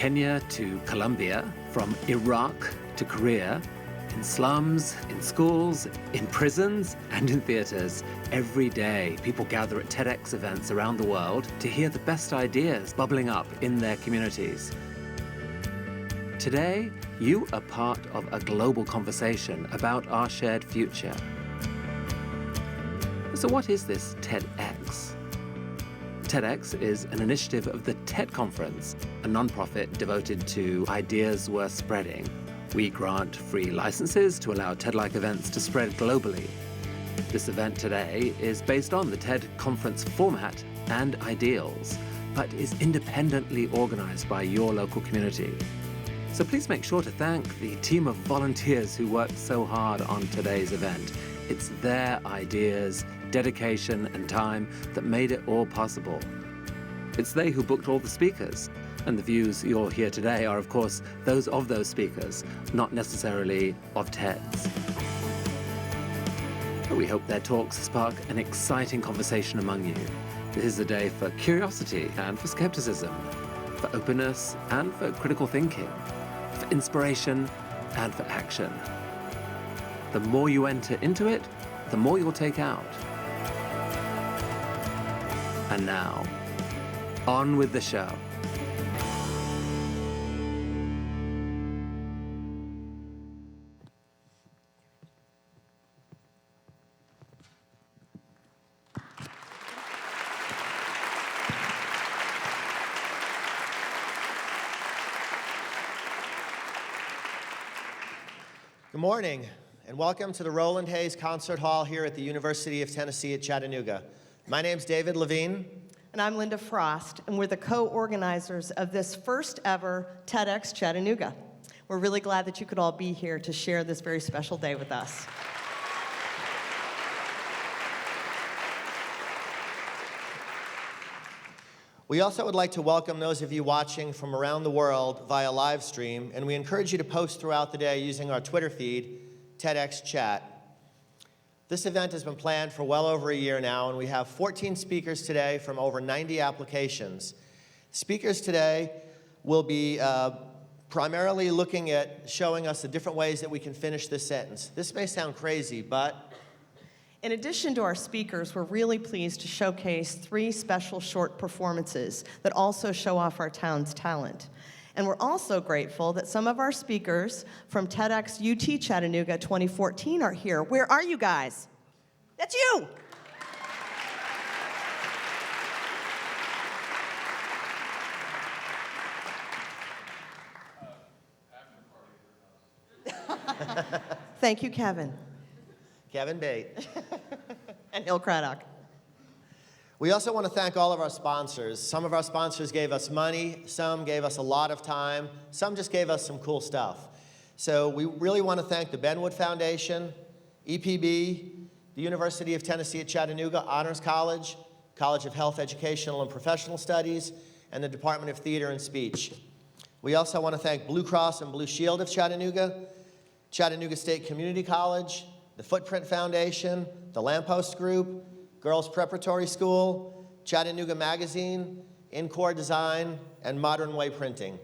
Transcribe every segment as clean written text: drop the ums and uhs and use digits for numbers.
Kenya to Colombia, from Iraq to Korea, in slums, in schools, in prisons, and in theaters. Every day, people gather at TEDx events around the world to hear the best ideas bubbling up in their communities. Today, you are part of a global conversation about our shared future. So what is this TEDx? TEDx is an initiative of the TED Conference, a nonprofit devoted to ideas worth spreading. We grant free licenses to allow TED-like events to spread globally. This event today is based on the TED Conference format and ideals, but is independently organized by your local community. So please make sure to thank the team of volunteers who worked so hard on today's event. It's their ideas, dedication, and time that made it all possible. It's they who booked all the speakers, and the views you'll hear today are, of course, those of those speakers, not necessarily of TED's. But we hope their talks spark an exciting conversation among you. This is a day for curiosity and for skepticism, for openness and for critical thinking, for inspiration and for action. The more you enter into it, the more you'll take out. And now, on with the show. Good morning, and welcome to the Roland Hayes Concert Hall here at the University of Tennessee at Chattanooga. My name's David Levine. And I'm Linda Frost, and we're the co-organizers of this first ever TEDx Chattanooga. We're really glad that you could all be here to share this very special day with us. We also would like to welcome those of you watching from around the world via live stream, and we encourage you to post throughout the day using our Twitter feed, TEDx Chat. This event has been planned for well over a year now, and we have 14 speakers today from over 90 applications. Speakers today will be primarily looking at showing us the different ways that we can finish this sentence. This may sound crazy, but in addition to our speakers, we're really pleased to showcase 3 special short performances that also show off our town's talent. And we're also grateful that some of our speakers from TEDx UT Chattanooga 2014 are here. Where are you guys? That's you! Thank you, Kevin. Kevin Bate. And Hill Craddock. We also want to thank all of our sponsors. Some of our sponsors gave us money, some gave us a lot of time, some just gave us some cool stuff. So we really want to thank the Benwood Foundation, EPB, the University of Tennessee at Chattanooga Honors College, College of Health, Educational, and Professional Studies, and the Department of Theater and Speech. We also want to thank Blue Cross and Blue Shield of Chattanooga, Chattanooga State Community College, the Footprint Foundation, the Lamppost Group, Girls Preparatory School, Chattanooga Magazine, Encore Design, and Modern Way Printing.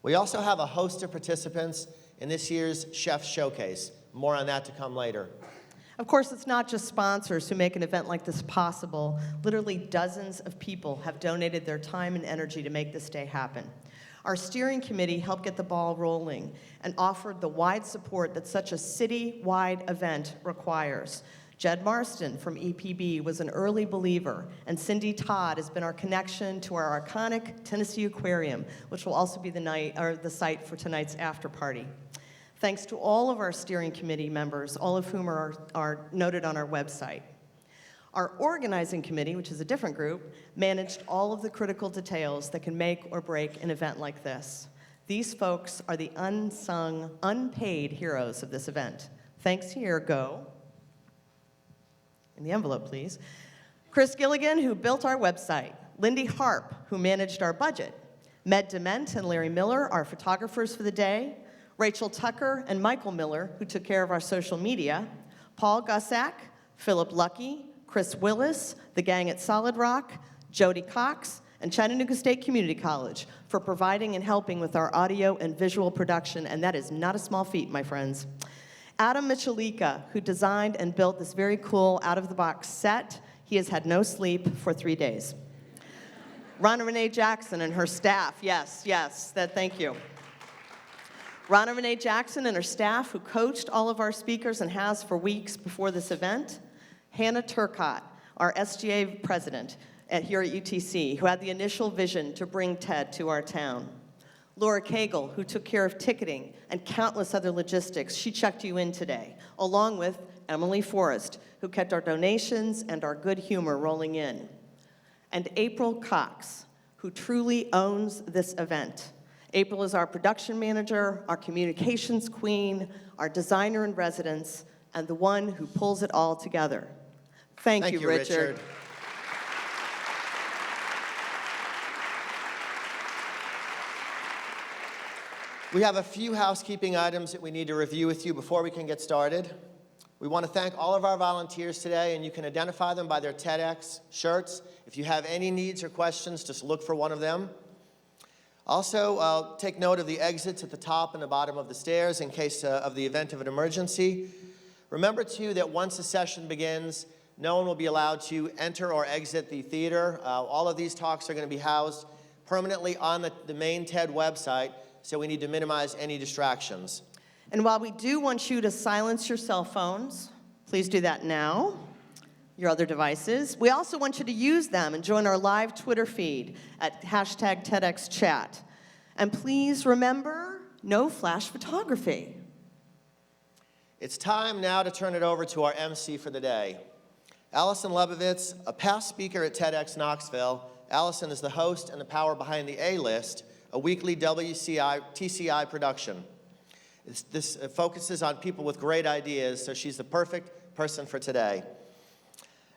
We also have a host of participants in this year's Chef Showcase. More on that to come later. Of course, it's not just sponsors who make an event like this possible. Literally dozens of people have donated their time and energy to make this day happen. Our steering committee helped get the ball rolling and offered the wide support that such a city-wide event requires. Jed Marston from EPB was an early believer, and Cindy Todd has been our connection to our iconic Tennessee Aquarium, which will also be the site for tonight's after party. Thanks to all of our steering committee members, all of whom are noted on our website. Our organizing committee, which is a different group, managed all of the critical details that can make or break an event like this. These folks are the unsung, unpaid heroes of this event. Thanks here go. In the envelope, please. Chris Gilligan, who built our website. Lindy Harp, who managed our budget. Med Dement and Larry Miller, our photographers for the day. Rachel Tucker and Michael Miller, who took care of our social media. Paul Gussack, Philip Lucky, Chris Willis, the gang at Solid Rock, Jody Cox, and Chattanooga State Community College for providing and helping with our audio and visual production, and that is not a small feat, my friends. Adam Michalika, who designed and built this very cool out-of-the-box set. He has had no sleep for 3 days. Ronna Renee Jackson and her staff, yes, thank you. Ronna Renee Jackson and her staff, who coached all of our speakers and has for weeks before this event. Hannah Turcott, our SGA president here at UTC, who had the initial vision to bring TED to our town. Laura Cagle, who took care of ticketing and countless other logistics. She checked you in today, along with Emily Forrest, who kept our donations and our good humor rolling in. And April Cox, who truly owns this event. April is our production manager, our communications queen, our designer in residence, and the one who pulls it all together. Thank you, Richard. We have a few housekeeping items that we need to review with you before we can get started. We want to thank all of our volunteers today, and you can identify them by their TEDx shirts. If you have any needs or questions, just look for one of them. Also, take note of the exits at the top and the bottom of the stairs in case of the event of an emergency. Remember, too, that once the session begins, no one will be allowed to enter or exit the theater. All of these talks are going to be housed permanently on the main TED website, so we need to minimize any distractions. And while we do want you to silence your cell phones, please do that now, your other devices. We also want you to use them and join our live Twitter feed at hashtag TedX Chat. And please remember, no flash photography. It's time now to turn it over to our MC for the day. Allison Lebovitz, a past speaker at TEDx Knoxville. Allison is the host and the power behind the A-List, a weekly TCI production. This focuses on people with great ideas, so she's the perfect person for today.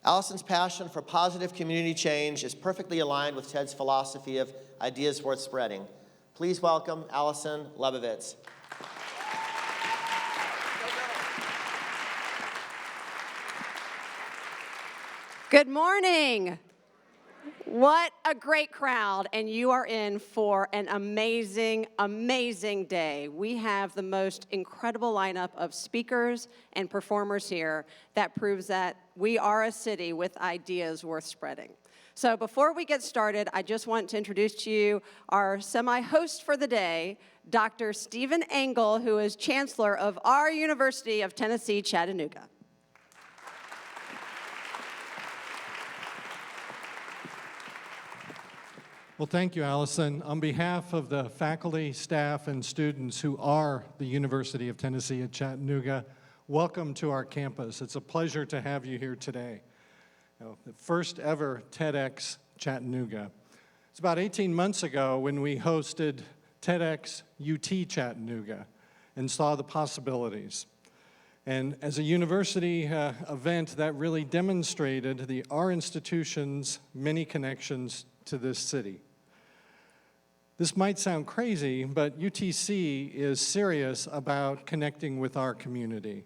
Allison's passion for positive community change is perfectly aligned with TED's philosophy of ideas worth spreading. Please welcome Allison Lebovitz. Good morning. What a great crowd, and you are in for an amazing, amazing day. We have the most incredible lineup of speakers and performers here that proves that we are a city with ideas worth spreading. So before we get started, I just want to introduce to you our semi-host for the day, Dr. Stephen Engel, who is Chancellor of our University of Tennessee, Chattanooga. Well, thank you, Allison. On behalf of the faculty, staff, and students who are the University of Tennessee at Chattanooga, welcome to our campus. It's a pleasure to have you here today. The first ever TEDx Chattanooga. It's about 18 months ago when we hosted TEDx UT Chattanooga and saw the possibilities. And as a university event, that really demonstrated our institution's many connections to this city. This might sound crazy, but UTC is serious about connecting with our community.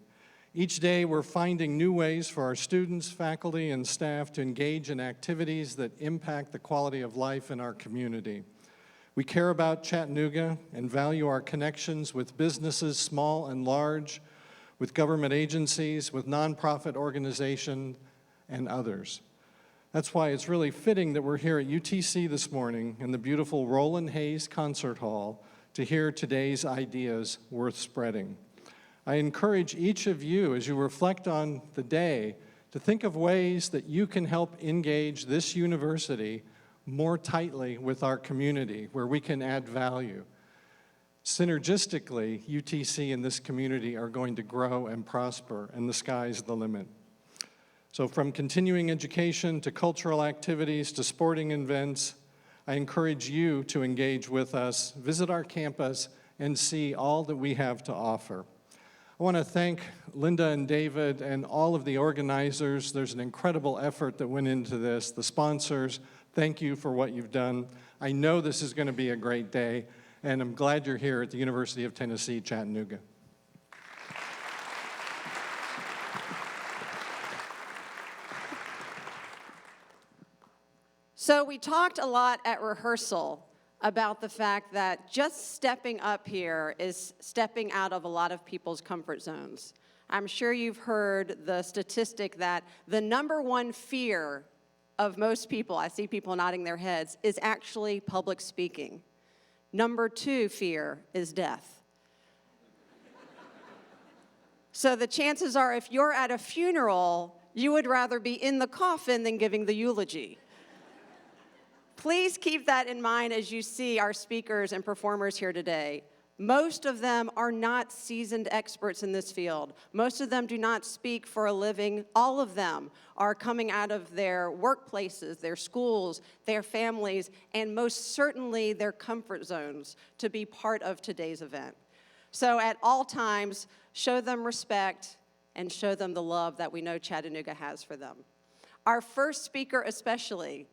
Each day we're finding new ways for our students, faculty, and staff to engage in activities that impact the quality of life in our community. We care about Chattanooga and value our connections with businesses, small and large, with government agencies, with nonprofit organizations, and others. That's why it's really fitting that we're here at UTC this morning in the beautiful Roland Hayes Concert Hall to hear today's ideas worth spreading. I encourage each of you, as you reflect on the day, to think of ways that you can help engage this university more tightly with our community, where we can add value. Synergistically, UTC and this community are going to grow and prosper, and the sky's the limit. So from continuing education to cultural activities to sporting events, I encourage you to engage with us, visit our campus, and see all that we have to offer. I want to thank Linda and David and all of the organizers. There's an incredible effort that went into this. The sponsors, thank you for what you've done. I know this is going to be a great day, and I'm glad you're here at the University of Tennessee, Chattanooga. So we talked a lot at rehearsal about the fact that just stepping up here is stepping out of a lot of people's comfort zones. I'm sure you've heard the statistic that the number one fear of most people, I see people nodding their heads, is actually public speaking. Number 2 fear is death. So the chances are if you're at a funeral, you would rather be in the coffin than giving the eulogy. Please keep that in mind as you see our speakers and performers here today. Most of them are not seasoned experts in this field. Most of them do not speak for a living. All of them are coming out of their workplaces, their schools, their families, and most certainly their comfort zones to be part of today's event. So at all times, show them respect and show them the love that we know Chattanooga has for them. Our first speaker especially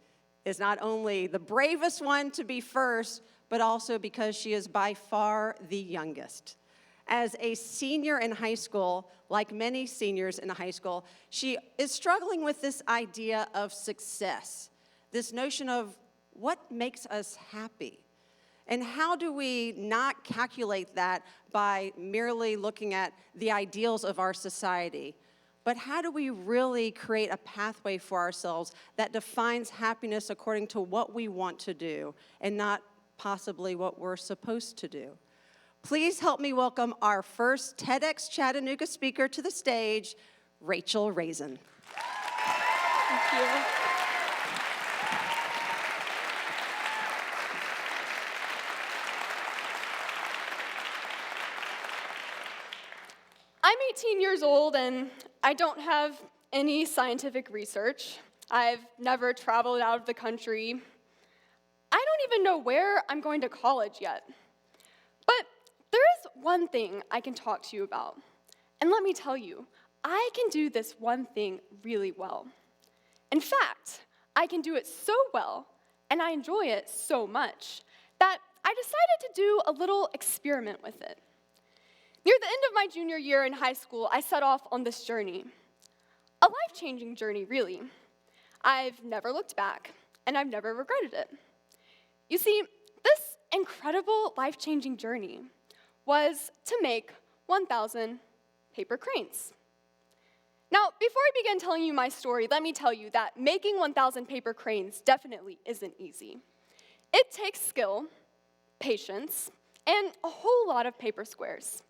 is not only the bravest one to be first, but also because she is by far the youngest. As a senior in high school, like many seniors in high school, she is struggling with this idea of success, this notion of what makes us happy. And how do we not calculate that by merely looking at the ideals of our society? But how do we really create a pathway for ourselves that defines happiness according to what we want to do and not possibly what we're supposed to do? Please help me welcome our first TEDx Chattanooga speaker to the stage, Rachel Raisin. Thank you. I'm 18 years old and I don't have any scientific research. I've never traveled out of the country. I don't even know where I'm going to college yet. But there is one thing I can talk to you about. And let me tell you, I can do this one thing really well. In fact, I can do it so well, and I enjoy it so much, that I decided to do a little experiment with it. Near the end of my junior year in high school, I set off on this journey. A life-changing journey, really. I've never looked back, and I've never regretted it. You see, this incredible life-changing journey was to make 1,000 paper cranes. Now, before I begin telling you my story, let me tell you that making 1,000 paper cranes definitely isn't easy. It takes skill, patience, and a whole lot of paper squares.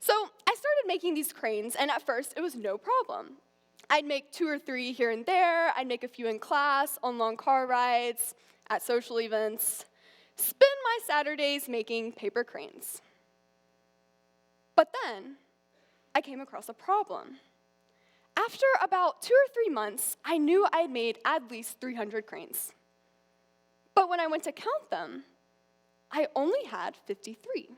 So I started making these cranes, and at first it was no problem. I'd make 2 or 3 here and there, I'd make a few in class, on long car rides, at social events, spend my Saturdays making paper cranes. But then, I came across a problem. After about 2 or 3 months, I knew I had made at least 300 cranes. But when I went to count them, I only had 53.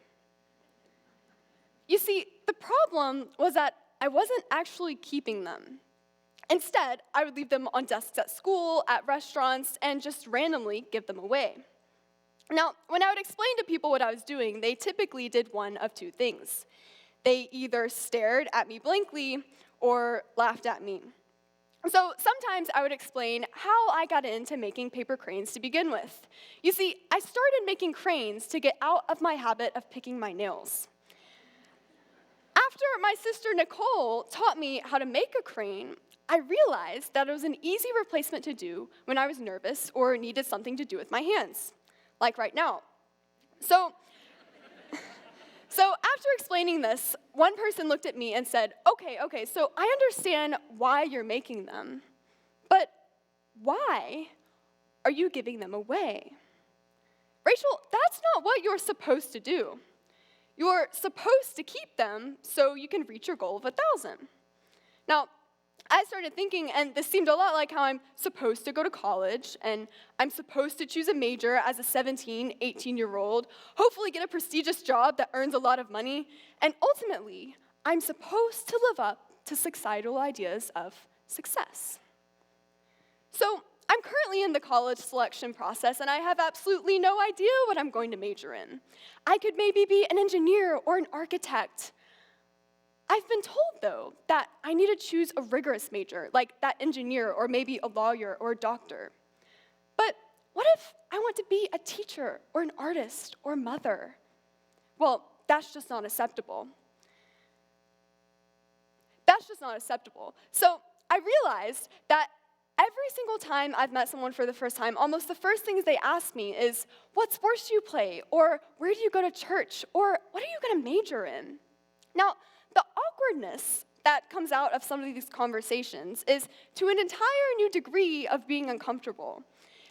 You see, the problem was that I wasn't actually keeping them. Instead, I would leave them on desks at school, at restaurants, and just randomly give them away. Now, when I would explain to people what I was doing, they typically did one of 2 things. They either stared at me blankly or laughed at me. So sometimes I would explain how I got into making paper cranes to begin with. You see, I started making cranes to get out of my habit of picking my nails. After my sister Nicole taught me how to make a crane, I realized that it was an easy replacement to do when I was nervous or needed something to do with my hands, like right now. So after explaining this, one person looked at me and said, okay, so I understand why you're making them, but why are you giving them away? Rachel, that's not what you're supposed to do. You're supposed to keep them so you can reach your goal of 1,000. Now, I started thinking, and this seemed a lot like how I'm supposed to go to college, and I'm supposed to choose a major as a 17, 18-year-old, hopefully get a prestigious job that earns a lot of money, and ultimately, I'm supposed to live up to societal ideas of success. So I'm currently in the college selection process, and I have absolutely no idea what I'm going to major in. I could maybe be an engineer or an architect. I've been told, though, that I need to choose a rigorous major, like that engineer or maybe a lawyer or a doctor. what if I want to be a teacher or an artist or mother? Well, that's just not acceptable. That's just not acceptable. So I realized that every single time I've met someone for the first time, almost the first things they ask me is, what sports do you play? Or where do you go to church? Or what are you going to major in? Now, the awkwardness that comes out of some of these conversations is to an entire new degree of being uncomfortable,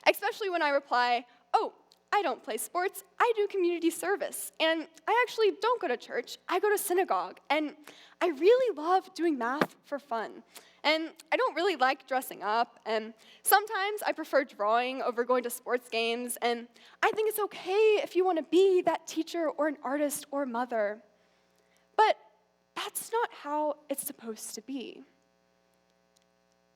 especially when I reply, oh, I don't play sports, I do community service, and I actually don't go to church, I go to synagogue, and I really love doing math for fun. And I don't really like dressing up, and sometimes I prefer drawing over going to sports games, and I think it's okay if you want to be that teacher or an artist or mother. But that's not how it's supposed to be.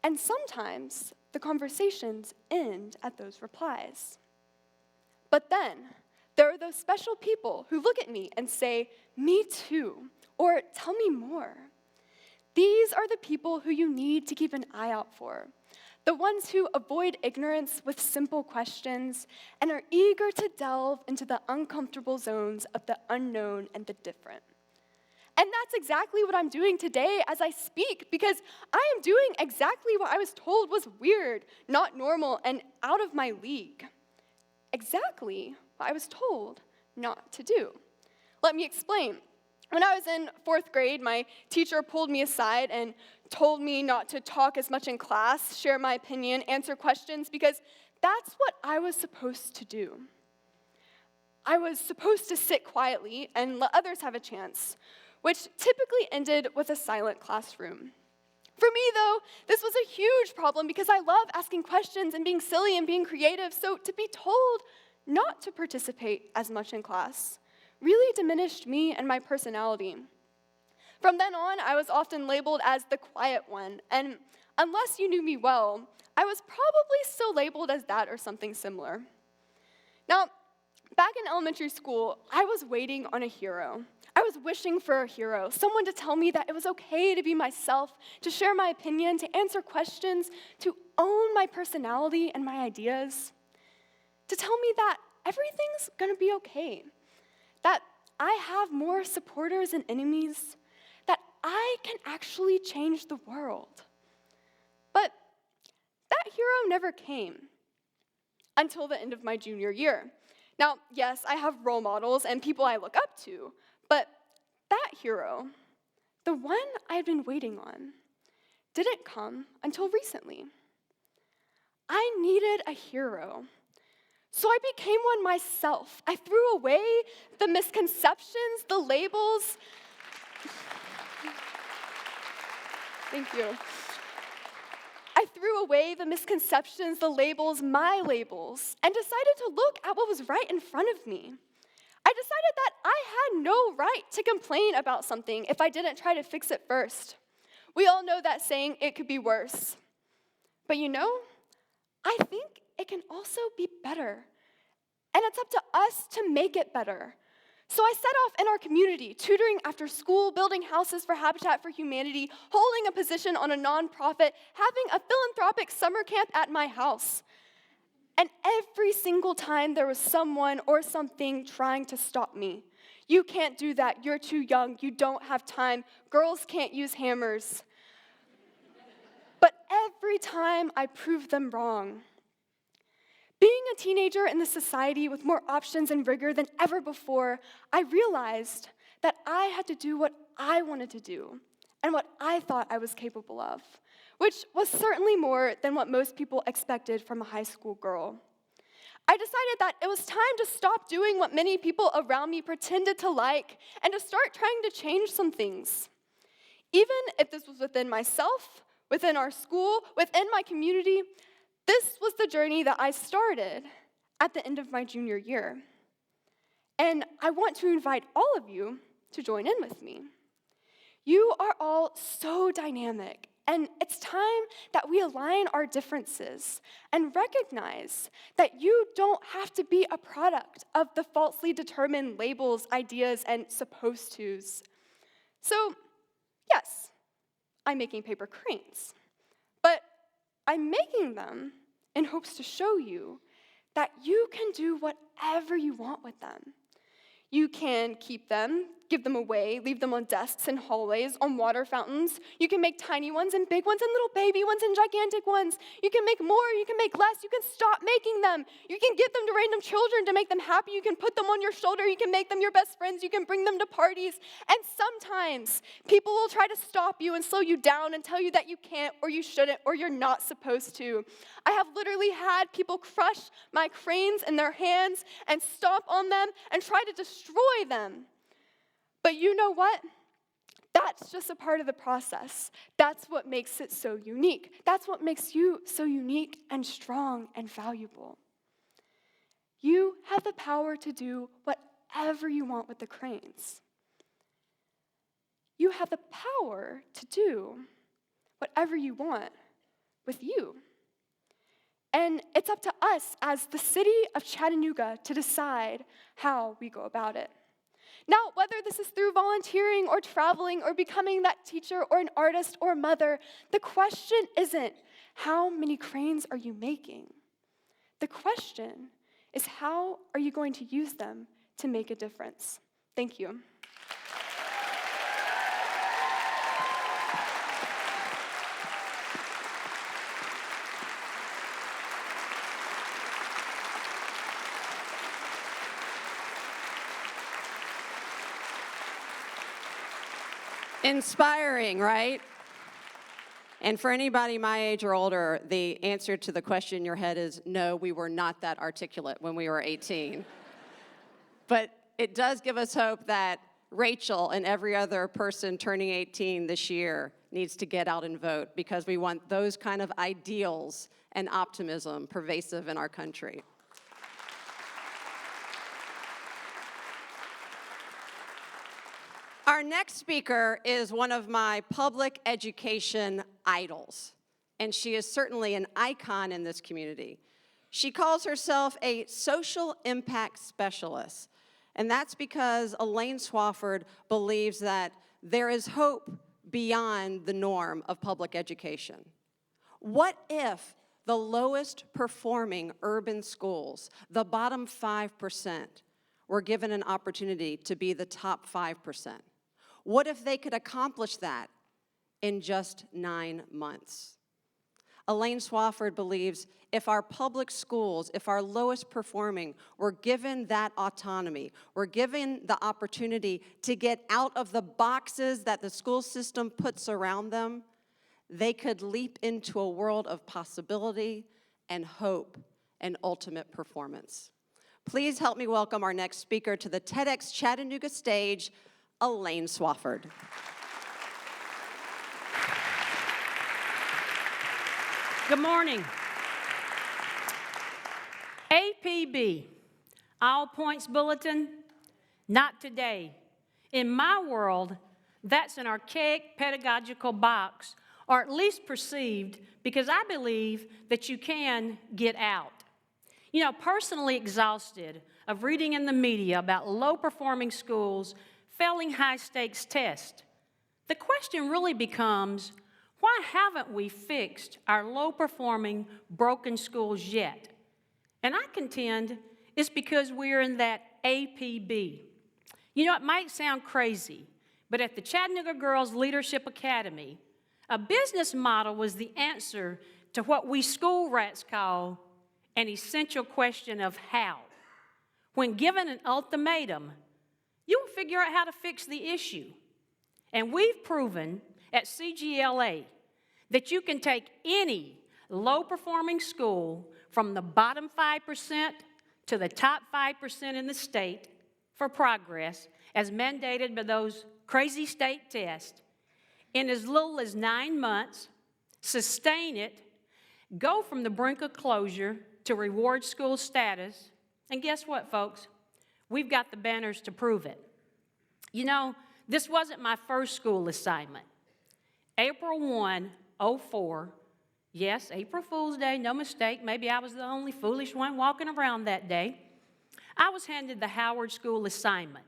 And sometimes the conversations end at those replies. But then there are those special people who look at me and say, me too, or tell me more. These are the people who you need to keep an eye out for. The ones who avoid ignorance with simple questions and are eager to delve into the uncomfortable zones of the unknown and the different. And that's exactly what I'm doing today as I speak, because I am doing exactly what I was told was weird, not normal, and out of my league. Exactly what I was told not to do. Let me explain. When I was in 4th grade, my teacher pulled me aside and told me not to talk as much in class, share my opinion, answer questions, because that's what I was supposed to do. I was supposed to sit quietly and let others have a chance, which typically ended with a silent classroom. For me, though, this was a huge problem because I love asking questions and being silly and being creative, so to be told not to participate as much in class really diminished me and my personality. From then on, I was often labeled as the quiet one, and unless you knew me well, I was probably still labeled as that or something similar. Now, back in elementary school, I was waiting on a hero. I was wishing for a hero, someone to tell me that it was okay to be myself, to share my opinion, to answer questions, to own my personality and my ideas, to tell me that everything's gonna be okay, that I have more supporters and enemies, that I can actually change the world. But that hero never came until the end of my junior year. Now, yes, I have role models and people I look up to, but that hero, the one I'd been waiting on, didn't come until recently. I needed a hero, so I became one myself. I threw away the misconceptions, the labels. Thank you. I threw away the misconceptions, the labels, my labels, and decided to look at what was right in front of me. I decided that I had no right to complain about something if I didn't try to fix it first. We all know that saying, it could be worse. But you know, I think it can also be better. And it's up to us to make it better. So I set off in our community, tutoring after school, building houses for Habitat for Humanity, holding a position on a nonprofit, having a philanthropic summer camp at my house. And every single time there was someone or something trying to stop me. You can't do that, you're too young, you don't have time, girls can't use hammers. But every time I proved them wrong. Being a teenager in this society with more options and rigor than ever before, I realized that I had to do what I wanted to do and what I thought I was capable of, which was certainly more than what most people expected from a high school girl. I decided that it was time to stop doing what many people around me pretended to like and to start trying to change some things. Even if this was within myself, within our school, within my community, this was the journey that I started at the end of my junior year. And I want to invite all of you to join in with me. You are all so dynamic, and it's time that we align our differences and recognize that you don't have to be a product of the falsely determined labels, ideas, and supposed tos. So, yes, I'm making paper cranes, but I'm making them in hopes to show you that you can do whatever you want with them. You can keep them, give them away, leave them on desks and hallways, on water fountains. You can make tiny ones and big ones and little baby ones and gigantic ones. You can make more, you can make less, you can stop making them. You can give them to random children to make them happy. You can put them on your shoulder, you can make them your best friends, you can bring them to parties. And sometimes people will try to stop you and slow you down and tell you that you can't or you shouldn't or you're not supposed to. I have literally had people crush my cranes in their hands and stomp on them and try to destroy them. But you know what? That's just a part of the process. That's what makes it so unique. That's what makes you so unique and strong and valuable. You have the power to do whatever you want with the cranes. You have the power to do whatever you want with you. And it's up to us as the city of Chattanooga to decide how we go about it. Now, whether this is through volunteering or traveling or becoming that teacher or an artist or a mother, the question isn't how many cranes are you making? The question is how are you going to use them to make a difference? Thank you. Inspiring, right? And for anybody my age or older, the answer to the question in your head is no, we were not that articulate when we were 18. But it does give us hope that Rachel and every other person turning 18 this year needs to get out and vote because we want those kind of ideals and optimism pervasive in our country. Our next speaker is one of my public education idols, and she is certainly an icon in this community. She calls herself a social impact specialist, and that's because Elaine Swafford believes that there is hope beyond the norm of public education. What if the lowest performing urban schools, the bottom 5%, were given an opportunity to be the top 5%? What if they could accomplish that in just 9 months? Elaine Swafford believes if our public schools, if our lowest performing were given that autonomy, were given the opportunity to get out of the boxes that the school system puts around them, they could leap into a world of possibility and hope and ultimate performance. Please help me welcome our next speaker to the TedX Chattanooga stage, Elaine Swafford. Good morning. APB, All Points Bulletin, not today. In my world, that's an archaic pedagogical box, or at least perceived, because I believe that you can get out. You know, personally exhausted of reading in the media about low-performing schools failing high-stakes tests, the question really becomes, why haven't we fixed our low-performing, broken schools yet? And I contend it's because we're in that APB. You know, it might sound crazy, but at the Chattanooga Girls Leadership Academy, a business model was the answer to what we school rats call an essential question of how. When given an ultimatum, you'll figure out how to fix the issue. And we've proven at CGLA that you can take any low-performing school from the bottom 5% to the top 5% in the state for progress, as mandated by those crazy state tests, in as little as 9 months, sustain it, go from the brink of closure to reward school status, and guess what, folks? We've got the banners to prove it. You know, this wasn't my first school assignment. April 1, 2004, yes, April Fool's Day, no mistake, maybe I was the only foolish one walking around that day. I was handed the Howard School assignment.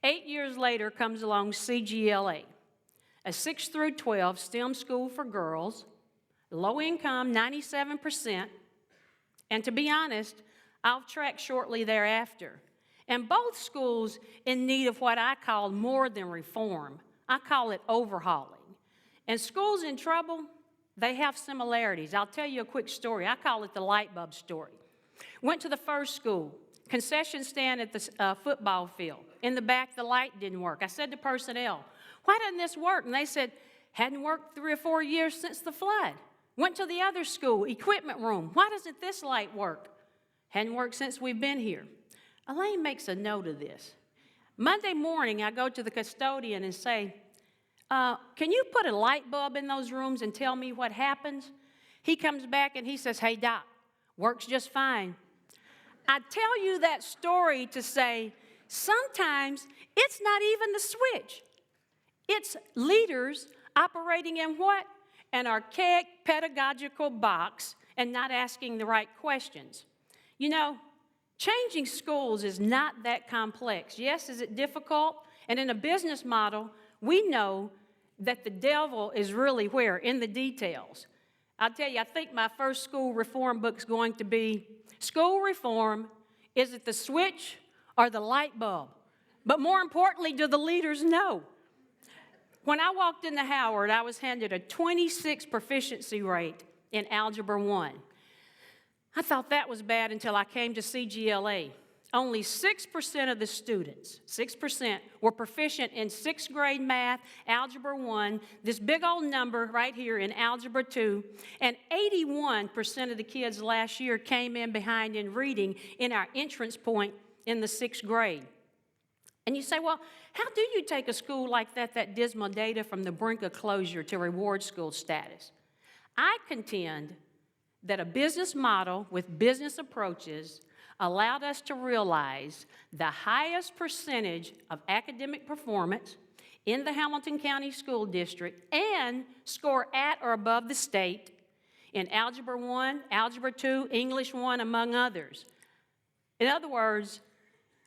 8 years later comes along CGLA, a 6 through 12 STEM school for girls, low income, 97%, And to be honest, I'll track shortly thereafter. And both schools in need of what I call more than reform. I call it overhauling. And schools in trouble, they have similarities. I'll tell you a quick story. I call it the light bulb story. Went to the first school, concession stand at the football field. In the back, the light didn't work. I said to personnel, why doesn't this work? And they said, hadn't worked 3 or 4 years since the flood. Went to the other school, equipment room. Why doesn't this light work? Hadn't worked since we've been here. Elaine makes a note of this. Monday morning, I go to the custodian and say, can you put a light bulb in those rooms and tell me what happens? He comes back and he says, hey, Doc, works just fine. I tell you that story to say sometimes it's not even the switch. It's leaders operating in what? An archaic pedagogical box and not asking the right questions. You know, changing schools is not that complex. Yes, is it difficult? And in a business model, we know that the devil is really where? In the details. I'll tell you, I think my first school reform book is going to be School Reform, is it the switch or the light bulb? But more importantly, do the leaders know? When I walked into Howard, I was handed a 26 proficiency rate in Algebra 1. I thought that was bad until I came to CGLA. Only 6% of the students, 6%, were proficient in 6th grade math, Algebra 1, this big old number right here in Algebra 2, and 81% of the kids last year came in behind in reading in our entrance point in the 6th grade. And you say, well, how do you take a school like that dismal data from the brink of closure to reward school status? I contend that a business model with business approaches allowed us to realize the highest percentage of academic performance in the Hamilton County School District and score at or above the state in Algebra 1, Algebra 2, English 1, among others. In other words,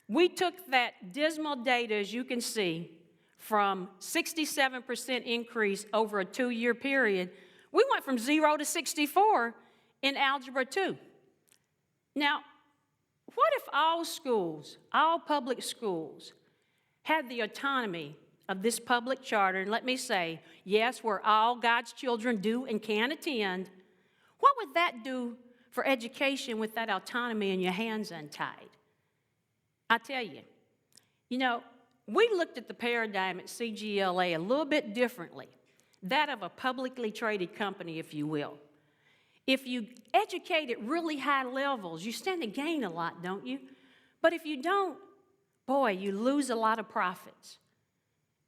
we took that dismal data, as you can see, from 67% increase over a 2-year period. We went from 0 to 64 in Algebra 2. Now, what if all schools, all public schools, had the autonomy of this public charter? And let me say, yes, where all God's children do and can attend. What would that do for education with that autonomy and your hands untied? I tell you, we looked at the paradigm at CGLA a little bit differently, that of a publicly traded company, if you will. If you educate at really high levels, you stand to gain a lot, don't you? But if you don't, boy, you lose a lot of profits.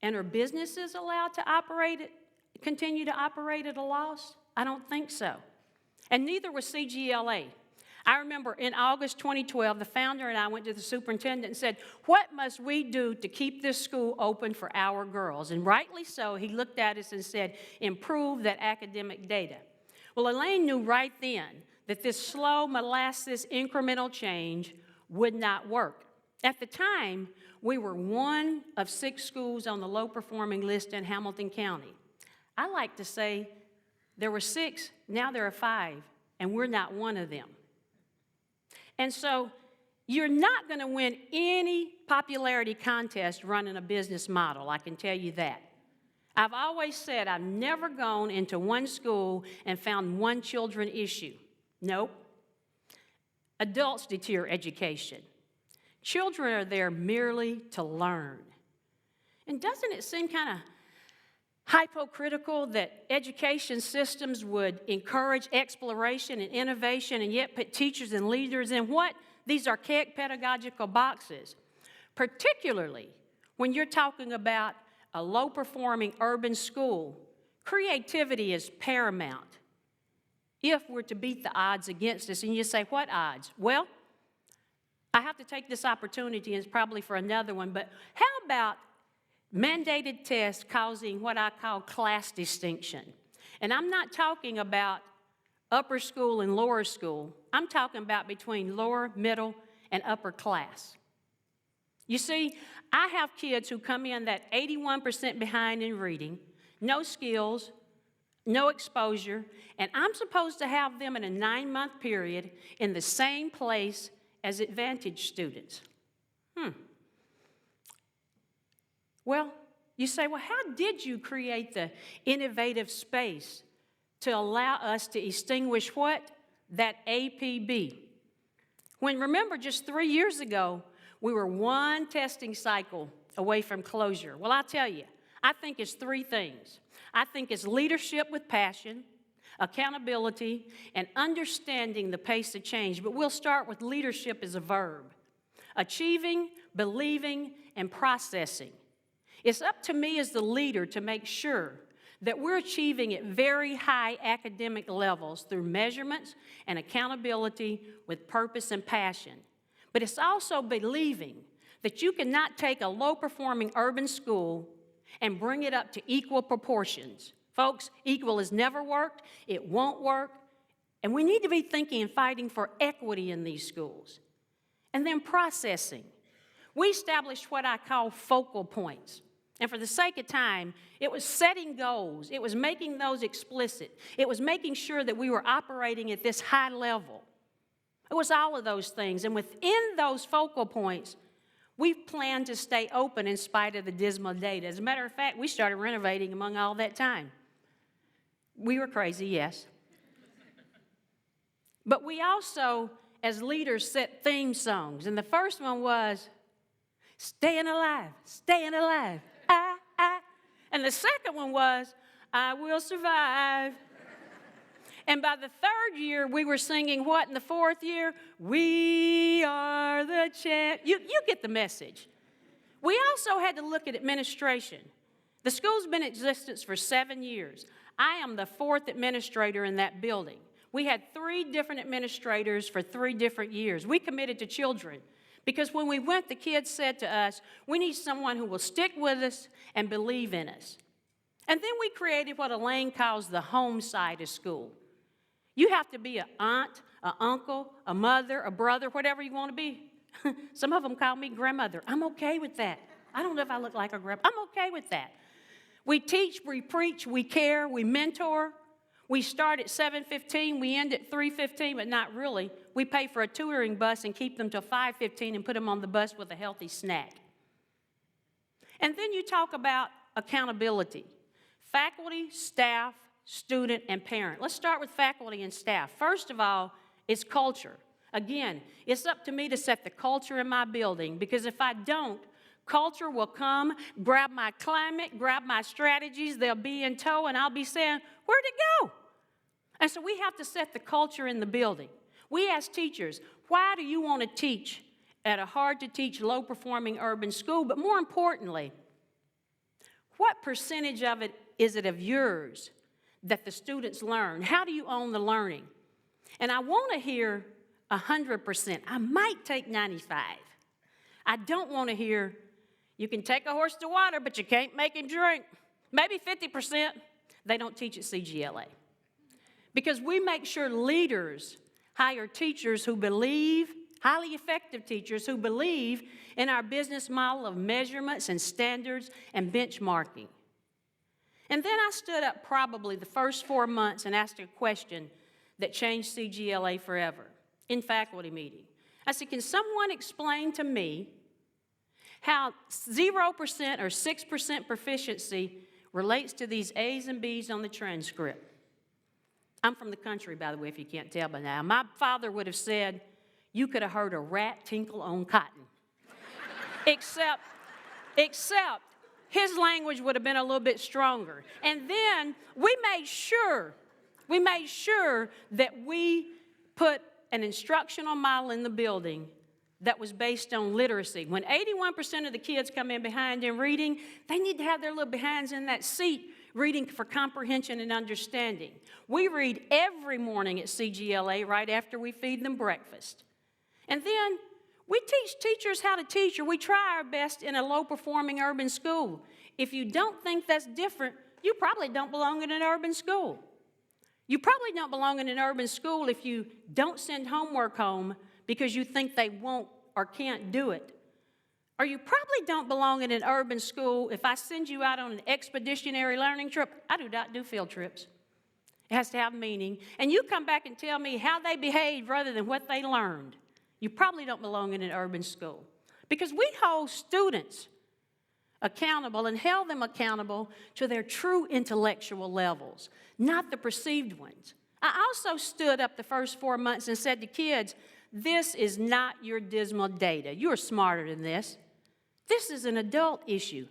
And are businesses allowed to continue to operate at a loss? I don't think so. And neither was CGLA. I remember in August 2012, the founder and I went to the superintendent and said, what must we do to keep this school open for our girls? And rightly so, he looked at us and said, improve that academic data. Well, Elaine knew right then that this slow molasses incremental change would not work. At the time, we were 1 of 6 schools on the low-performing list in Hamilton County. I like to say there were 6, now there are 5, and we're not one of them. And so you're not going to win any popularity contest running a business model, I can tell you that. I've always said I've never gone into one school and found one children issue. Nope. Adults deter education. Children are there merely to learn. And doesn't it seem kind of hypocritical that education systems would encourage exploration and innovation and yet put teachers and leaders in what? These archaic pedagogical boxes, particularly when you're talking about a low-performing urban school. Creativity is paramount if we're to beat the odds against us. And you say, what odds? Well, I have to take this opportunity, and it's probably for another one, but how about mandated tests causing what I call class distinction? And I'm not talking about upper school and lower school. I'm talking about between lower, middle, and upper class. You see, I have kids who come in that 81% behind in reading, no skills, no exposure, and I'm supposed to have them in a 9-month period in the same place as Advantage students. Well, you say, well, how did you create the innovative space to allow us to extinguish what? That APB. When, remember, just 3 years ago, we were one testing cycle away from closure. Well, I'll tell you, I think it's 3 things. I think it's leadership with passion, accountability, and understanding the pace of change. But we'll start with leadership as a verb. Achieving, believing, and processing. It's up to me as the leader to make sure that we're achieving at very high academic levels through measurements and accountability with purpose and passion. But it's also believing that you cannot take a low-performing urban school and bring it up to equal proportions. Folks, equal has never worked, it won't work, and we need to be thinking and fighting for equity in these schools. And then processing. We established what I call focal points. And for the sake of time, it was setting goals. It was making those explicit. It was making sure that we were operating at this high level. It was all of those things. And within those focal points, we planned to stay open in spite of the dismal data. As a matter of fact, we started renovating among all that time. We were crazy, yes. But we also, as leaders, set theme songs. And the first one was, staying alive, staying alive. And the second one was, I will survive. And by the 3rd year, we were singing what? In the 4th year? We are the champ. You get the message. We also had to look at administration. The school's been in existence for 7 years. I am the 4th administrator in that building. We had 3 different administrators for 3 different years. We committed to children. Because when we went, the kids said to us, we need someone who will stick with us and believe in us. And then we created what Elaine calls the home side of school. You have to be an aunt, an uncle, a mother, a brother, whatever you want to be. Some of them call me grandmother. I'm okay with that. I don't know if I look like a grandmother. I'm okay with that. We teach, we preach, we care, we mentor. We start at 7:15, we end at 3:15, but not really. We pay for a tutoring bus and keep them till 5:15 and put them on the bus with a healthy snack. And then you talk about accountability. Faculty, staff, student, and parent. Let's start with faculty and staff. First of all, it's culture. Again, it's up to me to set the culture in my building, because if I don't, culture will come, grab my climate, grab my strategies, they'll be in tow, and I'll be saying, where'd it go? And so we have to set the culture in the building. We ask teachers, why do you want to teach at a hard-to-teach, low-performing urban school? But more importantly, what percentage of it is it of yours that the students learn? How do you own the learning? And I want to hear 100%. I might take 95. I don't want to hear, you can take a horse to water, but you can't make him drink. Maybe 50%. They don't teach at CGLA. Because we make sure leaders hire teachers who believe, highly effective teachers who believe in our business model of measurements and standards and benchmarking. And then I stood up probably the first 4 months and asked a question that changed CGLA forever in faculty meeting. I said, can someone explain to me how 0% or 6% proficiency relates to these A's and B's on the transcript? I'm from the country, by the way, if you can't tell by now. My father would have said, you could have heard a rat tinkle on cotton. except his language would have been a little bit stronger. And then we made sure that we put an instructional model in the building that was based on literacy. When 81% of the kids come in behind in reading, they need to have their little behinds in that seat reading for comprehension and understanding. We read every morning at CGLA right after we feed them breakfast. And then we teach teachers how to teach, or we try our best in a low-performing urban school. If you don't think that's different, you probably don't belong in an urban school. You probably don't belong in an urban school if you don't send homework home because you think they won't or can't do it. Or you probably don't belong in an urban school if I send you out on an expeditionary learning trip. I do not do field trips. It has to have meaning. And you come back and tell me how they behaved rather than what they learned. You probably don't belong in an urban school. Because we hold students accountable and held them accountable to their true intellectual levels, not the perceived ones. I also stood up the first 4 months and said to kids, this is not your dismal data. You are smarter than this. This is an adult issue,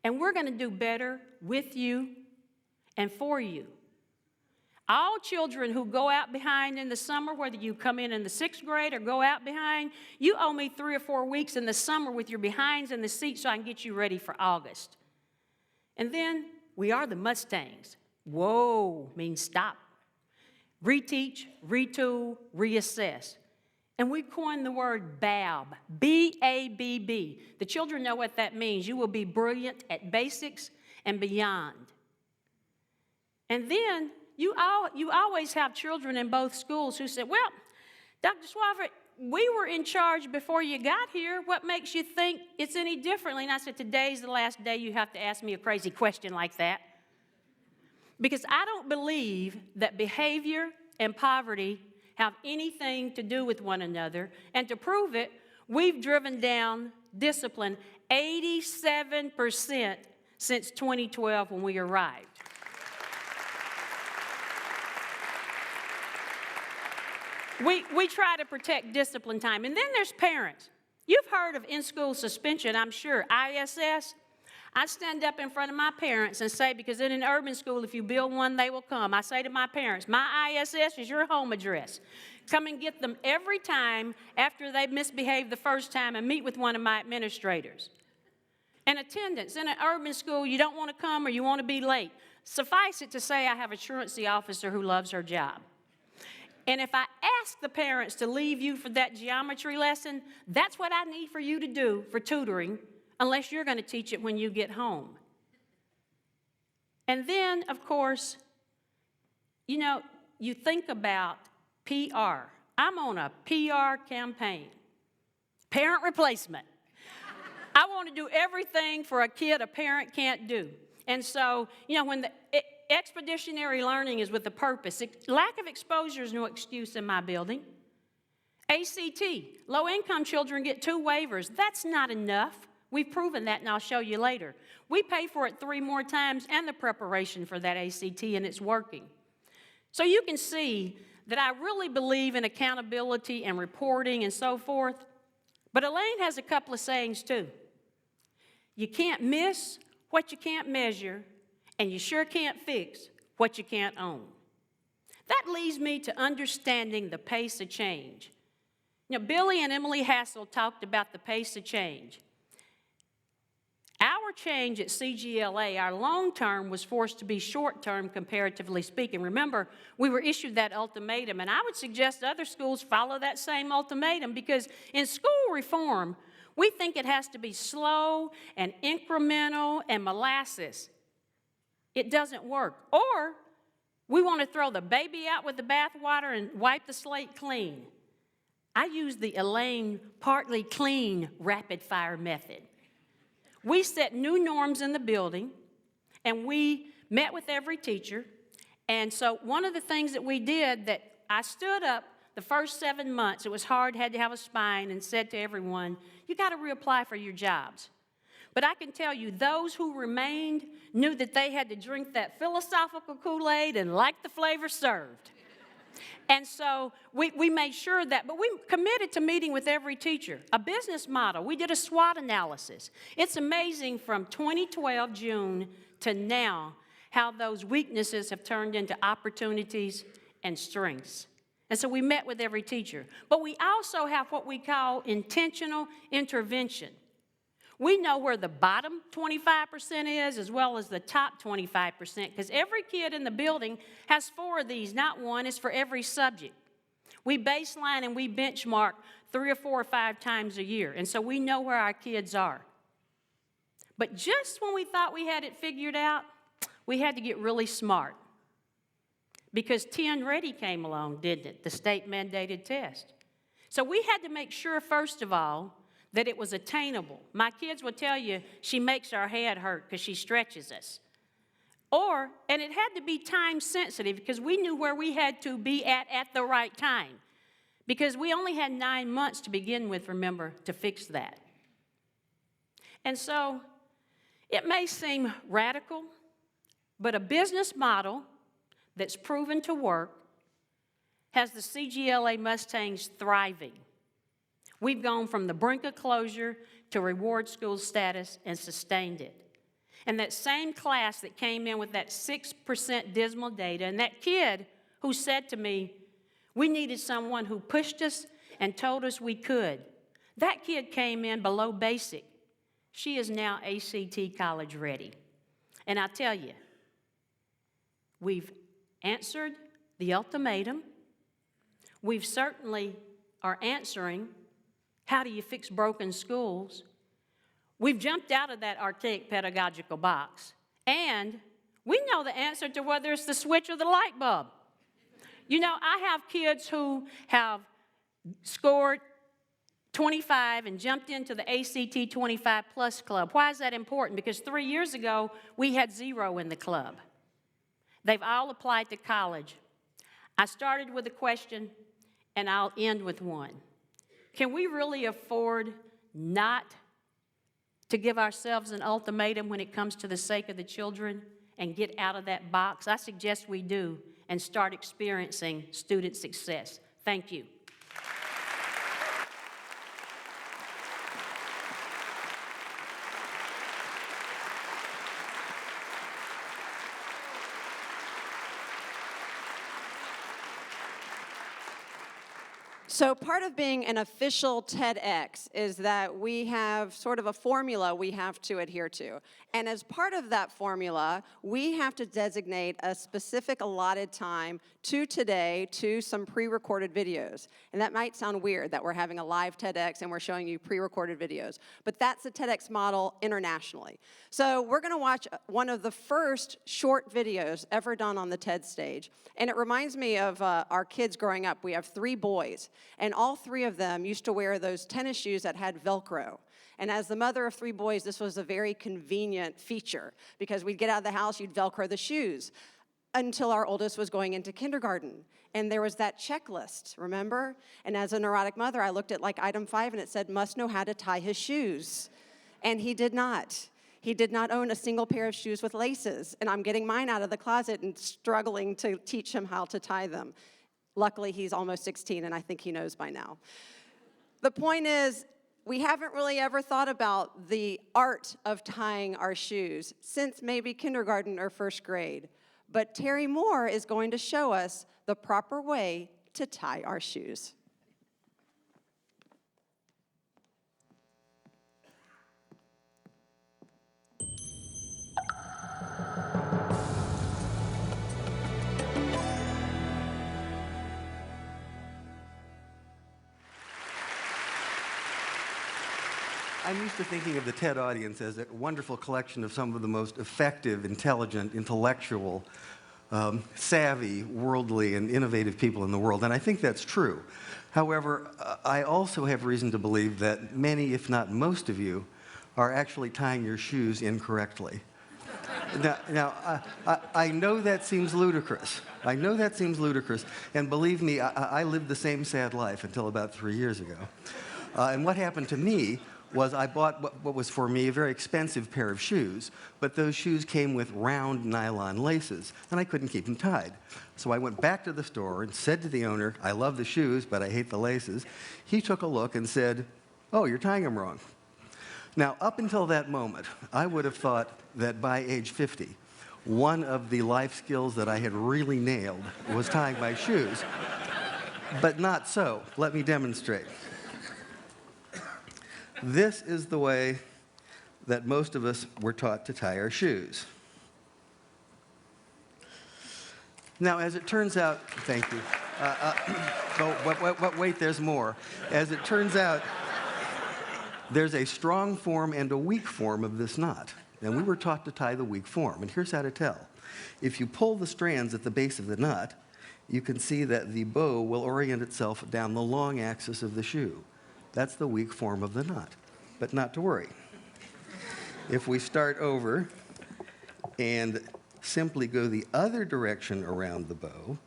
and we're going to do better with you and for you. All children who go out behind in the summer, whether you come in the 6th grade or go out behind, you owe me 3 or 4 weeks in the summer with your behinds in the seat so I can get you ready for August. And then we are the Mustangs. Whoa means stop. Reteach, retool, reassess. And we coined the word BAB, B-A-B-B. The children know what that means. You will be brilliant at basics and beyond. And then you always have children in both schools who say, well, Dr. Swafford, we were in charge before you got here. What makes you think it's any differently? And I said, today's the last day you have to ask me a crazy question like that. Because I don't believe that behavior and poverty have anything to do with one another. And to prove it, we've driven down discipline 87% since 2012 when we arrived. We try to protect discipline time. And then there's parents. You've heard of in-school suspension, I'm sure. ISS. I stand up in front of my parents and say, because in an urban school, if you build one, they will come. I say to my parents, my ISS is your home address. Come and get them every time after they've misbehaved the first time and meet with one of my administrators. And attendance. In an urban school, you don't want to come or you want to be late. Suffice it to say I have a truancy officer who loves her job. And if I ask the parents to leave you for that geometry lesson, that's what I need for you to do for tutoring, unless you're going to teach it when you get home. And then, of course, you know, you think about PR. I'm on a PR campaign. Parent replacement. I want to do everything for a kid a parent can't do. And so, you know, when the expeditionary learning is with a purpose. Lack of exposure is no excuse in my building. ACT, low-income children get 2 waivers. That's not enough. We've proven that, and I'll show you later. We pay for it 3 more times and the preparation for that ACT, and it's working. So you can see that I really believe in accountability and reporting and so forth. But Elaine has a couple of sayings, too. You can't miss what you can't measure, and you sure can't fix what you can't own. That leads me to understanding the pace of change. You know, Billy and Emily Hassel talked about the pace of change. Our change at CGLA, our long-term, was forced to be short-term, comparatively speaking. Remember, we were issued that ultimatum, and I would suggest other schools follow that same ultimatum, because in school reform, we think it has to be slow and incremental and molasses. It doesn't work. Or we want to throw the baby out with the bathwater and wipe the slate clean. I use the Elaine partly clean rapid fire method. We set new norms in the building, and we met with every teacher. And so one of the things that we did, that I stood up the first 7 months, it was hard, had to have a spine, and said to everyone, you got to reapply for your jobs. But I can tell you, those who remained knew that they had to drink that philosophical Kool-Aid and like the flavor served. And so we made sure that, but we committed to meeting with every teacher. A business model, we did a SWOT analysis. It's amazing from 2012 June to now how those weaknesses have turned into opportunities and strengths. And so we met with every teacher. But we also have what we call intentional intervention. We know where the bottom 25% is as well as the top 25%, because every kid in the building has 4 of these, not one. It's for every subject. We baseline and we benchmark 3 or 4 or 5 times a year, and so we know where our kids are. But just when we thought we had it figured out, we had to get really smart, because 10 Ready came along, didn't it? The state-mandated test. So we had to make sure, first of all, that it was attainable. My kids will tell you she makes our head hurt because she stretches us. And it had to be time sensitive because we knew where we had to be at the right time. Because we only had 9 months to begin with, remember, to fix that. And so it may seem radical, but a business model that's proven to work has the CGLA Mustangs thriving. We've gone from the brink of closure to reward school status and sustained it. And that same class that came in with that 6% dismal data, and that kid who said to me, we needed someone who pushed us and told us we could. That kid came in below basic. She is now ACT college ready. And I tell you, we've answered the ultimatum. We've certainly are answering, how do you fix broken schools? We've jumped out of that archaic pedagogical box. And we know the answer to whether it's the switch or the light bulb. You know, I have kids who have scored 25 and jumped into the ACT 25 Plus Club. Why is that important? Because 3 years ago, we had 0 in the club. They've all applied to college. I started with a question, and I'll end with one. Can we really afford not to give ourselves an ultimatum when it comes to the sake of the children and get out of that box? I suggest we do and start experiencing student success. Thank you. So part of being an official TEDx is that we have sort of a formula we have to adhere to. And as part of that formula, we have to designate a specific allotted time to today to some pre-recorded videos. And that might sound weird that we're having a live TEDx and we're showing you pre-recorded videos. But that's the TEDx model internationally. So we're going to watch one of the first short videos ever done on the TED stage. And it reminds me of our kids growing up. We have 3 boys. And all 3 of them used to wear those tennis shoes that had Velcro. And as the mother of 3 boys, this was a very convenient feature because we'd get out of the house, you'd Velcro the shoes until our oldest was going into kindergarten. And there was that checklist, remember? And as a neurotic mother, I looked at like item 5 and it said, must know how to tie his shoes. And he did not. He did not own a single pair of shoes with laces. And I'm getting mine out of the closet and struggling to teach him how to tie them. Luckily, he's almost 16, and I think he knows by now. The point is, we haven't really ever thought about the art of tying our shoes since maybe kindergarten or first grade. But Terry Moore is going to show us the proper way to tie our shoes. I'm used to thinking of the TED audience as a wonderful collection of some of the most effective, intelligent, intellectual, savvy, worldly, and innovative people in the world, and I think that's true. However, I also have reason to believe that many, if not most of you, are actually tying your shoes incorrectly. I know that seems ludicrous. I know that seems ludicrous, and believe me, I lived the same sad life until about 3 years ago. And what happened to me was I bought what was for me a very expensive pair of shoes, but those shoes came with round nylon laces, and I couldn't keep them tied. So I went back to the store and said to the owner, I love the shoes, but I hate the laces. He took a look and said, oh, you're tying them wrong. Now, up until that moment, I would have thought that by age 50, one of the life skills that I had really nailed was tying my shoes. But not so. Let me demonstrate. This is the way that most of us were taught to tie our shoes. Now, as it turns out, thank you. Wait, there's more. As it turns out, there's a strong form and a weak form of this knot. And we were taught to tie the weak form. And here's how to tell. If you pull the strands at the base of the knot, you can see that the bow will orient itself down the long axis of the shoe. That's the weak form of the knot. But not to worry. If we start over and simply go the other direction around the bow,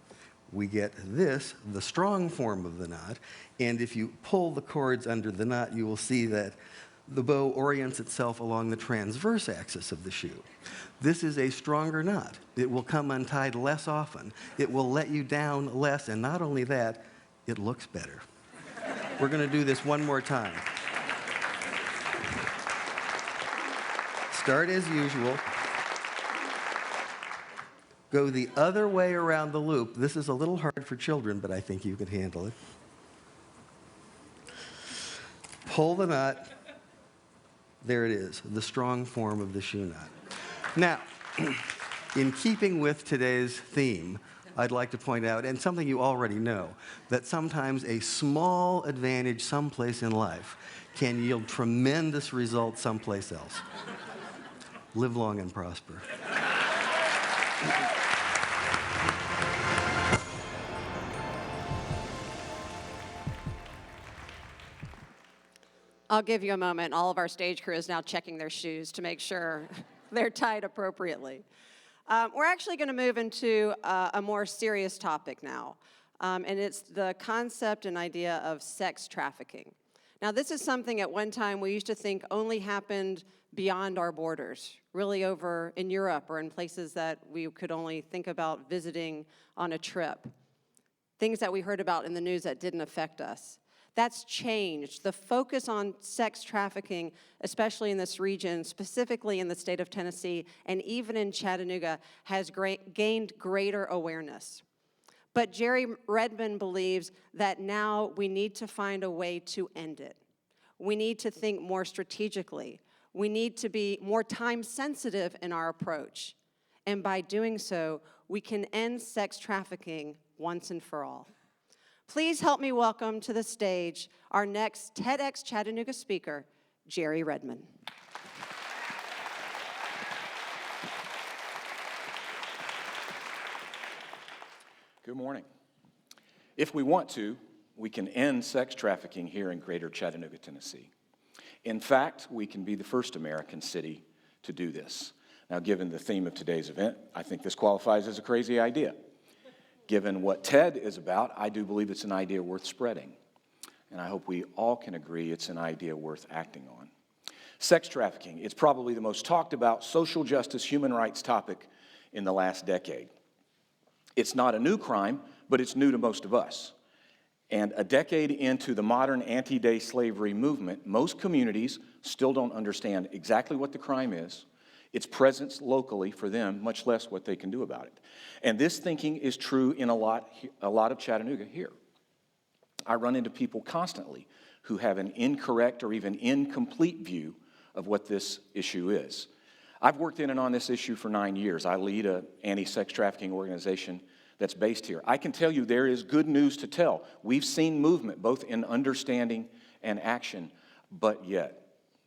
we get this, the strong form of the knot. And if you pull the cords under the knot, you will see that the bow orients itself along the transverse axis of the shoe. This is a stronger knot. It will come untied less often. It will let you down less, and not only that, it looks better. We're going to do this one more time. Start as usual. Go the other way around the loop. This is a little hard for children, but I think you can handle it. Pull the knot. There it is, the strong form of the shoe knot. Now, in keeping with today's theme, I'd like to point out, and something you already know, that sometimes a small advantage someplace in life can yield tremendous results someplace else. Live long and prosper. I'll give you a moment. All of our stage crew is now checking their shoes to make sure they're tied appropriately. We're actually going to move into a more serious topic now, and it's the concept and idea of sex trafficking. Now, this is something at one time we used to think only happened beyond our borders, really over in Europe or in places that we could only think about visiting on a trip, things that we heard about in the news that didn't affect us. That's changed. The focus on sex trafficking, especially in this region, specifically in the state of Tennessee, and even in Chattanooga, has gained greater awareness. But Jerry Redmond believes that now we need to find a way to end it. We need to think more strategically. We need to be more time-sensitive in our approach. And by doing so, we can end sex trafficking once and for all. Please help me welcome to the stage our next TedX Chattanooga speaker, Jerry Redmond. Good morning. If we want to, we can end sex trafficking here in Greater Chattanooga, Tennessee. In fact, we can be the first American city to do this. Now, given the theme of today's event, I think this qualifies as a crazy idea. Given what TED is about, I do believe it's an idea worth spreading. And I hope we all can agree it's an idea worth acting on. Sex trafficking, it's probably the most talked about social justice, human rights topic in the last decade. It's not a new crime, but it's new to most of us. And a decade into the modern anti-day slavery movement, most communities still don't understand exactly what the crime is, its presence locally for them, much less what they can do about it. And this thinking is true in a lot of Chattanooga here. I run into people constantly who have an incorrect or even incomplete view of what this issue is. I've worked in and on this issue for 9 years. I lead an anti-sex trafficking organization that's based here. I can tell you there is good news to tell. We've seen movement both in understanding and action, but yet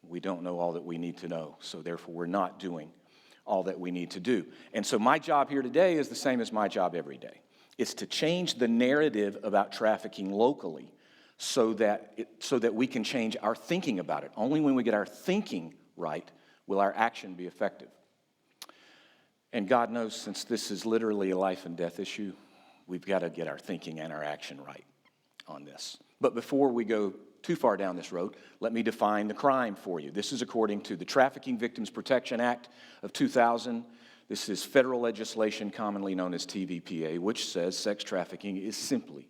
we don't know all that we need to know, so therefore we're not doing all that we need to do. And so my job here today is the same as my job every day. It's to change the narrative about trafficking locally so that we can change our thinking about it. Only when we get our thinking right will our action be effective. And God knows, since this is literally a life and death issue, we've got to get our thinking and our action right on this. But before we go too far down this road, let me define the crime for you. This is according to the Trafficking Victims Protection Act of 2000. This is federal legislation commonly known as TVPA, which says sex trafficking is simply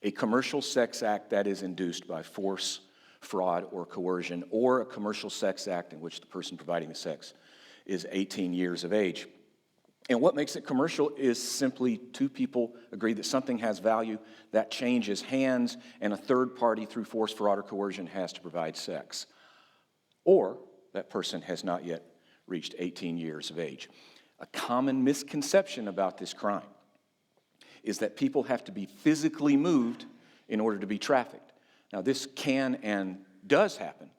a commercial sex act that is induced by force, fraud, or coercion, or a commercial sex act in which the person providing the sex is 18 years of age. And what makes it commercial is simply two people agree that something has value, that changes hands, and a third party through force, fraud, or coercion has to provide sex. Or that person has not yet reached 18 years of age. A common misconception about this crime is that people have to be physically moved in order to be trafficked. Now, this can and does happen,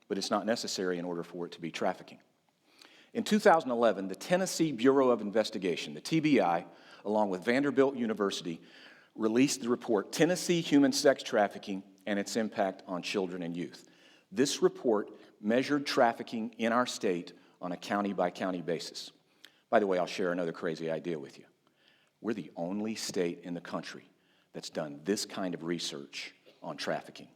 but it's not necessary in order for it to be trafficking. In 2011, the Tennessee Bureau of Investigation, the TBI, along with Vanderbilt University, released the report, Tennessee Human Sex Trafficking and Its Impact on Children and Youth. This report measured trafficking in our state on a county-by-county basis. By the way, I'll share another crazy idea with you. We're the only state in the country that's done this kind of research on trafficking.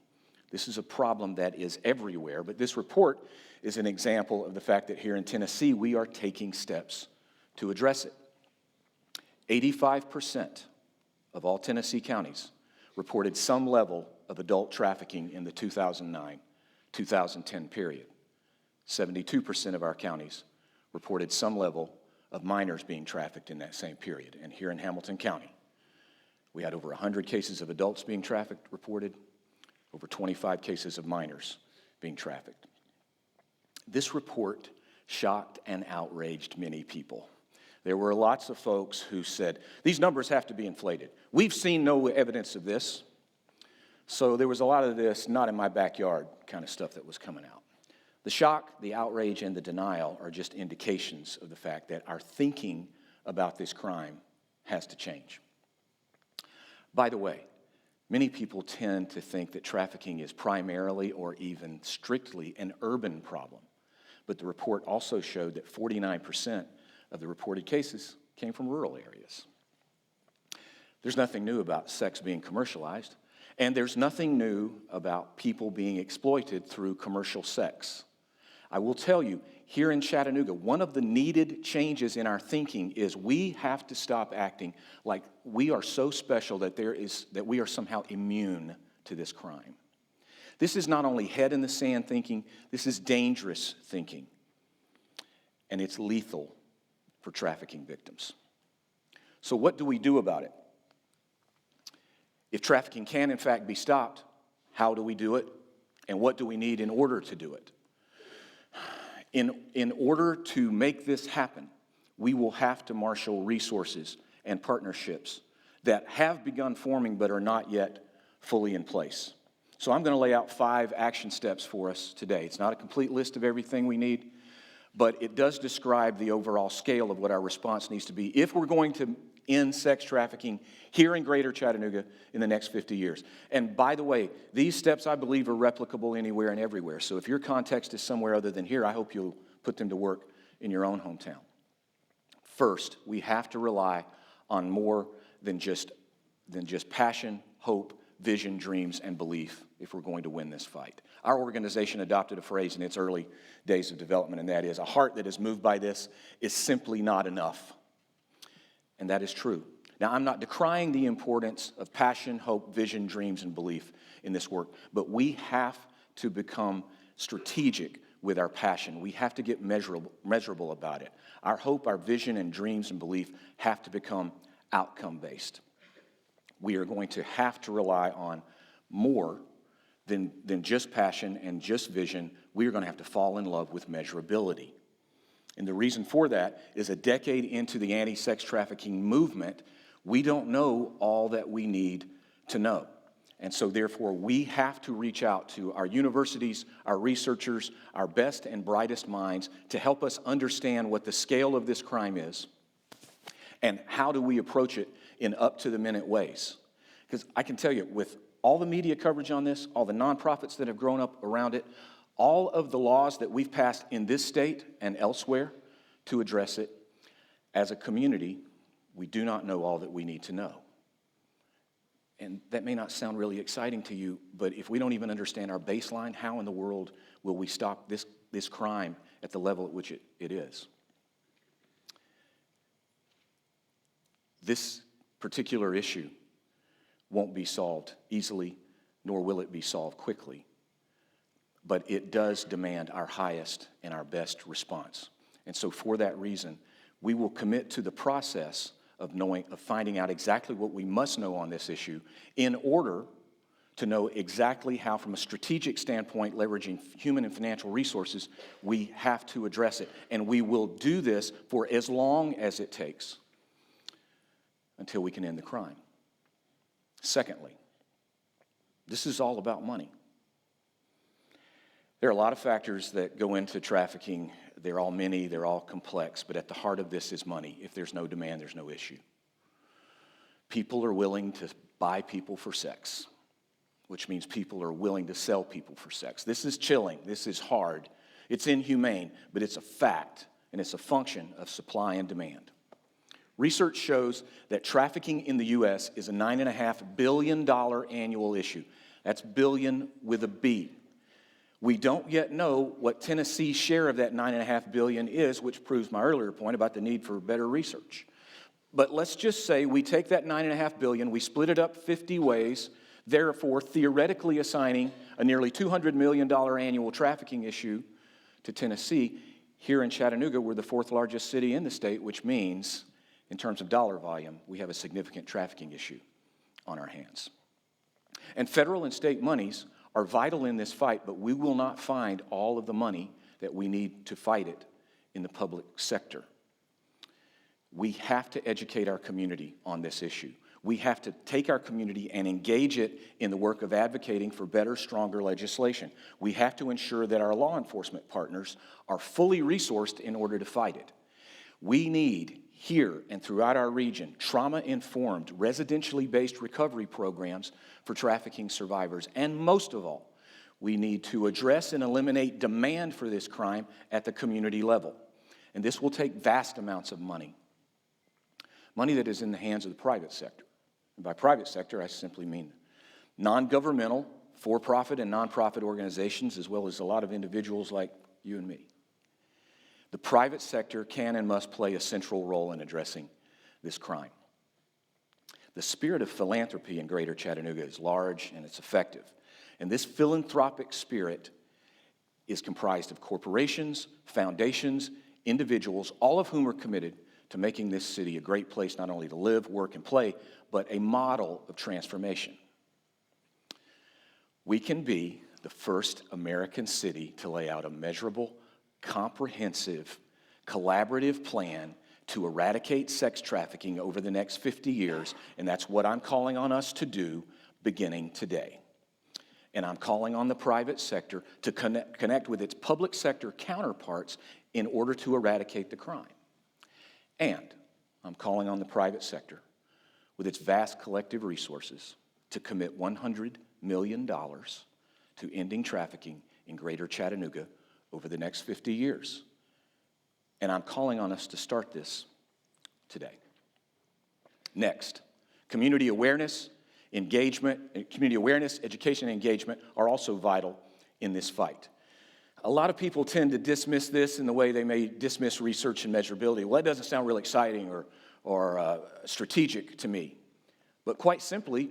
This is a problem that is everywhere, but this report is an example of the fact that here in Tennessee, we are taking steps to address it. 85% of all Tennessee counties reported some level of adult trafficking in the 2009-2010 period. 72% of our counties reported some level of minors being trafficked in that same period. And here in Hamilton County, we had over 100 cases of adults being trafficked reported, over 25 cases of minors being trafficked. This report shocked and outraged many people. There were lots of folks who said, these numbers have to be inflated. We've seen no evidence of this. So there was a lot of this not in my backyard kind of stuff that was coming out. The shock, the outrage, and the denial are just indications of the fact that our thinking about this crime has to change. By the way, many people tend to think that trafficking is primarily or even strictly an urban problem. But the report also showed that 49% of the reported cases came from rural areas. There's nothing new about sex being commercialized, and there's nothing new about people being exploited through commercial sex. I will tell you, here in Chattanooga, one of the needed changes in our thinking is we have to stop acting like we are so special that we are somehow immune to this crime. This is not only head in the sand thinking, this is dangerous thinking. And it's lethal for trafficking victims. So what do we do about it? If trafficking can in fact be stopped, how do we do it? And what do we need in order to do it? In order to make this happen, we will have to marshal resources and partnerships that have begun forming but are not yet fully in place. So I'm going to lay out 5 action steps for us today. It's not a complete list of everything we need, but it does describe the overall scale of what our response needs to be if we're going to end sex trafficking here in Greater Chattanooga in the next 50 years. And by the way, these steps I believe are replicable anywhere and everywhere. So if your context is somewhere other than here, I hope you'll put them to work in your own hometown. First, we have to rely on more than just passion, hope, vision, dreams, and belief if we're going to win this fight. Our organization adopted a phrase in its early days of development, and that is, a heart that is moved by this is simply not enough. And that is true. Now, I'm not decrying the importance of passion, hope, vision, dreams, and belief in this work, but we have to become strategic with our passion. We have to get measurable about it. Our hope, our vision, and dreams and belief have to become outcome-based. We are going to have to rely on more than just passion and just vision. We are going to have to fall in love with measurability. And the reason for that is a decade into the anti-sex trafficking movement, we don't know all that we need to know. And so therefore, we have to reach out to our universities, our researchers, our best and brightest minds to help us understand what the scale of this crime is and how do we approach it in up-to-the-minute ways. Because I can tell you, with all the media coverage on this, all the nonprofits that have grown up around it, all of the laws that we've passed in this state and elsewhere to address it, as a community, we do not know all that we need to know. And that may not sound really exciting to you, but if we don't even understand our baseline, how in the world will we stop this crime at the level at which it is? This particular issue won't be solved easily, nor will it be solved quickly. But it does demand our highest and our best response. And so for that reason, we will commit to the process of finding out exactly what we must know on this issue in order to know exactly how, from a strategic standpoint, leveraging human and financial resources, we have to address it. And we will do this for as long as it takes until we can end the crime. Secondly, this is all about money. There are a lot of factors that go into trafficking. They're all many, they're all complex, but at the heart of this is money. If there's no demand, there's no issue. People are willing to buy people for sex, which means people are willing to sell people for sex. This is chilling, this is hard, it's inhumane, but it's a fact, and it's a function of supply and demand. Research shows that trafficking in the U.S. is a $9.5 billion annual issue. That's billion with a B. We don't yet know what Tennessee's share of that $9.5 billion is, which proves my earlier point about the need for better research. But let's just say we take that $9.5 billion, we split it up 50 ways, therefore theoretically assigning a nearly $200 million annual trafficking issue to Tennessee. Here in Chattanooga, we're the fourth largest city in the state, which means, in terms of dollar volume, we have a significant trafficking issue on our hands. And federal and state monies are vital in this fight, but we will not find all of the money that we need to fight it in the public sector. We have to educate our community on this issue. We have to take our community and engage it in the work of advocating for better, stronger legislation. We have to ensure that our law enforcement partners are fully resourced in order to fight it. We need, here and throughout our region, trauma-informed, residentially based recovery programs for trafficking survivors. And most of all, we need to address and eliminate demand for this crime at the community level. And this will take vast amounts of money. Money that is in the hands of the private sector. And by private sector, I simply mean non-governmental, for-profit and nonprofit organizations, as well as a lot of individuals like you and me. The private sector can and must play a central role in addressing this crime. The spirit of philanthropy in Greater Chattanooga is large and it's effective. And this philanthropic spirit is comprised of corporations, foundations, individuals, all of whom are committed to making this city a great place not only to live, work, and play, but a model of transformation. We can be the first American city to lay out a measurable, comprehensive, collaborative plan to eradicate sex trafficking over the next 50 years, and that's what I'm calling on us to do beginning today. And I'm calling on the private sector to connect with its public sector counterparts in order to eradicate the crime. And I'm calling on the private sector, with its vast collective resources, to commit $100 million to ending trafficking in Greater Chattanooga over the next 50 years. And I'm calling on us to start this today. Next, community awareness, education, and engagement are also vital in this fight. A lot of people tend to dismiss this in the way they may dismiss research and measurability. Well, that doesn't sound real exciting or strategic to me. But quite simply,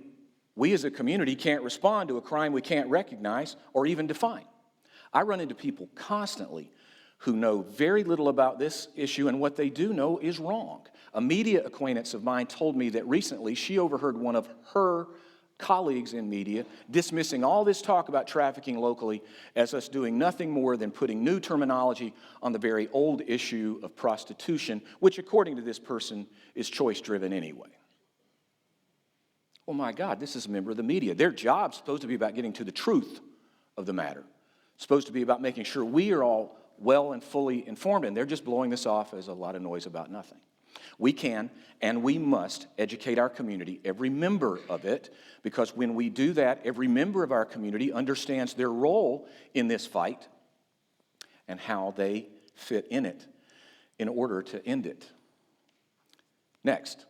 we as a community can't respond to a crime we can't recognize or even define. I run into people constantly who know very little about this issue, and what they do know is wrong. A media acquaintance of mine told me that recently she overheard one of her colleagues in media dismissing all this talk about trafficking locally as us doing nothing more than putting new terminology on the very old issue of prostitution, which according to this person is choice-driven anyway. Oh my God, this is a member of the media. Their job's supposed to be about getting to the truth of the matter. It's supposed to be about making sure we are all well and fully informed, and they're just blowing this off as a lot of noise about nothing. We can and we must educate our community, every member of it, because when we do that, every member of our community understands their role in this fight and how they fit in it in order to end it. Next,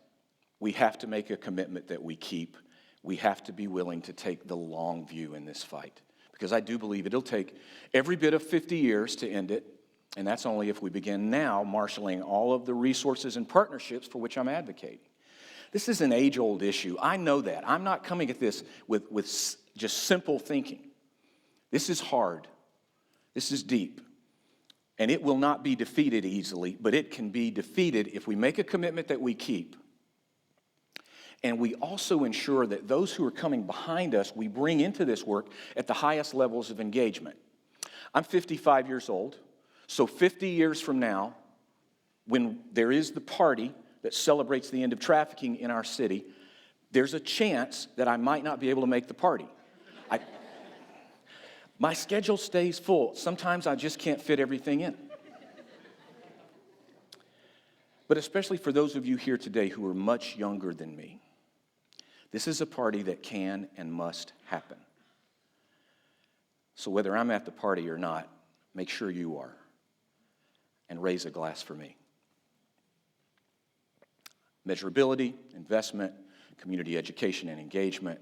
we have to make a commitment that we keep. We have to be willing to take the long view in this fight, because I do believe it'll take every bit of 50 years to end it. And that's only if we begin now marshaling all of the resources and partnerships for which I'm advocating. This is an age-old issue. I know that. I'm not coming at this with just simple thinking. This is hard. This is deep. And it will not be defeated easily, but it can be defeated if we make a commitment that we keep. And we also ensure that those who are coming behind us, we bring into this work at the highest levels of engagement. I'm 55 years old. So 50 years from now, when there is the party that celebrates the end of trafficking in our city, there's a chance that I might not be able to make the party. My schedule stays full. Sometimes I just can't fit everything in. But especially for those of you here today who are much younger than me, this is a party that can and must happen. So whether I'm at the party or not, make sure you are. and raise a glass for me. Measurability, investment, community education and engagement,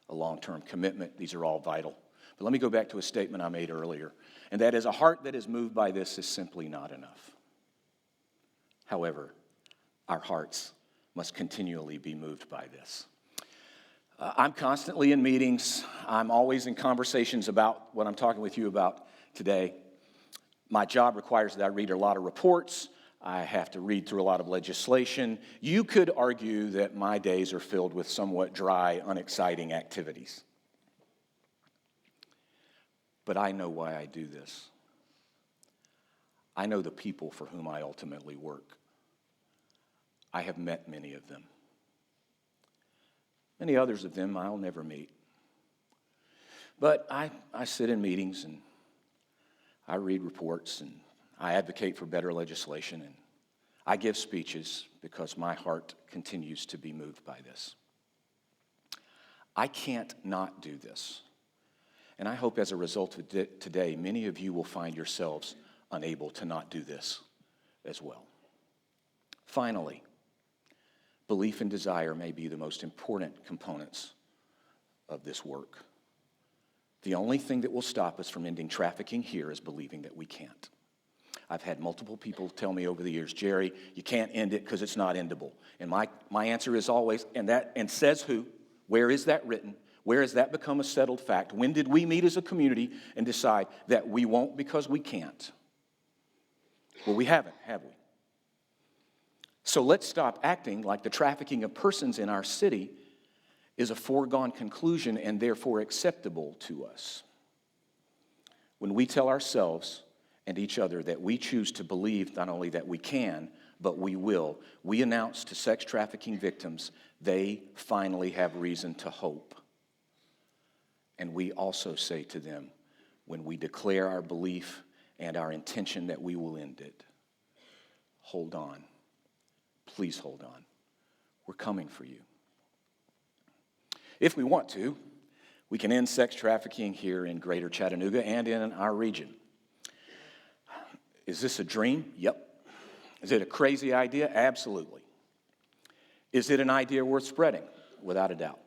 a long-term commitment, these are all vital. But let me go back to a statement I made earlier, and that is a heart that is moved by this is simply not enough. However, our hearts must continually be moved by this. I'm constantly in meetings. I'm always in conversations about what I'm talking with you about today. My job requires that I read a lot of reports. I have to read through a lot of legislation. You could argue that my days are filled with somewhat dry, unexciting activities. But I know why I do this. I know the people for whom I ultimately work. I have met many of them. Many others of them I'll never meet. But I sit in meetings and I read reports and I advocate for better legislation and I give speeches because my heart continues to be moved by this. I can't not do this. And I hope as a result of today, many of you will find yourselves unable to not do this as well. Finally, belief and desire may be the most important components of this work. The only thing that will stop us from ending trafficking here is believing that we can't. I've had multiple people tell me over the years, Jerry, you can't end it because it's not endable. And my answer is always, and says who? Where is that written? Where has that become a settled fact? When did we meet as a community and decide that we won't because we can't? Well, we haven't, have we? So let's stop acting like the trafficking of persons in our city is a foregone conclusion and therefore acceptable to us. When we tell ourselves and each other that we choose to believe not only that we can, but we will, we announce to sex trafficking victims they finally have reason to hope. And we also say to them, when we declare our belief and our intention that we will end it, hold on. Please hold on. We're coming for you. If we want to, we can end sex trafficking here in Greater Chattanooga and in our region. Is this a dream? Yep. Is it a crazy idea? Absolutely. Is it an idea worth spreading? Without a doubt.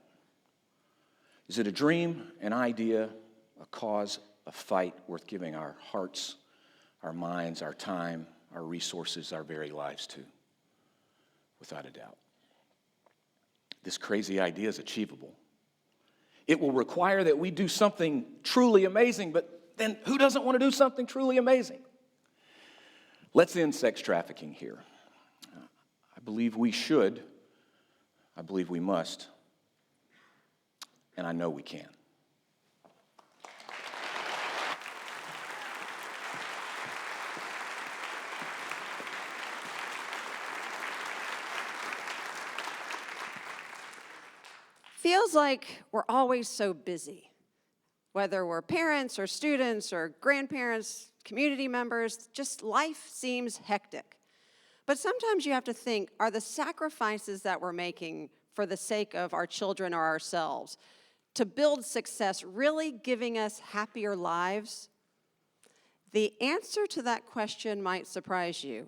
Is it a dream, an idea, a cause, a fight worth giving our hearts, our minds, our time, our resources, our very lives to? Without a doubt. This crazy idea is achievable. It will require that we do something truly amazing, but then who doesn't want to do something truly amazing? Let's end sex trafficking here. I believe we should. I believe we must. And I know we can. Feels like we're always so busy, whether we're parents or students or grandparents, community members, just life seems hectic. But sometimes you have to think, are the sacrifices that we're making for the sake of our children or ourselves to build success really giving us happier lives? The answer to that question might surprise you.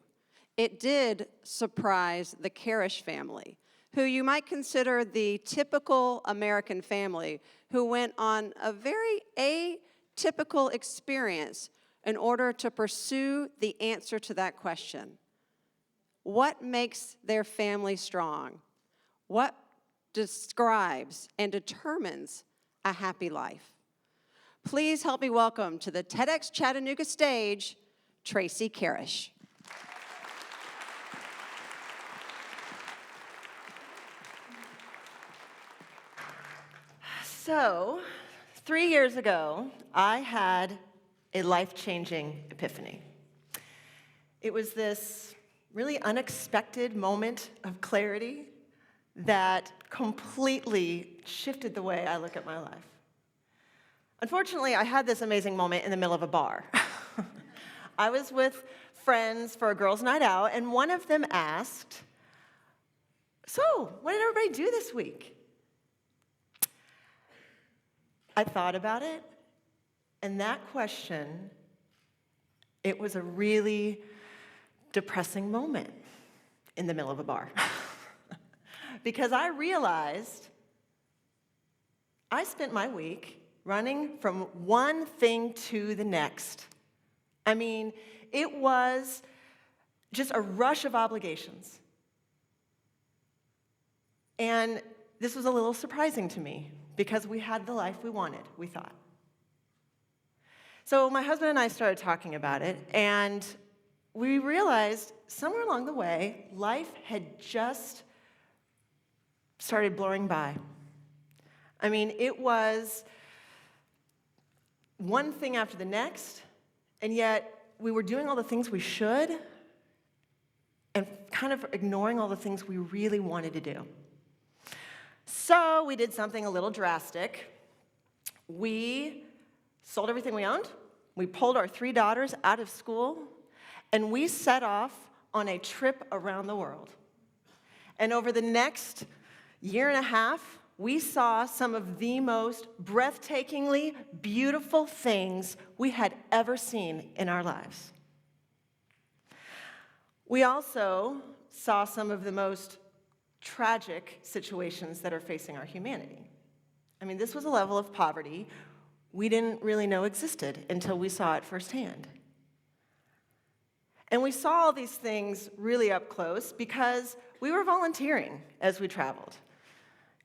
It did surprise the Karish family, who you might consider the typical American family who went on a very atypical experience in order to pursue the answer to that question. What makes their family strong? What describes and determines a happy life? Please help me welcome to the TedX Chattanooga stage, Tracy Karish. So, 3 years ago, I had a life-changing epiphany. It was this really unexpected moment of clarity that completely shifted the way I look at my life. Unfortunately, I had this amazing moment in the middle of a bar. I was with friends for a girls' night out, and one of them asked, "So, what did everybody do this week?" I thought about it, and that question, it was a really depressing moment in the middle of a bar. Because I realized I spent my week running from one thing to the next. I mean, it was just a rush of obligations. And this was a little surprising to me because we had the life we wanted, we thought. So my husband and I started talking about it, and we realized somewhere along the way, life had just started blowing by. I mean, it was one thing after the next, and yet we were doing all the things we should and kind of ignoring all the things we really wanted to do. So we did something a little drastic. We sold everything we owned. We pulled our 3 daughters out of school, and we set off on a trip around the world. And over the next year and a half, we saw some of the most breathtakingly beautiful things we had ever seen in our lives. We also saw some of the most tragic situations that are facing our humanity. I mean, this was a level of poverty we didn't really know existed until we saw it firsthand. And we saw all these things really up close because we were volunteering as we traveled.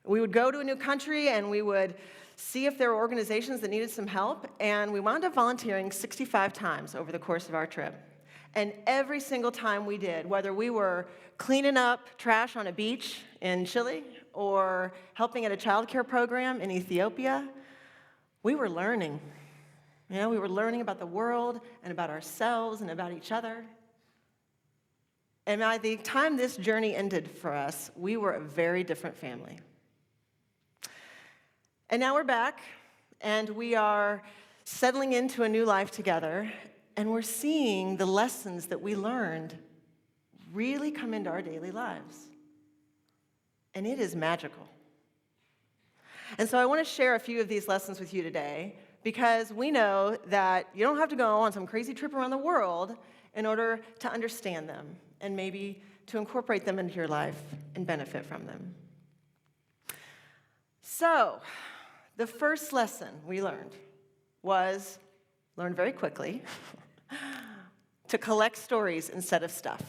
We would go to a new country and we would see if there were organizations that needed some help, and we wound up volunteering 65 times over the course of our trip. And every single time we did, whether we were cleaning up trash on a beach in Chile or helping at a child care program in Ethiopia, we were learning. You know, we were learning about the world and about ourselves and about each other. And by the time this journey ended for us, we were a very different family. And now we're back, and we are settling into a new life together, and we're seeing the lessons that we learned really come into our daily lives. And it is magical. And so I want to share a few of these lessons with you today, because we know that you don't have to go on some crazy trip around the world in order to understand them and maybe to incorporate them into your life and benefit from them. So, the first lesson we learned was, learn very quickly, to collect stories instead of stuff.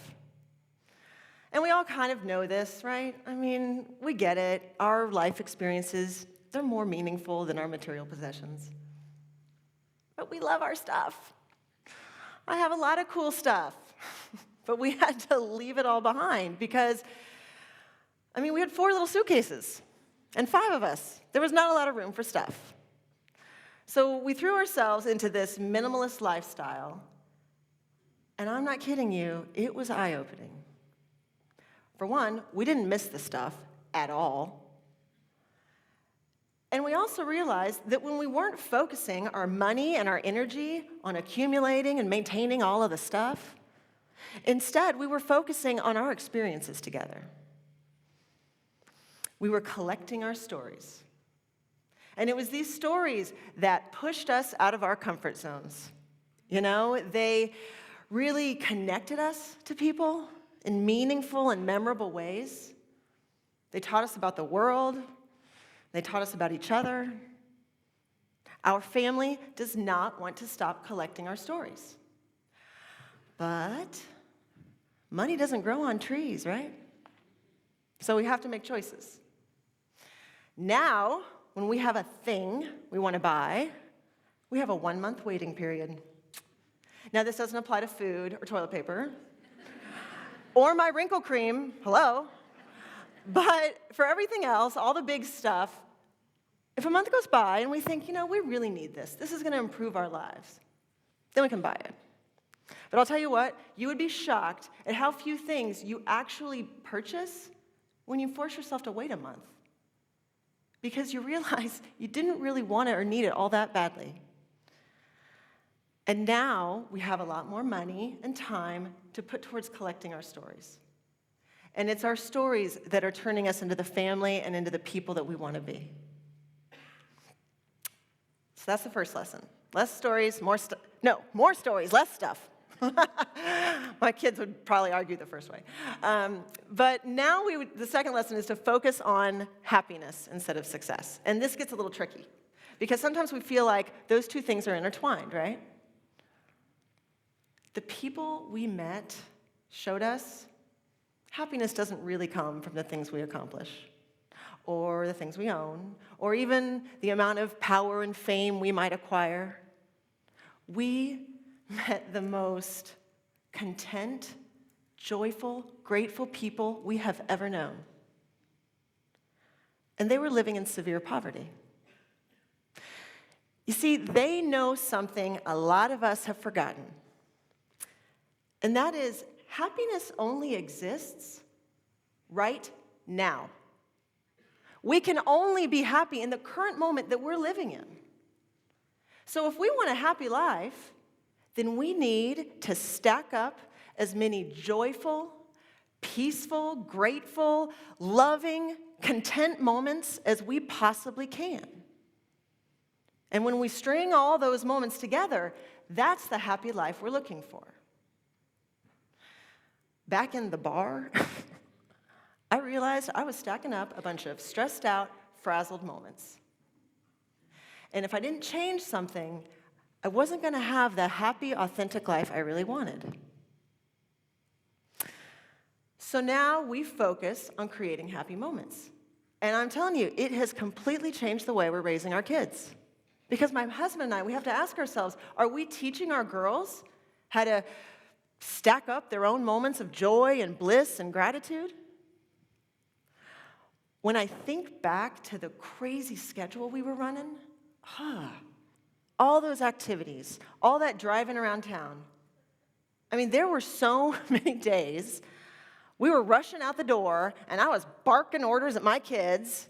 And we all kind of know this, right? I mean, we get it. Our life experiences, they're more meaningful than our material possessions. But we love our stuff. I have a lot of cool stuff, but we had to leave it all behind because, I mean, we had 4 little suitcases. And 5 of us. There was not a lot of room for stuff. So we threw ourselves into this minimalist lifestyle. And I'm not kidding you, it was eye-opening. For one, we didn't miss the stuff at all. And we also realized that when we weren't focusing our money and our energy on accumulating and maintaining all of the stuff, instead we were focusing on our experiences together. We were collecting our stories. And it was these stories that pushed us out of our comfort zones. You know, they really connected us to people in meaningful and memorable ways. They taught us about the world. They taught us about each other. Our family does not want to stop collecting our stories. But money doesn't grow on trees, right? So we have to make choices. Now, when we have a thing we want to buy, we have a 1-month waiting period. Now, this doesn't apply to food or toilet paper or my wrinkle cream, hello. But for everything else, all the big stuff, if a month goes by and we think, you know, we really need this, this is going to improve our lives, then we can buy it. But I'll tell you what, you would be shocked at how few things you actually purchase when you force yourself to wait a month, because you realize you didn't really want it or need it all that badly. And now we have a lot more money and time to put towards collecting our stories. And it's our stories that are turning us into the family and into the people that we want to be. So that's the first lesson. Less stories, more stories, less stuff. My kids would probably argue the first way. But now the second lesson is to focus on happiness instead of success. And this gets a little tricky, because sometimes we feel like those two things are intertwined, right? The people we met showed us happiness doesn't really come from the things we accomplish, or the things we own, or even the amount of power and fame we might acquire. We met the most content, joyful, grateful people we have ever known. And they were living in severe poverty. You see, they know something a lot of us have forgotten. And that is, happiness only exists right now. We can only be happy in the current moment that we're living in. So if we want a happy life, then we need to stack up as many joyful, peaceful, grateful, loving, content moments as we possibly can. And when we string all those moments together, that's the happy life we're looking for. Back in the bar, I realized I was stacking up a bunch of stressed out, frazzled moments. And if I didn't change something, I wasn't going to have the happy, authentic life I really wanted. So now we focus on creating happy moments. And I'm telling you, it has completely changed the way we're raising our kids. Because my husband and I, we have to ask ourselves, are we teaching our girls how to stack up their own moments of joy and bliss and gratitude? When I think back to the crazy schedule we were running, all those activities, all that driving around town. I mean, there were so many days we were rushing out the door, and I was barking orders at my kids.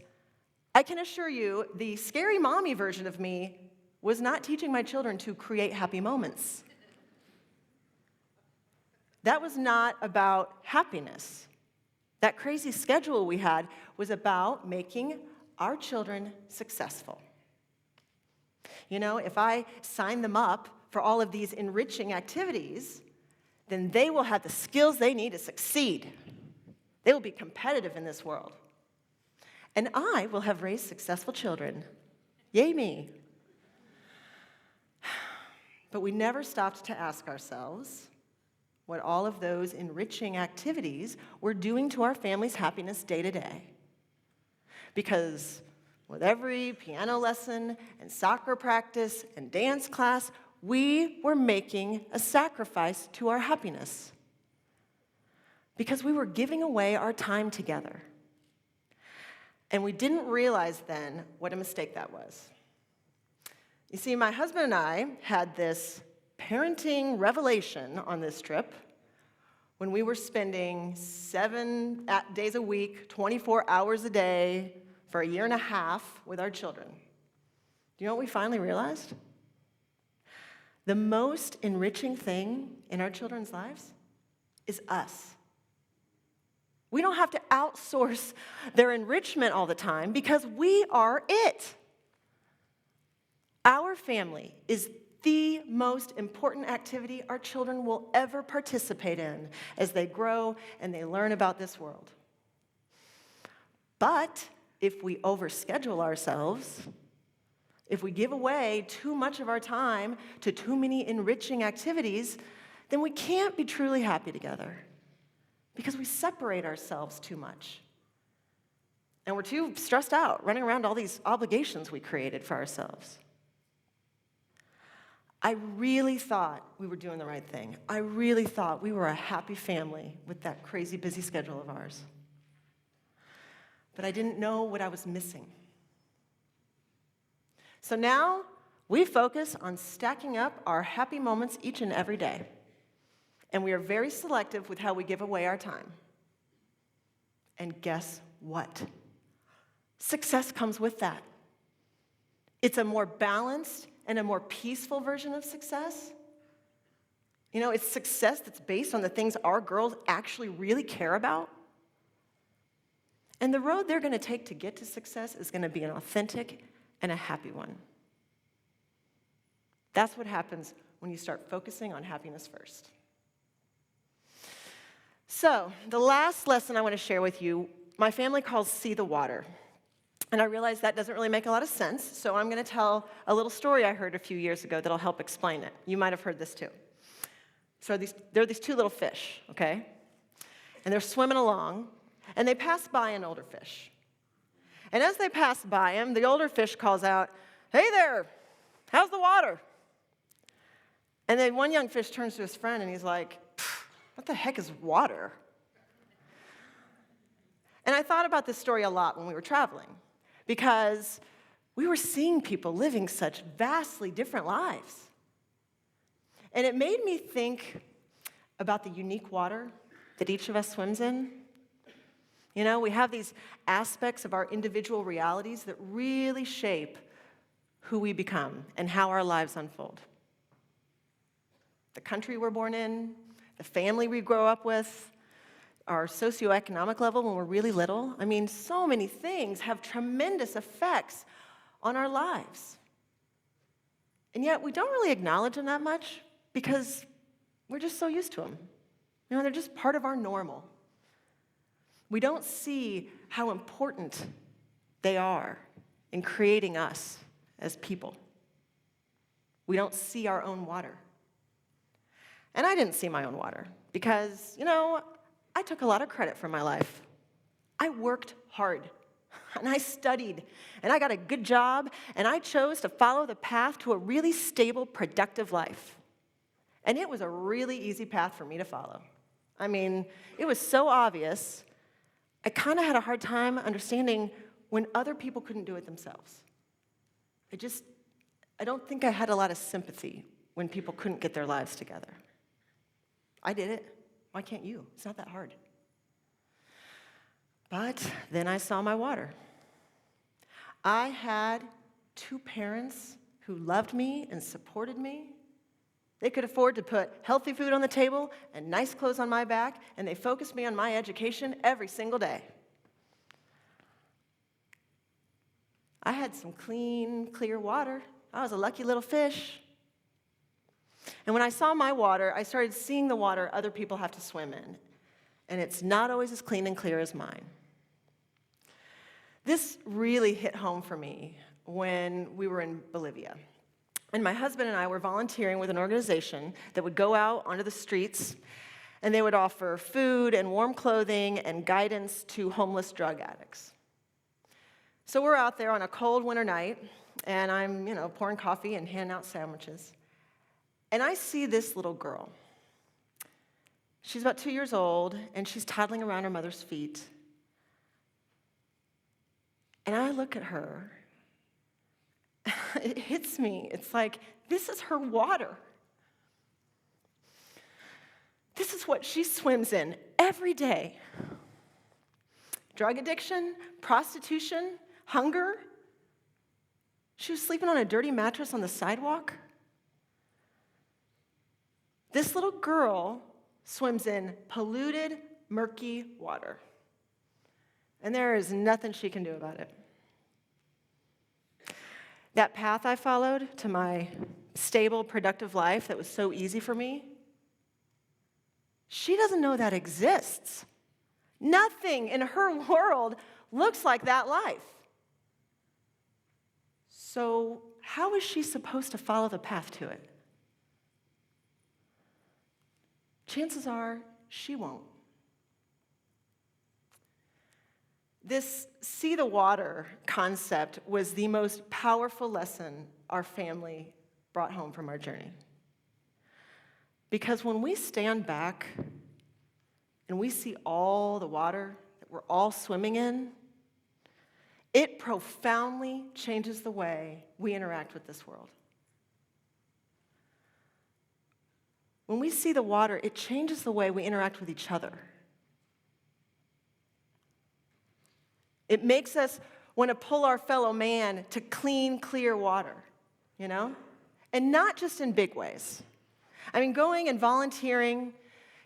I can assure you, the scary mommy version of me was not teaching my children to create happy moments. That was not about happiness. That crazy schedule we had was about making our children successful. You know, if I sign them up for all of these enriching activities, then they will have the skills they need to succeed. They will be competitive in this world. And I will have raised successful children. Yay me. But we never stopped to ask ourselves what all of those enriching activities were doing to our family's happiness day to day. Because with every piano lesson and soccer practice and dance class, we were making a sacrifice to our happiness. Because we were giving away our time together. And we didn't realize then what a mistake that was. You see, my husband and I had this parenting revelation on this trip when we were spending 7 days a week, 24 hours a day, for a year and a half with our children. Do you know what we finally realized? The most enriching thing in our children's lives is us. We don't have to outsource their enrichment all the time because we are it. Our family is the most important activity our children will ever participate in as they grow and they learn about this world. But if we overschedule ourselves, if we give away too much of our time to too many enriching activities, then we can't be truly happy together because we separate ourselves too much. And we're too stressed out running around all these obligations we created for ourselves. I really thought we were doing the right thing. I really thought we were a happy family with that crazy busy schedule of ours. But I didn't know what I was missing. So now we focus on stacking up our happy moments each and every day. And we are very selective with how we give away our time. And guess what? Success comes with that. It's a more balanced and a more peaceful version of success. You know, it's success that's based on the things our girls actually really care about. And the road they're going to take to get to success is going to be an authentic and a happy one. That's what happens when you start focusing on happiness first. So, the last lesson I want to share with you, my family calls See the Water. And I realize that doesn't really make a lot of sense, so I'm going to tell a little story I heard a few years ago that'll help explain it. You might have heard this too. So there are these two little fish, okay? And they're swimming along, and they pass by an older fish. And as they pass by him, the older fish calls out, "Hey there, how's the water?" And then one young fish turns to his friend and he's like, "What the heck is water?" And I thought about this story a lot when we were traveling, because we were seeing people living such vastly different lives. And it made me think about the unique water that each of us swims in. You know, we have these aspects of our individual realities that really shape who we become and how our lives unfold. The country we're born in, the family we grow up with, our socioeconomic level when we're really little. I mean, so many things have tremendous effects on our lives. And yet we don't really acknowledge them that much because we're just so used to them. You know, they're just part of our normal. We don't see how important they are in creating us as people. We don't see our own water. And I didn't see my own water because, you know, I took a lot of credit for my life. I worked hard, and I studied, and I got a good job, and I chose to follow the path to a really stable, productive life. And it was a really easy path for me to follow. I mean, it was so obvious, I kind of had a hard time understanding when other people couldn't do it themselves. I don't think I had a lot of sympathy when people couldn't get their lives together. I did it. Why can't you? It's not that hard. But then I saw my water. I had two parents who loved me and supported me. They could afford to put healthy food on the table and nice clothes on my back, and they focused me on my education every single day. I had some clean, clear water. I was a lucky little fish. And when I saw my water, I started seeing the water other people have to swim in. And it's not always as clean and clear as mine. This really hit home for me when we were in Bolivia. And my husband and I were volunteering with an organization that would go out onto the streets, and they would offer food and warm clothing and guidance to homeless drug addicts. So we're out there on a cold winter night, and I'm, pouring coffee and handing out sandwiches. And I see this little girl. She's about 2 years old, and she's toddling around her mother's feet. And I look at her. It hits me. It's like, this is her water. This is what she swims in every day. Drug addiction, prostitution, hunger. She was sleeping on a dirty mattress on the sidewalk. This little girl swims in polluted, murky water. And there is nothing she can do about it. That path I followed to my stable, productive life that was so easy for me, she doesn't know that exists. Nothing in her world looks like that life. So how is she supposed to follow the path to it? Chances are she won't. This see the water concept was the most powerful lesson our family brought home from our journey. Because when we stand back and we see all the water that we're all swimming in, it profoundly changes the way we interact with this world. When we see the water, it changes the way we interact with each other. It makes us want to pull our fellow man to clean, clear water, And not just in big ways. I mean, going and volunteering,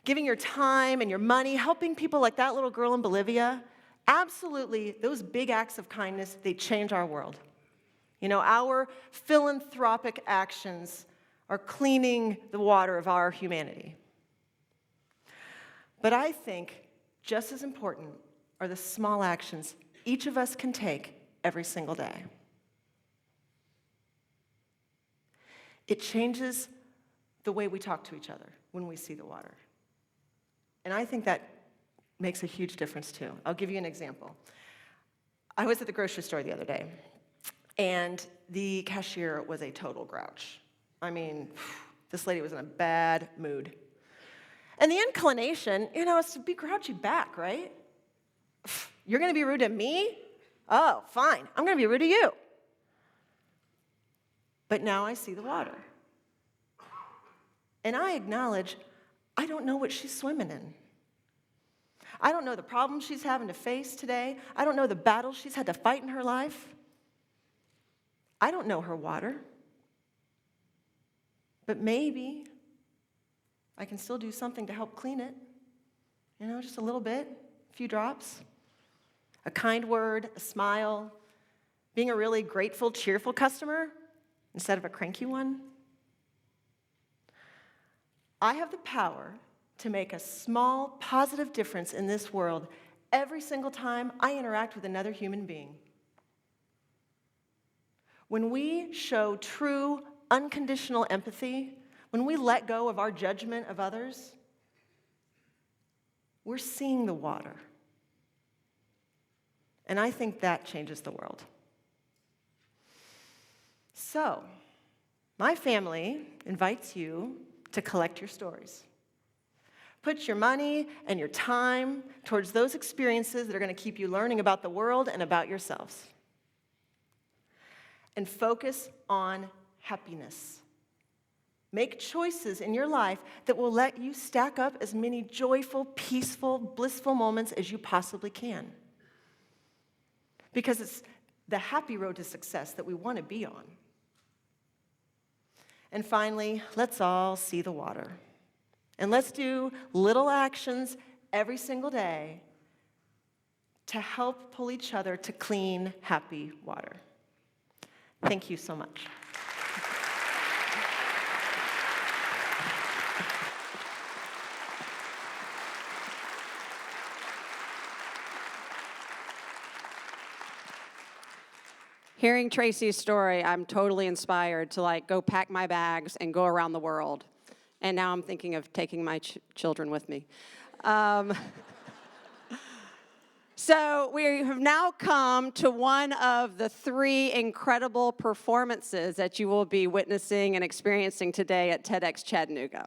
giving your time and your money, helping people like that little girl in Bolivia, absolutely, those big acts of kindness, they change our world. Our philanthropic actions are cleaning the water of our humanity. But I think just as important are the small actions each of us can take every single day. It changes the way we talk to each other when we see the water. And I think that makes a huge difference too. I'll give you an example. I was at the grocery store the other day, and the cashier was a total grouch. I mean, this lady was in a bad mood. And the inclination, is to be grouchy back, right? You're gonna be rude to me? Oh, fine, I'm gonna be rude to you. But now I see the water. And I acknowledge I don't know what she's swimming in. I don't know the problems she's having to face today. I don't know the battles she's had to fight in her life. I don't know her water. But maybe I can still do something to help clean it. Just a little bit, a few drops. A kind word, a smile, being a really grateful, cheerful customer instead of a cranky one. I have the power to make a small, positive difference in this world every single time I interact with another human being. When we show true, unconditional empathy, when we let go of our judgment of others, we're seeing the water. And I think that changes the world. So, my family invites you to collect your stories. Put your money and your time towards those experiences that are going to keep you learning about the world and about yourselves. And focus on happiness. Make choices in your life that will let you stack up as many joyful, peaceful, blissful moments as you possibly can. Because it's the happy road to success that we want to be on. And finally, let's all see the water. And let's do little actions every single day to help pull each other to clean, happy water. Thank you so much. Hearing Tracy's story, I'm totally inspired to go pack my bags and go around the world. And now I'm thinking of taking my children with me. So we have now come to one of the 3 incredible performances that you will be witnessing and experiencing today at TedX Chattanooga.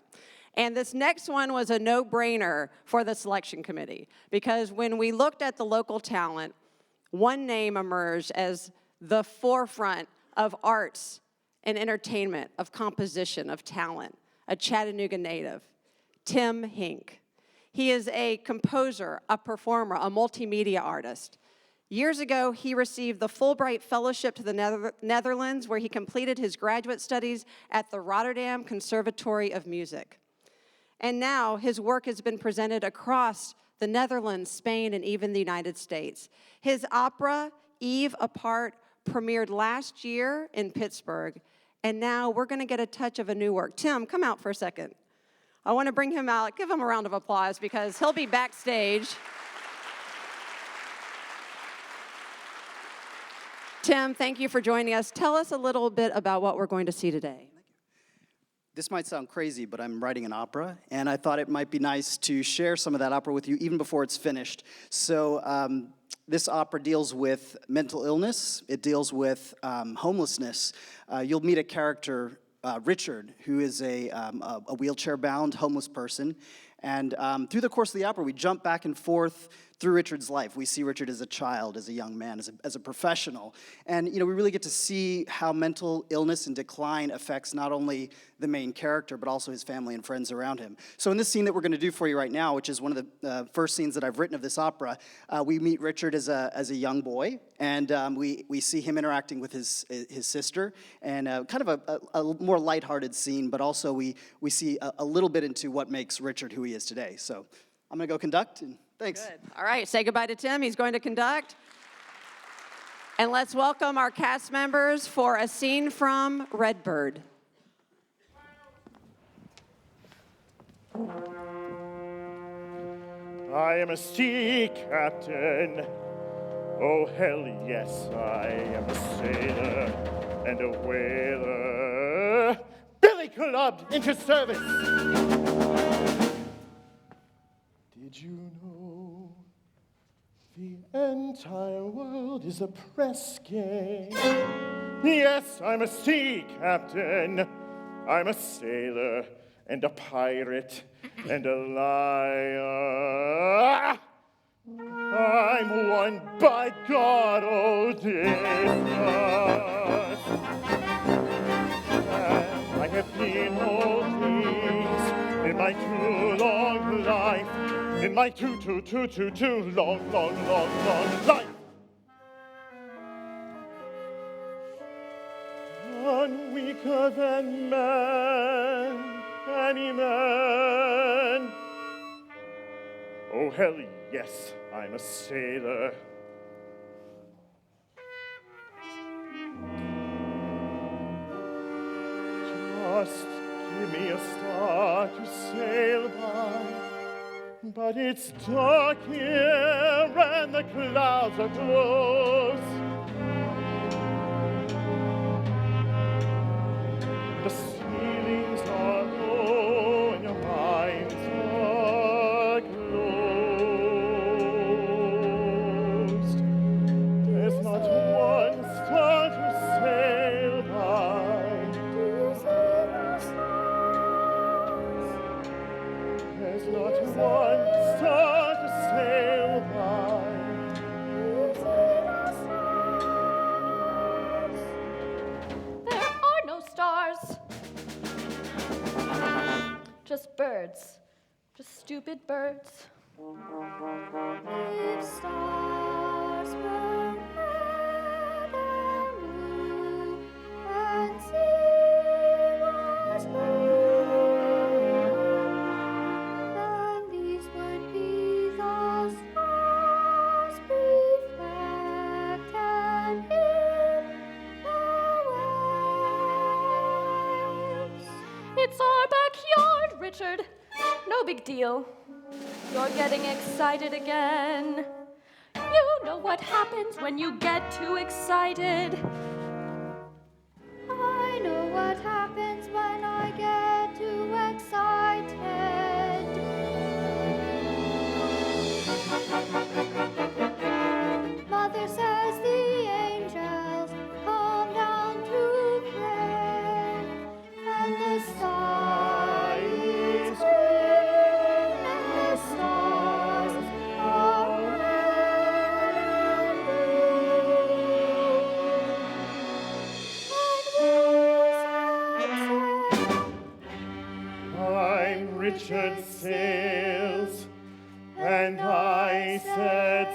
And this next one was a no-brainer for the selection committee, because when we looked at the local talent, one name emerged as the forefront of arts and entertainment, of composition, of talent, a Chattanooga native, Tim Hink. He is a composer, a performer, a multimedia artist. Years ago, he received the Fulbright Fellowship to the Netherlands, where he completed his graduate studies at the Rotterdam Conservatory of Music. And now his work has been presented across the Netherlands, Spain, and even the United States. His opera, Eve Apart, premiered last year in Pittsburgh, and now we're going to get a touch of a new work. Tim, come out for a second. I want to bring him out. Give him a round of applause because he'll be backstage. Tim, thank you for joining us. Tell us a little bit about what we're going to see today. This might sound crazy, but I'm writing an opera, and I thought it might be nice to share some of that opera with you even before it's finished. So this opera deals with mental illness. It deals with homelessness. You'll meet a character, Richard, who is a wheelchair-bound homeless person. And through the course of the opera, we jump back and forth through Richard's life. We see Richard as a child, as a young man, as a professional. And we really get to see how mental illness and decline affects not only the main character, but also his family and friends around him. So in this scene that we're going to do for you right now, which is one of the first scenes that I've written of this opera, we meet Richard as a young boy, and we see him interacting with his sister, and kind of a more lighthearted scene, but also we see a little bit into what makes Richard who he is today. So I'm going to go conduct, and thanks. Good. All right, say goodbye to Tim. He's going to conduct. And let's welcome our cast members for a scene from Redbird. I am a sea captain. Oh, hell yes, I am a sailor and a whaler. Billy clubbed into service. Did you know the entire world is a press game? Yes, I'm a sea captain. I'm a sailor and a pirate and a liar. I'm one by God, oh disgust. And I have been all things in my too long life, in my too long life. None weaker than man, any man. Oh, hell yes, I'm a sailor. Just give me a star to sail by. But it's dark here and the clouds are close. The ceilings are low and your minds are closed. There's not one star to sail by. Do you see the stars? There's not one star to sail by. Do you see the stars? There are no stars. Just birds. Just stupid birds. If stars were never blue and sea was blue, then these would be the stars reflected in the waves. It's our backyard, Richard. No big deal. You're getting excited again. You know what happens when you get too excited. I know what happens when I get too excited. Mother says the angels come down to play, and the sky is green, and the stars are red and blue. I'm Richard Sales, and I said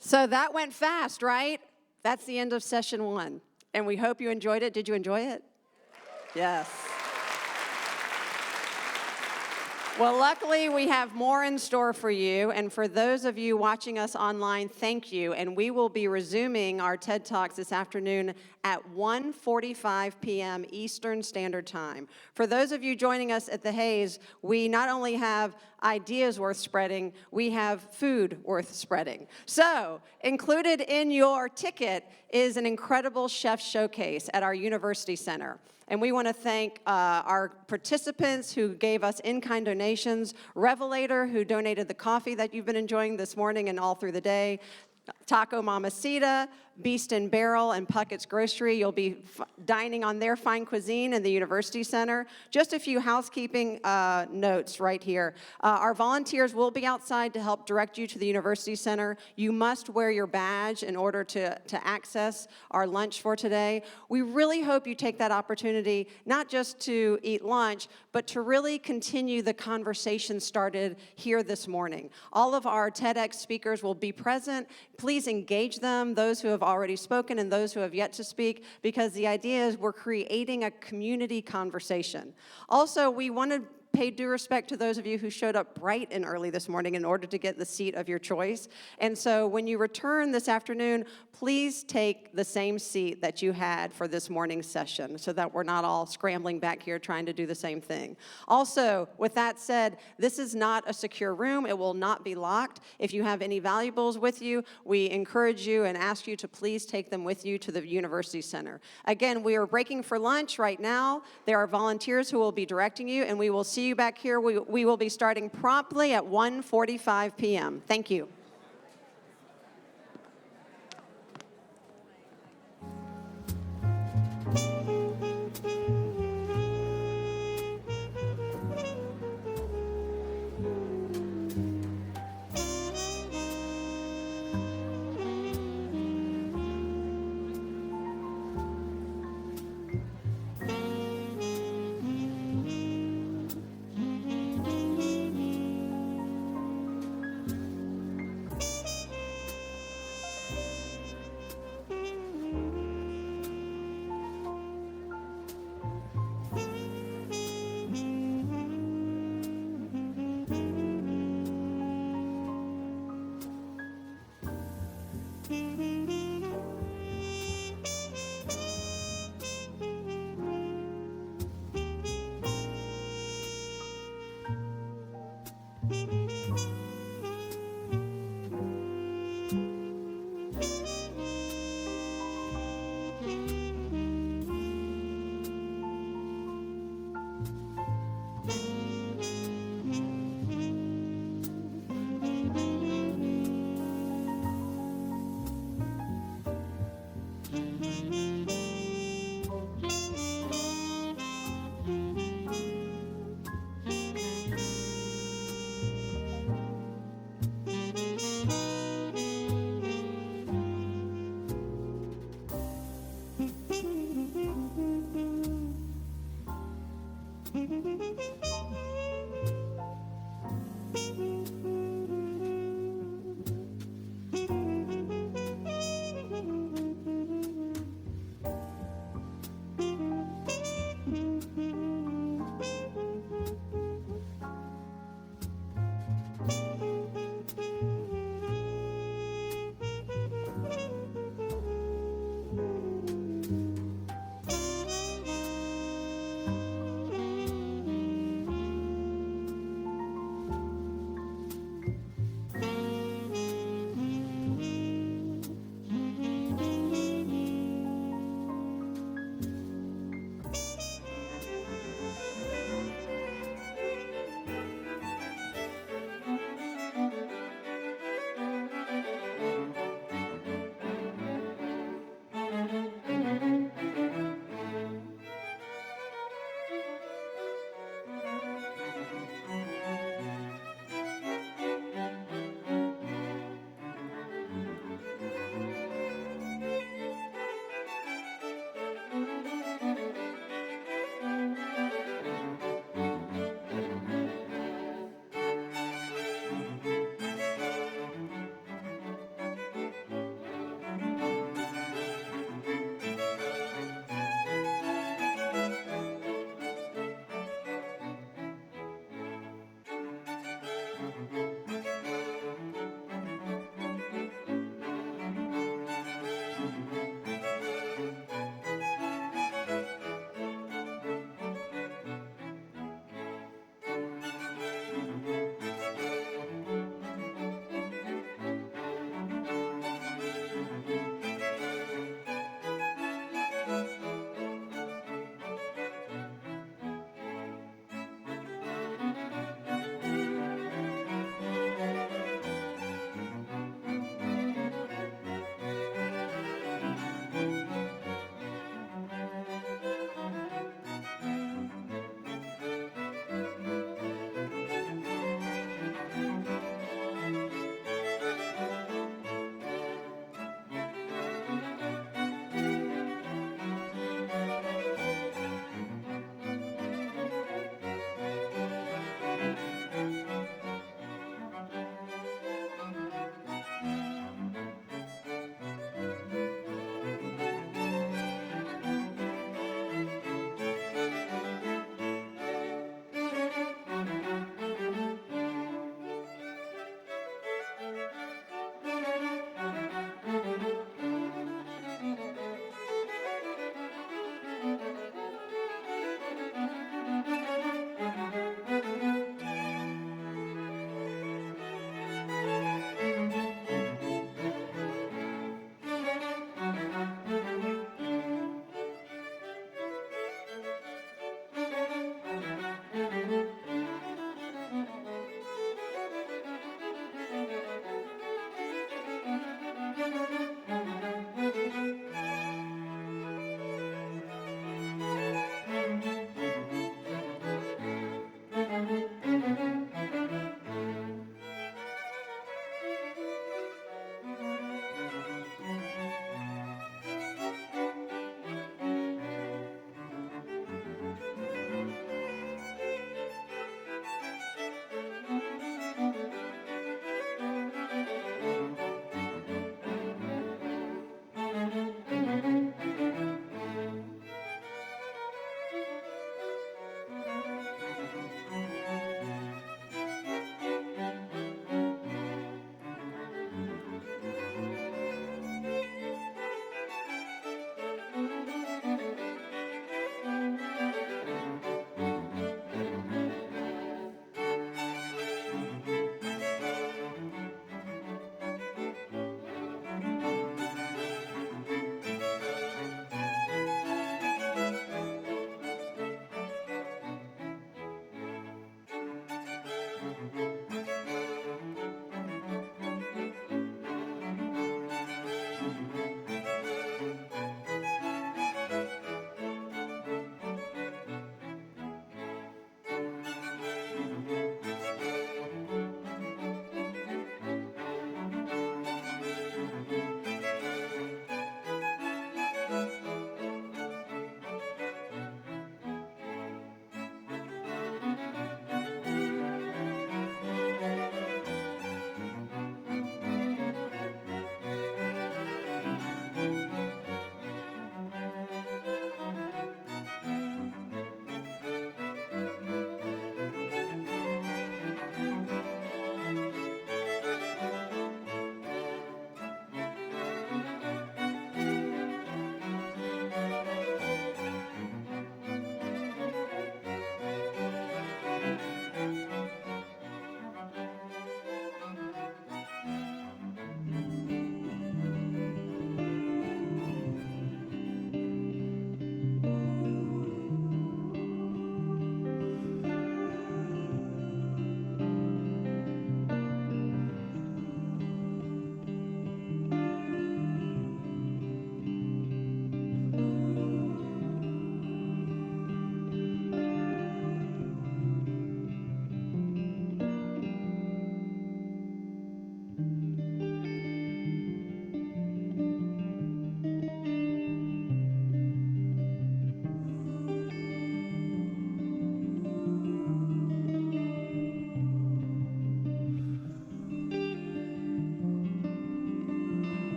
So that went fast, right? That's the end of session 1. And we hope you enjoyed it. Did you enjoy it? Yes. Well, luckily, we have more in store for you. And for those of you watching us online, thank you. And we will be resuming our TED Talks this afternoon at 1:45 p.m. Eastern Standard Time. For those of you joining us at the Hayes, we not only have ideas worth spreading, we have food worth spreading. So, included in your ticket is an incredible chef showcase at our University Center. And we want to thank our participants who gave us in-kind donations, Revelator, who donated the coffee that you've been enjoying this morning and all through the day, Taco Mamacita, Beast and Barrel and Puckett's Grocery. You'll be dining on their fine cuisine in the University Center. Just a few housekeeping notes right here. Our volunteers will be outside to help direct you to the University Center. You must wear your badge in order to access our lunch for today. We really hope you take that opportunity, not just to eat lunch, but to really continue the conversation started here this morning. All of our TEDx speakers will be present. Please engage them, those who have already spoken and those who have yet to speak, because the idea is we're creating a community conversation. Also, we want to pay due respect to those of you who showed up bright and early this morning in order to get the seat of your choice. And so when you return this afternoon, please take the same seat that you had for this morning's session so that we're not all scrambling back here trying to do the same thing. Also, with that said, this is not a secure room. It will not be locked. If you have any valuables with you, we encourage you and ask you to please take them with you to the University Center. Again, we are breaking for lunch right now. There are volunteers who will be directing you, and we will see you back here. We will be starting promptly at 1:45 p.m. Thank you.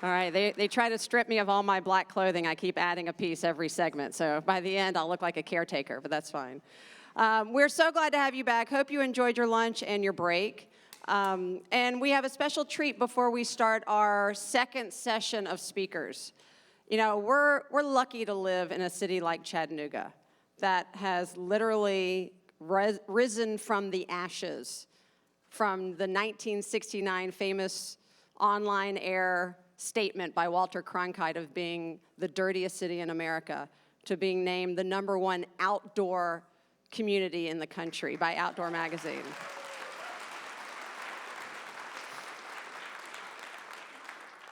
All right, they try to strip me of all my black clothing. I keep adding a piece every segment, so by the end, I'll look like a caretaker, but that's fine. We're so glad to have you back. Hope you enjoyed your lunch and your break. And we have a special treat before we start our second session of speakers. You know, we're lucky to live in a city like Chattanooga that has literally risen from the ashes from the 1969 famous online air statement by Walter Cronkite of being the dirtiest city in America to being named the #1 outdoor community in the country by Outdoor Magazine.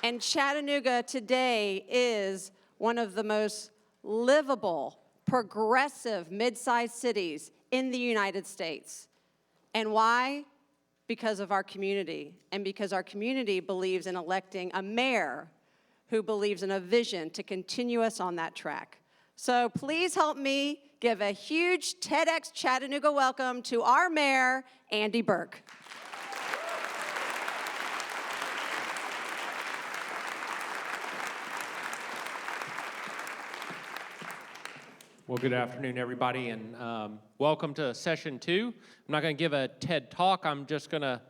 And Chattanooga today is one of the most livable, progressive, mid-sized cities in the United States. And why? Because of our community, and because our community believes in electing a mayor who believes in a vision to continue us on that track. So please help me give a huge TEDx Chattanooga welcome to our mayor, Andy Burke. Well, good afternoon, everybody, and welcome to session 2. I'm not going to give a TED talk. I'm just going to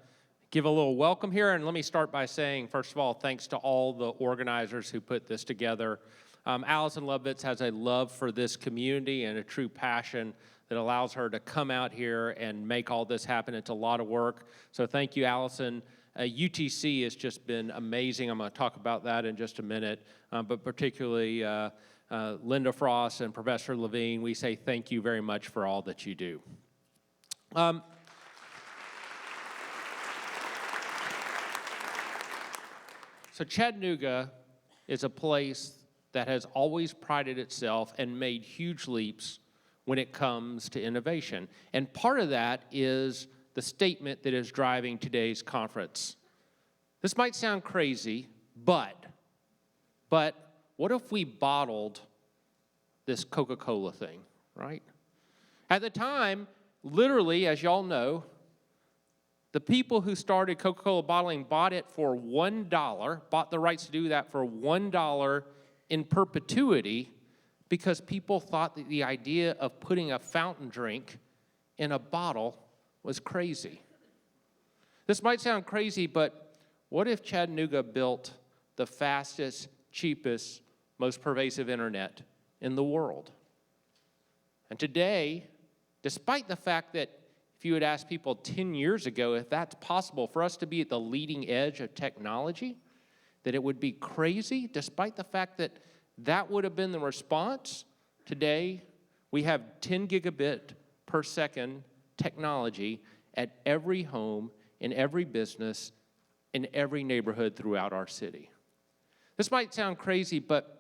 give a little welcome here. And let me start by saying, first of all, thanks to all the organizers who put this together. Allison Lovitz has a love for this community and a true passion that allows her to come out here and make all this happen. It's a lot of work. So thank you, Allison. UTC has just been amazing. I'm going to talk about that in just a minute, but particularly Linda Frost and Professor Levine, we say thank you very much for all that you do. So Chattanooga is a place that has always prided itself and made huge leaps when it comes to innovation. And part of that is the statement that is driving today's conference. This might sound crazy, but what if we bottled this Coca-Cola thing, right? At the time, literally, as y'all know, the people who started Coca-Cola bottling bought it for $1, bought the rights to do that for $1 in perpetuity because people thought that the idea of putting a fountain drink in a bottle was crazy. This might sound crazy, but what if Chattanooga built the fastest, cheapest, most pervasive internet in the world? And today, despite the fact that if you had asked people 10 years ago if that's possible for us to be at the leading edge of technology, that it would be crazy, despite the fact that that would have been the response, today we have 10 gigabit per second technology at every home, in every business, in every neighborhood throughout our city. This might sound crazy, but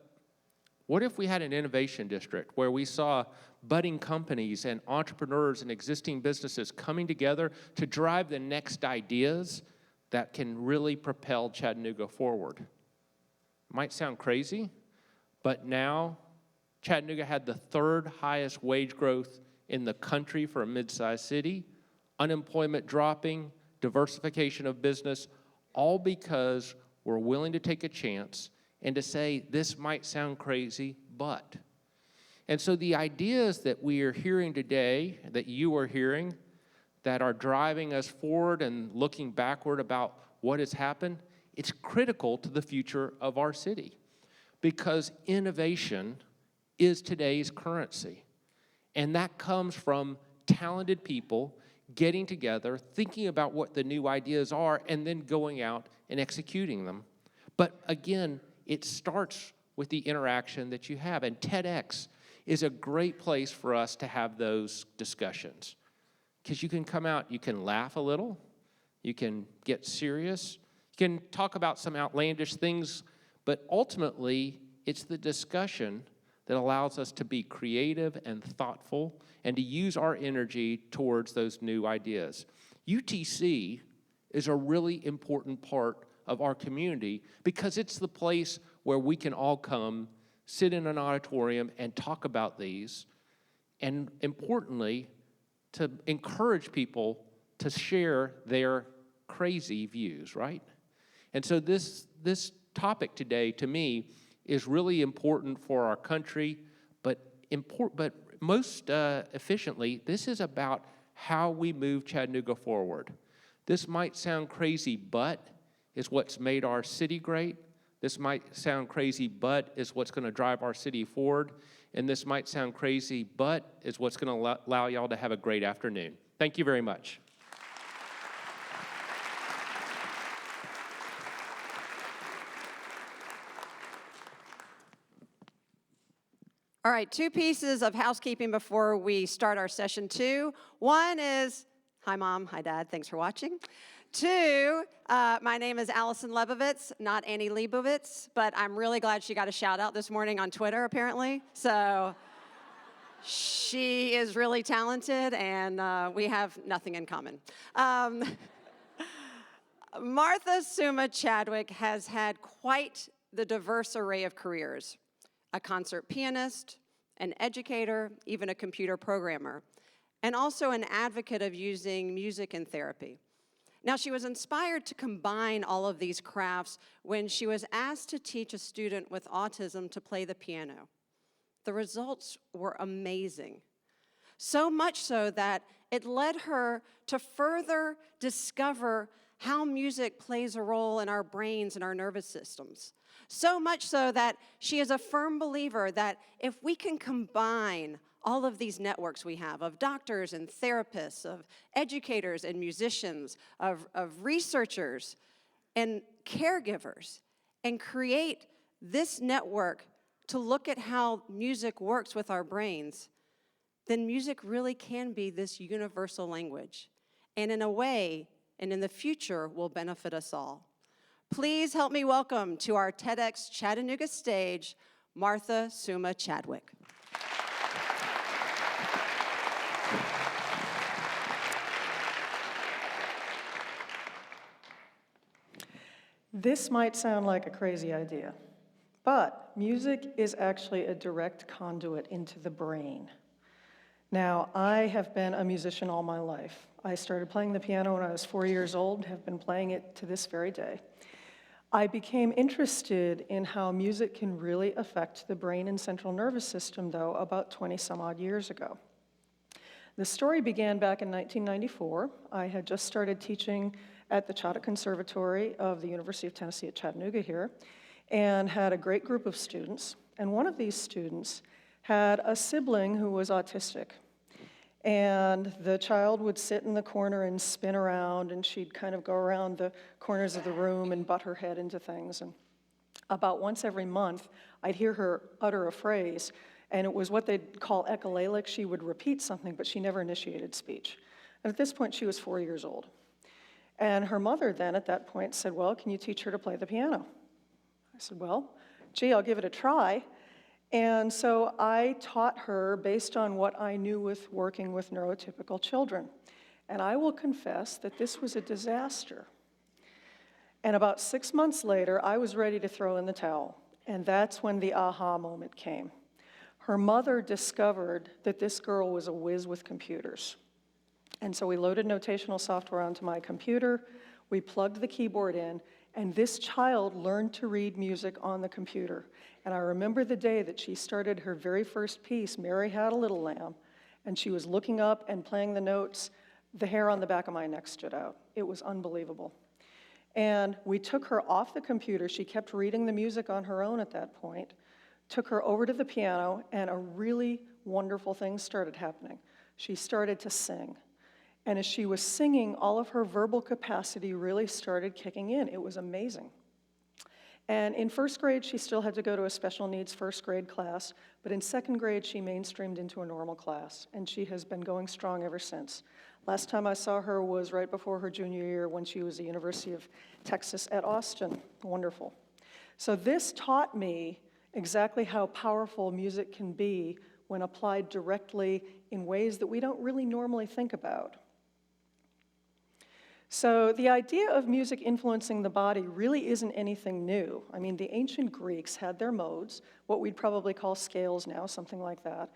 what if we had an innovation district where we saw budding companies and entrepreneurs and existing businesses coming together to drive the next ideas that can really propel Chattanooga forward? It might sound crazy, but now Chattanooga had the 3rd highest wage growth in the country for a mid-sized city, unemployment dropping, diversification of business, all because we're willing to take a chance and to say, this might sound crazy, but. And so the ideas that we are hearing today, that you are hearing, that are driving us forward and looking backward about what has happened, it's critical to the future of our city because innovation is today's currency. And that comes from talented people getting together, thinking about what the new ideas are, and then going out and executing them. But again, it starts with the interaction that you have. And TEDx is a great place for us to have those discussions. Because you can come out, you can laugh a little, you can get serious, you can talk about some outlandish things, but ultimately, it's the discussion that allows us to be creative and thoughtful and to use our energy towards those new ideas. UTC is a really important part of our community because it's the place where we can all come, sit in an auditorium and talk about these, and importantly, to encourage people to share their crazy views, right? And so this topic today, to me, is really important for our country, but most efficiently, this is about how we move Chattanooga forward. This might sound crazy, but it's what's made our city great. This might sound crazy, but is what's going to drive our city forward. And this might sound crazy, but is what's going to allow y'all to have a great afternoon. Thank you very much. All right, 2 pieces of housekeeping before we start our session 2. One is, hi Mom, hi Dad, thanks for watching. 2, my name is Allison Lebovitz, not Annie Leibovitz, but I'm really glad she got a shout out this morning on Twitter apparently. So she is really talented and we have nothing in common. Martha Suma Chadwick has had quite the diverse array of careers. A concert pianist, an educator, even a computer programmer, and also an advocate of using music in therapy. Now, she was inspired to combine all of these crafts when she was asked to teach a student with autism to play the piano. The results were amazing. So much so that it led her to further discover how music plays a role in our brains and our nervous systems. So much so that she is a firm believer that if we can combine all of these networks we have of doctors and therapists, of educators and musicians, of researchers and caregivers, and create this network to look at how music works with our brains, then music really can be this universal language. And in a way, and in the future, will benefit us all. Please help me welcome to our TEDx Chattanooga stage, Martha Suma Chadwick. This might sound like a crazy idea, but music is actually a direct conduit into the brain. Now, I have been a musician all my life. I started playing the piano when I was 4 years old, have been playing it to this very day. I became interested in how music can really affect the brain and central nervous system, though, about 20 some odd years ago. The story began back in 1994. I had just started teaching at the Chautauqua Conservatory of the University of Tennessee at Chattanooga here, and had a great group of students. And one of these students had a sibling who was autistic. And the child would sit in the corner and spin around, and she'd kind of go around the corners of the room and butt her head into things. And about once every month, I'd hear her utter a phrase, and it was what they'd call echolalic. She would repeat something, but she never initiated speech. And at this point, she was 4 years old. And her mother then, at that point, said, well, can you teach her to play the piano? I said, well, gee, I'll give it a try. And so I taught her based on what I knew with working with neurotypical children. And I will confess that this was a disaster. And about 6 months later, I was ready to throw in the towel. And that's when the aha moment came. Her mother discovered that this girl was a whiz with computers. And so we loaded notational software onto my computer, we plugged the keyboard in, and this child learned to read music on the computer. And I remember the day that she started her very first piece, Mary Had a Little Lamb, and she was looking up and playing the notes. The hair on the back of my neck stood out. It was unbelievable. And we took her off the computer. She kept reading the music on her own at that point, took her over to the piano, and a really wonderful thing started happening. She started to sing. And as she was singing, all of her verbal capacity really started kicking in. It was amazing. And in first grade, she still had to go to a special needs first grade class, but in second grade, she mainstreamed into a normal class, and she has been going strong ever since. Last time I saw her was right before her junior year when she was at the University of Texas at Austin. Wonderful. So this taught me exactly how powerful music can be when applied directly in ways that we don't really normally think about. So the idea of music influencing the body really isn't anything new. I mean, the ancient Greeks had their modes, what we'd probably call scales now, something like that.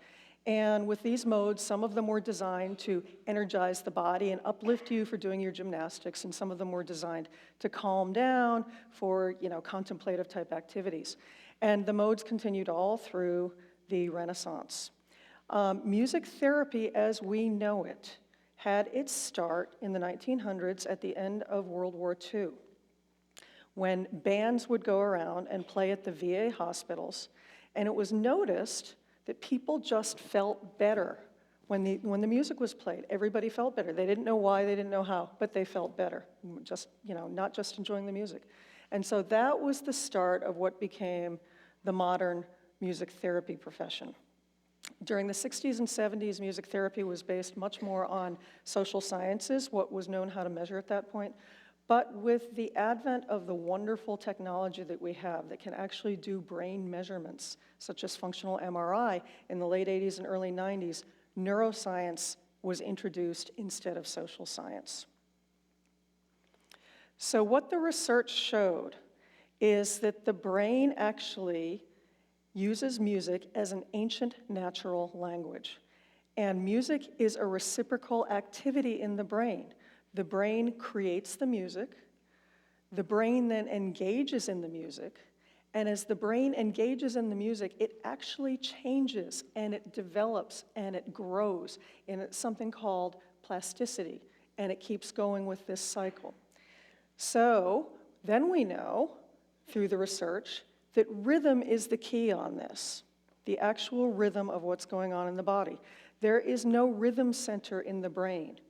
And with these modes, some of them were designed to energize the body and uplift you for doing your gymnastics, and some of them were designed to calm down for, contemplative type activities. And the modes continued all through the Renaissance. Music therapy as we know it had its start in the 1900s at the end of World War II, when bands would go around and play at the VA hospitals, and it was noticed that people just felt better when the music was played. Everybody felt better. They didn't know why, they didn't know how, but they felt better, just, not just enjoying the music. And so that was the start of what became the modern music therapy profession. During the 60s and 70s, music therapy was based much more on social sciences, what was known how to measure at that point. But with the advent of the wonderful technology that we have that can actually do brain measurements, such as functional MRI, in the late 80s and early 90s, neuroscience was introduced instead of social science. So what the research showed is that the brain actually uses music as an ancient natural language. And music is a reciprocal activity in the brain. The brain creates the music, the brain then engages in the music, and as the brain engages in the music, it actually changes and it develops and it grows in something called plasticity, and it keeps going with this cycle. So then we know, through the research, that rhythm is the key on this, the actual rhythm of what's going on in the body. There is no rhythm center in the brain.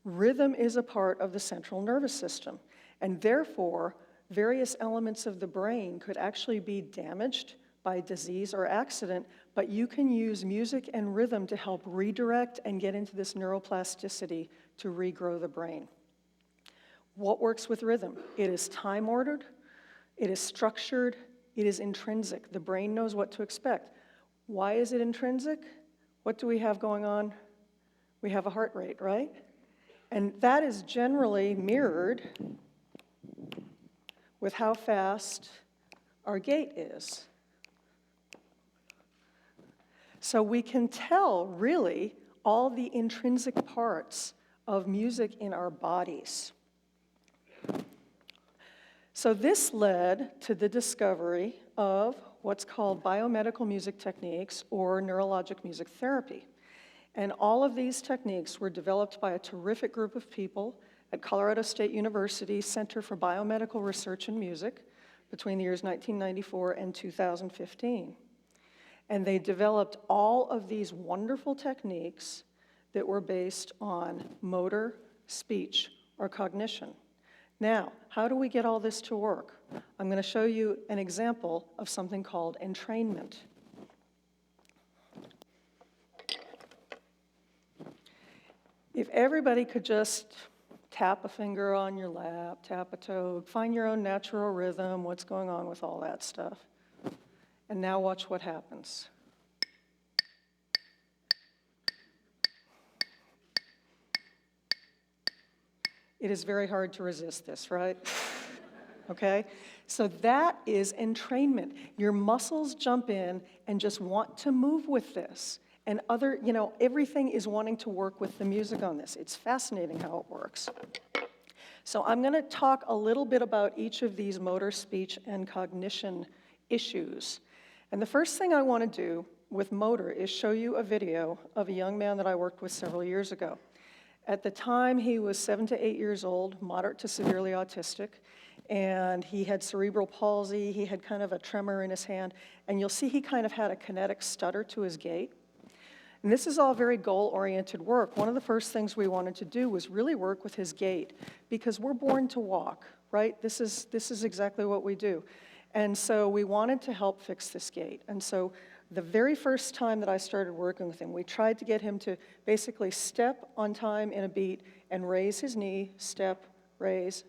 Rhythm is a part of the central nervous system, and therefore, various elements of the brain could actually be damaged by disease or accident, but you can use music and rhythm to help redirect and get into this neuroplasticity to regrow the brain. What works with rhythm? It is time-ordered, it is structured, it is intrinsic. The brain knows what to expect. Why is it intrinsic? What do we have going on? We have a heart rate, right? And that is generally mirrored with how fast our gait is. So we can tell, really, all the intrinsic parts of music in our bodies. So this led to the discovery of what's called biomedical music techniques or neurologic music therapy. And all of these techniques were developed by a terrific group of people at Colorado State University Center for Biomedical Research in Music between the years 1994 and 2015. And they developed all of these wonderful techniques that were based on motor, speech, or cognition. Now, how do we get all this to work? I'm going to show you an example of something called entrainment. If everybody could just tap a finger on your lap, tap a toe, find your own natural rhythm, what's going on with all that stuff. And now watch what happens. It is very hard to resist this, right? Okay? So that is entrainment. Your muscles jump in and just want to move with this. And everything is wanting to work with the music on this. It's fascinating how it works. So I'm going to talk a little bit about each of these motor, speech, and cognition issues. And the first thing I want to do with motor is show you a video of a young man that I worked with several years ago. At the time, he was 7 to 8 years old, moderate to severely autistic, and he had cerebral palsy, he had kind of a tremor in his hand, and you'll see he kind of had a kinetic stutter to his gait. And this is all very goal-oriented work. One of the first things we wanted to do was really work with his gait, because we're born to walk, right? This is exactly what we do. And so we wanted to help fix this gait. And so the very first time that I started working with him, we tried to get him to basically step on time in a beat and raise his knee, step, raise,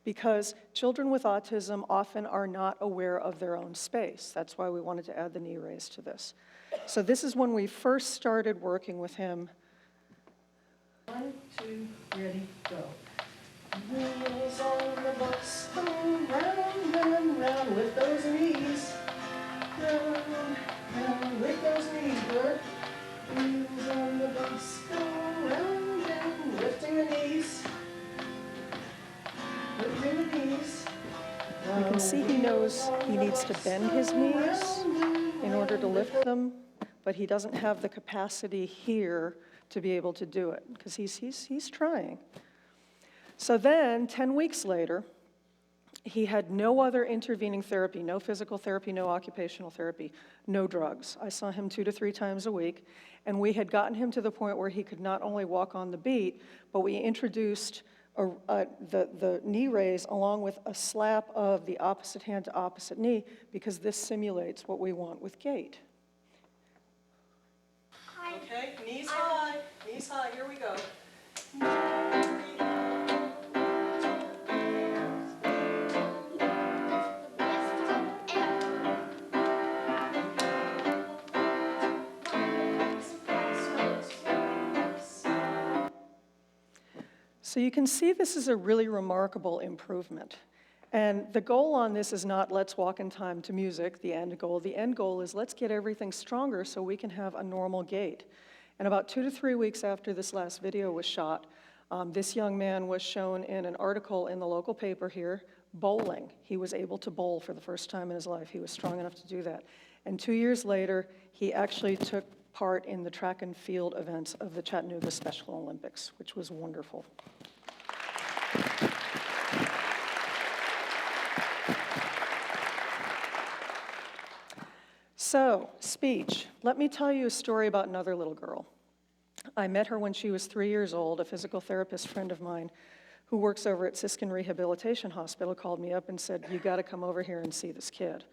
because children with autism often are not aware of their own space. That's why we wanted to add the knee raise to this. So this is when we first started working with him. 1, 2, ready, go. Wheels on the bus go round and round with those knees. Round And lift those knees, Bert. Wheels on the bus go round and lifting the knees. Lifting the knees. You can see he knows he needs to bend his knees in order to lift them, but he doesn't have the capacity here to be able to do it, because he's trying. So then, 10 weeks later, he had no other intervening therapy, no physical therapy, no occupational therapy, no drugs. I saw him 2 to 3 times a week, and we had gotten him to the point where he could not only walk on the beat, but we introduced the knee raise along with a slap of the opposite hand to opposite knee, because this simulates what we want with gait. Okay, knees high, here we go. So you can see this is a really remarkable improvement. And the goal on this is not let's walk in time to music, the end goal. The end goal is let's get everything stronger so we can have a normal gait. And about 2 to 3 weeks after this last video was shot, this young man was shown in an article in the local paper here, bowling. He was able to bowl for the first time in his life. He was strong enough to do that. And 2 years later, he actually took part in the track and field events of the Chattanooga Special Olympics, which was wonderful. So, speech. Let me tell you a story about another little girl. I met her when she was 3 years old. A physical therapist friend of mine who works over at Siskin Rehabilitation Hospital called me up and said, "You got to come over here and see this kid."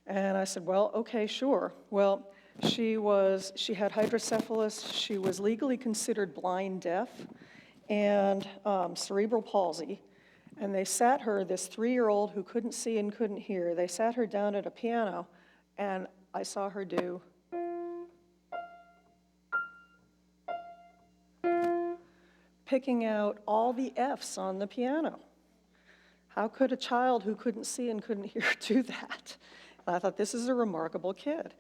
And I said, "Well, okay, sure." Well, she had hydrocephalus. She was legally considered blind deaf and cerebral palsy. And they sat her, this 3-year-old who couldn't see and couldn't hear, they sat her down at a piano, and I saw her do picking out all the F's on the piano. How could a child who couldn't see and couldn't hear do that? And I thought, this is a remarkable kid.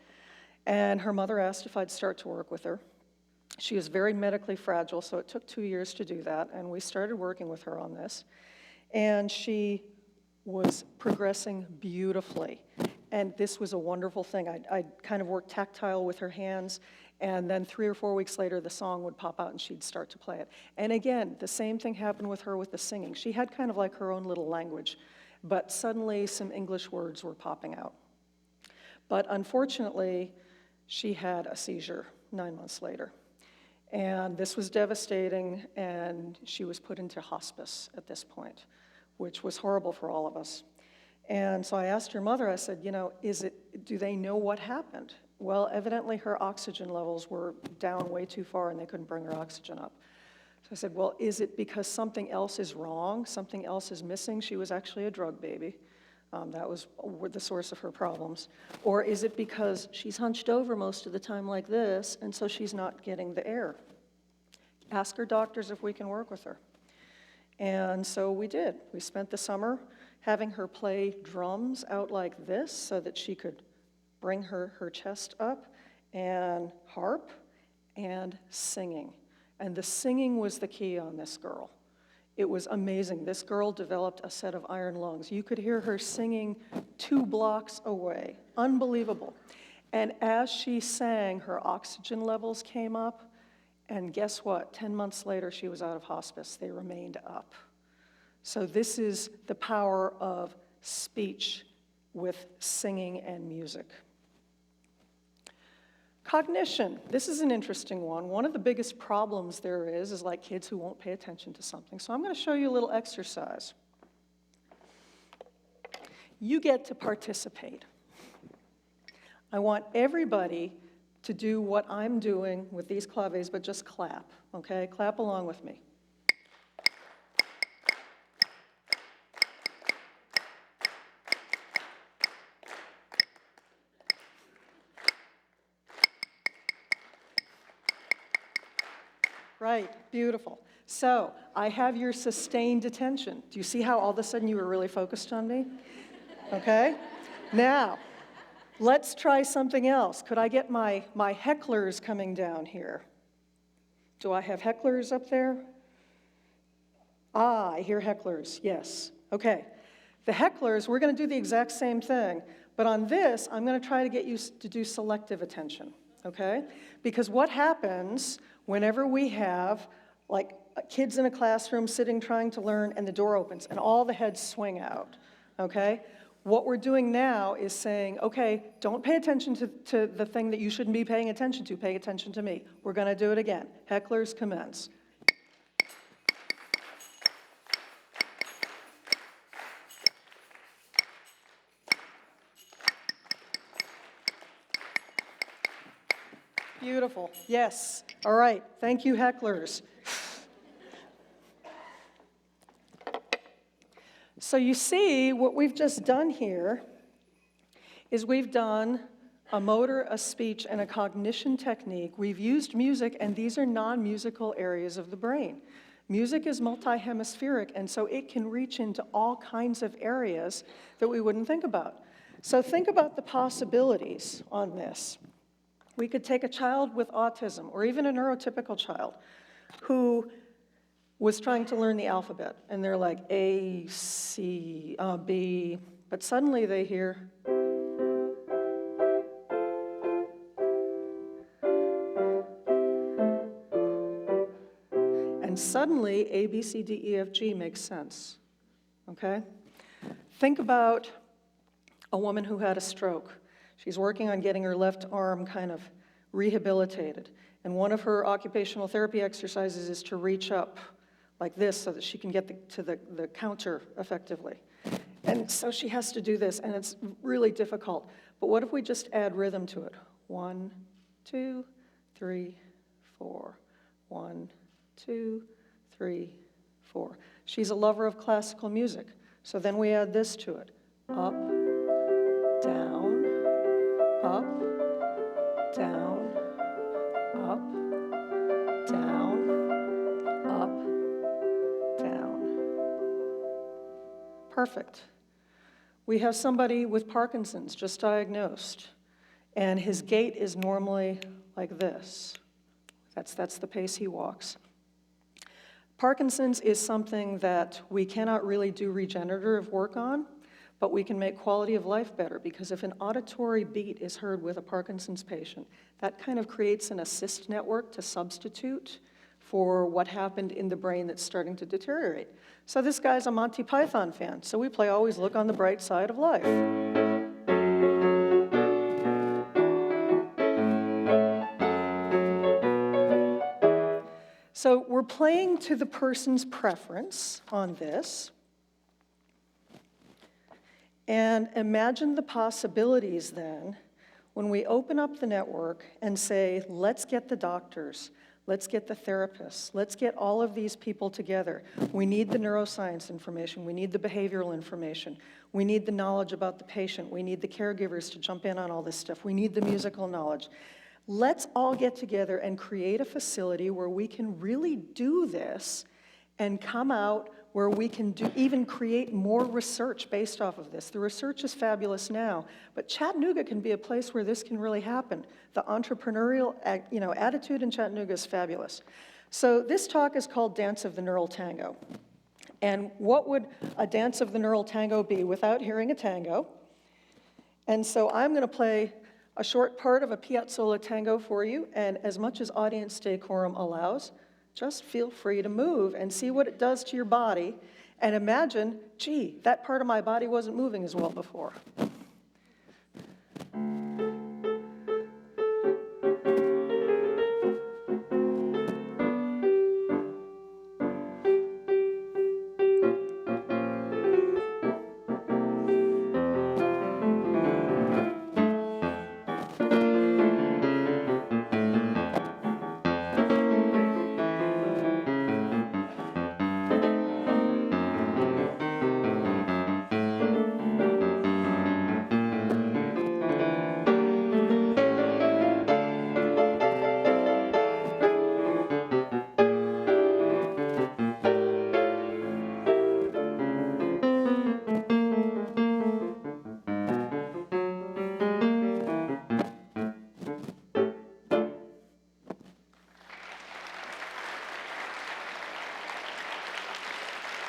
And her mother asked if I'd start to work with her. She is very medically fragile, so it took 2 years to do that, and we started working with her on this. And she was progressing beautifully. And this was a wonderful thing. I kind of worked tactile with her hands, and then 3 or 4 weeks later, the song would pop out and she'd start to play it. And again, the same thing happened with her with the singing. She had kind of like her own little language, but suddenly some English words were popping out. But unfortunately, she had a seizure 9 months later. And this was devastating, and she was put into hospice at this point, which was horrible for all of us. And so I asked her mother, I said, do they know what happened? Well, evidently her oxygen levels were down way too far and they couldn't bring her oxygen up. So I said, well, is it because something else is wrong, something else is missing? She was actually a drug baby. That was the source of her problems. Or is it because she's hunched over most of the time like this, and so she's not getting the air? Ask her doctors if we can work with her. And so we did. We spent the summer having her play drums out like this so that she could bring her chest up, and harp, and singing. And the singing was the key on this girl. It was amazing. This girl developed a set of iron lungs. You could hear her singing 2 blocks away. Unbelievable. And as she sang, her oxygen levels came up, and guess what? 10 months later, she was out of hospice. They remained up. So this is the power of speech with singing and music. Cognition. This is an interesting one. One of the biggest problems there is like kids who won't pay attention to something. So I'm going to show you a little exercise. You get to participate. I want everybody to do what I'm doing with these claves, but just clap, okay? Clap along with me. Right, beautiful. So I have your sustained attention. Do you see how all of a sudden you were really focused on me? Okay? Now, Let's try something else. Could I get my hecklers coming down here? Do I have hecklers up there? Ah, I hear hecklers, yes. Okay. The hecklers, we're going to do the exact same thing, but on this, I'm going to try to get you to do selective attention, okay? Because what happens whenever we have, like, kids in a classroom sitting trying to learn and the door opens and all the heads swing out, okay? What we're doing now is saying, okay, don't pay attention to the thing that you shouldn't be paying attention to. Pay attention to me. We're going to do it again. Hecklers commence. Beautiful. Yes. All right. Thank you, hecklers. So you see, what we've just done here is we've done a motor, a speech, and a cognition technique. We've used music, and these are non-musical areas of the brain. Music is multi-hemispheric, and so it can reach into all kinds of areas that we wouldn't think about. So think about the possibilities on this. We could take a child with autism, or even a neurotypical child, who was trying to learn the alphabet, and they're like A, C, B, but suddenly they hear, and suddenly A, B, C, D, E, F, G makes sense, okay? Think about a woman who had a stroke. She's working on getting her left arm kind of rehabilitated, and one of her occupational therapy exercises is to reach up like this so that she can get to the counter effectively. And so she has to do this, and it's really difficult. But what if we just add rhythm to it? 1, 2, 3, 4. 1, 2, 3, 4. She's a lover of classical music. So then we add this to it. Up, down, up, down, up, down, up, down. Perfect. We have somebody with Parkinson's just diagnosed, and his gait is normally like this. That's the pace he walks. Parkinson's is something that we cannot really do regenerative work on, but we can make quality of life better, because if an auditory beat is heard with a Parkinson's patient, that kind of creates an assist network to substitute for what happened in the brain that's starting to deteriorate. So this guy's a Monty Python fan, so we play Always Look on the Bright Side of Life. So we're playing to the person's preference on this. And imagine the possibilities then when we open up the network and say, let's get the doctors, let's get the therapists, let's get all of these people together. We need the neuroscience information, we need the behavioral information, we need the knowledge about the patient, we need the caregivers to jump in on all this stuff, we need the musical knowledge. Let's all get together and create a facility where we can really do this and come out where we can even create more research based off of this. The research is fabulous now, but Chattanooga can be a place where this can really happen. The entrepreneurial attitude in Chattanooga is fabulous. So this talk is called Dance of the Neural Tango. And what would a dance of the neural tango be without hearing a tango? And so I'm going to play a short part of a Piazzolla tango for you, and as much as audience decorum allows, just feel free to move and see what it does to your body, and imagine, gee, that part of my body wasn't moving as well before.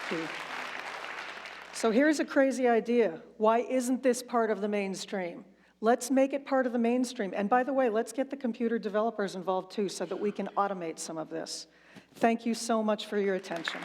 key. So here's a crazy idea. Why isn't this part of the mainstream? Let's make it part of the mainstream. And by the way, let's get the computer developers involved too so that we can automate some of this. Thank you so much for your attention.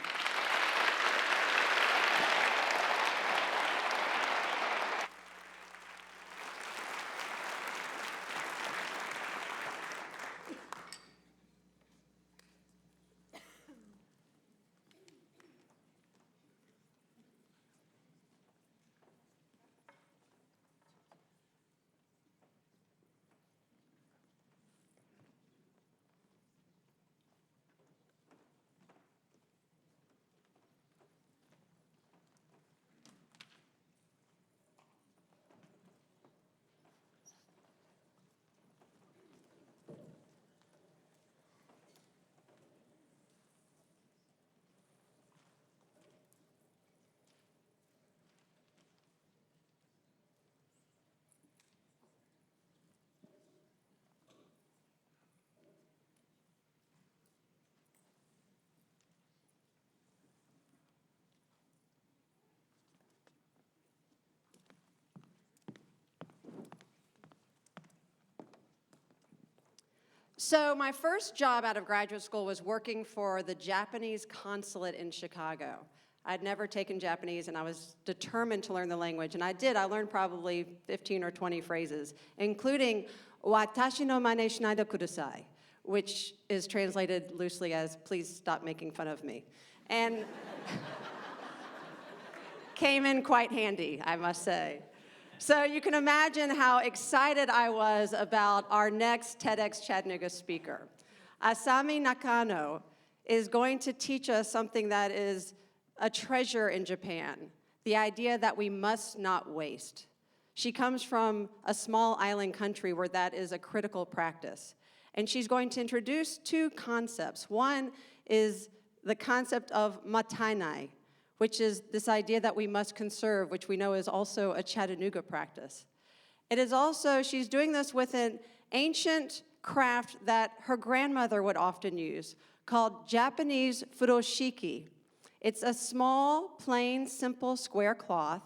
So my first job out of graduate school was working for the Japanese consulate in Chicago. I'd never taken Japanese, and I was determined to learn the language, and I did. I learned probably 15 or 20 phrases, including "watashi no mane shinai kudasai," which is translated loosely as "please stop making fun of me," and came in quite handy, I must say. So you can imagine how excited I was about our next TEDx Chattanooga speaker. Asami Nakano is going to teach us something that is a treasure in Japan, the idea that we must not waste. She comes from a small island country where that is a critical practice. And she's going to introduce two concepts. One is the concept of matainai, which is this idea that we must conserve, which we know is also a Chattanooga practice. It is also, she's doing this with an ancient craft that her grandmother would often use, called Japanese furoshiki. It's a small, plain, simple square cloth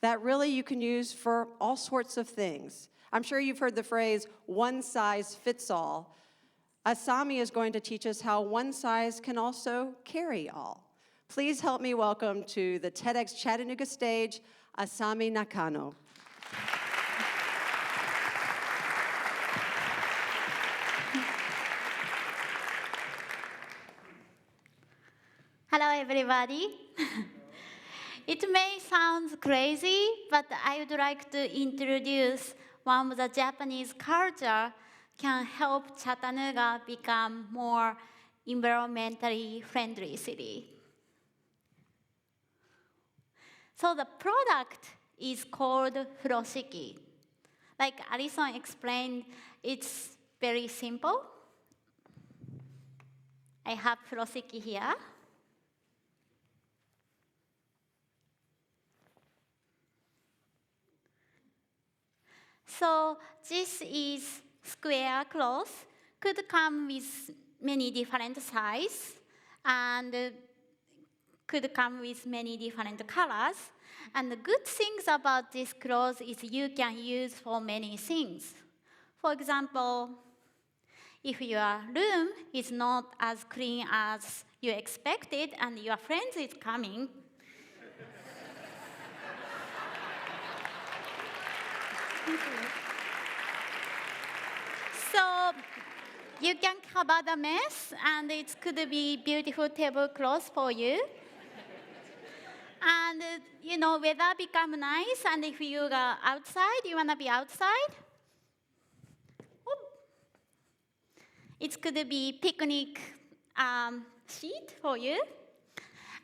that really you can use for all sorts of things. I'm sure you've heard the phrase, one size fits all. Asami is going to teach us how one size can also carry all. Please help me welcome to the TEDx Chattanooga stage, Asami Nakano. Hello, everybody. It may sound crazy, but I would like to introduce one of the Japanese culture can help Chattanooga become more environmentally friendly city. So the product is called furoshiki. Like Alison explained, it's very simple. I have furoshiki here. So this is square cloth, could come with many different sizes and could come with many different colors. And the good things about this cloth is you can use for many things. For example, if your room is not as clean as you expected and your friend is coming, so you can cover the mess, and it could be beautiful tablecloth for you. And you know, weather become nice, and if you are outside, you wanna be outside. It could be picnic sheet for you.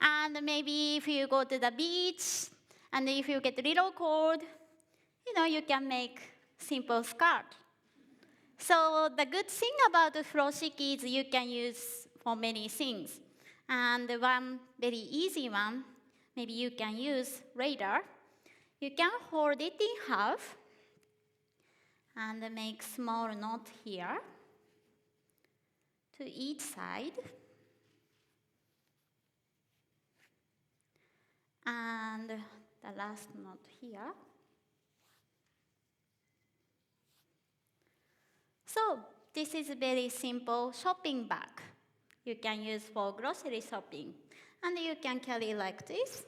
And maybe if you go to the beach, and if you get a little cold, you know, you can make simple skirt. So the good thing about the furoshiki is you can use for many things. And one very easy one, maybe you can use radar. You can hold it in half and make small knot here to each side. last note here. So this is a very simple shopping bag. You can use for grocery shopping. And you can carry like this.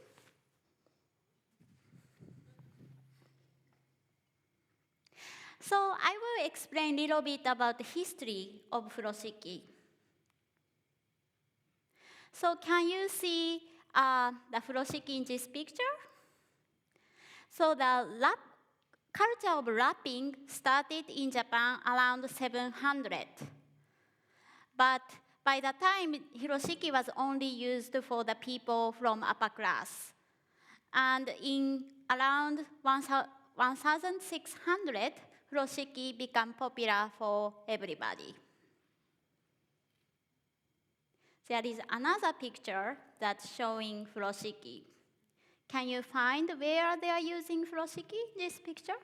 So I will explain a little bit about the history of furoshiki. So can you see the furoshiki in this picture? So the culture of wrapping started in Japan around 700. But by the time, furoshiki was only used for the people from upper class. And in around 1600, furoshiki became popular for everybody. There is another picture that's showing furoshiki. Can you find where they are using furoshiki, this picture?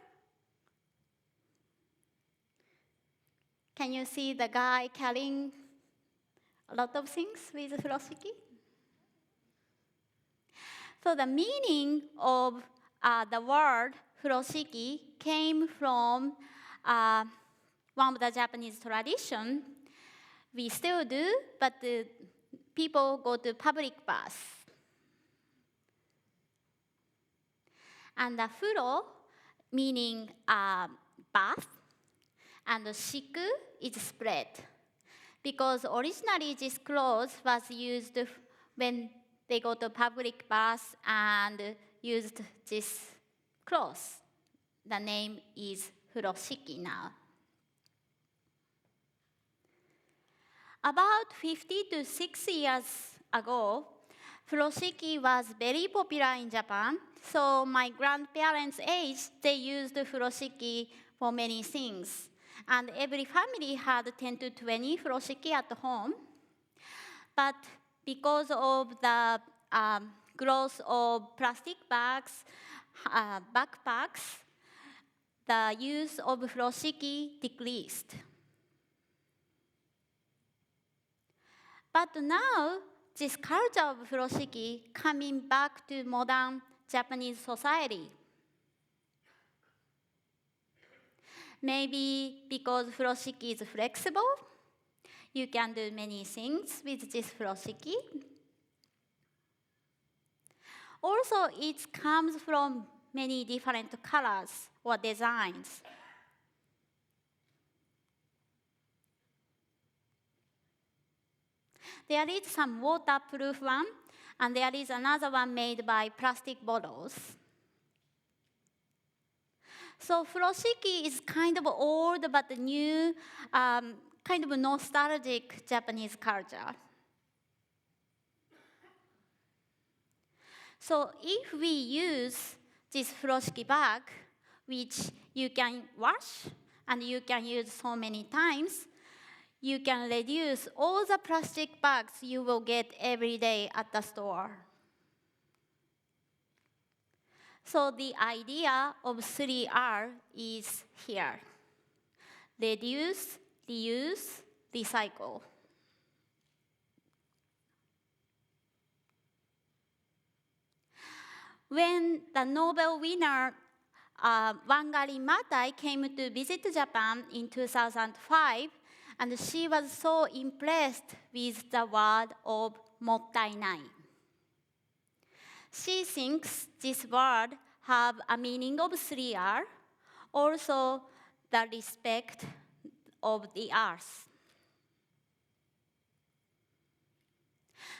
Can you see the guy carrying a lot of things with furoshiki? So the meaning of the word furoshiki came from one of the Japanese tradition. We still do, but the people go to public baths. And the furo, meaning bath, and the shiku is spread. Because originally this cloth was used when they go to public baths and used this cloth. The name is furoshiki now. About 50 to 60 years ago, furoshiki was very popular in Japan. So my grandparents' age, they used furoshiki for many things. And every family had 10 to 20 furoshiki at home. But because of the growth of plastic bags, backpacks, the use of furoshiki decreased. But now, this culture of furoshiki coming back to modern Japanese society. Maybe because furoshiki is flexible, you can do many things with this furoshiki. Also, it comes from many different colors or designs. There is some waterproof one, and there is another one made by plastic bottles. So furoshiki is kind of old but new, kind of nostalgic Japanese culture. So if we use this furoshiki bag, which you can wash and you can use so many times, you can reduce all the plastic bags you will get every day at the store. So the idea of 3R is here. Reduce, reuse, recycle. When the Nobel winner Wangari Maathai came to visit Japan in 2005, and she was so impressed with the word of mottainai. She thinks this word have a meaning of 3R, also the respect of the earth.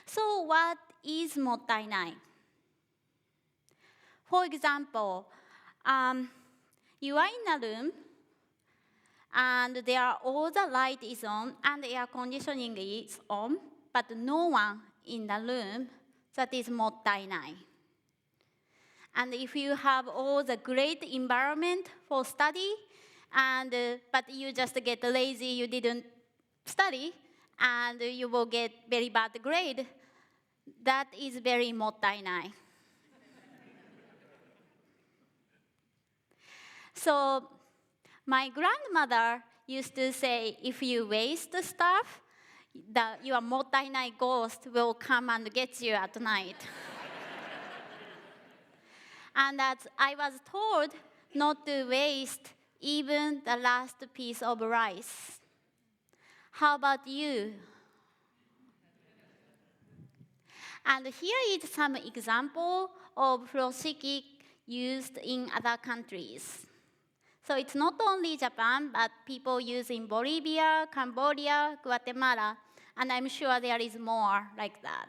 So what is mottainai? For example, you are in a room, and there are all the light is on and air conditioning is on, but no one in the room. That is mottainai. And if you have all the great environment for study, and but you just get lazy, you didn't study, and you will get very bad grade, that is very mottainai. So my grandmother used to say, if you waste the stuff, your mottainai ghost will come and get you at night. And as I was told not to waste even the last piece of rice. How about you? And here is some example of furoshiki used in other countries. So it's not only Japan, but people use in Bolivia, Cambodia, Guatemala, and I'm sure there is more like that.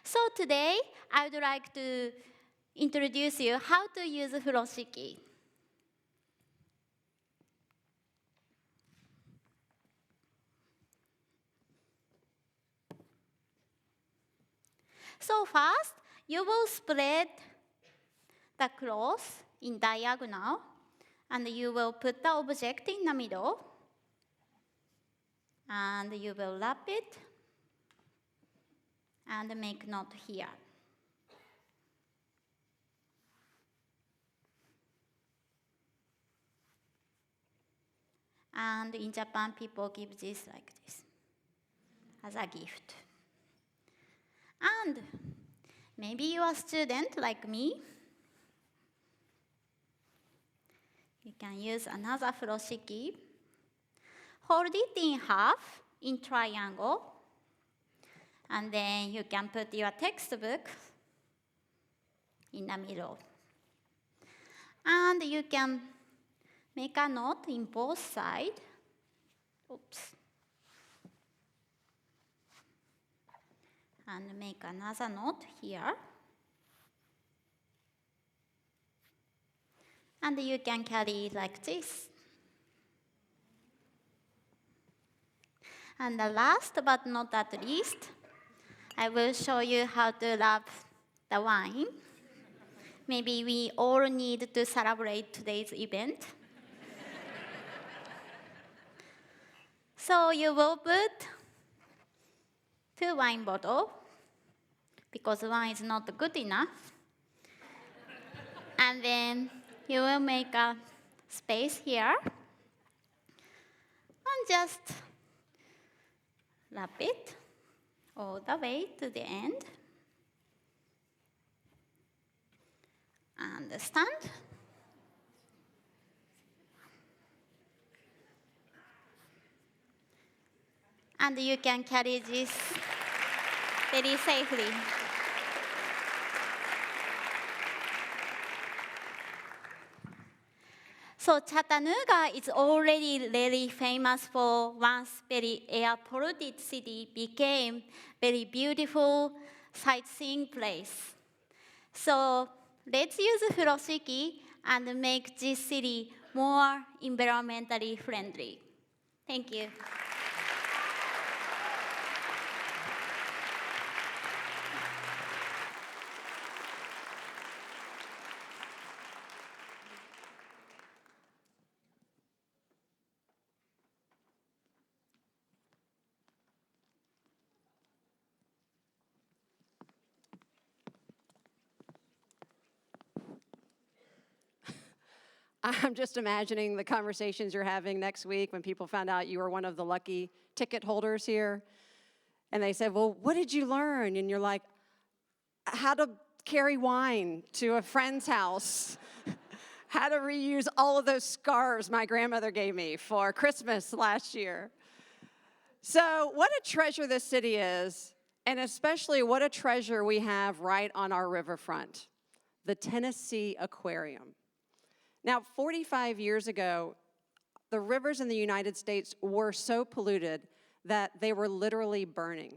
So today, I would like to introduce you how to use furoshiki. So first, you will spread the cloth in diagonal, and you will put the object in the middle, and you will wrap it and make knot here. And in Japan, people give this like this as a gift. And maybe you are a student like me. You can use another furoshiki. Hold it in half in triangle. And then you can put your textbook in the middle. And you can make a knot in both sides. Oops. And make another knot here. And you can carry it like this. And the last but not at least, I will show you how to wrap the wine. Maybe we all need to celebrate today's event. So you will put 2 wine bottles, because one is not good enough. And then you will make a space here. And just wrap it all the way to the end. Understand? And you can carry this very safely. So Chattanooga is already really famous for once very air-polluted city became very beautiful sightseeing place. So let's use furoshiki and make this city more environmentally friendly. Thank you. I'm just imagining the conversations you're having next week when people found out you were one of the lucky ticket holders here. And they said, well, what did you learn? And you're like, how to carry wine to a friend's house, how to reuse all of those scarves my grandmother gave me for Christmas last year. So what a treasure this city is, and especially what a treasure we have right on our riverfront, the Tennessee Aquarium. Now, 45 years ago, the rivers in the United States were so polluted that they were literally burning.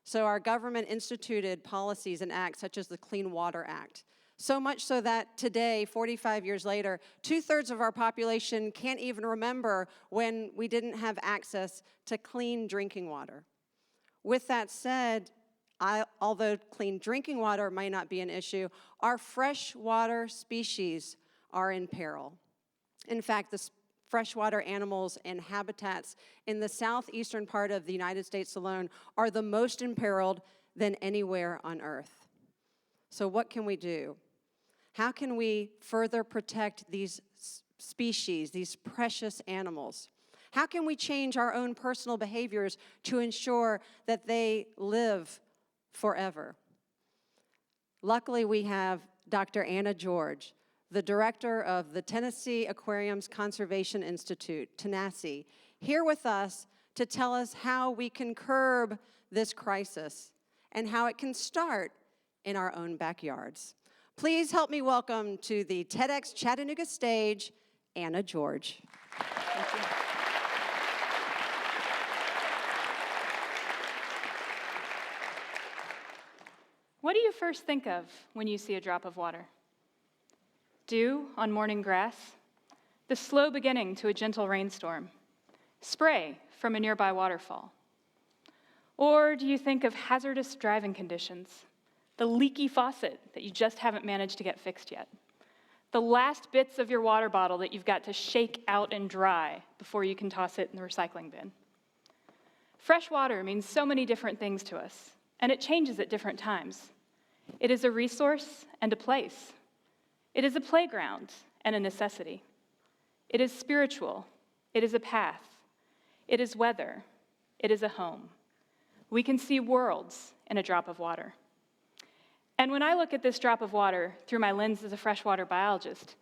So our government instituted policies and acts such as the Clean Water Act. So much so that today, 45 years later, 2/3 of our population can't even remember when we didn't have access to clean drinking water. With that said, although clean drinking water might not be an issue, our freshwater species are in peril. In fact, the freshwater animals and habitats in the southeastern part of the United States alone are the most imperiled than anywhere on Earth. So what can we do? How can we further protect these species, these precious animals? How can we change our own personal behaviors to ensure that they live forever? Luckily, we have Dr. Anna George, the director of the Tennessee Aquariums Conservation Institute, TNACI, here with us to tell us how we can curb this crisis and how it can start in our own backyards. Please help me welcome to the TEDx Chattanooga stage, Anna George. Thank you. What do you first think of when you see a drop of water? Dew on morning grass, the slow beginning to a gentle rainstorm, spray from a nearby waterfall. Or do you think of hazardous driving conditions, the leaky faucet that you just haven't managed to get fixed yet, the last bits of your water bottle that you've got to shake out and dry before you can toss it in the recycling bin? Fresh water means so many different things to us, and it changes at different times. It is a resource and a place. It is a playground and a necessity. It is spiritual. It is a path. It is weather. It is a home. We can see worlds in a drop of water. And when I look at this drop of water through my lens as a freshwater biologist,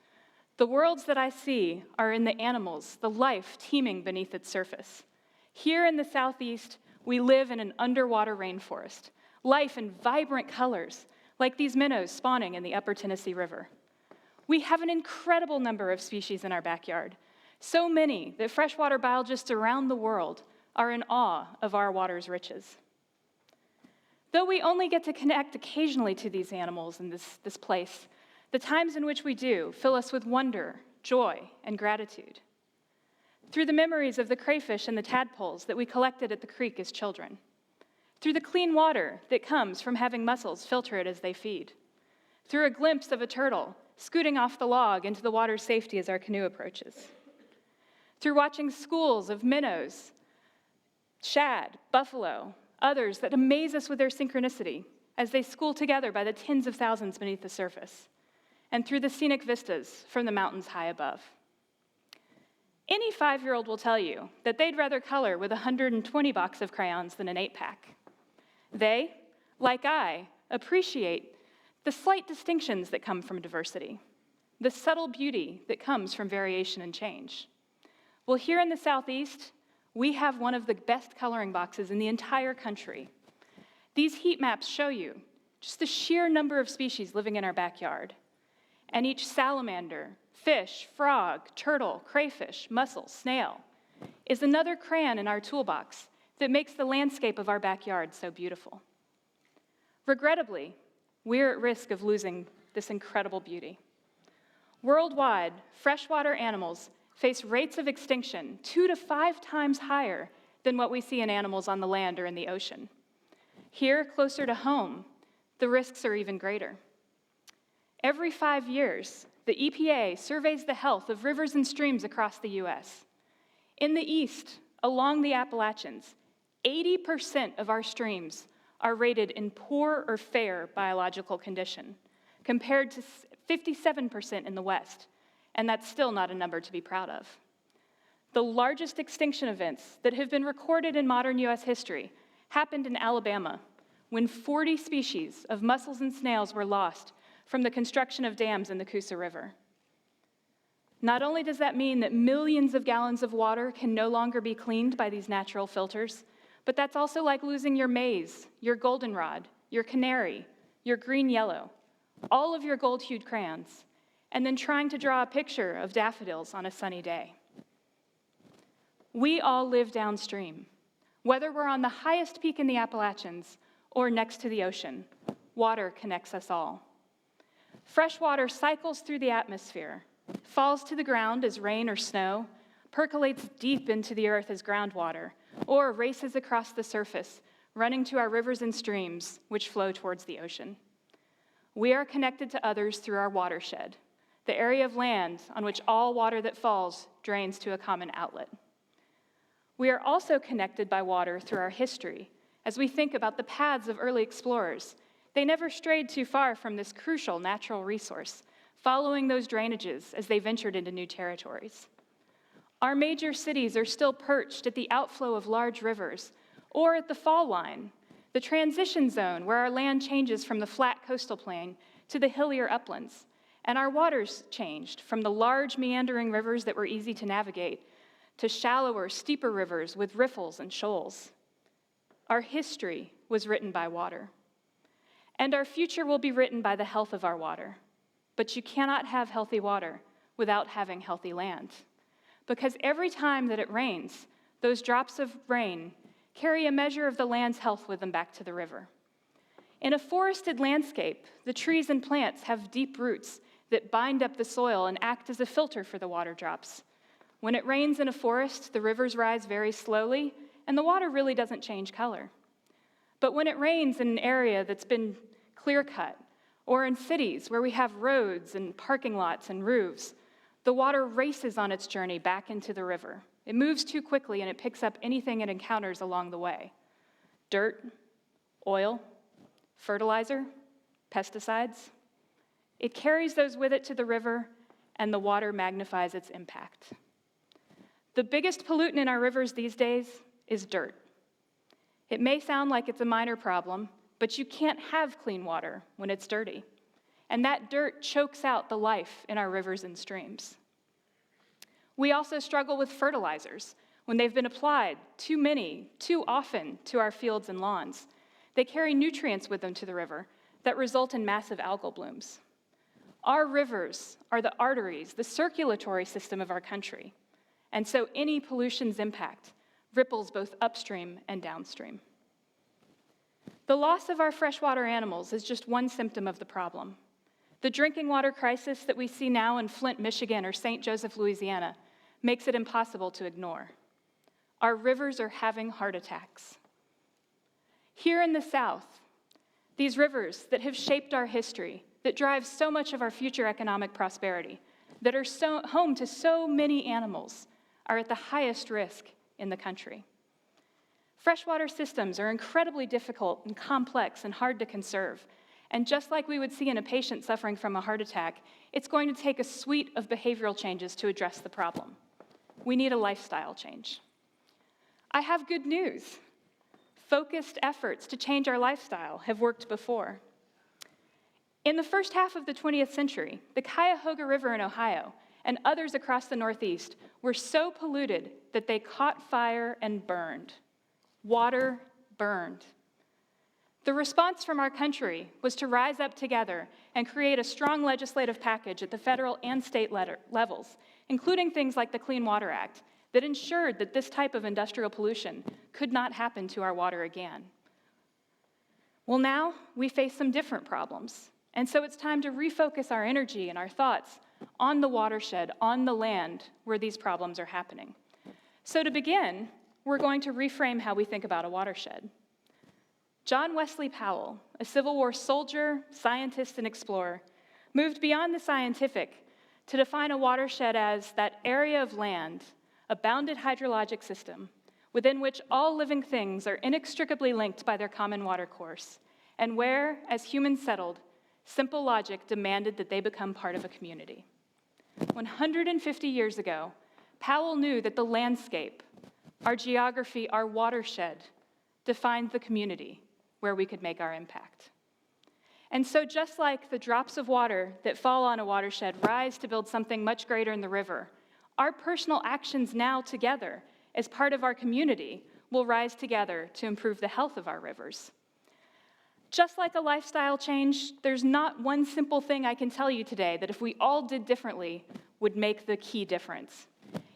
the worlds that I see are in the animals, the life teeming beneath its surface. Here in the Southeast, we live in an underwater rainforest, life in vibrant colors, like these minnows spawning in the upper Tennessee River. We have an incredible number of species in our backyard, so many that freshwater biologists around the world are in awe of our water's riches. Though we only get to connect occasionally to these animals in this place, the times in which we do fill us with wonder, joy, and gratitude. Through the memories of the crayfish and the tadpoles that we collected at the creek as children, through the clean water that comes from having mussels filter it as they feed, through a glimpse of a turtle scooting off the log into the water's safety as our canoe approaches, through watching schools of minnows, shad, buffalo, others that amaze us with their synchronicity as they school together by the tens of thousands beneath the surface, and through the scenic vistas from the mountains high above. Any 5-year-old will tell you that they'd rather color with a 120 box of crayons than an 8-pack. They, like I, appreciate the slight distinctions that come from diversity, the subtle beauty that comes from variation and change. Well, here in the Southeast, we have one of the best coloring boxes in the entire country. These heat maps show you just the sheer number of species living in our backyard. And each salamander, fish, frog, turtle, crayfish, mussel, snail is another crayon in our toolbox that makes the landscape of our backyard so beautiful. Regrettably, we're at risk of losing this incredible beauty. Worldwide, freshwater animals face rates of extinction 2 to 5 times higher than what we see in animals on the land or in the ocean. Here, closer to home, the risks are even greater. Every 5 years, the EPA surveys the health of rivers and streams across the US. In the east, along the Appalachians, 80% of our streams are rated in poor or fair biological condition, compared to 57% in the west, and that's still not a number to be proud of. The largest extinction events that have been recorded in modern US history happened in Alabama, when 40 species of mussels and snails were lost from the construction of dams in the Coosa River. Not only does that mean that millions of gallons of water can no longer be cleaned by these natural filters, but that's also like losing your maize, your goldenrod, your canary, your green-yellow, all of your gold-hued crayons, and then trying to draw a picture of daffodils on a sunny day. We all live downstream. Whether we're on the highest peak in the Appalachians or next to the ocean, water connects us all. Fresh water cycles through the atmosphere, falls to the ground as rain or snow, percolates deep into the earth as groundwater, or races across the surface, running to our rivers and streams, which flow towards the ocean. We are connected to others through our watershed, the area of land on which all water that falls drains to a common outlet. We are also connected by water through our history. As we think about the paths of early explorers, they never strayed too far from this crucial natural resource, following those drainages as they ventured into new territories. Our major cities are still perched at the outflow of large rivers or at the fall line the transition zone where our land changes from the flat coastal plain to the hillier uplands, and our waters changed from the large meandering rivers that were easy to navigate to shallower, steeper rivers with riffles and shoals. Our history was written by water, and our future will be written by the health of our water. But you cannot have healthy water without having healthy land, because every time that it rains, those drops of rain carry a measure of the land's health with them back to the river. In a forested landscape, the trees and plants have deep roots that bind up the soil and act as a filter for the water drops. When it rains in a forest, the rivers rise very slowly, and the water really doesn't change color. But when it rains in an area that's been clear-cut, or in cities where we have roads and parking lots and roofs, the water races on its journey back into the river. It moves too quickly and it picks up anything it encounters along the way. Dirt, oil, fertilizer, pesticides. It carries those with it to the river, and the water magnifies its impact. The biggest pollutant in our rivers these days is dirt. It may sound like it's a minor problem, but you can't have clean water when it's dirty. And that dirt chokes out the life in our rivers and streams. We also struggle with fertilizers when they've been applied too many, too often to our fields and lawns. They carry nutrients with them to the river that result in massive algal blooms. Our rivers are the arteries, the circulatory system of our country. And so any pollution's impact ripples both upstream and downstream. The loss of our freshwater animals is just one symptom of the problem. The drinking water crisis that we see now in Flint, Michigan, or St. Joseph, Louisiana, makes it impossible to ignore. Our rivers are having heart attacks. Here in the South, these rivers that have shaped our history, that drive so much of our future economic prosperity, that are home to so many animals, are at the highest risk in the country. Freshwater systems are incredibly difficult and complex and hard to conserve. And just like we would see in a patient suffering from a heart attack, it's going to take a suite of behavioral changes to address the problem. We need a lifestyle change. I have good news. Focused efforts to change our lifestyle have worked before. In the first half of the 20th century, the Cuyahoga River in Ohio and others across the Northeast were so polluted that they caught fire and burned. Water burned. The response from our country was to rise up together and create a strong legislative package at the federal and state levels, including things like the Clean Water Act, that ensured that this type of industrial pollution could not happen to our water again. Well, now we face some different problems, and so it's time to refocus our energy and our thoughts on the watershed, on the land where these problems are happening. So to begin, we're going to reframe how we think about a watershed. John Wesley Powell, a Civil War soldier, scientist, and explorer, moved beyond the scientific to define a watershed as that area of land, a bounded hydrologic system, within which all living things are inextricably linked by their common water course, and where, as humans settled, simple logic demanded that they become part of a community. 150 years ago, Powell knew that the landscape, our geography, our watershed, defined the community where we could make our impact. And so just like the drops of water that fall on a watershed rise to build something much greater in the river, our personal actions now together as part of our community will rise together to improve the health of our rivers. Just like a lifestyle change, there's not one simple thing I can tell you today that if we all did differently would make the key difference.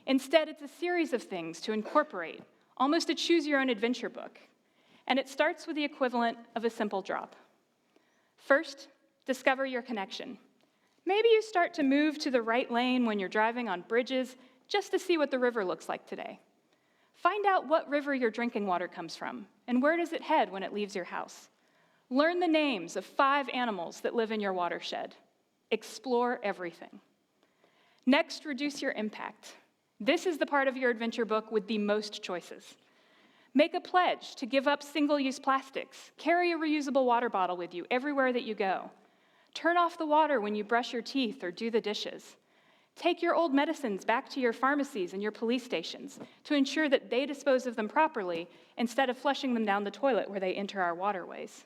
Instead, it's a series of things to incorporate, almost a choose-your-own-adventure book. And it starts with the equivalent of a simple drop. First, discover your connection. Maybe you start to move to the right lane when you're driving on bridges just to see what the river looks like today. Find out what river your drinking water comes from and where does it head when it leaves your house. Learn the names of 5 animals that live in your watershed. Explore everything. Next, reduce your impact. This is the part of your adventure book with the most choices. Make a pledge to give up single-use plastics. Carry a reusable water bottle with you everywhere that you go. Turn off the water when you brush your teeth or do the dishes. Take your old medicines back to your pharmacies and your police stations to ensure that they dispose of them properly instead of flushing them down the toilet where they enter our waterways.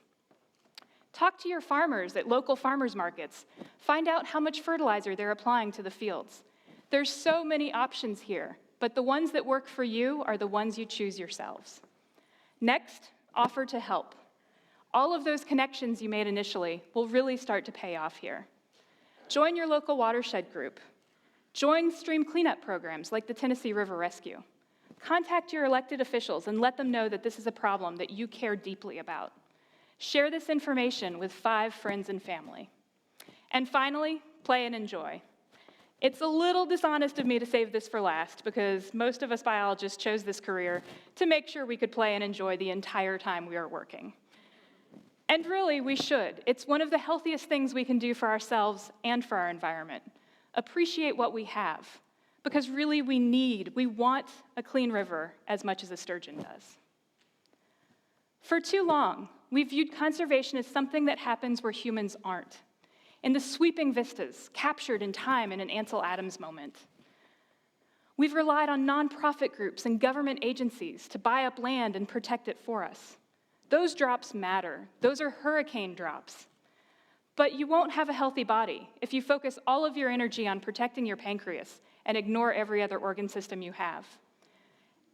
Talk to your farmers at local farmers markets. Find out how much fertilizer they're applying to the fields. There's so many options here, but the ones that work for you are the ones you choose yourselves. Next, offer to help. All of those connections you made initially will really start to pay off here. Join your local watershed group. Join stream cleanup programs like the Tennessee River Rescue. Contact your elected officials and let them know that this is a problem that you care deeply about. Share this information with 5 friends and family. And finally, play and enjoy. It's a little dishonest of me to save this for last because most of us biologists chose this career to make sure we could play and enjoy the entire time we are working. And really, we should. It's one of the healthiest things we can do for ourselves and for our environment. Appreciate what we have, because really we want a clean river as much as a sturgeon does. For too long, we viewed conservation as something that happens where humans aren't, in the sweeping vistas captured in time in an Ansel Adams moment. We've relied on nonprofit groups and government agencies to buy up land and protect it for us. Those drops matter. Those are hurricane drops. But you won't have a healthy body if you focus all of your energy on protecting your pancreas and ignore every other organ system you have.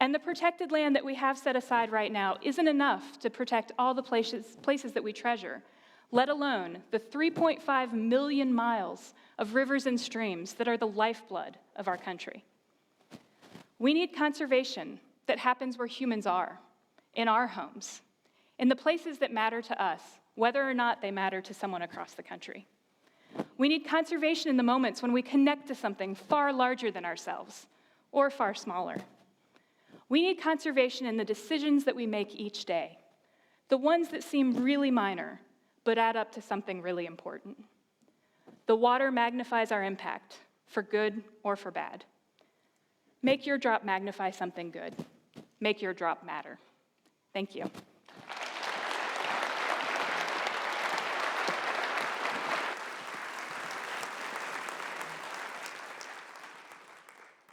And the protected land that we have set aside right now isn't enough to protect all the places that we treasure, let alone the 3.5 million miles of rivers and streams that are the lifeblood of our country. We need conservation that happens where humans are, in our homes, in the places that matter to us, whether or not they matter to someone across the country. We need conservation in the moments when we connect to something far larger than ourselves, or far smaller. We need conservation in the decisions that we make each day, the ones that seem really minor, but add up to something really important. The water magnifies our impact, for good or for bad. Make your drop magnify something good. Make your drop matter. Thank you.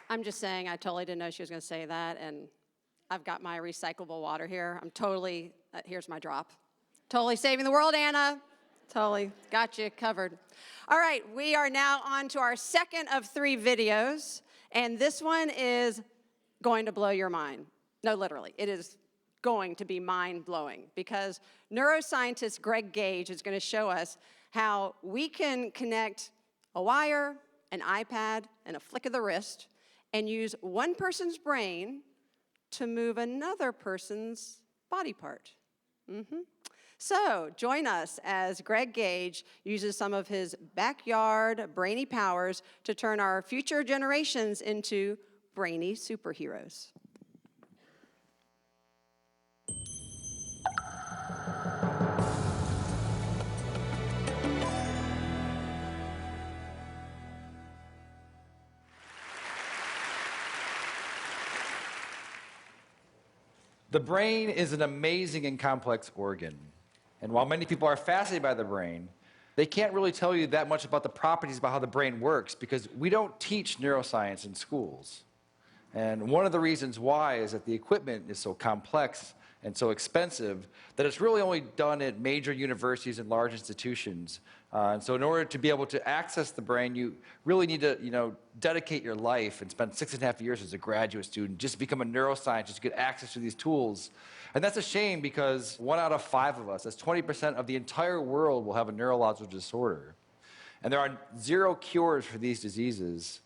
I'm just saying, I totally didn't know she was going to say that, and I've got my recyclable water here. I'm totally, here's my drop. Totally saving the world, Anna. Totally got you covered. All right, we are now on to our second of 3 videos, and this one is going to blow your mind. No, literally, it is going to be mind-blowing because neuroscientist Greg Gage is going to show us how we can connect a wire, an iPad, and a flick of the wrist and use one person's brain to move another person's body part. So join us as Greg Gage uses some of his backyard brainy powers to turn our future generations into brainy superheroes. The brain is an amazing and complex organ. And while many people are fascinated by the brain, they can't really tell you that much about the properties about how the brain works because we don't teach neuroscience in schools. And one of the reasons why is that the equipment is so complex and so expensive that it's really only done at major universities and large institutions. And so in order to be able to access the brain, you really need to, dedicate your life and spend 6.5 years as a graduate student just to become a neuroscientist to get access to these tools. And that's a shame because 1 out of 5 of us, that's 20% of the entire world, will have a neurological disorder. And there are 0 cures for these diseases.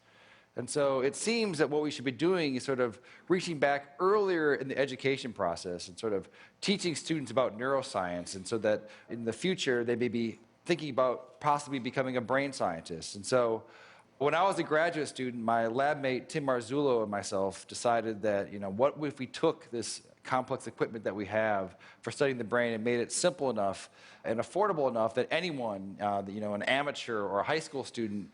And so it seems that what we should be doing is sort of reaching back earlier in the education process and sort of teaching students about neuroscience, and so that in the future they may be thinking about possibly becoming a brain scientist. And so when I was a graduate student, my lab mate Tim Marzullo and myself decided that, what if we took this complex equipment that we have for studying the brain and made it simple enough and affordable enough that anyone, an amateur or a high school student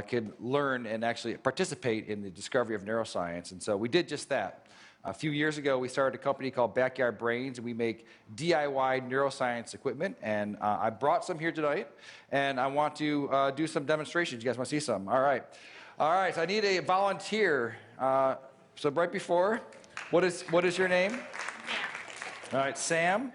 could learn and actually participate in the discovery of neuroscience. And so we did just that. A few years ago, we started a company called Backyard Brains, and we make DIY neuroscience equipment. And I brought some here tonight, and I want to do some demonstrations. You guys want to see some? All right. All right, so I need a volunteer. So right before, what is your name? All right, Sam.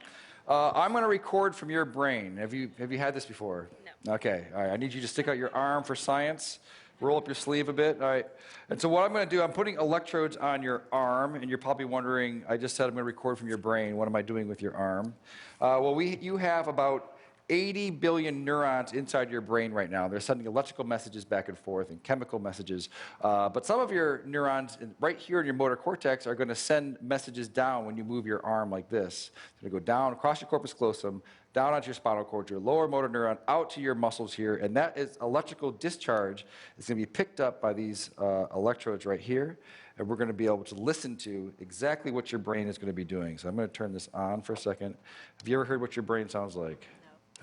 I'm going to record from your brain. Have you had this before? No. Okay. All right. I need you to stick out your arm for science. Roll up your sleeve a bit. All right. And so what I'm going to do, I'm putting electrodes on your arm, and you're probably wondering, I just said I'm going to record from your brain. What am I doing with your arm? You have about 80 billion neurons inside your brain right now. They're sending electrical messages back and forth and chemical messages. But some of your neurons right here in your motor cortex are going to send messages down when you move your arm like this. They're going to go down across your corpus callosum, down onto your spinal cord, your lower motor neuron, out to your muscles here. And that is electrical discharge. It's going to be picked up by these electrodes right here. And we're going to be able to listen to exactly what your brain is going to be doing. So I'm going to turn this on for a second. Have you ever heard what your brain sounds like?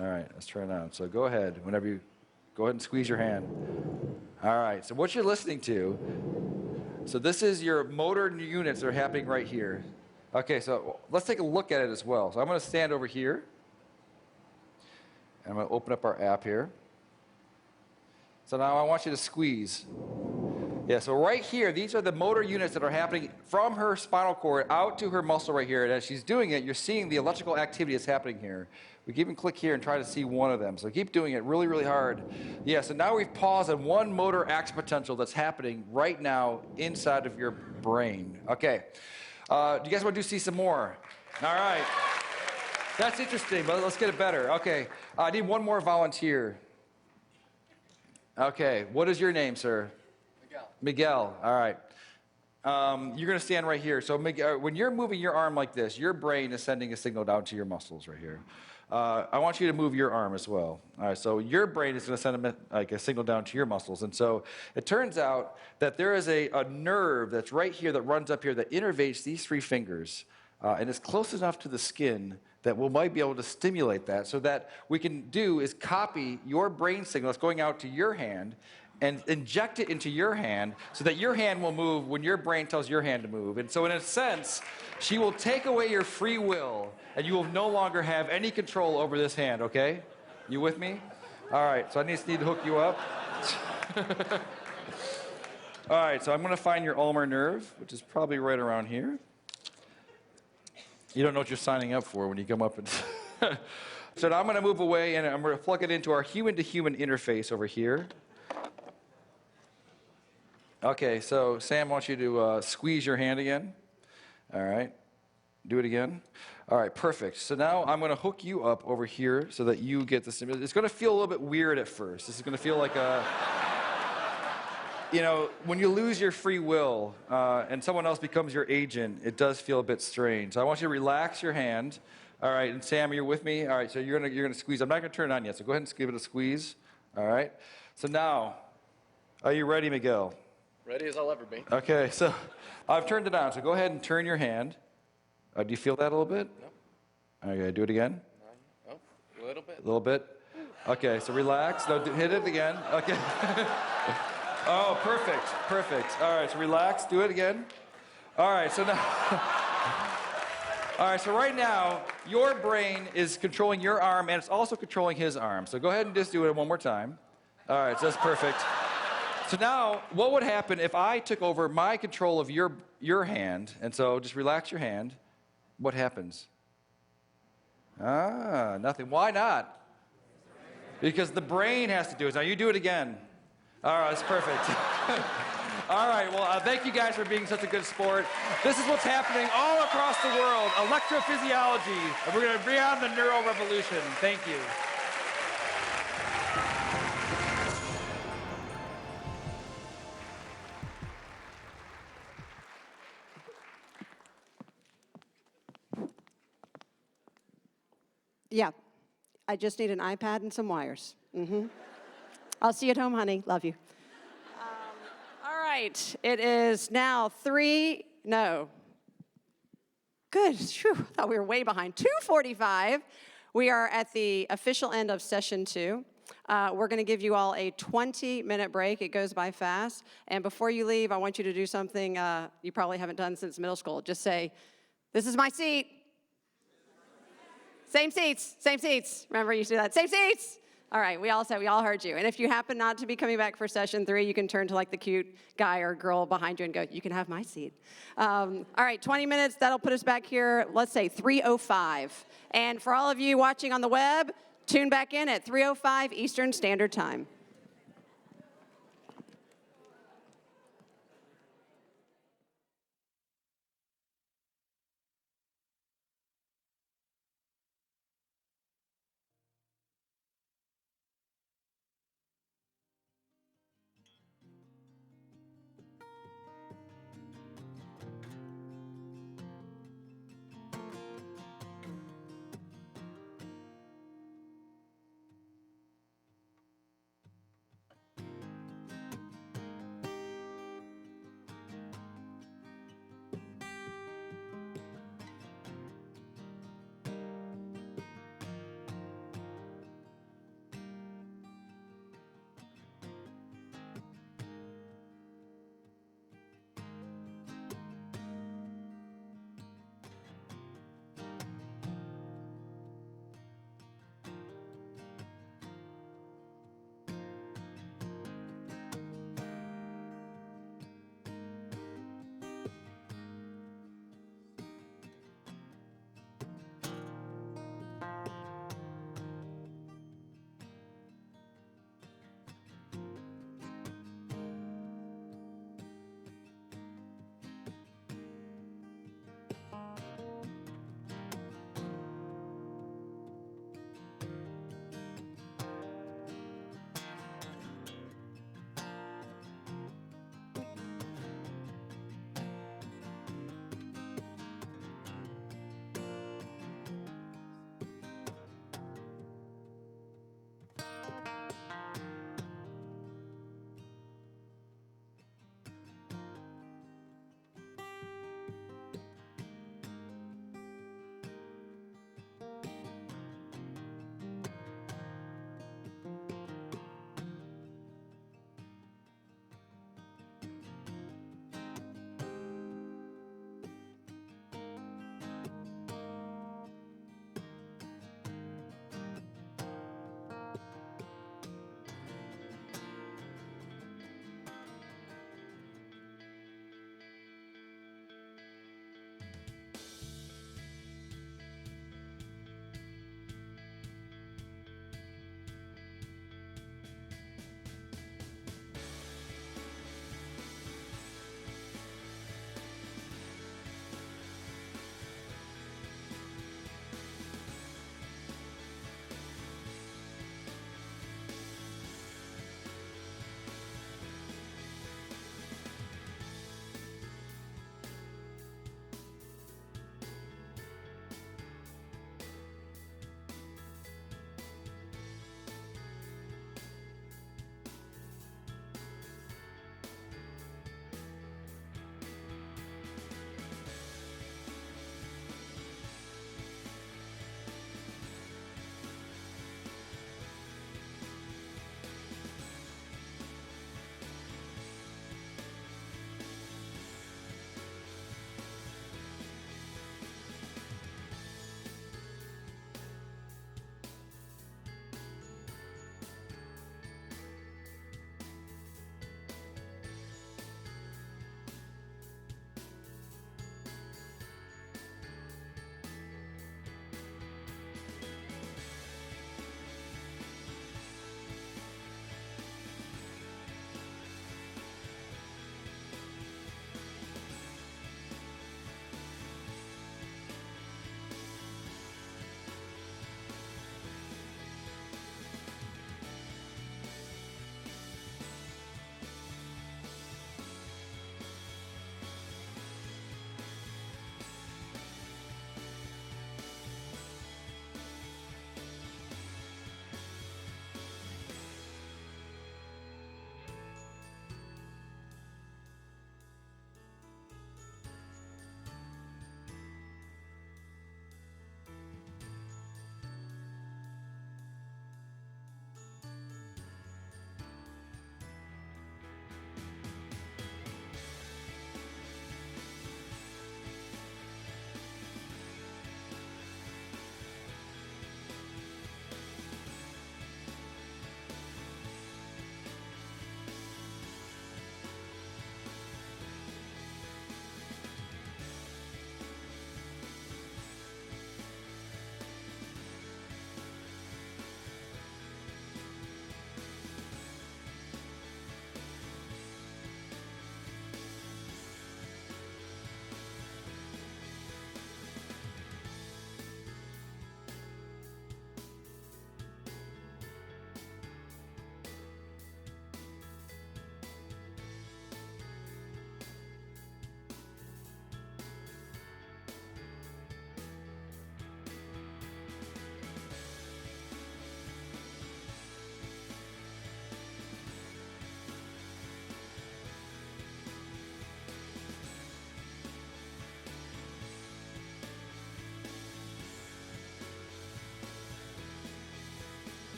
All right, let's turn it on. So go ahead, go ahead and squeeze your hand. All right, so what you're listening to, so this is your motor units that are happening right here. Okay, so let's take a look at it as well. So I'm going to stand over here. And I'm going to open up our app here. So now I want you to squeeze. Yeah, so right here, these are the motor units that are happening from her spinal cord out to her muscle right here. And as she's doing it, you're seeing the electrical activity that's happening here. We can even click here and try to see one of them. So keep doing it really, really hard. Yeah, so now we've paused on one motor action potential that's happening right now inside of your brain. Okay, do you guys want to see some more? All right. That's interesting, but let's get it better. Okay, I need one more volunteer. Okay, what is your name, sir? Miguel, all right. You're going to stand right here. So Miguel, when you're moving your arm like this, your brain is sending a signal down to your muscles right here. I want you to move your arm as well. All right, so your brain is going to send a signal down to your muscles. And so it turns out that there is a nerve that's right here that runs up here that innervates these three fingers. And it's close enough to the skin that we might be able to stimulate that. So that we can do is copy your brain signal that's going out to your hand and inject it into your hand so that your hand will move when your brain tells your hand to move. And so in a sense, she will take away your free will and you will no longer have any control over this hand, okay? You with me? All right, so I just need to hook you up. All right, so I'm gonna find your ulnar nerve, which is probably right around here. You don't know what you're signing up for when you come up and... So now I'm gonna move away and I'm gonna plug it into our human-to-human interface over here. Okay, so Sam wants you to squeeze your hand again. All right, do it again. All right, perfect. So now I'm going to hook you up over here so that you get the stimulus. It's going to feel a little bit weird at first. This is going to feel like a, when you lose your free will and someone else becomes your agent, it does feel a bit strange. So I want you to relax your hand. All right, and Sam, you're with me? All right, so you're gonna squeeze. I'm not going to turn it on yet, so go ahead and give it a squeeze. All right, so now, are you ready, Miguel? Ready as I'll ever be. Okay, so I've turned it on. So go ahead and turn your hand. Do you feel that a little bit? No. Okay, do it again. Oh, a little bit. A little bit. Okay, so relax. No, hit it again. Okay. Oh, perfect, perfect. All right, so relax. Do it again. All right, so now. All right, so right now, your brain is controlling your arm, and it's also controlling his arm. So go ahead and just do it one more time. All right, so that's perfect. So now, what would happen if I took over my control of your hand, and so just relax your hand, what happens? Nothing. Why not? Because the brain has to do it. Now you do it again. All right, that's perfect. All right, well, thank you guys for being such a good sport. This is what's happening all across the world, electrophysiology, and we're going to bring on the neural revolution. Thank you. Yeah, I just need an iPad and some wires. I'll see you at home, honey. Love you. All right, it is now Good, phew, I thought we were way behind. 2:45. We are at the official end of session 2. We're gonna give you all a 20-minute break. It goes by fast. And before you leave, I want you to do something you probably haven't done since middle school. Just say, "This is my seat." Same seats, same seats. Remember, you used to do that. Same seats. All right, we all heard you. And if you happen not to be coming back for session 3, you can turn to like the cute guy or girl behind you and go, you can have my seat. All right, 20 minutes, that'll put us back here, let's say 3:05. And for all of you watching on the web, tune back in at 3:05 Eastern Standard Time.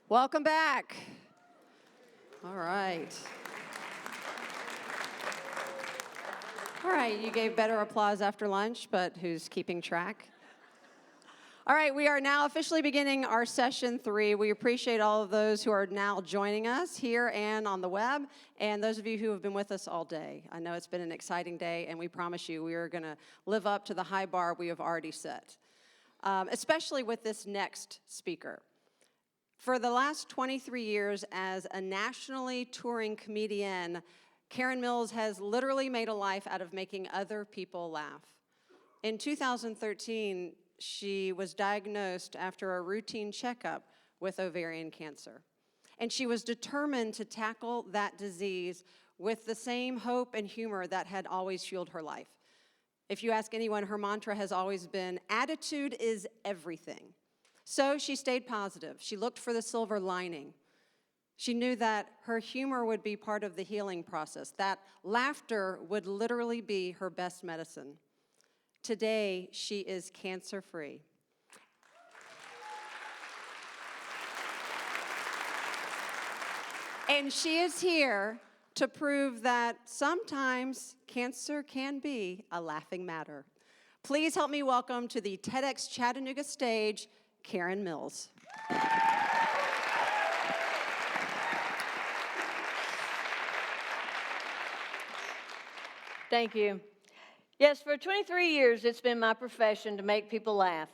Welcome back. All right. All right, you gave better applause after lunch, but who's keeping track? All right, we are now officially beginning our session 3. We appreciate all of those who are now joining us here and on the web, and those of you who have been with us all day. I know it's been an exciting day, and we promise you we are going to live up to the high bar we have already set, especially with this next speaker. For the last 23 years as a nationally touring comedian, Karen Mills has literally made a life out of making other people laugh. In 2013, she was diagnosed after a routine checkup with ovarian cancer. And she was determined to tackle that disease with the same hope and humor that had always fueled her life. If you ask anyone, her mantra has always been, attitude is everything. So she stayed positive. She looked for the silver lining. She knew that her humor would be part of the healing process, that laughter would literally be her best medicine. Today, she is cancer-free. And she is here to prove that sometimes cancer can be a laughing matter. Please help me welcome to the TedX Chattanooga stage, Karen Mills. Thank you. Yes, for 23 years, it's been my profession to make people laugh.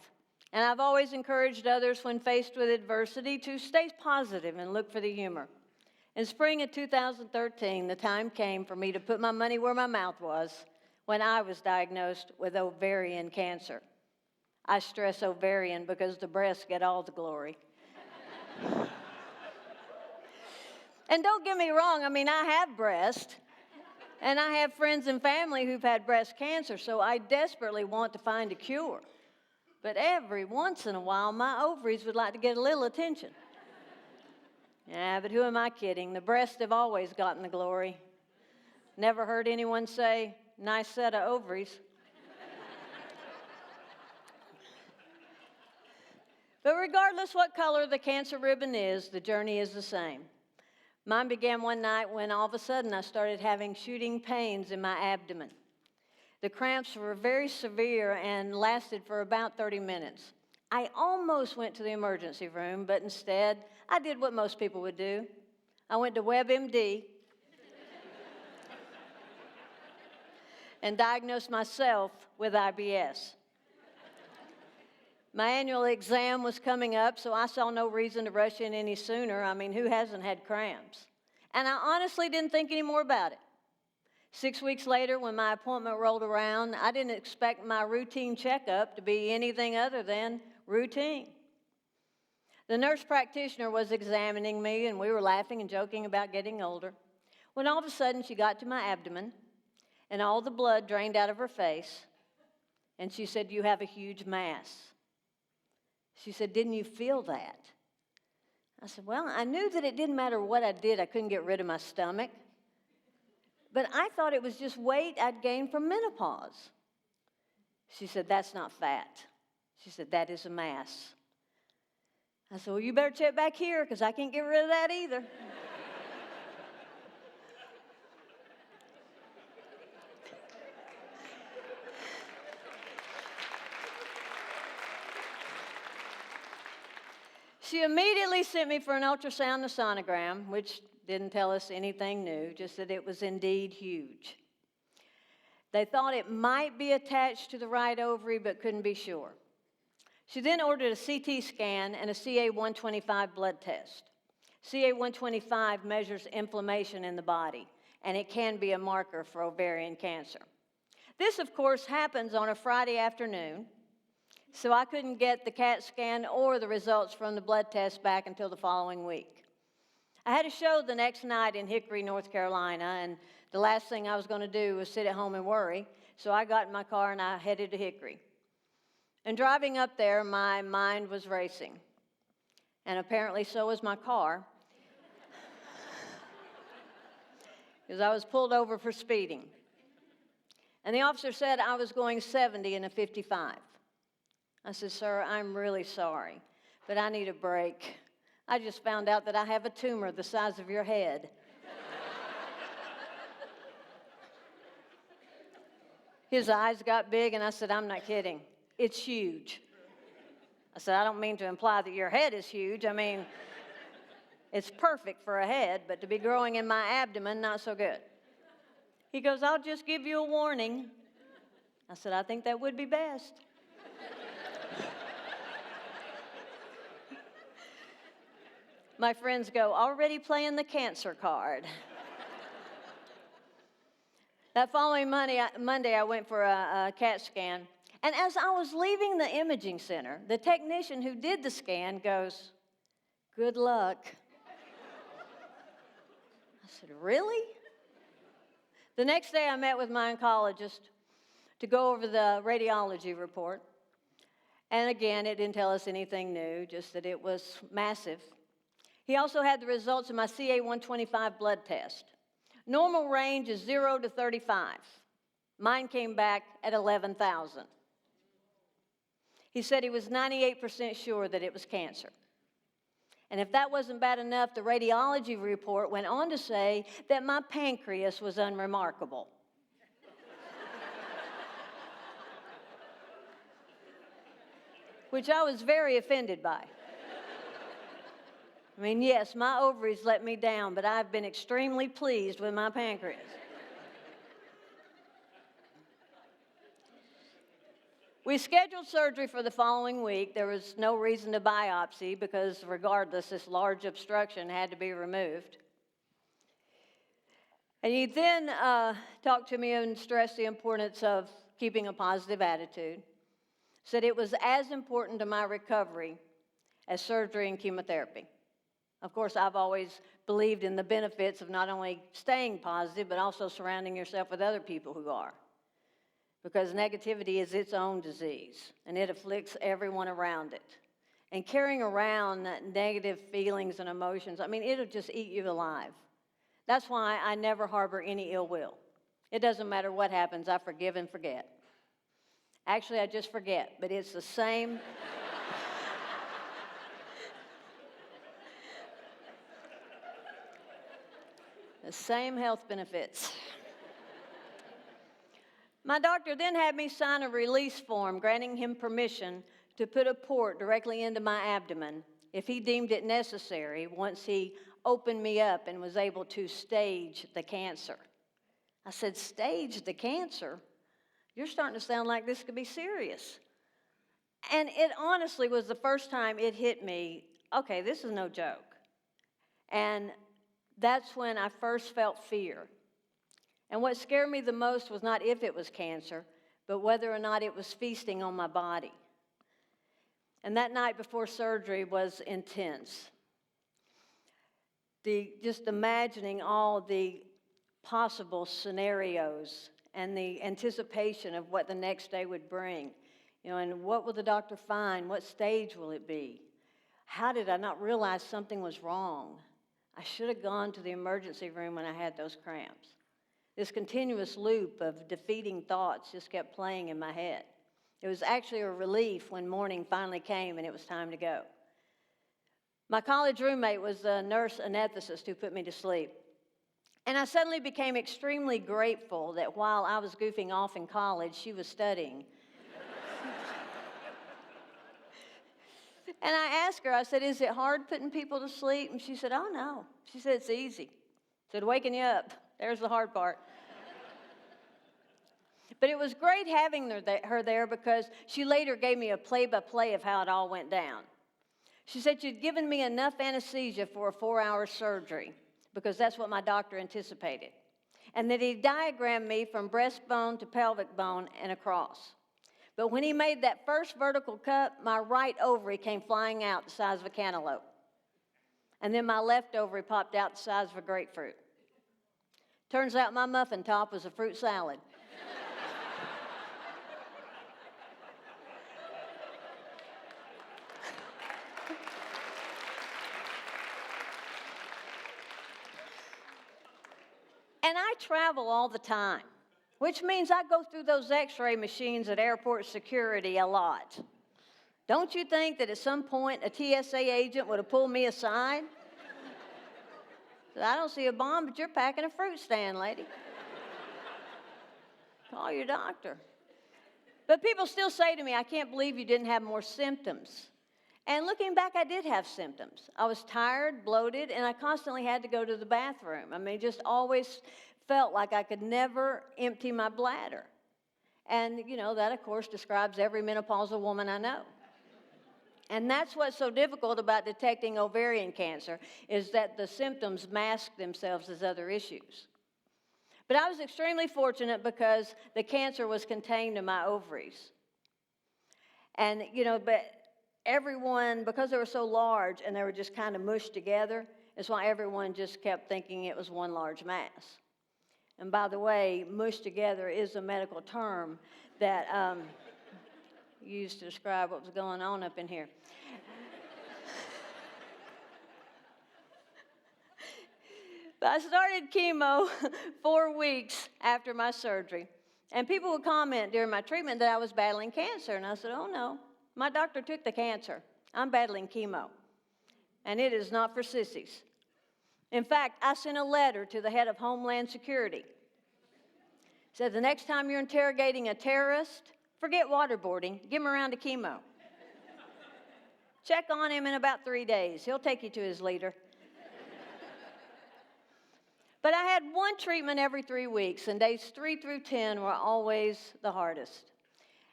And I've always encouraged others when faced with adversity to stay positive and look for the humor. In spring of 2013, the time came for me to put my money where my mouth was when I was diagnosed with ovarian cancer. I stress ovarian because the breasts get all the glory. And don't get me wrong, I mean, I have breasts. And I have friends and family who've had breast cancer, so I desperately want to find a cure. But every once in a while, my ovaries would like to get a little attention. Yeah, but who am I kidding? The breasts have always gotten the glory. Never heard anyone say, nice set of ovaries. But regardless what color the cancer ribbon is, the journey is the same. Mine began one night when all of a sudden I started having shooting pains in my abdomen. The cramps were very severe and lasted for about 30 minutes. I almost went to the emergency room, but instead I did what most people would do. I went to WebMD and diagnosed myself with IBS. My annual exam was coming up, so I saw no reason to rush in any sooner. I mean, who hasn't had cramps? And I honestly didn't think any more about it. 6 weeks later, when my appointment rolled around, I didn't expect my routine checkup to be anything other than routine. The nurse practitioner was examining me, and we were laughing and joking about getting older, when all of a sudden she got to my abdomen, and all the blood drained out of her face, and she said, "You have a huge mass." She said, "Didn't you feel that?" I said, "Well, I knew that it didn't matter what I did, I couldn't get rid of my stomach. But I thought it was just weight I'd gained from menopause." She said, "That's not fat." She said, "That is a mass." I said, "Well, you better check back here because I can't get rid of that either." She immediately sent me for an ultrasound and sonogram, which didn't tell us anything new, just that it was indeed huge. They thought it might be attached to the right ovary, but couldn't be sure. She then ordered a CT scan and a CA-125 blood test. CA-125 measures inflammation in the body, and it can be a marker for ovarian cancer. This, of course, happens on a Friday afternoon, so I couldn't get the CAT scan or the results from the blood test back until the following week. I had a show the next night in Hickory, North Carolina, and the last thing I was going to do was sit at home and worry, so I got in my car and I headed to Hickory. And driving up there, my mind was racing, and apparently so was my car, because I was pulled over for speeding. And the officer said I was going 70 in a 55. I said, "Sir, I'm really sorry, but I need a break. I just found out that I have a tumor the size of your head. His eyes got big, and I said, I'm not kidding. It's huge. I said, I don't mean to imply that your head is huge. I mean, it's perfect for a head, but to be growing in my abdomen, not so good. He goes, I'll just give you a warning. I said, I think that would be best. My friends go, already playing the cancer card. That following Monday, I went for a CAT scan. And as I was leaving the imaging center, the technician who did the scan goes, good luck. I said, really? The next day, I met with my oncologist to go over the radiology report. And again, it didn't tell us anything new, just that it was massive. He also had the results of my CA-125 blood test. Normal range is 0 to 35. Mine came back at 11,000. He said he was 98% sure that it was cancer. And if that wasn't bad enough, the radiology report went on to say that my pancreas was unremarkable. Which I was very offended by. I mean, yes, my ovaries let me down, but I've been extremely pleased with my pancreas. We scheduled surgery for the following week. There was no reason to biopsy because regardless, this large obstruction had to be removed. And he then talked to me and stressed the importance of keeping a positive attitude. Said it was as important to my recovery as surgery and chemotherapy. Of course, I've always believed in the benefits of not only staying positive, but also surrounding yourself with other people who are. Because negativity is its own disease, and it afflicts everyone around it. And carrying around negative feelings and emotions, I mean, it'll just eat you alive. That's why I never harbor any ill will. It doesn't matter what happens, I forgive and forget. Actually, I just forget, but it's the same. The same health benefits. My doctor then had me sign a release form granting him permission to put a port directly into my abdomen if he deemed it necessary once he opened me up and was able to stage the cancer. I said, stage the cancer? You're starting to sound like this could be serious. And it honestly was the first time it hit me, okay, this is no joke. And that's when I first felt fear. And what scared me the most was not if it was cancer, but whether or not it was feasting on my body. And that night before surgery was intense. Just imagining all the possible scenarios and the anticipation of what the next day would bring. You know, and what will the doctor find? What stage will it be? How did I not realize something was wrong? I should have gone to the emergency room when I had those cramps. This continuous loop of defeating thoughts just kept playing in my head. It was actually a relief when morning finally came and it was time to go. My college roommate was the nurse anesthetist who put me to sleep. And I suddenly became extremely grateful that while I was goofing off in college, she was studying. And I asked her, I said, is it hard putting people to sleep? And she said, oh, no. She said, it's easy. I said, waking you up. There's the hard part. But it was great having her there because she later gave me a play-by-play of how it all went down. She said she'd given me enough anesthesia for a 4-hour surgery because that's what my doctor anticipated. And that he diagrammed me from breastbone to pelvic bone and across. But when he made that first vertical cut, my right ovary came flying out the size of a cantaloupe. And then my left ovary popped out the size of a grapefruit. Turns out my muffin top was a fruit salad. And I travel all the time, which means I go through those x-ray machines at airport security a lot. Don't you think that at some point a TSA agent would have pulled me aside? Said, I don't see a bomb, but you're packing a fruit stand, lady. Call your doctor. But people still say to me, I can't believe you didn't have more symptoms. And looking back, I did have symptoms. I was tired, bloated, and I constantly had to go to the bathroom. I mean, just always felt like I could never empty my bladder. And, you know, that, of course, describes every menopausal woman I know. And that's what's so difficult about detecting ovarian cancer, is that the symptoms mask themselves as other issues. But I was extremely fortunate because the cancer was contained in my ovaries. And, you know, but everyone, because they were so large and they were just kind of mushed together, is why everyone just kept thinking it was one large mass. And by the way, mushed together is a medical term that used to describe what was going on up in here. But I started chemo 4 weeks after my surgery. And people would comment during my treatment that I was battling cancer. And I said, oh no, my doctor took the cancer. I'm battling chemo. And it is not for sissies. In fact, I sent a letter to the head of Homeland Security. Said, the next time you're interrogating a terrorist, forget waterboarding, give him around to chemo. Check on him in about 3 days. He'll take you to his leader. But I had one treatment every 3 weeks, and days 3 through 10 were always the hardest.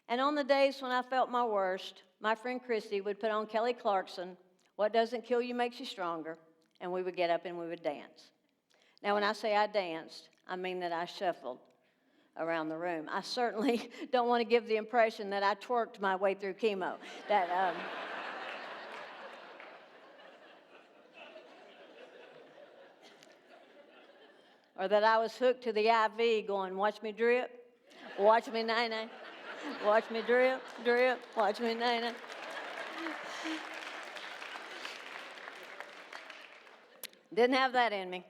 And on the days when I felt my worst, my friend Christy would put on Kelly Clarkson, What Doesn't Kill You Makes You Stronger, and we would get up and we would dance. Now, when I say I danced, I mean that I shuffled around the room. I certainly don't want to give the impression that I twerked my way through chemo. Or that I was hooked to the IV going, watch me drip, watch me nay-nay, watch me drip, drip, watch me nay-nay. Didn't have that in me.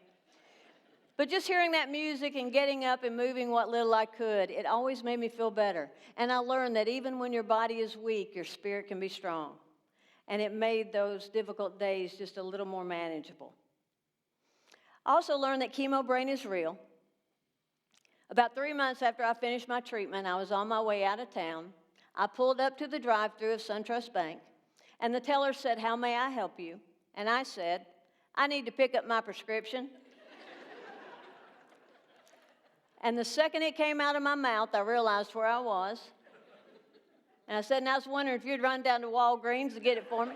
But just hearing that music and getting up and moving what little I could, it always made me feel better. And I learned that even when your body is weak, your spirit can be strong. And it made those difficult days just a little more manageable. I also learned that chemo brain is real. About 3 months after I finished my treatment, I was on my way out of town. I pulled up to the drive-thru of SunTrust Bank, and the teller said, how may I help you? And I said, I need to pick up my prescription. And the second it came out of my mouth, I realized where I was. And I said, and I was wondering if you'd run down to Walgreens to get it for me.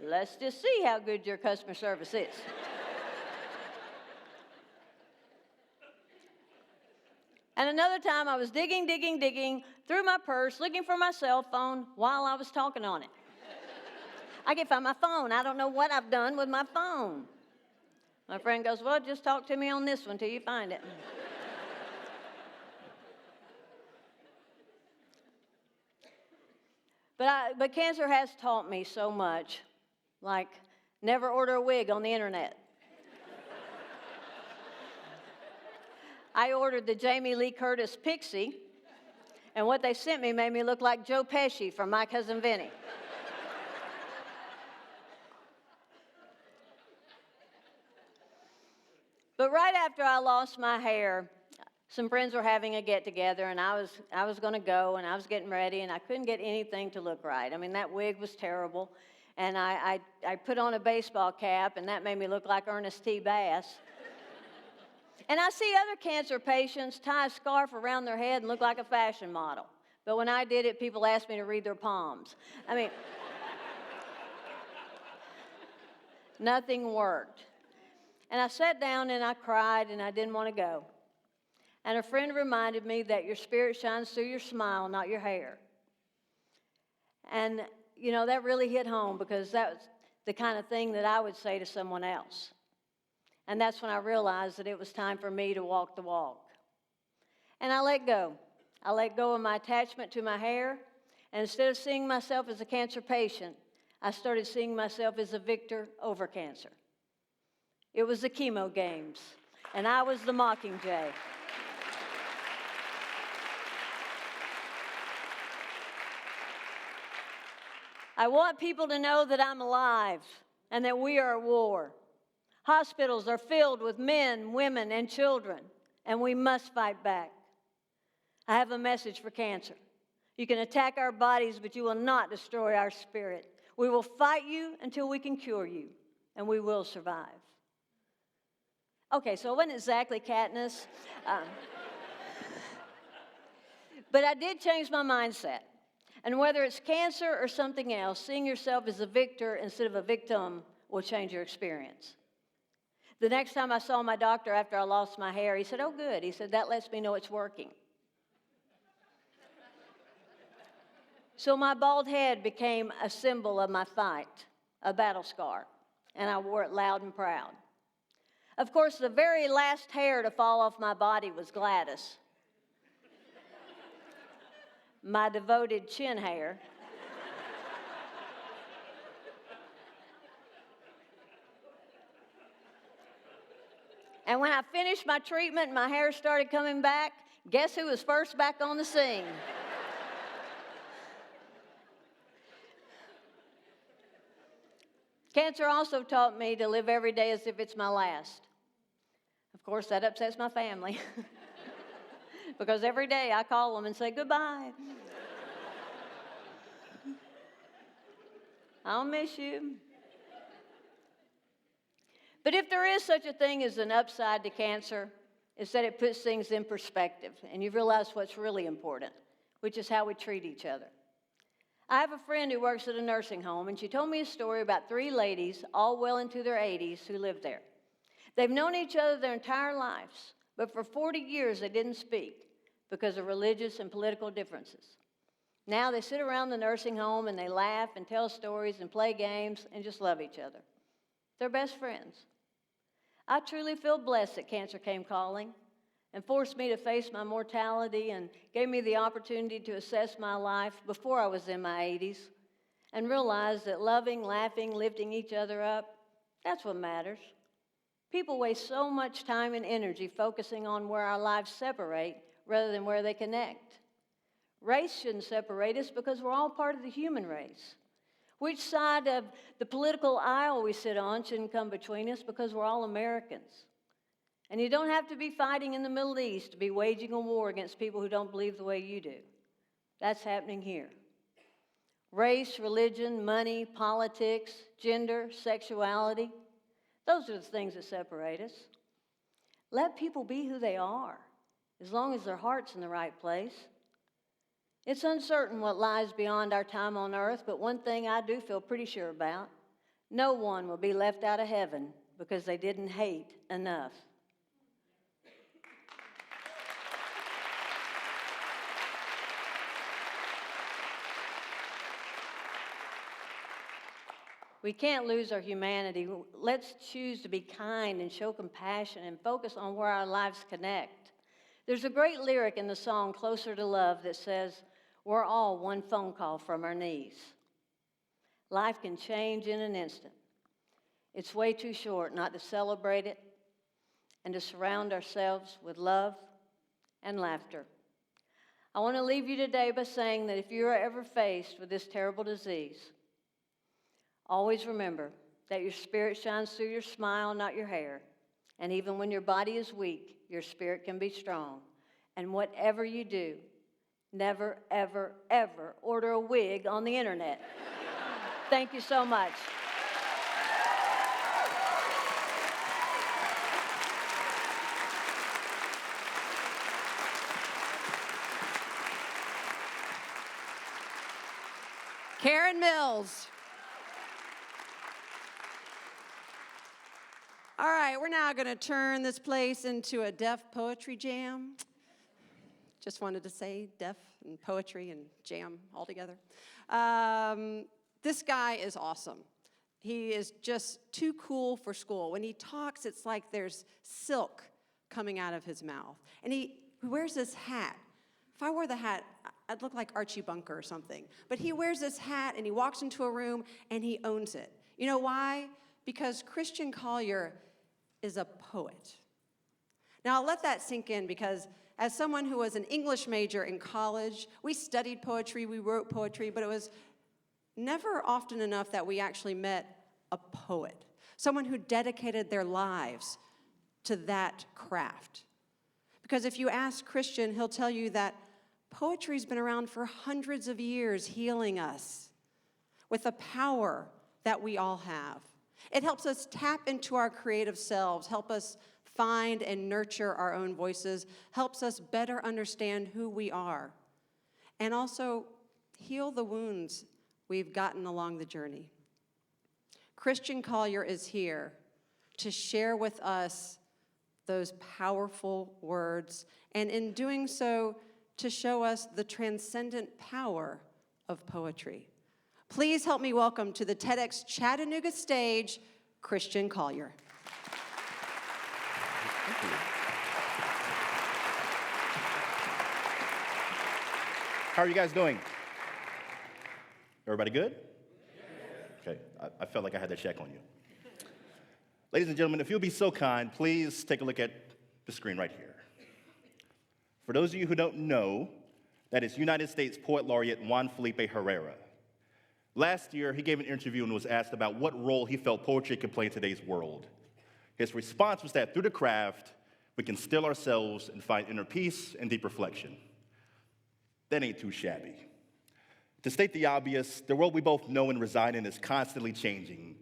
Let's just see how good your customer service is. And another time I was digging through my purse, looking for my cell phone while I was talking on it. I can't find my phone. I don't know what I've done with my phone. My friend goes, well, just talk to me on this one till you find it. But cancer has taught me so much, like never order a wig on the internet. I ordered the Jamie Lee Curtis Pixie, and what they sent me made me look like Joe Pesci from My Cousin Vinny. But right after I lost my hair, some friends were having a get-together, and I was going to go, and I was getting ready, and I couldn't get anything to look right. I mean, that wig was terrible, and I put on a baseball cap, and that made me look like Ernest T. Bass. And I see other cancer patients tie a scarf around their head and look like a fashion model. But when I did it, people asked me to read their palms. I mean, nothing worked. And I sat down and I cried and I didn't want to go. And a friend reminded me that your spirit shines through your smile, not your hair. And, you know, that really hit home because that was the kind of thing that I would say to someone else. And that's when I realized that it was time for me to walk the walk. And I let go. I let go of my attachment to my hair. And instead of seeing myself as a cancer patient, I started seeing myself as a victor over cancer. It was the chemo games, and I was the Mockingjay. I want people to know that I'm alive and that we are at war. Hospitals are filled with men, women, and children, and we must fight back. I have a message for cancer. You can attack our bodies, but you will not destroy our spirit. We will fight you until we can cure you, and we will survive. Okay, so it wasn't exactly Katniss. But I did change my mindset. And whether it's cancer or something else, seeing yourself as a victor instead of a victim will change your experience. The next time I saw my doctor after I lost my hair, he said, "Oh, good." He said, "That lets me know it's working." So my bald head became a symbol of my fight, a battle scar, and I wore it loud and proud. Of course, the very last hair to fall off my body was Gladys, my devoted chin hair. And when I finished my treatment and my hair started coming back, guess who was first back on the scene? Cancer also taught me to live every day as if it's my last. Of course, that upsets my family because every day I call them and say goodbye. I'll miss you. But if there is such a thing as an upside to cancer, it's that it puts things in perspective and you realize what's really important, which is how we treat each other. I have a friend who works at a nursing home, and she told me a story about 3 ladies, all well into their 80s, who lived there. They've known each other their entire lives, but for 40 years they didn't speak because of religious and political differences. Now they sit around the nursing home and they laugh and tell stories and play games and just love each other. They're best friends. I truly feel blessed that cancer came calling and forced me to face my mortality and gave me the opportunity to assess my life before I was in my 80s and realize that loving, laughing, lifting each other up, that's what matters. People waste so much time and energy focusing on where our lives separate rather than where they connect. Race shouldn't separate us because we're all part of the human race. Which side of the political aisle we sit on shouldn't come between us because we're all Americans. And you don't have to be fighting in the Middle East to be waging a war against people who don't believe the way you do. That's happening here. Race, religion, money, politics, gender, sexuality, those are the things that separate us. Let people be who they are, as long as their heart's in the right place. It's uncertain what lies beyond our time on earth, but one thing I do feel pretty sure about: no one will be left out of heaven because they didn't hate enough. We can't lose our humanity. Let's choose to be kind and show compassion and focus on where our lives connect. There's a great lyric in the song Closer to Love that says, "We're all one phone call from our knees." Life can change in an instant. It's way too short not to celebrate it and to surround ourselves with love and laughter. I want to leave you today by saying that if you are ever faced with this terrible disease, always remember that your spirit shines through your smile, not your hair. And even when your body is weak, your spirit can be strong. And whatever you do, never, ever, ever order a wig on the internet. Thank you so much. Karen Mills. All right, we're now going to turn this place into a deaf poetry jam. Just wanted to say deaf and poetry and jam all together. This guy is awesome. He is just too cool for school. When he talks, it's like there's silk coming out of his mouth. And he wears this hat. If I wore the hat, I'd look like Archie Bunker or something. But he wears this hat and he walks into a room and he owns it. You know why? Because Christian Collier is a poet. Now, I'll let that sink in because as someone who was an English major in college, we studied poetry, we wrote poetry, but it was never often enough that we actually met a poet, someone who dedicated their lives to that craft. Because if you ask Christian, he'll tell you that poetry's been around for hundreds of years, healing us with the power that we all have. It helps us tap into our creative selves, help us find and nurture our own voices, helps us better understand who we are, and also heal the wounds we've gotten along the journey. Christian Collier is here to share with us those powerful words, and in doing so, to show us the transcendent power of poetry. Please help me welcome to the TEDx Chattanooga stage, Christian Collier. How are you guys doing? Everybody good? Okay, I felt like I had to check on you. Ladies and gentlemen, if you'll be so kind, please take a look at the screen right here. For those of you who don't know, that is United States Poet Laureate Juan Felipe Herrera. Last year, he gave an interview and was asked about what role he felt poetry could play in today's world. His response was that through the craft, we can still ourselves and find inner peace and deep reflection. That ain't too shabby. To state the obvious, the world we both know and reside in is constantly changing.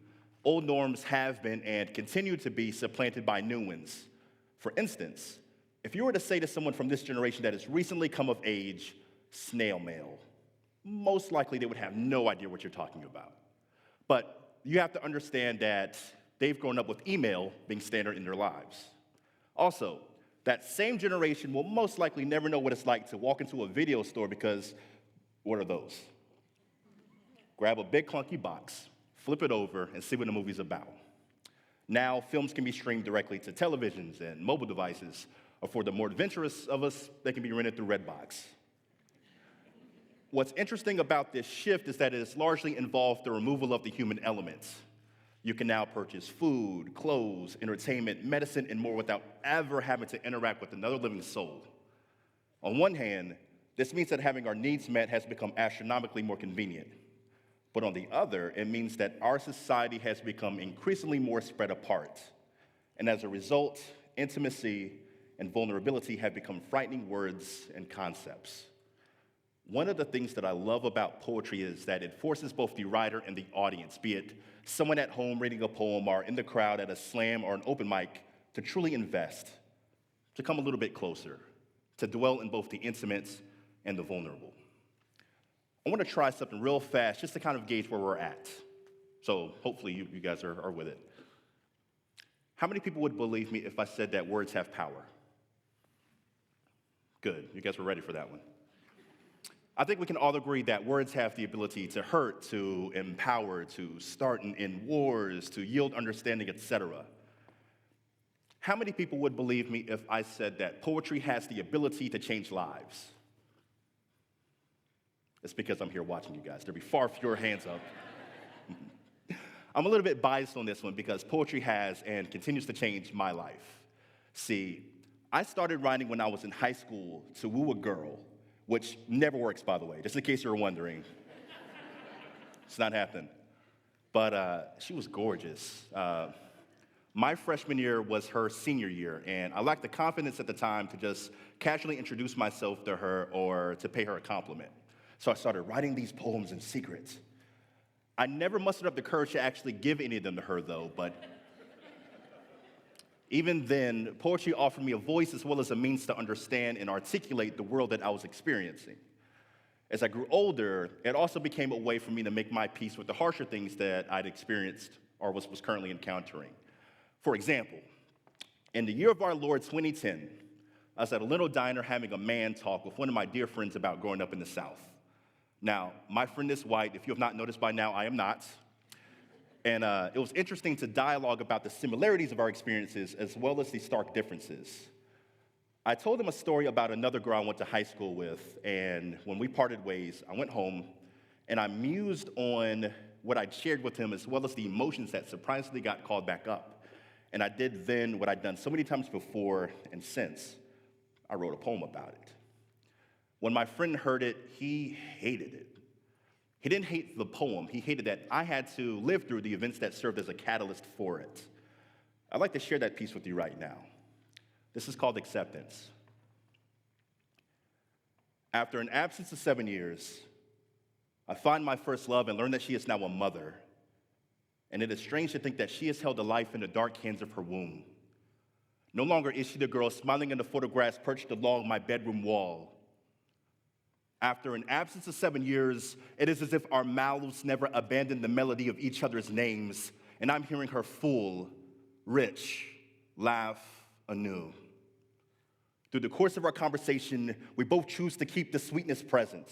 Old norms have been and continue to be supplanted by new ones. For instance, if you were to say to someone from this generation that has recently come of age, snail mail, most likely they would have no idea what you're talking about. But you have to understand that they've grown up with email being standard in their lives. Also, that same generation will most likely never know what it's like to walk into a video store because what are those? Grab a big clunky box, flip it over, and see what the movie's about. Now, films can be streamed directly to televisions and mobile devices, or for the more adventurous of us, they can be rented through Redbox. What's interesting about this shift is that it has largely involved the removal of the human elements. You can now purchase food, clothes, entertainment, medicine, and more without ever having to interact with another living soul. On one hand, this means that having our needs met has become astronomically more convenient. But on the other, it means that our society has become increasingly more spread apart. And as a result, intimacy and vulnerability have become frightening words and concepts. One of the things that I love about poetry is that it forces both the writer and the audience, be it someone at home reading a poem or in the crowd at a slam or an open mic, to truly invest, to come a little bit closer, to dwell in both the intimate and the vulnerable. I want to try something real fast just to kind of gauge where we're at. So hopefully you guys are with it. How many people would believe me if I said that words have power? Good, you guys were ready for that one. I think we can all agree that words have the ability to hurt, to empower, to start in wars, to yield understanding, etc. How many people would believe me if I said that poetry has the ability to change lives? It's because I'm here watching you guys. There'll be far fewer hands up. I'm a little bit biased on this one because poetry has and continues to change my life. See, I started writing when I was in high school to woo a girl, which never works, by the way, just in case you were wondering. It's not happening. But she was gorgeous. My freshman year was her senior year, and I lacked the confidence at the time to just casually introduce myself to her or to pay her a compliment. So I started writing these poems in secret. I never mustered up the courage to actually give any of them to her, though, but even then, poetry offered me a voice as well as a means to understand and articulate the world that I was experiencing. As I grew older, it also became a way for me to make my peace with the harsher things that I'd experienced or was currently encountering. For example, in the year of our Lord 2010, I was at a little diner having a man talk with one of my dear friends about growing up in the South. Now, my friend is white. If you have not noticed by now, I am not. And it was interesting to dialogue about the similarities of our experiences as well as the stark differences. I told him a story about another girl I went to high school with, and when we parted ways, I went home, and I mused on what I'd shared with him as well as the emotions that surprisingly got called back up. And I did then what I'd done so many times before and since. I wrote a poem about it. When my friend heard it, he hated it. He didn't hate the poem. He hated that I had to live through the events that served as a catalyst for it. I'd like to share that piece with you right now. This is called Acceptance. After an absence of 7 years, I find my first love and learn that she is now a mother. And it is strange to think that she has held a life in the dark hands of her womb. No longer is she the girl smiling in the photographs perched along my bedroom wall. After an absence of 7 years, it is as if our mouths never abandoned the melody of each other's names, and I'm hearing her full, rich laugh anew. Through the course of our conversation, we both choose to keep the sweetness present.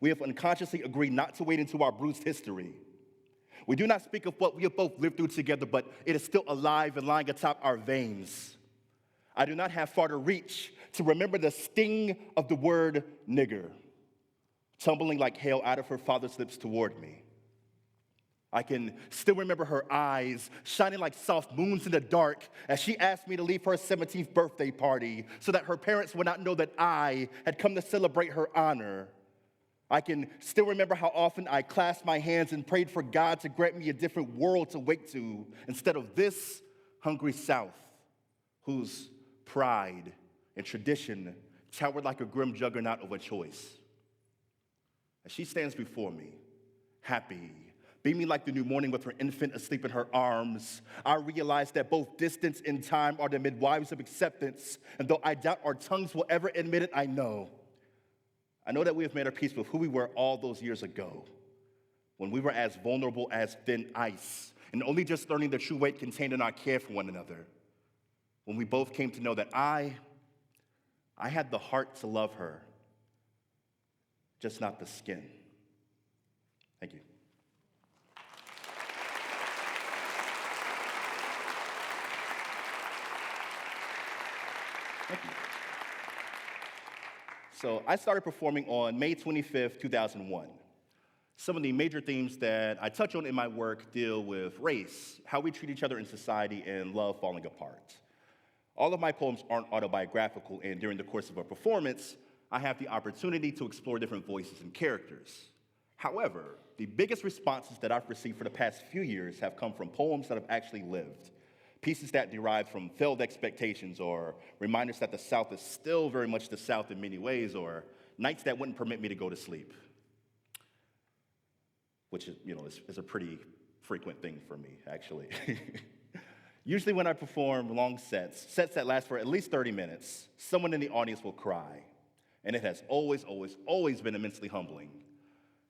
We have unconsciously agreed not to wade into our bruised history. We do not speak of what we have both lived through together, but it is still alive and lying atop our veins. I do not have far to reach to remember the sting of the word nigger, tumbling like hail out of her father's lips toward me. I can still remember her eyes shining like soft moons in the dark as she asked me to leave her 17th birthday party so that her parents would not know that I had come to celebrate her honor. I can still remember how often I clasped my hands and prayed for God to grant me a different world to wake to instead of this hungry South, whose pride and tradition towered like a grim juggernaut of a choice. As she stands before me, happy, beaming like the new morning with her infant asleep in her arms, I realize that both distance and time are the midwives of acceptance, and though I doubt our tongues will ever admit it, I know that we have made our peace with who we were all those years ago, when we were as vulnerable as thin ice, and only just learning the true weight contained in our care for one another, when we both came to know that I had the heart to love her, just not the skin. Thank you. Thank you. So I started performing on May 25th, 2001. Some of the major themes that I touch on in my work deal with race, how we treat each other in society, and love falling apart. All of my poems aren't autobiographical, and during the course of a performance, I have the opportunity to explore different voices and characters. However, the biggest responses that I've received for the past few years have come from poems that have actually lived. Pieces that derive from failed expectations, or reminders that the South is still very much the South in many ways, or nights that wouldn't permit me to go to sleep, which is a pretty frequent thing for me, actually. Usually when I perform long sets that last for at least 30 minutes, someone in the audience will cry, and it has always, always, always been immensely humbling.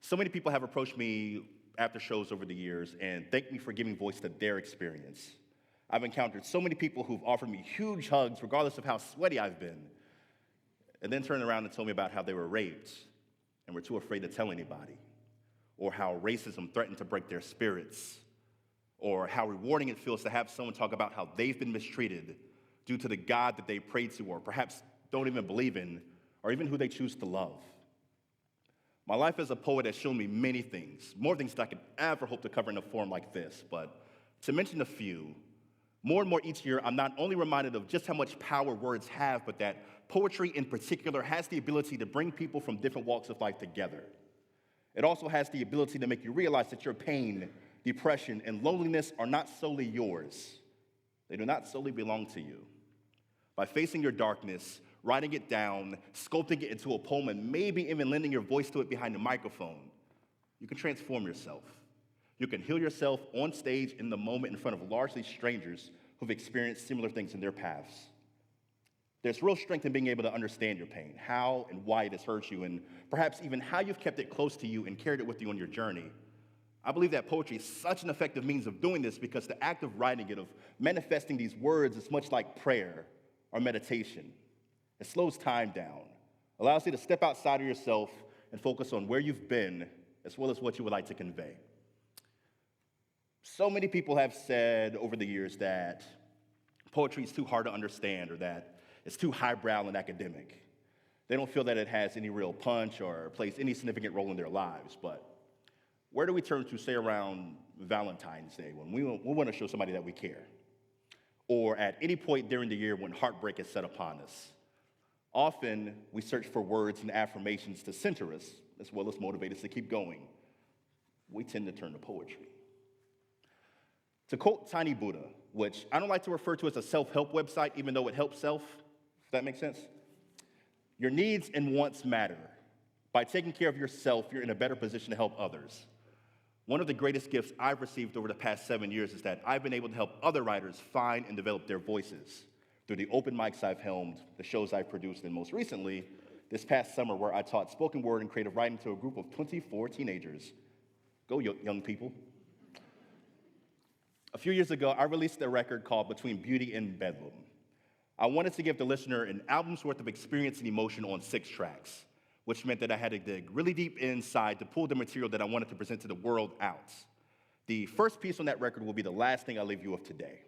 So many people have approached me after shows over the years and thanked me for giving voice to their experience. I've encountered so many people who've offered me huge hugs, regardless of how sweaty I've been, and then turned around and told me about how they were raped and were too afraid to tell anybody, or how racism threatened to break their spirits, or how rewarding it feels to have someone talk about how they've been mistreated due to the God that they pray to, or perhaps don't even believe in, or even who they choose to love. My life as a poet has shown me many things, more things than I could ever hope to cover in a forum like this, but to mention a few, more and more each year, I'm not only reminded of just how much power words have, but that poetry in particular has the ability to bring people from different walks of life together. It also has the ability to make you realize that your pain, depression, and loneliness are not solely yours. They do not solely belong to you. By facing your darkness, writing it down, sculpting it into a poem, and maybe even lending your voice to it behind the microphone, you can transform yourself. You can heal yourself on stage in the moment in front of largely strangers who've experienced similar things in their paths. There's real strength in being able to understand your pain, how and why it has hurt you, and perhaps even how you've kept it close to you and carried it with you on your journey. I believe that poetry is such an effective means of doing this because the act of writing it, of manifesting these words, is much like prayer or meditation. It slows time down, allows you to step outside of yourself and focus on where you've been as well as what you would like to convey. So many people have said over the years that poetry is too hard to understand, or that it's too highbrow and academic. They don't feel that it has any real punch or plays any significant role in their lives. But where do we turn to, say, around Valentine's Day, when we want to show somebody that we care? Or at any point during the year when heartbreak is set upon us? Often, we search for words and affirmations to center us, as well as motivate us to keep going. We tend to turn to poetry. To quote Tiny Buddha, which I don't like to refer to as a self-help website, even though it helps self, if that makes sense. Your needs and wants matter. By taking care of yourself, you're in a better position to help others. One of the greatest gifts I've received over the past 7 years is that I've been able to help other writers find and develop their voices through the open mics I've helmed, the shows I've produced, and most recently, this past summer where I taught spoken word and creative writing to a group of 24 teenagers. Go, young people. A few years ago, I released a record called Between Beauty and Bedlam. I wanted to give the listener an album's worth of experience and emotion on 6 tracks, which meant that I had to dig really deep inside to pull the material that I wanted to present to the world out. The first piece on that record will be the last thing I leave you with today.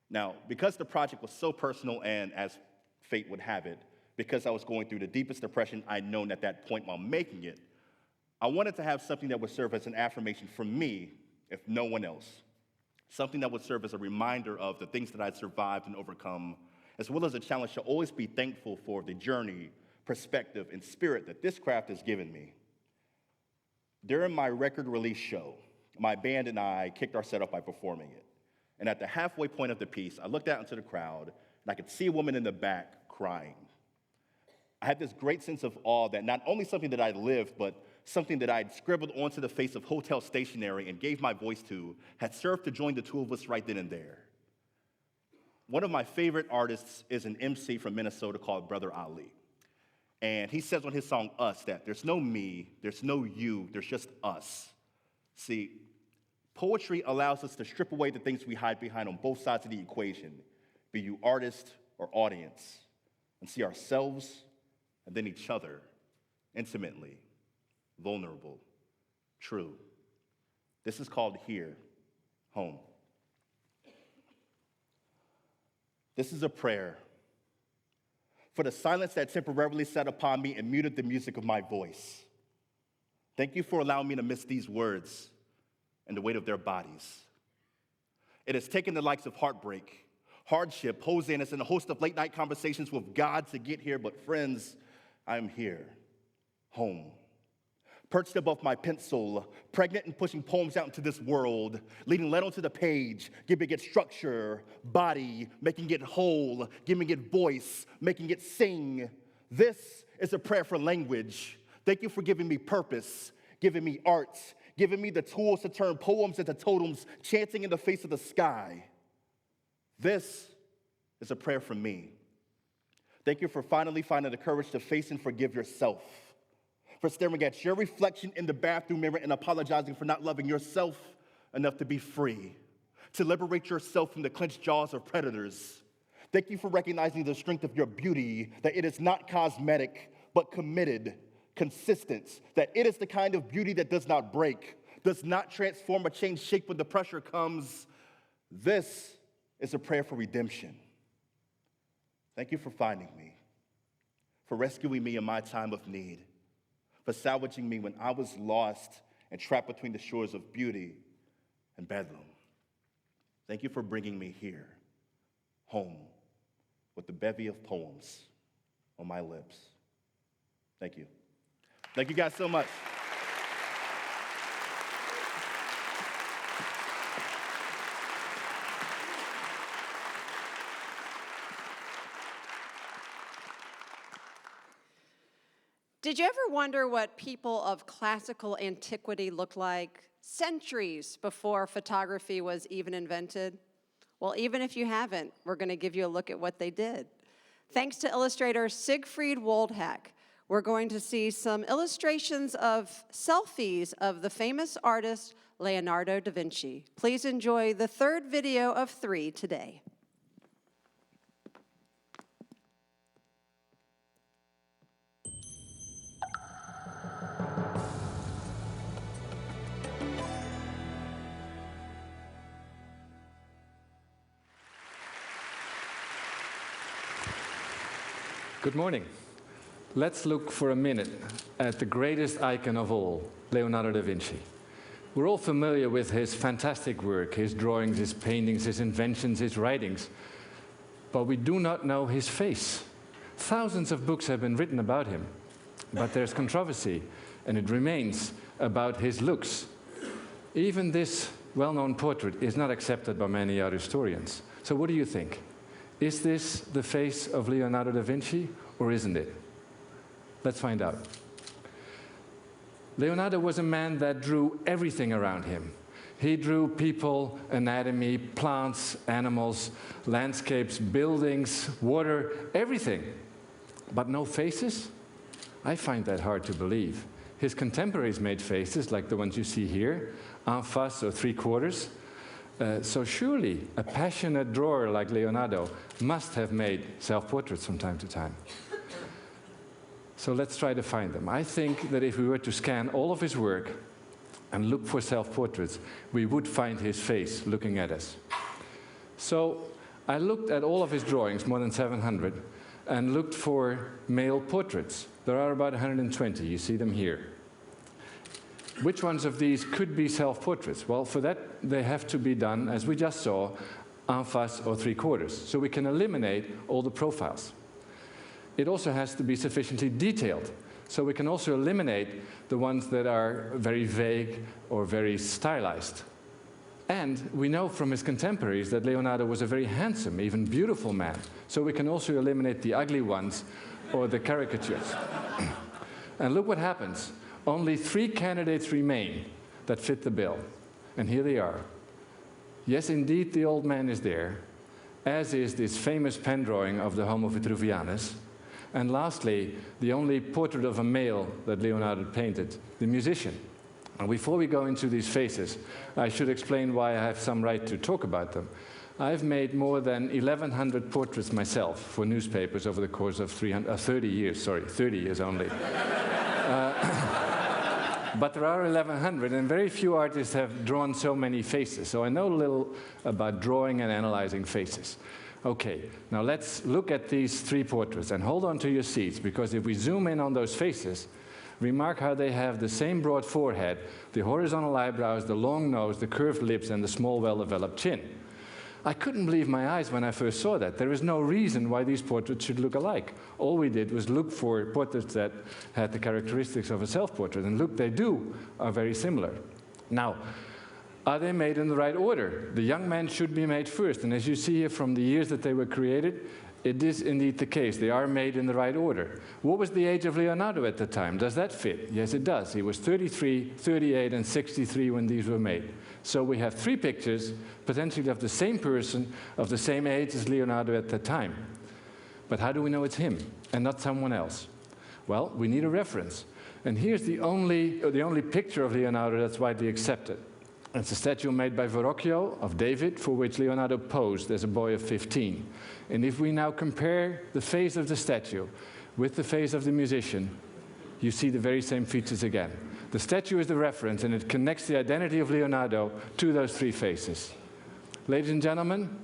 Now, because the project was so personal and, as fate would have it, because I was going through the deepest depression I'd known at that point while making it, I wanted to have something that would serve as an affirmation for me, if no one else. Something that would serve as a reminder of the things that I'd survived and overcome, as well as a challenge to always be thankful for the journey, perspective, and spirit that this craft has given me. During my record release show, my band and I kicked our set off by performing it. And at the halfway point of the piece, I looked out into the crowd, and I could see a woman in the back crying. I had this great sense of awe that not only something that I'd lived, but something that I'd scribbled onto the face of hotel stationery and gave my voice to had served to join the two of us right then and there. One of my favorite artists is an MC from Minnesota called Brother Ali. And he says on his song, Us, that there's no me, there's no you, there's just us. See, poetry allows us to strip away the things we hide behind on both sides of the equation, be you artist or audience, and see ourselves and then each other intimately, vulnerable, true. This is called Here, Home. This is a prayer for the silence that temporarily sat upon me and muted the music of my voice. Thank you for allowing me to miss these words and the weight of their bodies. It has taken the likes of heartbreak, hardship, hosannas, and a host of late-night conversations with God to get here, but friends, I'm here, home. Perched above my pencil, pregnant and pushing poems out into this world, leading lead onto the page, giving it structure, body, making it whole, giving it voice, making it sing. This is a prayer for language. Thank you for giving me purpose, giving me art, giving me the tools to turn poems into totems, chanting in the face of the sky. This is a prayer for me. Thank you for finally finding the courage to face and forgive yourself, for staring at your reflection in the bathroom mirror and apologizing for not loving yourself enough to be free, to liberate yourself from the clenched jaws of predators. Thank you for recognizing the strength of your beauty, that it is not cosmetic, but committed, consistent, that it is the kind of beauty that does not break, does not transform or change shape when the pressure comes. This is a prayer for redemption. Thank you for finding me, for rescuing me in my time of need, for salvaging me when I was lost and trapped between the shores of beauty and bedlam. Thank you for bringing me here, home, with the bevy of poems on my lips. Thank you. Thank you guys so much. Did you ever wonder what people of classical antiquity looked like centuries before photography was even invented? Well, even if you haven't, we're going to give you a look at what they did. Thanks to illustrator Siegfried Woldhack, we're going to see some illustrations of selfies of the famous artist Leonardo da Vinci. Please enjoy the third video of 3 today. Good morning. Let's look for a minute at the greatest icon of all, Leonardo da Vinci. We're all familiar with his fantastic work, his drawings, his paintings, his inventions, his writings, but we do not know his face. Thousands of books have been written about him, but there's controversy, and it remains about his looks. Even this well-known portrait is not accepted by many art historians. So what do you think? Is this the face of Leonardo da Vinci, or isn't it? Let's find out. Leonardo was a man that drew everything around him. He drew people, anatomy, plants, animals, landscapes, buildings, water, everything. But no faces? I find that hard to believe. His contemporaries made faces, like the ones you see here, en face or three-quarters. So surely a passionate drawer like Leonardo must have made self-portraits from time to time. So let's try to find them. I think that if we were to scan all of his work and look for self-portraits, we would find his face looking at us. So I looked at all of his drawings, more than 700, and looked for male portraits. There are about 120, you see them here. Which ones of these could be self-portraits? Well, for that, they have to be done, as we just saw, en face or three-quarters, so we can eliminate all the profiles. It also has to be sufficiently detailed, so we can also eliminate the ones that are very vague or very stylized. And we know from his contemporaries that Leonardo was a very handsome, even beautiful man, so we can also eliminate the ugly ones or the caricatures. And look what happens. Only 3 candidates remain that fit the bill. And here they are. Yes, indeed, the old man is there, as is this famous pen drawing of the Homo vitruvianus. And lastly, the only portrait of a male that Leonardo painted, the musician. And before we go into these faces, I should explain why I have some right to talk about them. I've made more than 1,100 portraits myself for newspapers over the course of 30 years only. But there are 1,100, and very few artists have drawn so many faces. So I know a little about drawing and analyzing faces. Okay, now let's look at these 3 portraits, and hold on to your seats, because if we zoom in on those faces, remark how they have the same broad forehead, the horizontal eyebrows, the long nose, the curved lips, and the small, well-developed chin. I couldn't believe my eyes when I first saw that. There is no reason why these portraits should look alike. All we did was look for portraits that had the characteristics of a self-portrait, and look, they are very similar. Now, are they made in the right order? The young man should be made first, and as you see here from the years that they were created, it is indeed the case. They are made in the right order. What was the age of Leonardo at the time? Does that fit? Yes, it does. He was 33, 38, and 63 when these were made. So we have 3 pictures, potentially of the same person, of the same age as Leonardo at the time. But how do we know it's him and not someone else? Well, we need a reference. And here's the only picture of Leonardo that's widely accepted. It's a statue made by Verrocchio of David, for which Leonardo posed as a boy of 15. And if we now compare the face of the statue with the face of the musician, you see the very same features again. The statue is the reference, and it connects the identity of Leonardo to those 3 faces. Ladies and gentlemen,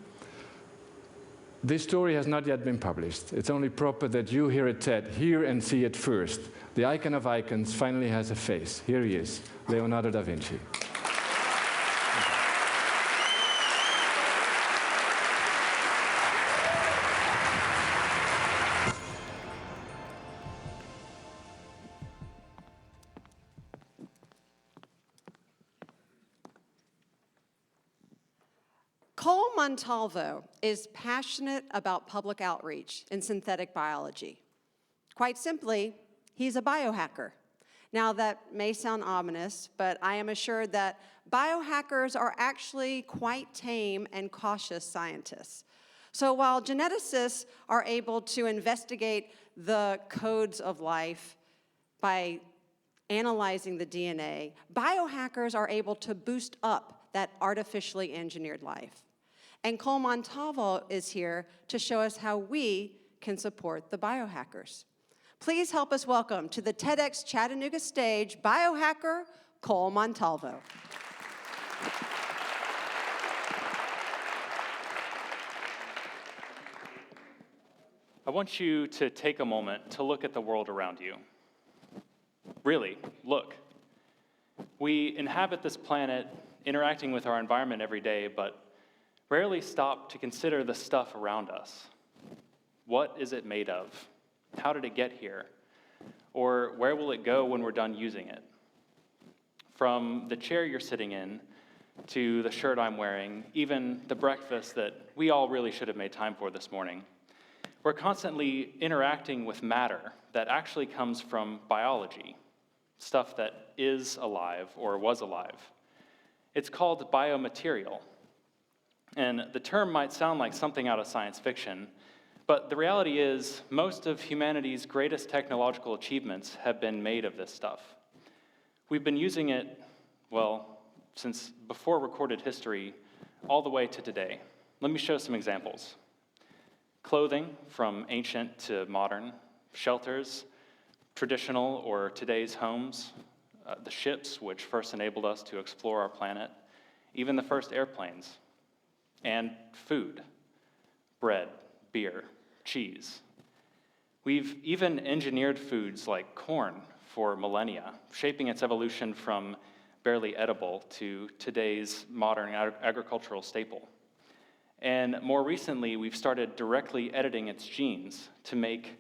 this story has not yet been published. It's only proper that you here at TED hear and see it first. The icon of icons finally has a face. Here he is, Leonardo da Vinci. Cole Montalvo is passionate about public outreach in synthetic biology. Quite simply, he's a biohacker. Now, that may sound ominous, but I am assured that biohackers are actually quite tame and cautious scientists. So while geneticists are able to investigate the codes of life by analyzing the DNA, biohackers are able to boost up that artificially engineered life. And Cole Montalvo is here to show us how we can support the biohackers. Please help us welcome to the TEDx Chattanooga stage, biohacker Cole Montalvo. I want you to take a moment to look at the world around you. Really, look. We inhabit this planet, interacting with our environment every day, but rarely stop to consider the stuff around us. What is it made of? How did it get here? Or where will it go when we're done using it? From the chair you're sitting in, to the shirt I'm wearing, even the breakfast that we all really should have made time for this morning, we're constantly interacting with matter that actually comes from biology, stuff that is alive or was alive. It's called biomaterial. And the term might sound like something out of science fiction, but the reality is most of humanity's greatest technological achievements have been made of this stuff. We've been using it, well, since before recorded history, all the way to today. Let me show some examples. Clothing, from ancient to modern, shelters, traditional or today's homes, the ships which first enabled us to explore our planet, even the first airplanes, and food, bread, beer, cheese. We've even engineered foods like corn for millennia, shaping its evolution from barely edible to today's modern agricultural staple. And more recently, we've started directly editing its genes to make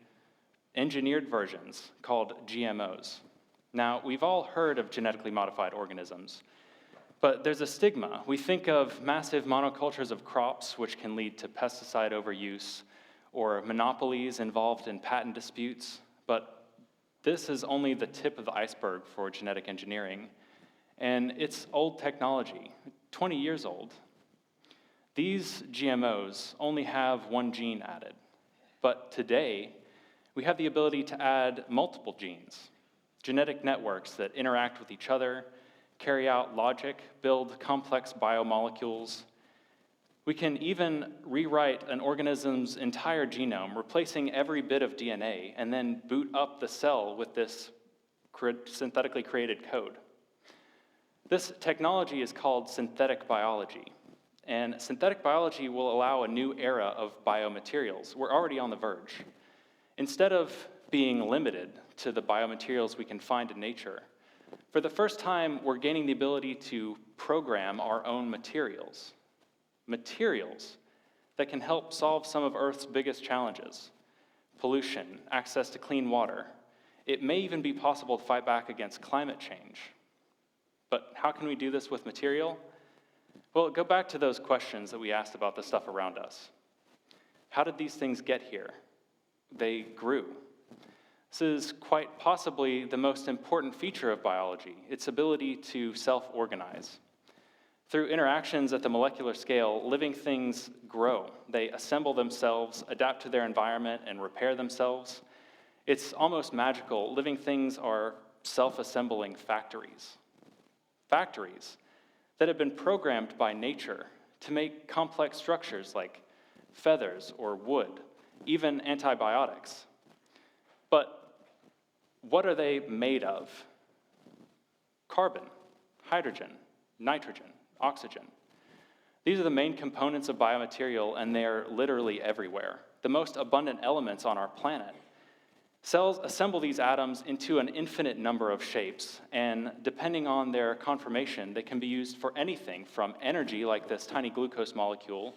engineered versions called GMOs. Now, we've all heard of genetically modified organisms, but there's a stigma. We think of massive monocultures of crops, which can lead to pesticide overuse, or monopolies involved in patent disputes, but this is only the tip of the iceberg for genetic engineering, and it's old technology, 20 years old. These GMOs only have one gene added, but today, we have the ability to add multiple genes, genetic networks that interact with each other, carry out logic, build complex biomolecules. We can even rewrite an organism's entire genome, replacing every bit of DNA, and then boot up the cell with this synthetically created code. This technology is called synthetic biology, and synthetic biology will allow a new era of biomaterials. We're already on the verge. Instead of being limited to the biomaterials we can find in nature, for the first time, we're gaining the ability to program our own materials. Materials that can help solve some of Earth's biggest challenges: pollution, access to clean water. It may even be possible to fight back against climate change. But how can we do this with material? Well, go back to those questions that we asked about the stuff around us. How did these things get here? They grew. This is quite possibly the most important feature of biology, its ability to self-organize. Through interactions at the molecular scale, living things grow. They assemble themselves, adapt to their environment, and repair themselves. It's almost magical. Living things are self-assembling factories. Factories that have been programmed by nature to make complex structures like feathers or wood, even antibiotics. But what are they made of? Carbon, hydrogen, nitrogen, oxygen. These are the main components of biomaterial, and they're literally everywhere, the most abundant elements on our planet. Cells assemble these atoms into an infinite number of shapes, and depending on their conformation, they can be used for anything from energy, like this tiny glucose molecule,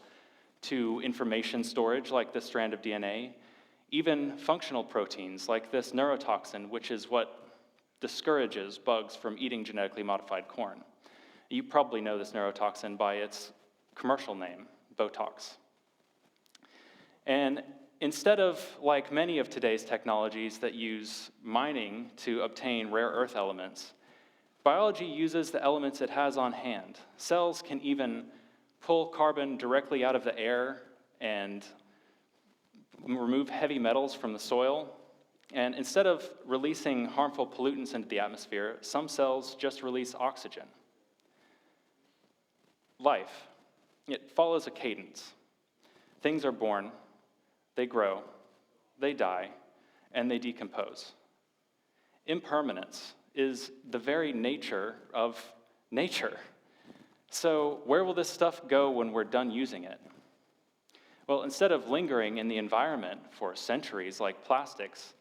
to information storage, like this strand of DNA, even functional proteins, like this neurotoxin, which is what discourages bugs from eating genetically modified corn. You probably know this neurotoxin by its commercial name, Botox. And instead of, like many of today's technologies that use mining to obtain rare earth elements, biology uses the elements it has on hand. Cells can even pull carbon directly out of the air and remove heavy metals from the soil. And instead of releasing harmful pollutants into the atmosphere, some cells just release oxygen. Life, it follows a cadence. Things are born, they grow, they die, and they decompose. Impermanence is the very nature of nature. So where will this stuff go when we're done using it? Well, instead of lingering in the environment for centuries like plastics,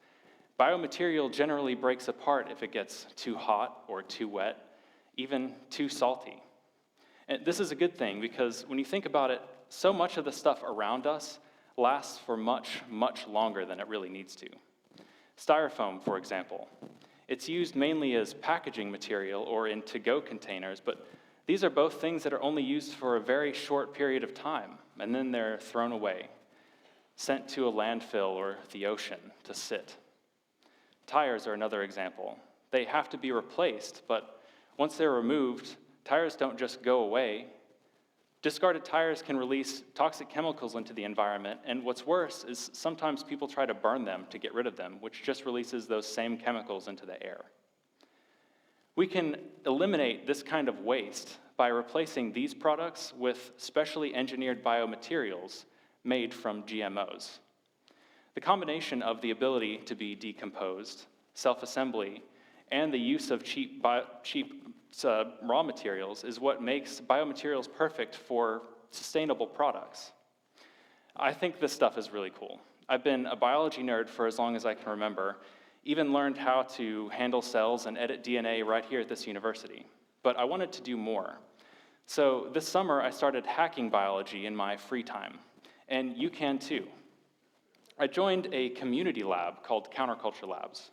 biomaterial generally breaks apart if it gets too hot or too wet, even too salty. And this is a good thing because when you think about it, so much of the stuff around us lasts for much, much longer than it really needs to. Styrofoam, for example. It's used mainly as packaging material or in to-go containers, but these are both things that are only used for a very short period of time, and then they're thrown away, sent to a landfill or the ocean to sit. Tires are another example. They have to be replaced, but once they're removed, tires don't just go away. Discarded tires can release toxic chemicals into the environment, and what's worse is sometimes people try to burn them to get rid of them, which just releases those same chemicals into the air. We can eliminate this kind of waste by replacing these products with specially engineered biomaterials made from GMOs. The combination of the ability to be decomposed, self-assembly, and the use of cheap raw materials is what makes biomaterials perfect for sustainable products. I think this stuff is really cool. I've been a biology nerd for as long as I can remember, even learned how to handle cells and edit DNA right here at this university. But I wanted to do more. So this summer, I started hacking biology in my free time, and you can too. I joined a community lab called Counterculture Labs.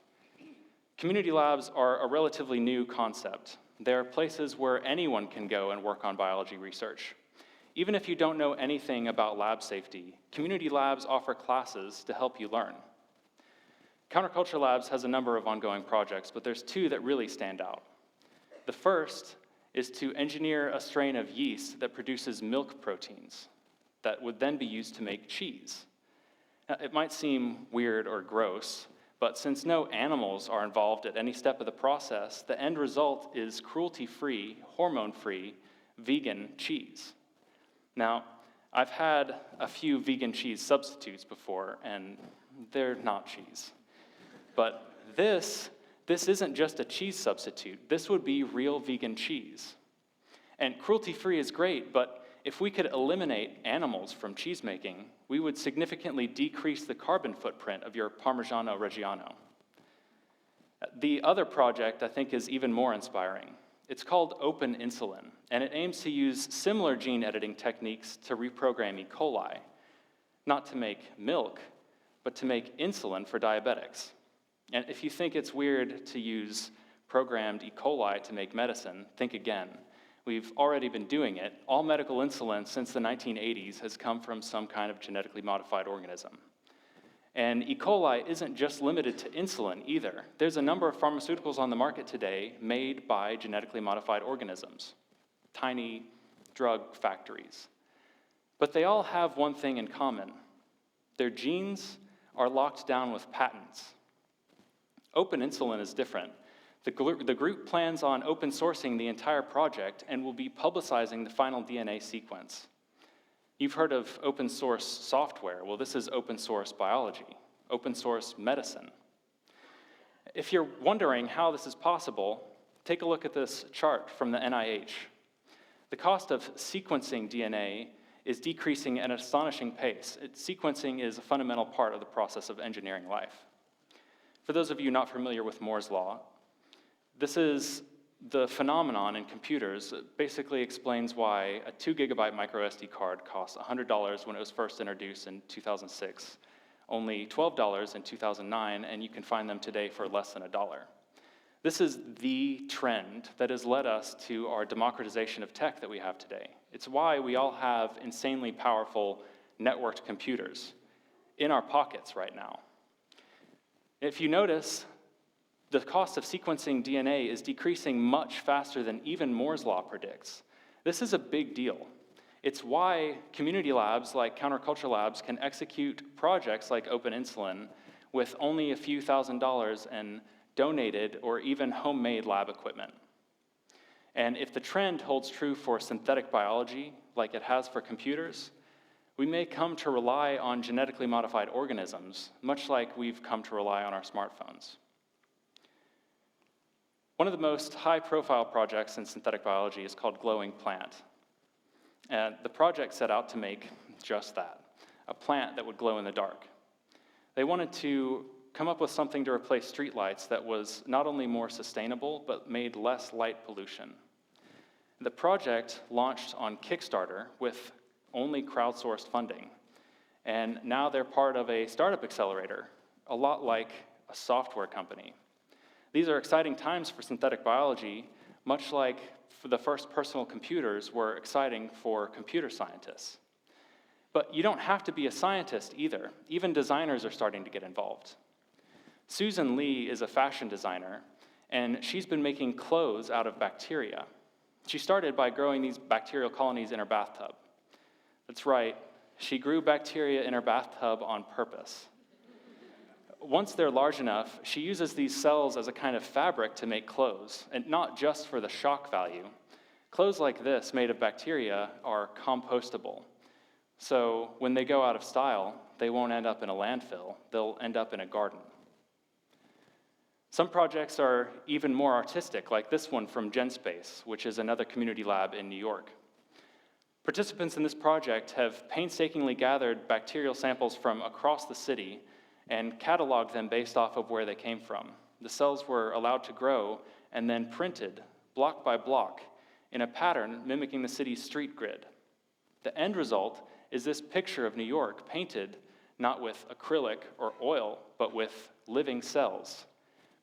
Community labs are a relatively new concept. They're places where anyone can go and work on biology research. Even if you don't know anything about lab safety, community labs offer classes to help you learn. Counterculture Labs has a number of ongoing projects, but there's two that really stand out. The first is to engineer a strain of yeast that produces milk proteins that would then be used to make cheese. Now, it might seem weird or gross, but since no animals are involved at any step of the process, the end result is cruelty-free, hormone-free, vegan cheese. Now, I've had a few vegan cheese substitutes before, and they're not cheese. But this isn't just a cheese substitute. This would be real vegan cheese. And cruelty-free is great, but if we could eliminate animals from cheese making, we would significantly decrease the carbon footprint of your Parmigiano Reggiano. The other project, I think, is even more inspiring. It's called Open Insulin, and it aims to use similar gene editing techniques to reprogram E. coli, not to make milk, but to make insulin for diabetics. And if you think it's weird to use programmed E. coli to make medicine, think again. We've already been doing it. All medical insulin since the 1980s has come from some kind of genetically modified organism. And E. coli isn't just limited to insulin either. There's a number of pharmaceuticals on the market today made by genetically modified organisms, tiny drug factories. But they all have one thing in common. Their genes are locked down with patents. Open Insulin is different. The group plans on open sourcing the entire project and will be publicizing the final DNA sequence. You've heard of open source software. Well, this is open source biology, open source medicine. If you're wondering how this is possible, take a look at this chart from the NIH. The cost of sequencing DNA is decreasing at an astonishing pace. Sequencing is a fundamental part of the process of engineering life. For those of you not familiar with Moore's law, this is the phenomenon in computers. It basically explains why a 2 gigabyte micro SD card cost $100 when it was first introduced in 2006, only $12 in 2009, and you can find them today for less than $1. This is the trend that has led us to our democratization of tech that we have today. It's why we all have insanely powerful networked computers in our pockets right now. If you notice, the cost of sequencing DNA is decreasing much faster than even Moore's law predicts. This is a big deal. It's why community labs like Counterculture Labs can execute projects like Open Insulin with only a few $1,000s in donated or even homemade lab equipment. And if the trend holds true for synthetic biology, like it has for computers, we may come to rely on genetically modified organisms, much like we've come to rely on our smartphones. One of the most high-profile projects in synthetic biology is called Glowing Plant. And the project set out to make just that, a plant that would glow in the dark. They wanted to come up with something to replace streetlights that was not only more sustainable, but made less light pollution. The project launched on Kickstarter with only crowdsourced funding. And now they're part of a startup accelerator, a lot like a software company. These are exciting times for synthetic biology, much like the first personal computers were exciting for computer scientists. But you don't have to be a scientist either. Even designers are starting to get involved. Susan Lee is a fashion designer, and she's been making clothes out of bacteria. She started by growing these bacterial colonies in her bathtub. That's right, she grew bacteria in her bathtub on purpose. Once they're large enough, she uses these cells as a kind of fabric to make clothes, and not just for the shock value. Clothes like this, made of bacteria, are compostable. So when they go out of style, they won't end up in a landfill, they'll end up in a garden. Some projects are even more artistic, like this one from GenSpace, which is another community lab in New York. Participants in this project have painstakingly gathered bacterial samples from across the city and cataloged them based off of where they came from. The cells were allowed to grow and then printed, block by block, in a pattern mimicking the city's street grid. The end result is this picture of New York painted not with acrylic or oil, but with living cells.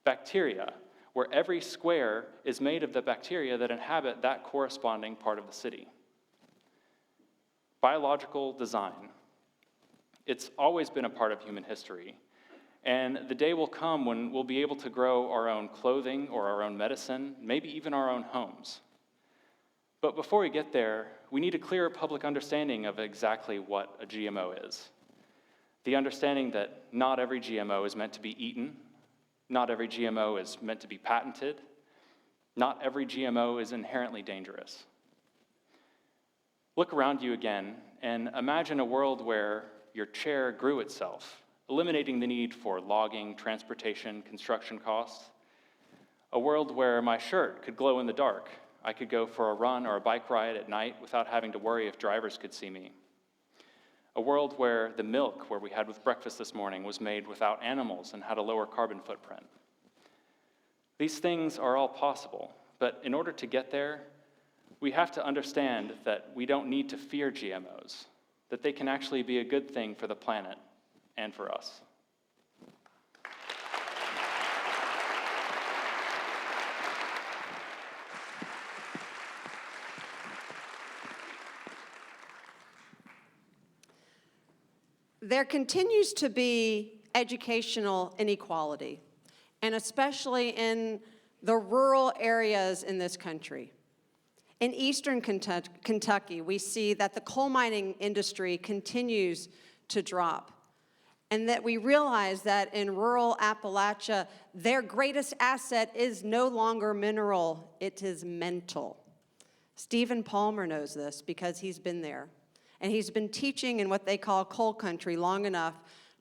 Bacteria, where every square is made of the bacteria that inhabit that corresponding part of the city. Biological design. It's always been a part of human history, and the day will come when we'll be able to grow our own clothing or our own medicine, maybe even our own homes. But before we get there, we need a clearer public understanding of exactly what a GMO is. The understanding that not every GMO is meant to be eaten, not every GMO is meant to be patented, not every GMO is inherently dangerous. Look around you again and imagine a world where your chair grew itself, eliminating the need for logging, transportation, construction costs. A world where my shirt could glow in the dark. I could go for a run or a bike ride at night without having to worry if drivers could see me. A world where the milk we had with breakfast this morning was made without animals and had a lower carbon footprint. These things are all possible, but in order to get there, we have to understand that we don't need to fear GMOs, that they can actually be a good thing for the planet and for us. There continues to be educational inequality, and especially in the rural areas in this country. In eastern Kentucky, we see that the coal mining industry continues to drop, and that we realize that in rural Appalachia, their greatest asset is no longer mineral, it is mental. Stephen Palmer knows this because he's been there. And he's been teaching in what they call coal country long enough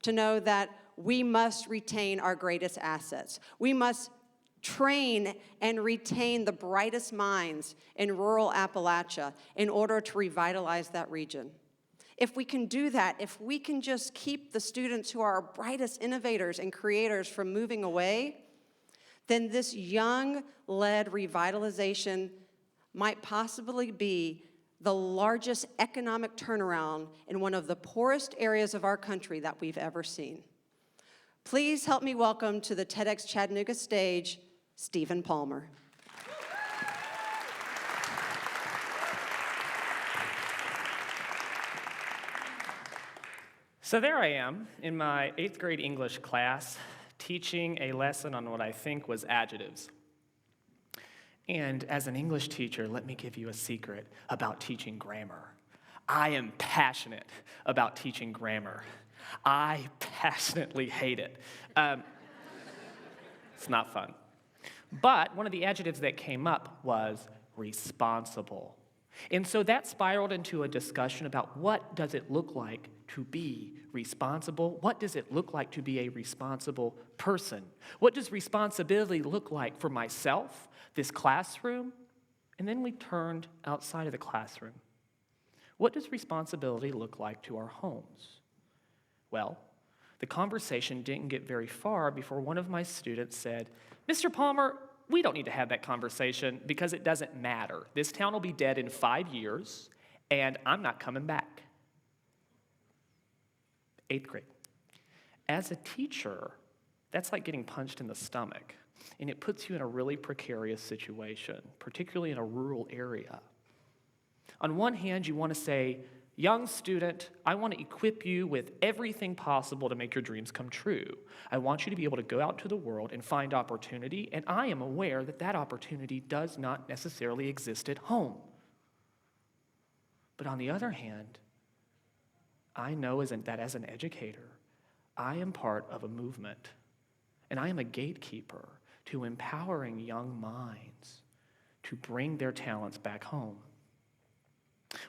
to know that we must retain our greatest assets. We must train and retain the brightest minds in rural Appalachia in order to revitalize that region. If we can do that, if we can just keep the students who are our brightest innovators and creators from moving away, then this young-led revitalization might possibly be the largest economic turnaround in one of the poorest areas of our country that we've ever seen. Please help me welcome to the TedX Chattanooga stage, Stephen Palmer. So there I am in my 8th grade English class, teaching a lesson on what I think was adjectives. And as an English teacher, let me give you a secret about teaching grammar. I am passionate about teaching grammar. I passionately hate it. It's not fun. But one of the adjectives that came up was responsible. And so that spiraled into a discussion about what does it look like to be responsible? What does it look like to be a responsible person? What does responsibility look like for myself, this classroom? And then we turned outside of the classroom. What does responsibility look like to our homes? Well, the conversation didn't get very far before one of my students said, "Mr. Palmer, we don't need to have that conversation because it doesn't matter. This town will be dead in 5 years, and I'm not coming back." 8th grade. As a teacher, that's like getting punched in the stomach. And it puts you in a really precarious situation, particularly in a rural area. On one hand, you want to say, young student, I want to equip you with everything possible to make your dreams come true. I want you to be able to go out to the world and find opportunity, and I am aware that that opportunity does not necessarily exist at home. But on the other hand, I know that as an educator, I am part of a movement, and I am a gatekeeper to empowering young minds to bring their talents back home.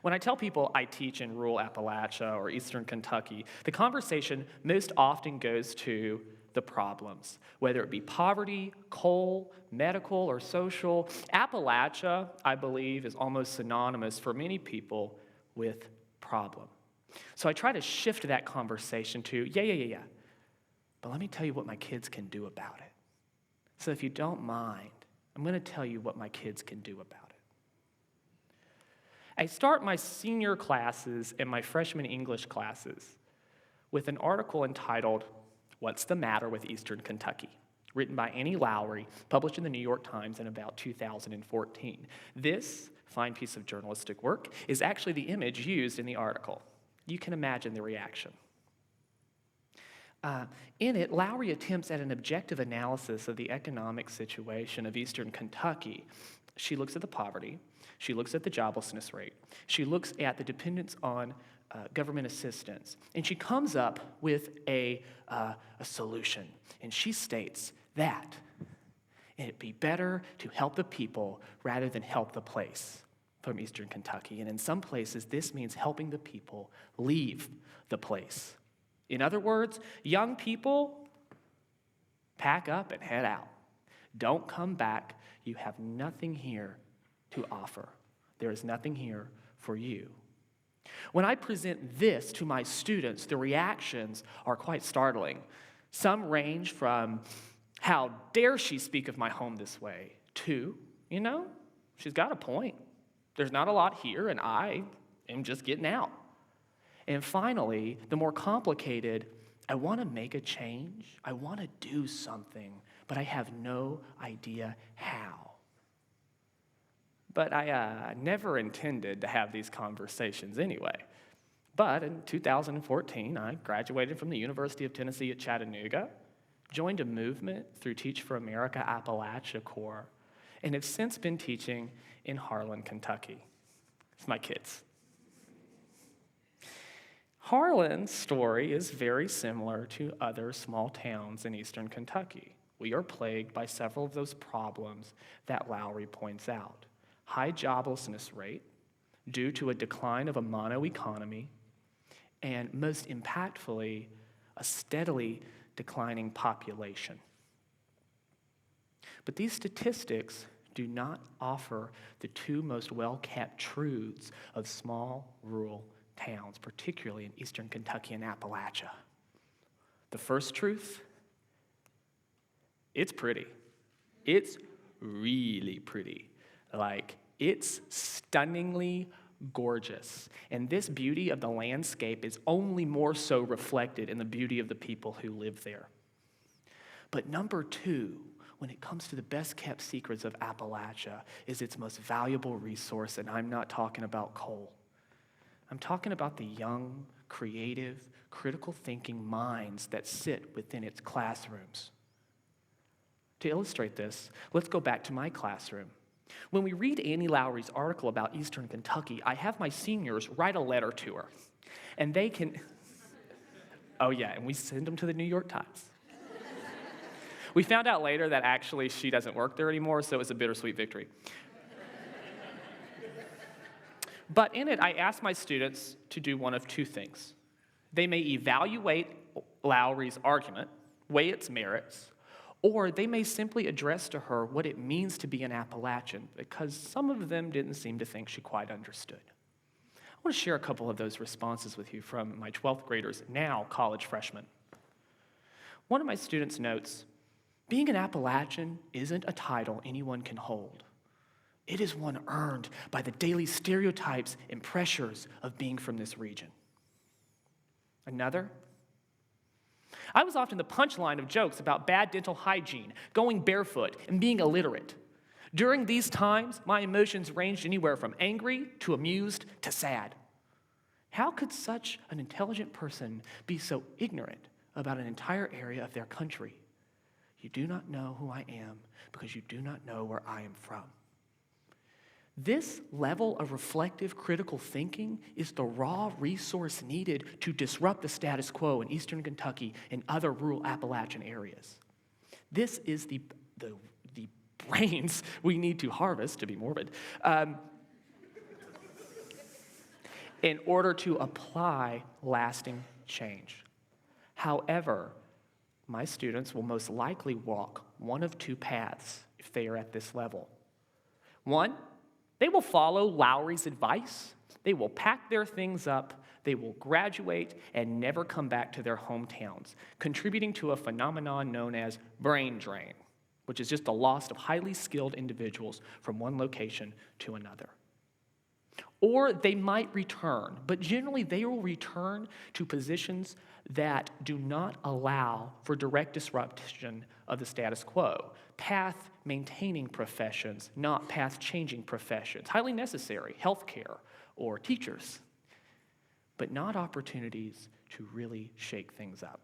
When I tell people I teach in rural Appalachia or eastern Kentucky, the conversation most often goes to the problems, whether it be poverty, coal, medical, or social. Appalachia, I believe, is almost synonymous for many people with problem. So I try to shift that conversation to, yeah, but let me tell you what my kids can do about it. So if you don't mind, I'm going to tell you what my kids can do about it. I start my senior classes and my freshman English classes with an article entitled, "What's the Matter with Eastern Kentucky?" written by Annie Lowry, published in the New York Times in about 2014. This fine piece of journalistic work is actually the image used in the article. You can imagine the reaction. In it, Lowry attempts at an objective analysis of the economic situation of Eastern Kentucky. She looks at the poverty, she looks at the joblessness rate, she looks at the dependence on government assistance, and she comes up with a solution. And she states that it'd be better to help the people rather than help the place from Eastern Kentucky. And in some places, this means helping the people leave the place. In other words, young people, pack up and head out. Don't come back. You have nothing here to offer. There is nothing here for you. When I present this to my students, the reactions are quite startling. Some range from, how dare she speak of my home this way, to, she's got a point. There's not a lot here, and I am just getting out. And finally, the more complicated, I want to make a change. I want to do something, but I have no idea how. But I never intended to have these conversations anyway. But in 2014, I graduated from the University of Tennessee at Chattanooga, joined a movement through Teach for America Appalachia Corps, and have since been teaching in Harlan, Kentucky. It's my kids. Harlan's story is very similar to other small towns in eastern Kentucky. We are plagued by several of those problems that Lowry points out. High joblessness rate due to a decline of a mono economy, and most impactfully, a steadily declining population. But these statistics do not offer the two most well-kept truths of small rural towns, particularly in eastern Kentucky and Appalachia. The first truth, it's pretty. It's really pretty. It's stunningly gorgeous. And this beauty of the landscape is only more so reflected in the beauty of the people who live there. But number two, when it comes to the best-kept secrets of Appalachia, is its most valuable resource, and I'm not talking about coal. I'm talking about the young, creative, critical thinking minds that sit within its classrooms. To illustrate this, let's go back to my classroom. When we read Annie Lowry's article about Eastern Kentucky, I have my seniors write a letter to her. And they can, and we send them to the New York Times. We found out later that actually she doesn't work there anymore, so it's a bittersweet victory. But in it, I asked my students to do one of two things. They may evaluate Lowry's argument, weigh its merits, or they may simply address to her what it means to be an Appalachian, because some of them didn't seem to think she quite understood. I want to share a couple of those responses with you from my 12th graders, now college freshmen. One of my students notes, being an Appalachian isn't a title anyone can hold. It is one earned by the daily stereotypes and pressures of being from this region. Another, I was often the punchline of jokes about bad dental hygiene, going barefoot, and being illiterate. During these times, my emotions ranged anywhere from angry to amused to sad. How could such an intelligent person be so ignorant about an entire area of their country? You do not know who I am because you do not know where I am from. This level of reflective critical thinking is the raw resource needed to disrupt the status quo in eastern Kentucky and other rural Appalachian areas. This is the brains we need to harvest, to be morbid, in order to apply lasting change. However, my students will most likely walk one of two paths if they are at this level. One, they will follow Lowry's advice. They will pack their things up, they will graduate, and never come back to their hometowns, contributing to a phenomenon known as brain drain, which is just the loss of highly skilled individuals from one location to another. Or they might return, but generally they will return to positions that do not allow for direct disruption of the status quo. Path-maintaining professions, not path-changing professions. Highly necessary, healthcare or teachers, but not opportunities to really shake things up.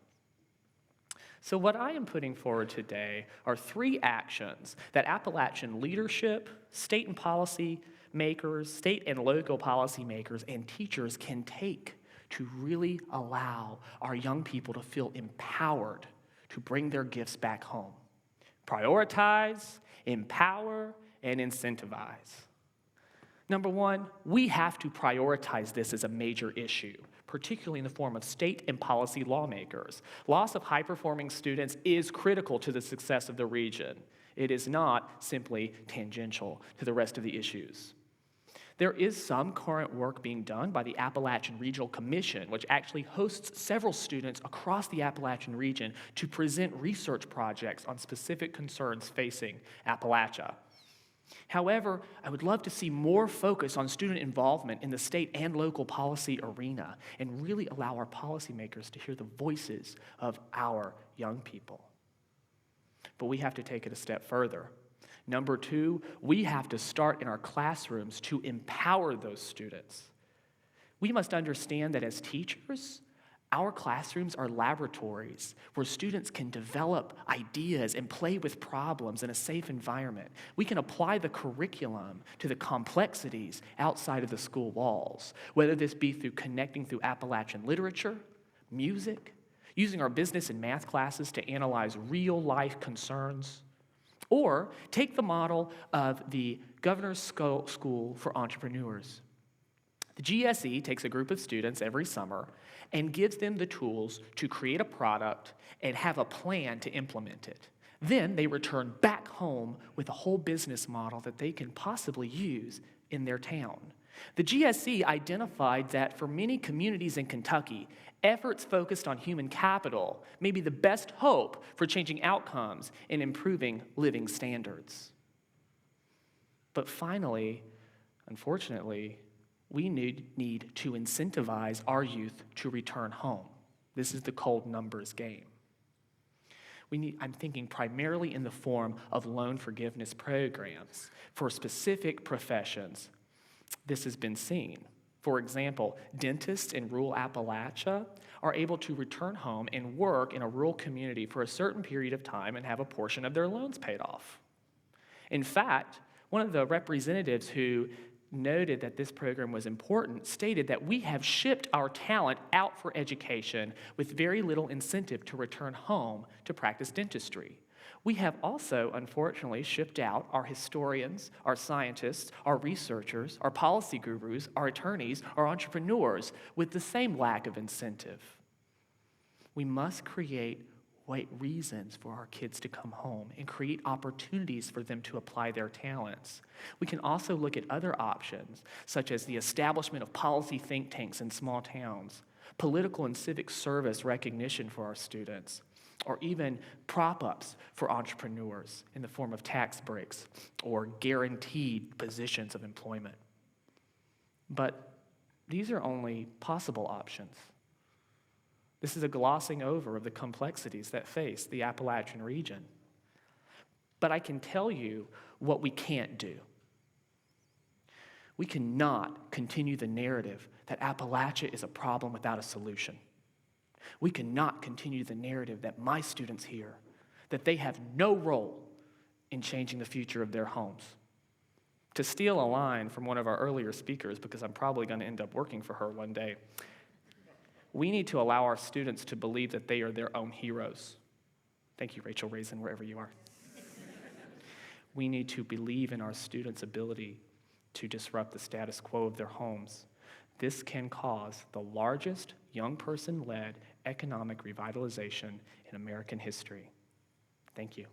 So what I am putting forward today are 3 actions that Appalachian leadership, state and policy makers, state and local policy makers, and teachers can take to really allow our young people to feel empowered to bring their gifts back home. Prioritize, empower, and incentivize. Number 1, we have to prioritize this as a major issue, particularly in the form of state and policy lawmakers. Loss of high-performing students is critical to the success of the region. It is not simply tangential to the rest of the issues. There is some current work being done by the Appalachian Regional Commission, which actually hosts several students across the Appalachian region to present research projects on specific concerns facing Appalachia. However, I would love to see more focus on student involvement in the state and local policy arena and really allow our policymakers to hear the voices of our young people. But we have to take it a step further. Number 2, we have to start in our classrooms to empower those students. We must understand that as teachers, our classrooms are laboratories where students can develop ideas and play with problems in a safe environment. We can apply the curriculum to the complexities outside of the school walls, whether this be through connecting through Appalachian literature, music, using our business and math classes to analyze real-life concerns, or take the model of the Governor's School for Entrepreneurs. The GSE takes a group of students every summer and gives them the tools to create a product and have a plan to implement it. Then they return back home with a whole business model that they can possibly use in their town. The GSE identified that for many communities in Kentucky, efforts focused on human capital may be the best hope for changing outcomes and improving living standards. But finally, unfortunately, we need to incentivize our youth to return home. This is the cold numbers game. I'm thinking primarily in the form of loan forgiveness programs for specific professions. This has been seen. For example, dentists in rural Appalachia are able to return home and work in a rural community for a certain period of time and have a portion of their loans paid off. In fact, one of the representatives who noted that this program was important stated that we have shipped our talent out for education with very little incentive to return home to practice dentistry. We have also, unfortunately, shipped out our historians, our scientists, our researchers, our policy gurus, our attorneys, our entrepreneurs with the same lack of incentive. We must create reasons for our kids to come home and create opportunities for them to apply their talents. We can also look at other options, such as the establishment of policy think tanks in small towns, political and civic service recognition for our students, or even prop-ups for entrepreneurs in the form of tax breaks or guaranteed positions of employment. But these are only possible options. This is a glossing over of the complexities that face the Appalachian region. But I can tell you what we can't do. We cannot continue the narrative that Appalachia is a problem without a solution. We cannot continue the narrative that my students hear, that they have no role in changing the future of their homes. To steal a line from one of our earlier speakers, because I'm probably going to end up working for her one day, we need to allow our students to believe that they are their own heroes. Thank you, Rachel Raisin, wherever you are. We need to believe in our students' ability to disrupt the status quo of their homes. This can cause the largest young person-led economic revitalization in American history. Thank you.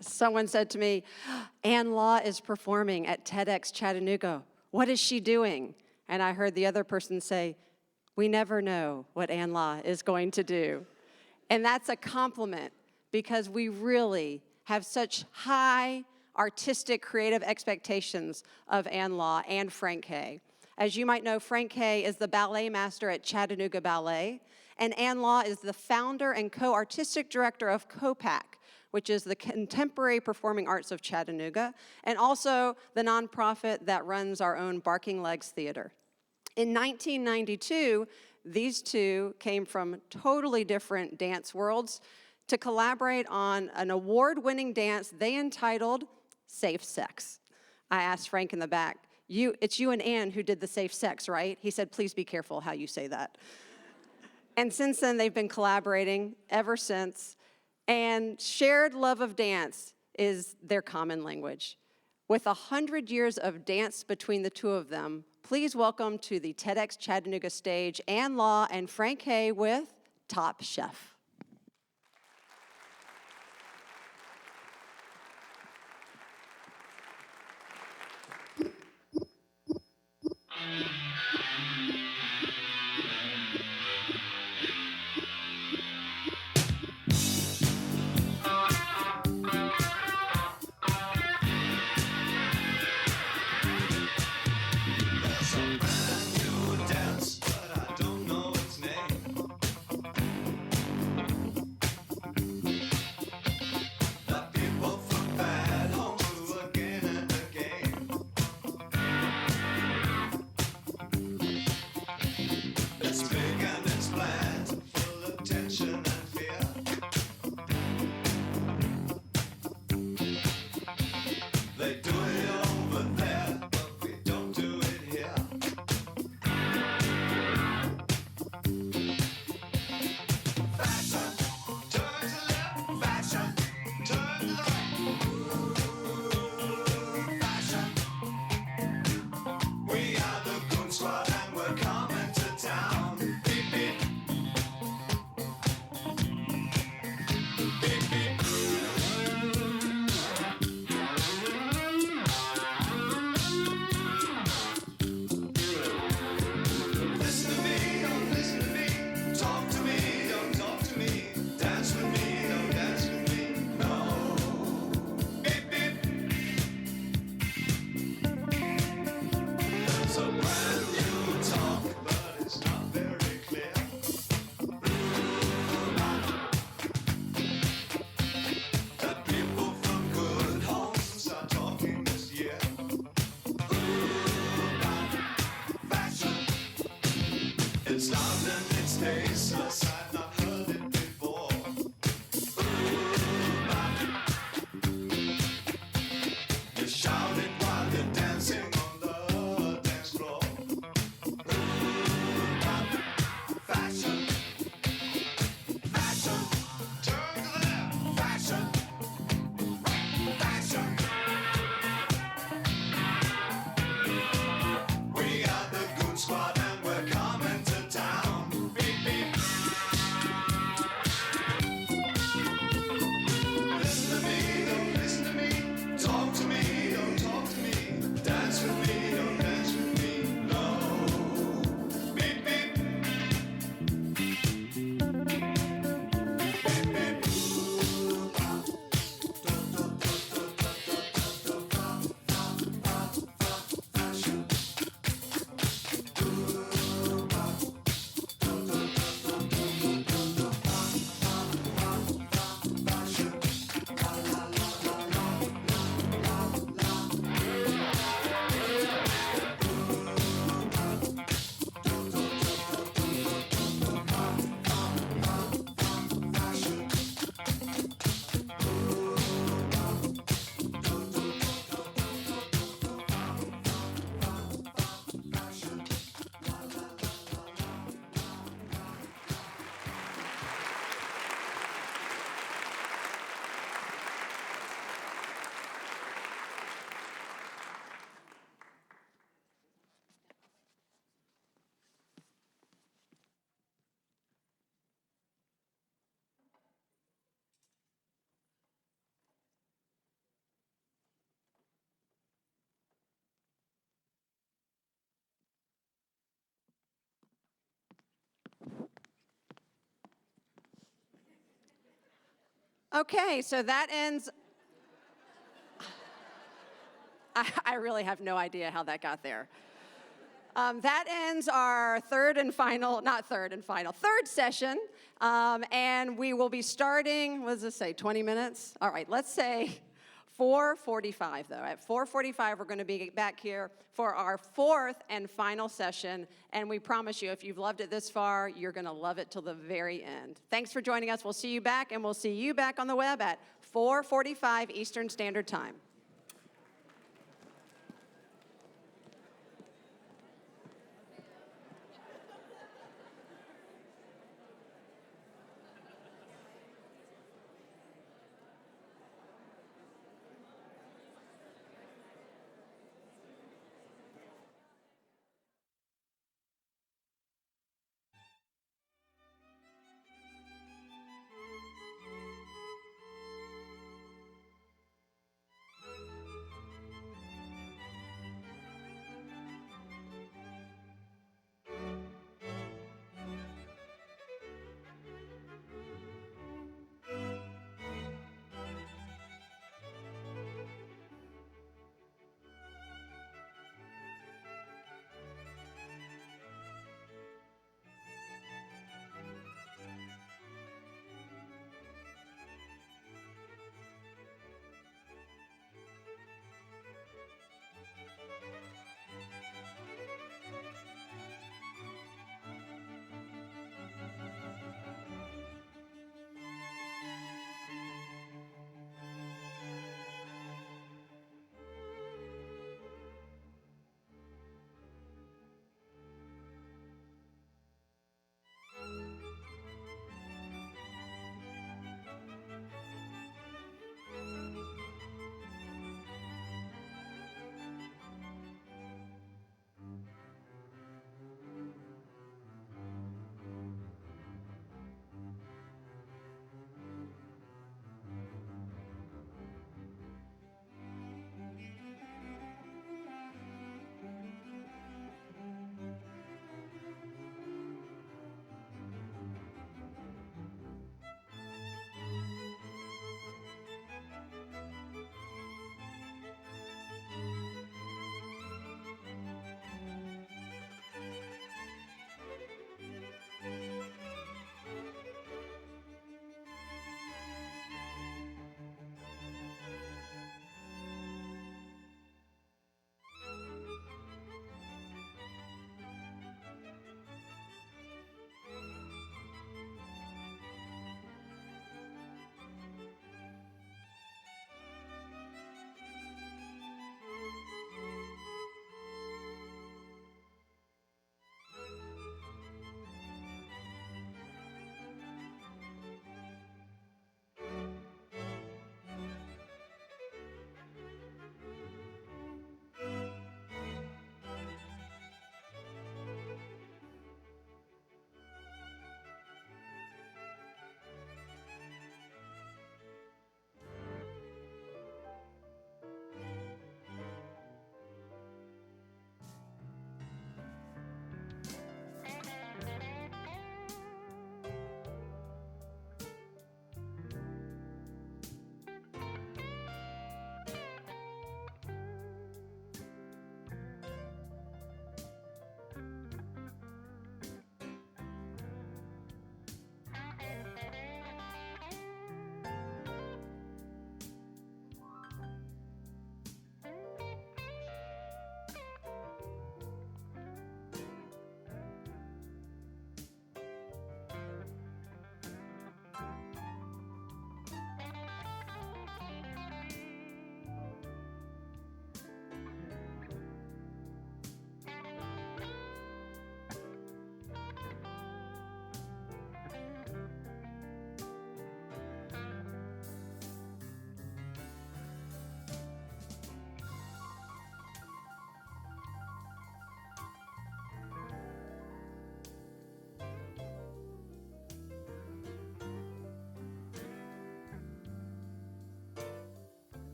Someone said to me, Ann Law is performing at TedX Chattanooga. What is she doing? And I heard the other person say, we never know what Ann Law is going to do. And that's a compliment because we really have such high artistic, creative expectations of Ann Law and Frank Hay. As you might know, Frank Hay is the ballet master at Chattanooga Ballet, and Ann Law is the founder and co-artistic director of COPAC, which is the Contemporary Performing Arts of Chattanooga, and also the nonprofit that runs our own Barking Legs Theater. In 1992, these two came from totally different dance worlds to collaborate on an award-winning dance they entitled Safe Sex. I asked Frank in the back, it's you and Ann who did the safe sex, right? He said, please be careful how you say that. And since then, they've been collaborating ever since. And shared love of dance is their common language. With 100 years of dance between the two of them, please welcome to the TEDx Chattanooga stage Ann Law and Frank Hay with Top Chef. There's a brand new dance, but I don't know its name. Okay, so that ends. I really have no idea how that got there. That ends our third session. And we will be starting, what does this say, 20 minutes? All right, let's say 4:45 though. At 4:45, we're going to be back here for our fourth and final session. And we promise you, if you've loved it this far, you're going to love it till the very end. Thanks for joining us. We'll see you back, and we'll see you back on the web at 4:45 Eastern Standard Time.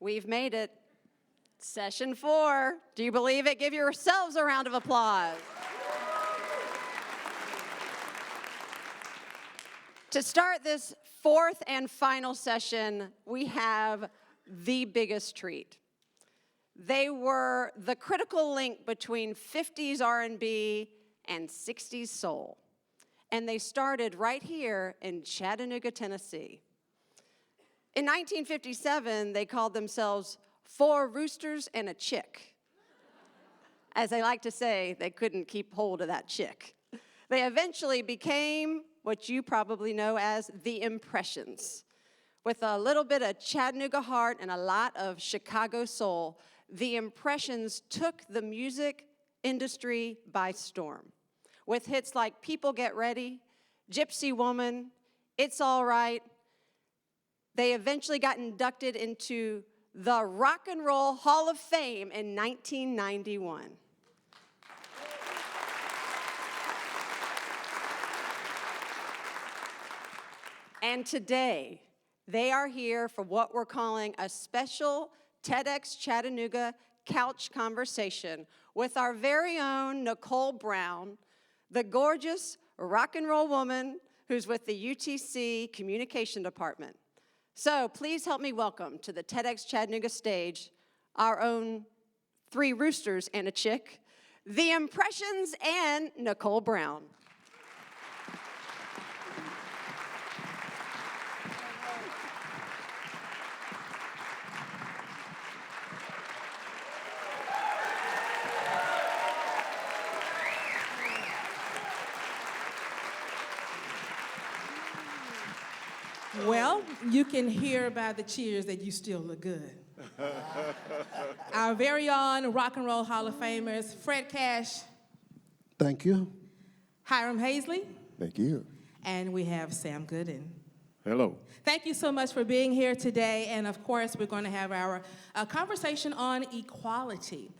We've made it. Session 4. Do you believe it? Give yourselves a round of applause. To start this fourth and final session, we have the biggest treat. They were the critical link between 50s R&B and 60s soul. And they started right here in Chattanooga, Tennessee. In 1957, they called themselves Four Roosters and a Chick. As they like to say, they couldn't keep hold of that chick. They eventually became what you probably know as the Impressions. With a little bit of Chattanooga heart and a lot of Chicago soul, the Impressions took the music industry by storm. With hits like People Get Ready, Gypsy Woman, It's All Right, they eventually got inducted into the Rock and Roll Hall of Fame in 1991. And today, they are here for what we're calling a special TedX Chattanooga couch conversation with our very own Nicole Brown, the gorgeous rock and roll woman who's with the UTC Communication Department. So please help me welcome to the TedX Chattanooga stage our own Three Roosters and a Chick, the Impressions, and Nicole Brown. Well, you can hear by the cheers that you still look good. Our very own Rock and Roll Hall of Famers, Fred Cash. Thank you. Hiram Hazley. Thank you. And we have Sam Gooden. Hello. Thank you so much for being here today. And of course, we're going to have our conversation on equality.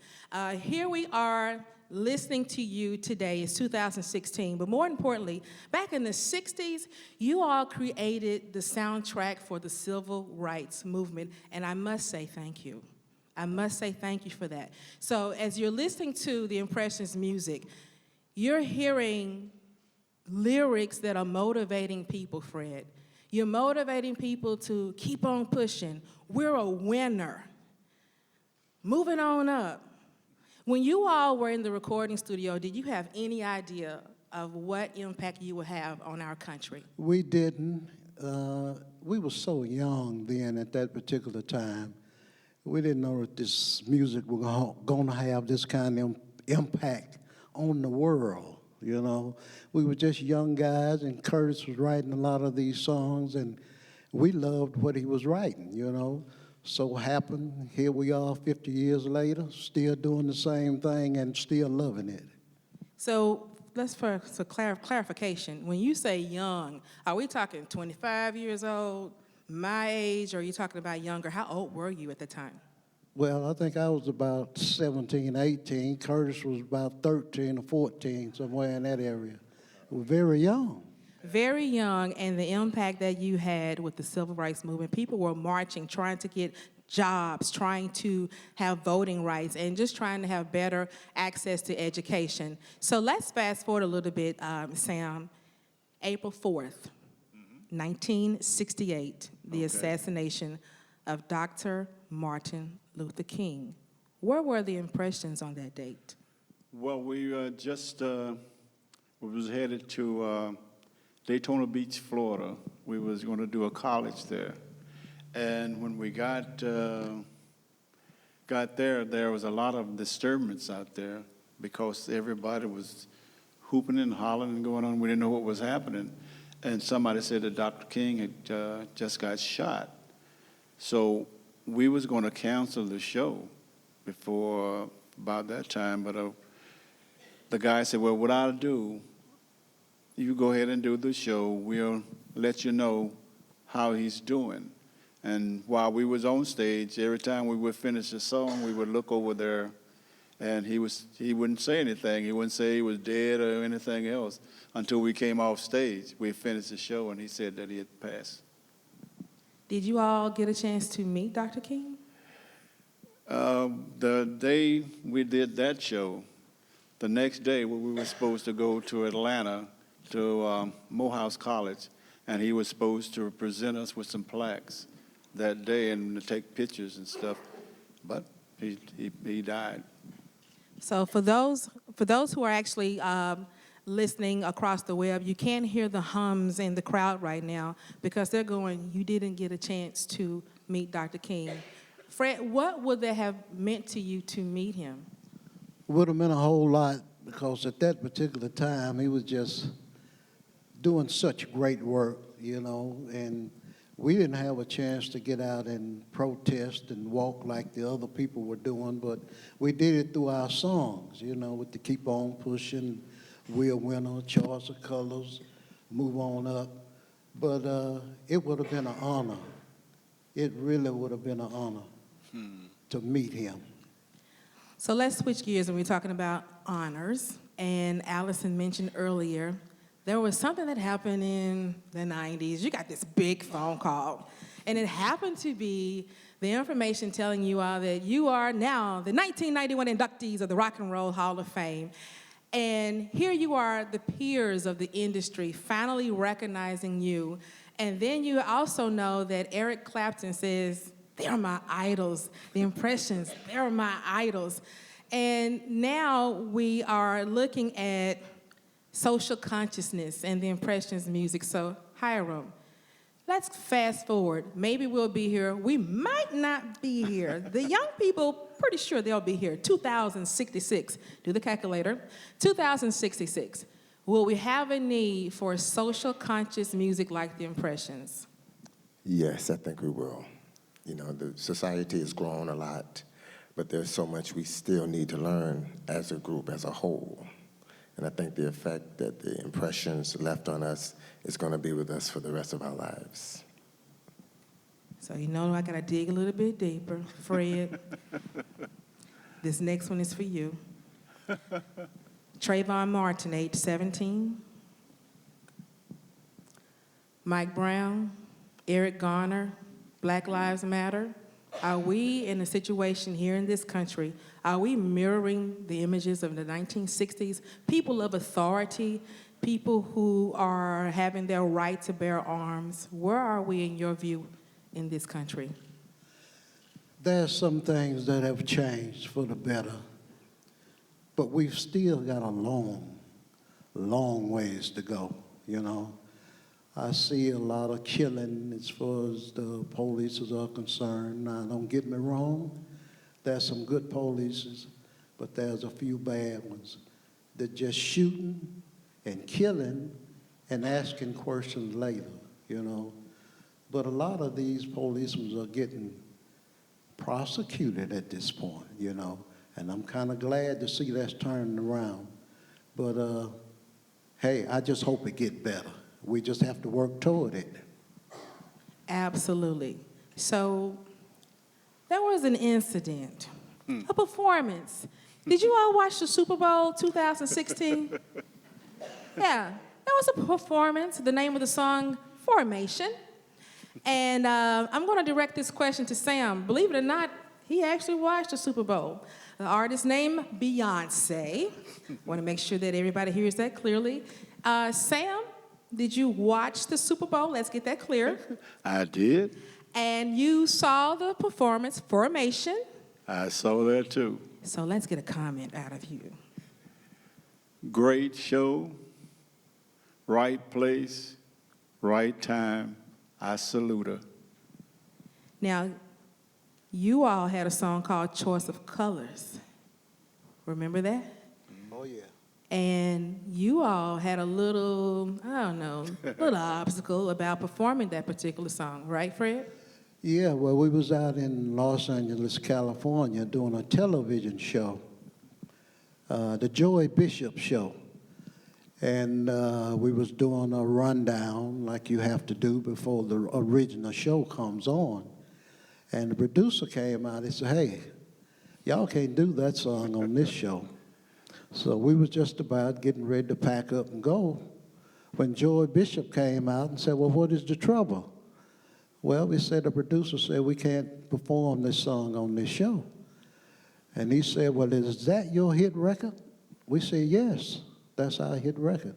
Here we are listening to you today. It's 2016. But more importantly, back in the 60s, you all created the soundtrack for the civil rights movement. And I must say thank you. I must say thank you for that. So as you're listening to the Impressions music, you're hearing lyrics that are motivating people, Fred. You're motivating people to keep on pushing. We're a winner. Moving on up. When you all were in the recording studio, did you have any idea of what impact you would have on our country? We didn't. We were so young then at that particular time. We didn't know that this music was going to have this kind of impact on the world, you know. We were just young guys, and Curtis was writing a lot of these songs, and we loved what he was writing, you know. So happened, here we are 50 years later, still doing the same thing and still loving it. So let's for clarification. When you say young, are we talking 25 years old, my age, or are you talking about younger? How old were you at the time? Well, I think I was about 17, 18. Curtis was about 13 or 14, somewhere in that area. We were very young. Very young, and the impact that you had with the civil rights movement. People were marching, trying to get jobs, trying to have voting rights, and just trying to have better access to education. So let's fast forward a little bit, Sam. April 4th, 1968, the assassination of Dr. Martin Luther King. Where were the Impressions on that date? Well, we was headed to Daytona Beach, Florida. We was going to do a college there. And when we got there, there was a lot of disturbance out there because everybody was hooping and hollering and going on. We didn't know what was happening. And somebody said that Dr. King had just got shot. So we was going to cancel the show before about that time. But the guy said, well, what I'll do, you go ahead and do the show. We'll let you know how he's doing. And while we was on stage, every time we would finish a song, we would look over there, and he wouldn't say anything. He wouldn't say he was dead or anything else until we came off stage. We finished the show, and he said that he had passed. Did you all get a chance to meet Dr. King? The day we did that show, the next day we were supposed to go to Atlanta to Morehouse College, and he was supposed to present us with some plaques that day and to take pictures and stuff, but he died. So for those who are actually listening across the web, you can hear the hums in the crowd right now because they're going, you didn't get a chance to meet Dr. King. Fred, what would that have meant to you to meet him? Would have meant a whole lot because at that particular time he was just doing such great work, you know, and we didn't have a chance to get out and protest and walk like the other people were doing, but we did it through our songs, you know, with the Keep On Pushing, We're a Winner, Choice of Colors, Move On Up. But it would have been an honor. It really would have been an honor to meet him. So let's switch gears when we're talking about honors. And Allison mentioned earlier, there was something that happened in the 90s. You got this big phone call. And it happened to be the information telling you all that you are now the 1991 inductees of the Rock and Roll Hall of Fame. And here you are, the peers of the industry, finally recognizing you. And then you also know that Eric Clapton says, they're my idols. The Impressions, they're my idols. And now we are looking at social consciousness and the Impressions music. So, Hiram, let's fast forward. Maybe we'll be here. We might not be here. The young people, pretty sure they'll be here. 2066. Do the calculator. 2066. Will we have a need for social conscious music like the Impressions? Yes, I think we will. You know, the society has grown a lot, but there's so much we still need to learn as a group, as a whole. And I think the effect that the Impressions left on us is going to be with us for the rest of our lives. So you know I got to dig a little bit deeper. Fred, this next one is for you. Trayvon Martin, age 17. Mike Brown, Eric Garner, Black Lives Matter. Are we in a situation here in this country, are we mirroring the images of the 1960s? People of authority, people who are having their right to bear arms. Where are we in your view in this country? There's some things that have changed for the better, but we've still got a long, long ways to go, you know. I see a lot of killing as far as the police are concerned. Now, don't get me wrong, there's some good police, but there's a few bad ones. They're just shooting and killing and asking questions later, you know. But a lot of these policemen are getting prosecuted at this point, you know, and I'm kind of glad to see that's turning around. But, hey, I just hope it gets better. We just have to work toward it. Absolutely. So there was an incident, a performance. Did you all watch the Super Bowl 2016? Yeah, there was a performance. The name of the song, Formation. And I'm going to direct this question to Sam. Believe it or not, he actually watched the Super Bowl. The artist name, Beyonce. Want to make sure that everybody hears that clearly. Sam, did you watch the Super Bowl? Let's get that clear. I did. And you saw the performance, Formation. I saw that too. So let's get a comment out of you. Great show, right place, right time. I salute her. Now, you all had a song called Choice of Colors. Remember that? Oh, yeah. And you all had a little, I don't know, little obstacle about performing that particular song, right, Fred? Yeah, well, we was out in Los Angeles, California, doing a television show, the Joy Bishop Show. And we was doing a rundown like you have to do before the original show comes on. And the producer came out and said, hey, y'all can't do that song on this show. So we was just about getting ready to pack up and go when Joy Bishop came out and said, well, what is the trouble? Well, we said, the producer said we can't perform this song on this show. And he said, well, is that your hit record? We said, yes, that's our hit record.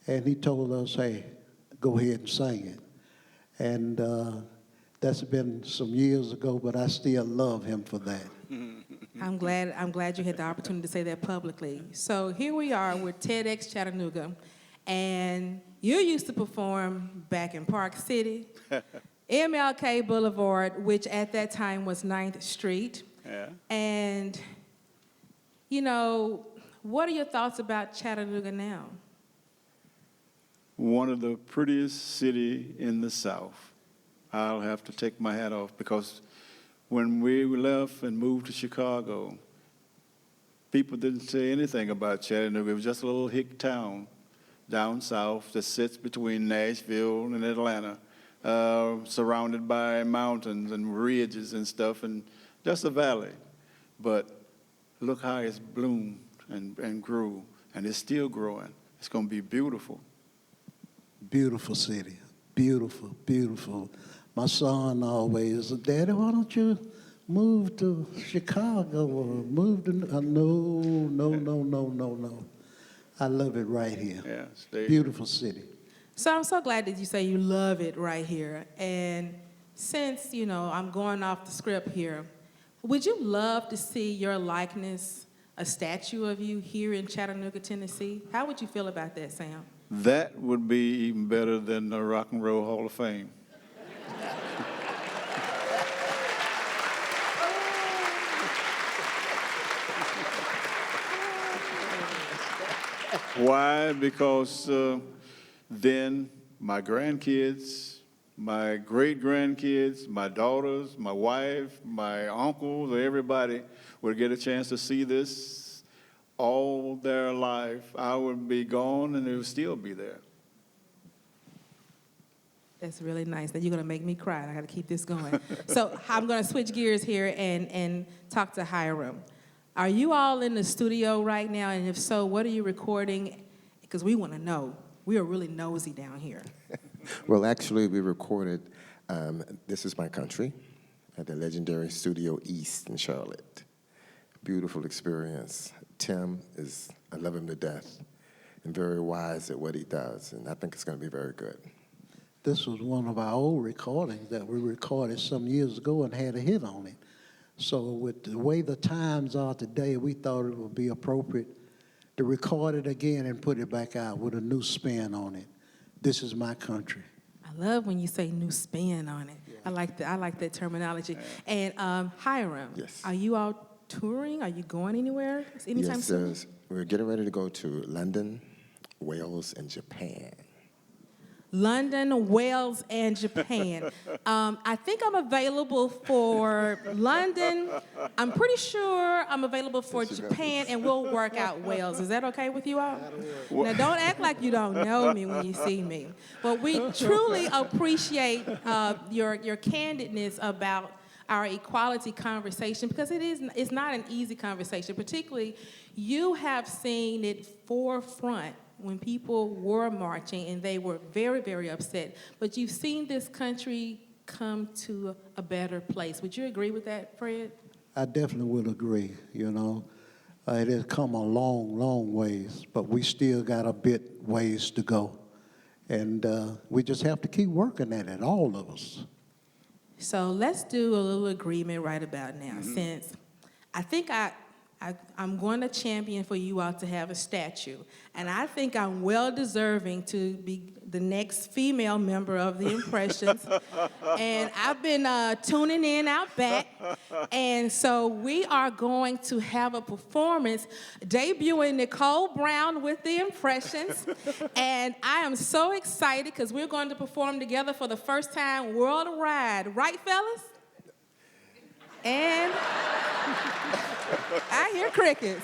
And he told us, hey, go ahead and sing it. And that's been some years ago, but I still love him for that. I'm glad you had the opportunity to say that publicly. So here we are with TedX Chattanooga, and you used to perform back in Park City, MLK Boulevard, which at that time was 9th Street. Yeah. And, you know, what are your thoughts about Chattanooga now? One of the prettiest city in the South. I'll have to take my hat off because when we left and moved to Chicago, people didn't say anything about Chattanooga. It was just a little hick town down south that sits between Nashville and Atlanta, surrounded by mountains and ridges and stuff, and just a valley. But look how it's bloomed and grew, and it's still growing. It's going to be beautiful. Beautiful city, beautiful, beautiful. My son always, Daddy, why don't you move to Chicago or move to, no. I love it right here. Yeah, beautiful city. So I'm so glad that you say you love it right here. And since, you know, I'm going off the script here, would you love to see your likeness, a statue of you here in Chattanooga, Tennessee? How would you feel about that, Sam? That would be even better than the Rock and Roll Hall of Fame. Why? Because then my grandkids, my great-grandkids, my daughters, my wife, my uncles, everybody would get a chance to see this all their life. I would be gone and it would still be there. That's really nice. Now you're going to make me cry. I got to keep this going. So I'm going to switch gears here and talk to Hiram. Are you all in the studio right now? And if so, what are you recording? Because we want to know. We are really nosy down here. Well, actually, we recorded This Is My Country at the legendary Studio East in Charlotte. Beautiful experience. Tim I love him to death, and very wise at what he does, and I think it's going to be very good. This was one of our old recordings that we recorded some years ago and had a hit on it. So with the way the times are today, we thought it would be appropriate to record it again and put it back out with a new spin on it. This Is My Country. I love when you say new spin on it. Yeah. I like that terminology. And Hiram, yes. Are you all touring? Are you going anywhere anytime soon? Yes, we're getting ready to go to London, Wales, and Japan. London, Wales, and Japan. I think I'm available for London. I'm pretty sure I'm available for Japan, and we'll work out Wales. Is that okay with you all? Now, don't act like you don't know me when you see me. But we truly appreciate your candidness about our equality conversation, because it's not an easy conversation. Particularly, you have seen it forefront when people were marching and they were very, very upset. But you've seen this country come to a better place. Would you agree with that, Fred? I definitely would agree, you know. It has come a long, long ways, but we still got a bit ways to go. And we just have to keep working at it, all of us. So let's do a little agreement right about now, since I think I'm going to champion for you all to have a statue. And I think I'm well deserving to be the next female member of the Impressions. And I've been tuning in out back. And so we are going to have a performance debuting Nicole Brown with the Impressions. And I am so excited because we're going to perform together for the first time worldwide. Right, fellas? And I hear crickets.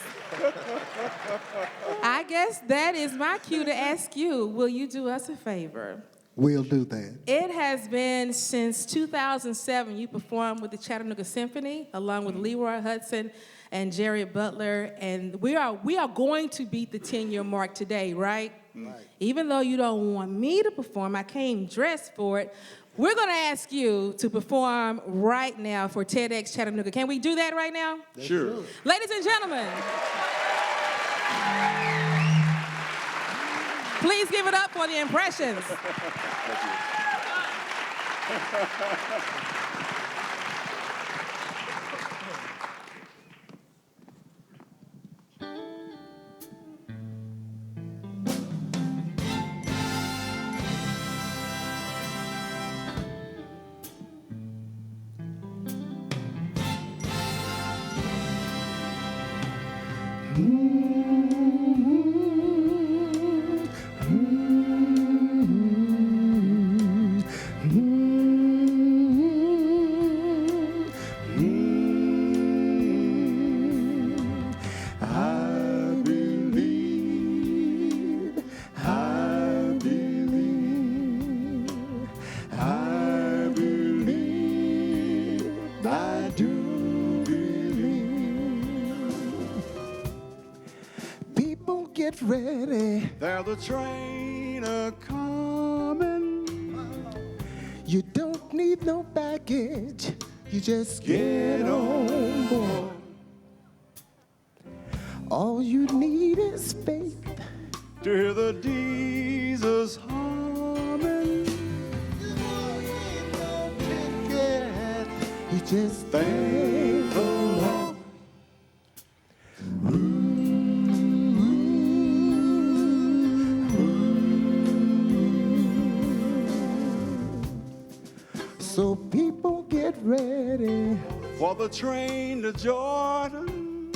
I guess that is my cue to ask you, will you do us a favor? We'll do that. It has been since 2007 you performed with the Chattanooga Symphony, along with Leroy Hudson and Jerry Butler, and we are going to beat the 10-year mark today, right? Right. Even though you don't want me to perform, I came dressed for it, We're going to ask you to perform right now for TedX Chattanooga. Can we do that right now? Sure. Ladies and gentlemen, please give it up for the Impressions. I do believe. People get ready. There's a train a-coming. You don't need no baggage. You just get on board. All you need is faith to hear the Jesus humming. You just thank the Lord. So people get ready for the train to Jordan,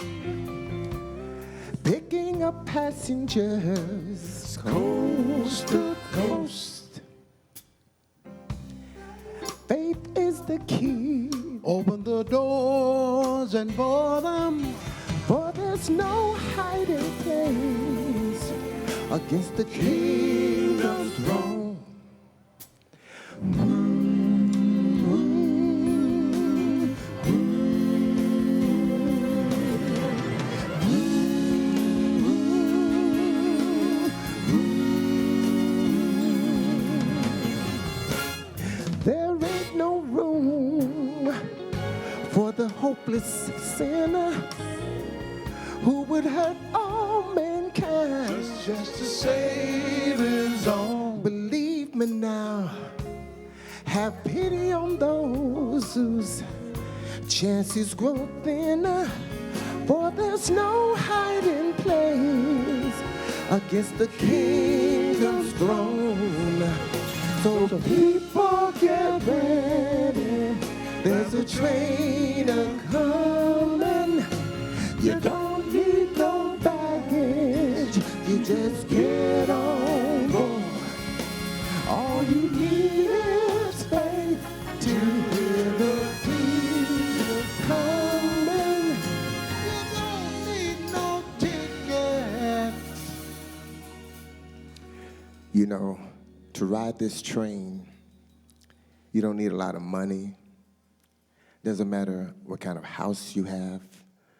picking up passengers coast to coast. Faith is the key. Open the doors and board them, for there's no hiding place against the kingdom's throne. There ain't no room for the hopeless sinner who would hurt all mankind just to save his own. Believe me now, have pity on those whose chances grow thinner, for there's no hiding place against the kingdom's throne. So people get ready, there's a train a-coming. You don't need no baggage, you just get on board. All you need is faith to hear the Jesus coming. You don't need no ticket. You know, to ride this train, you don't need a lot of money. Doesn't matter what kind of house you have,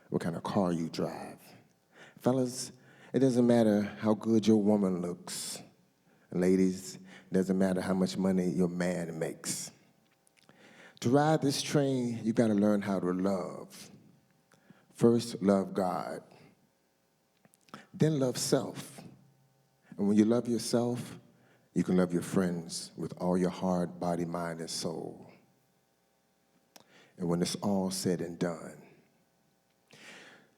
what kind of car you drive. Fellas, it doesn't matter how good your woman looks. Ladies, it doesn't matter how much money your man makes. To ride this train, you gotta learn how to love. First, love God. Then love self. And when you love yourself, you can love your friends with all your heart, body, mind, and soul. And when it's all said and done,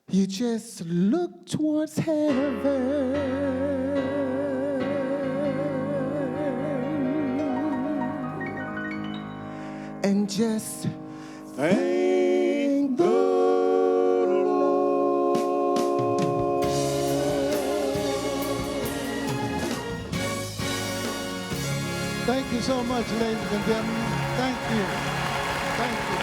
you just look towards heaven and just thank the Lord. Thank you so much, ladies and gentlemen. Thank you. Thank you.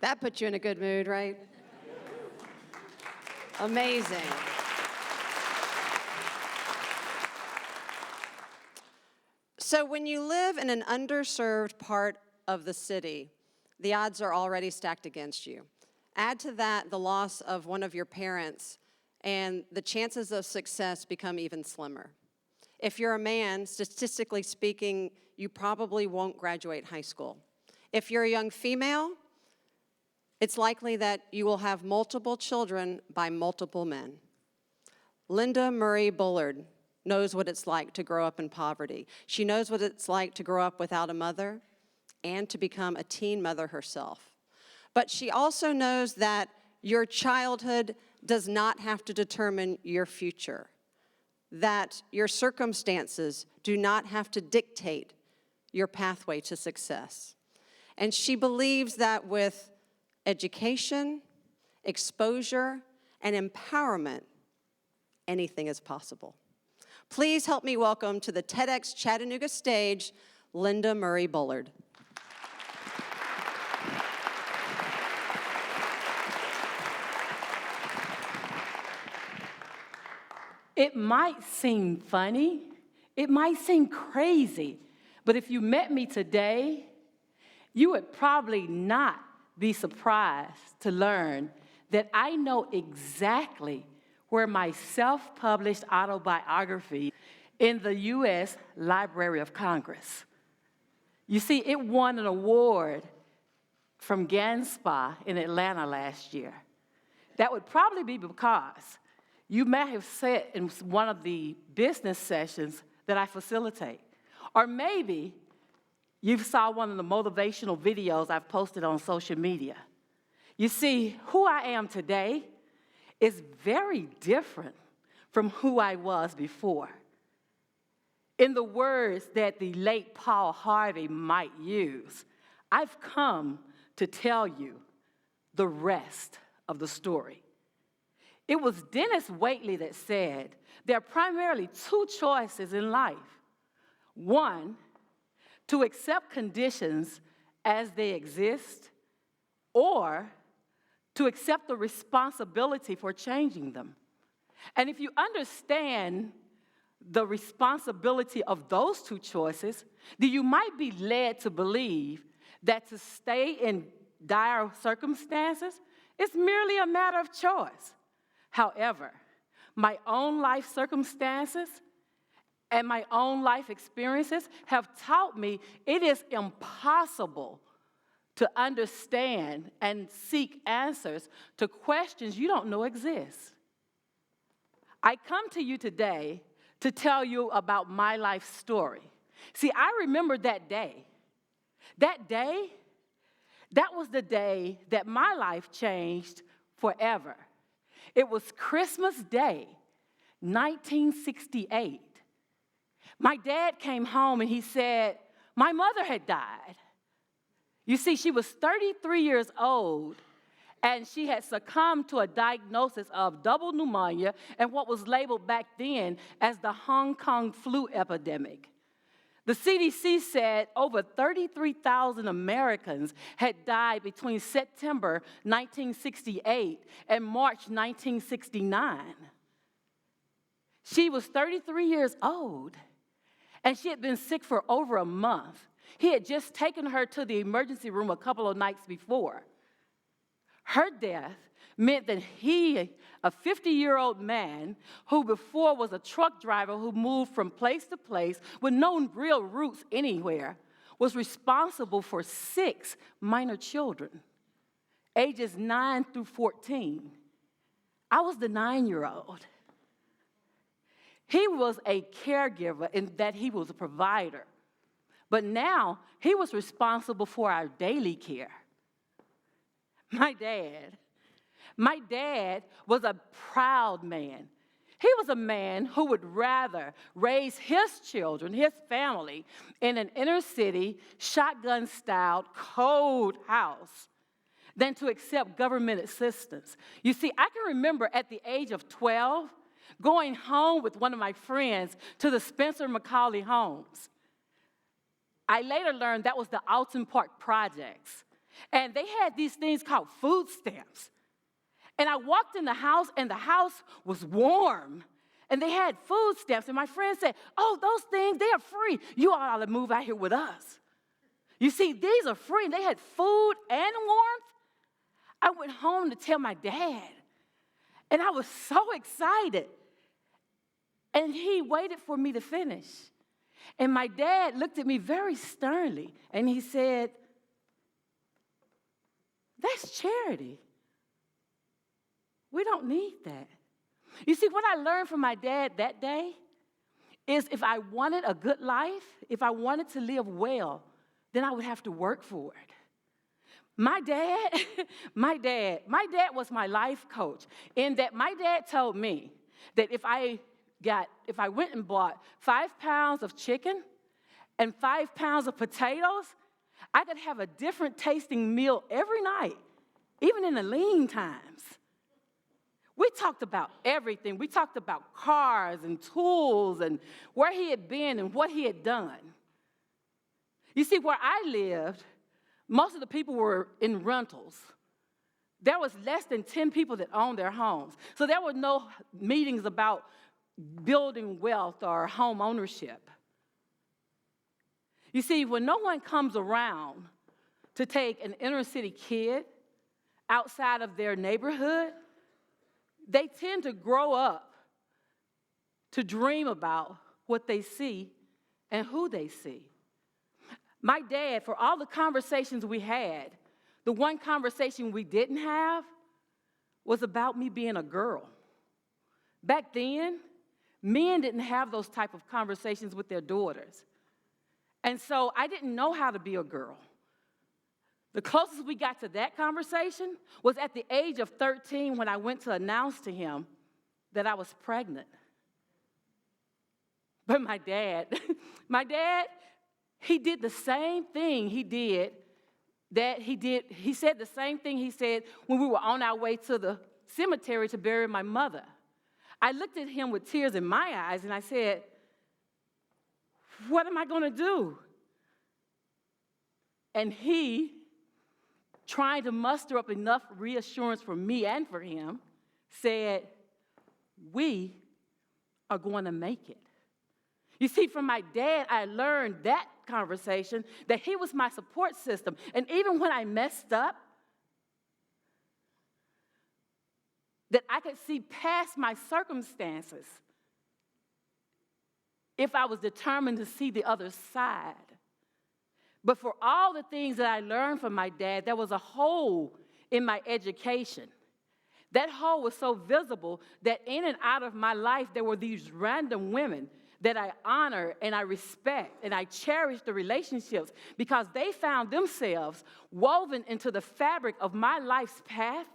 That put you in a good mood, right? Amazing. So when you live in an underserved part of the city, the odds are already stacked against you. Add to that the loss of one of your parents, and the chances of success become even slimmer. If you're a man, statistically speaking, you probably won't graduate high school. If you're a young female, it's likely that you will have multiple children by multiple men. Linda Murray Bullard knows what it's like to grow up in poverty. She knows what it's like to grow up without a mother and to become a teen mother herself. But she also knows that your childhood does not have to determine your future, that your circumstances do not have to dictate your pathway to success. And she believes that with education, exposure, and empowerment, anything is possible. Please help me welcome to the TedX Chattanooga stage, Linda Murray Bullard. It might seem funny, it might seem crazy, but if you met me today, you would probably not be surprised to learn that I know exactly where my self-published autobiography in the U.S. Library of Congress. You see, it won an award from GANSPA in Atlanta last year. That would probably be because you may have said in one of the business sessions that I facilitate, or maybe you saw one of the motivational videos I've posted on social media. You see, who I am today is very different from who I was before. In the words that the late Paul Harvey might use, I've come to tell you the rest of the story. It was Dennis Waitley that said there are primarily two choices in life. One, to accept conditions as they exist, or to accept the responsibility for changing them. And if you understand the responsibility of those two choices, then you might be led to believe that to stay in dire circumstances is merely a matter of choice. However, my own life circumstances and my own life experiences have taught me it is impossible to understand and seek answers to questions you don't know exist. I come to you today to tell you about my life story. See, I remember that day. That day, that was the day that my life changed forever. It was Christmas Day, 1968. My dad came home and he said, my mother had died. You see, she was 33 years old, and she had succumbed to a diagnosis of double pneumonia and what was labeled back then as the Hong Kong flu epidemic. The CDC said over 33,000 Americans had died between September 1968 and March 1969. She was 33 years old, and she had been sick for over a month. He had just taken her to the emergency room a couple of nights before. Her death meant that he, a 50-year-old man who before was a truck driver who moved from place to place with no real roots anywhere, was responsible for 6 minor children, ages 9 through 14. I was the 9-year-old. He was a caregiver in that he was a provider. But now, he was responsible for our daily care. My dad was a proud man. He was a man who would rather raise his children, his family, in an inner city, shotgun-styled, cold house than to accept government assistance. You see, I can remember at the age of 12, going home with one of my friends to the Spencer Macaulay homes. I later learned that was the Alton Park Projects. And they had these things called food stamps. And I walked in the house, and the house was warm. And they had food stamps. And my friend said, oh, those things, they are free. You all ought to move out here with us. You see, these are free. And they had food and warmth. I went home to tell my dad. And I was so excited. And he waited for me to finish. And my dad looked at me very sternly. And he said, that's charity. We don't need that. You see, what I learned from my dad that day is if I wanted a good life, if I wanted to live well, then I would have to work for it. My dad was my life coach in that my dad told me that if I went and bought 5 pounds of chicken and 5 pounds of potatoes, I could have a different tasting meal every night, even in the lean times. We talked about everything. We talked about cars and tools and where he had been and what he had done. You see, where I lived, most of the people were in rentals. There was less than 10 people that owned their homes. So there were no meetings about building wealth or home ownership. You see, when no one comes around to take an inner city kid outside of their neighborhood, they tend to grow up to dream about what they see and who they see. My dad, for all the conversations we had, the one conversation we didn't have was about me being a girl. Back then, men didn't have those type of conversations with their daughters. And so I didn't know how to be a girl. The closest we got to that conversation was at the age of 13 when I went to announce to him that I was pregnant. But my dad, he did the same thing he said the same thing he said when we were on our way to the cemetery to bury my mother. I looked at him with tears in my eyes and I said, what am I going to do? And he, trying to muster up enough reassurance for me and for him, said, we are going to make it. You see, from my dad, I learned that conversation, that he was my support system. And even when I messed up, that I could see past my circumstances if I was determined to see the other side. But for all the things that I learned from my dad, there was a hole in my education. That hole was so visible that in and out of my life, there were these random women that I honor and I respect and I cherish the relationships because they found themselves woven into the fabric of my life's path.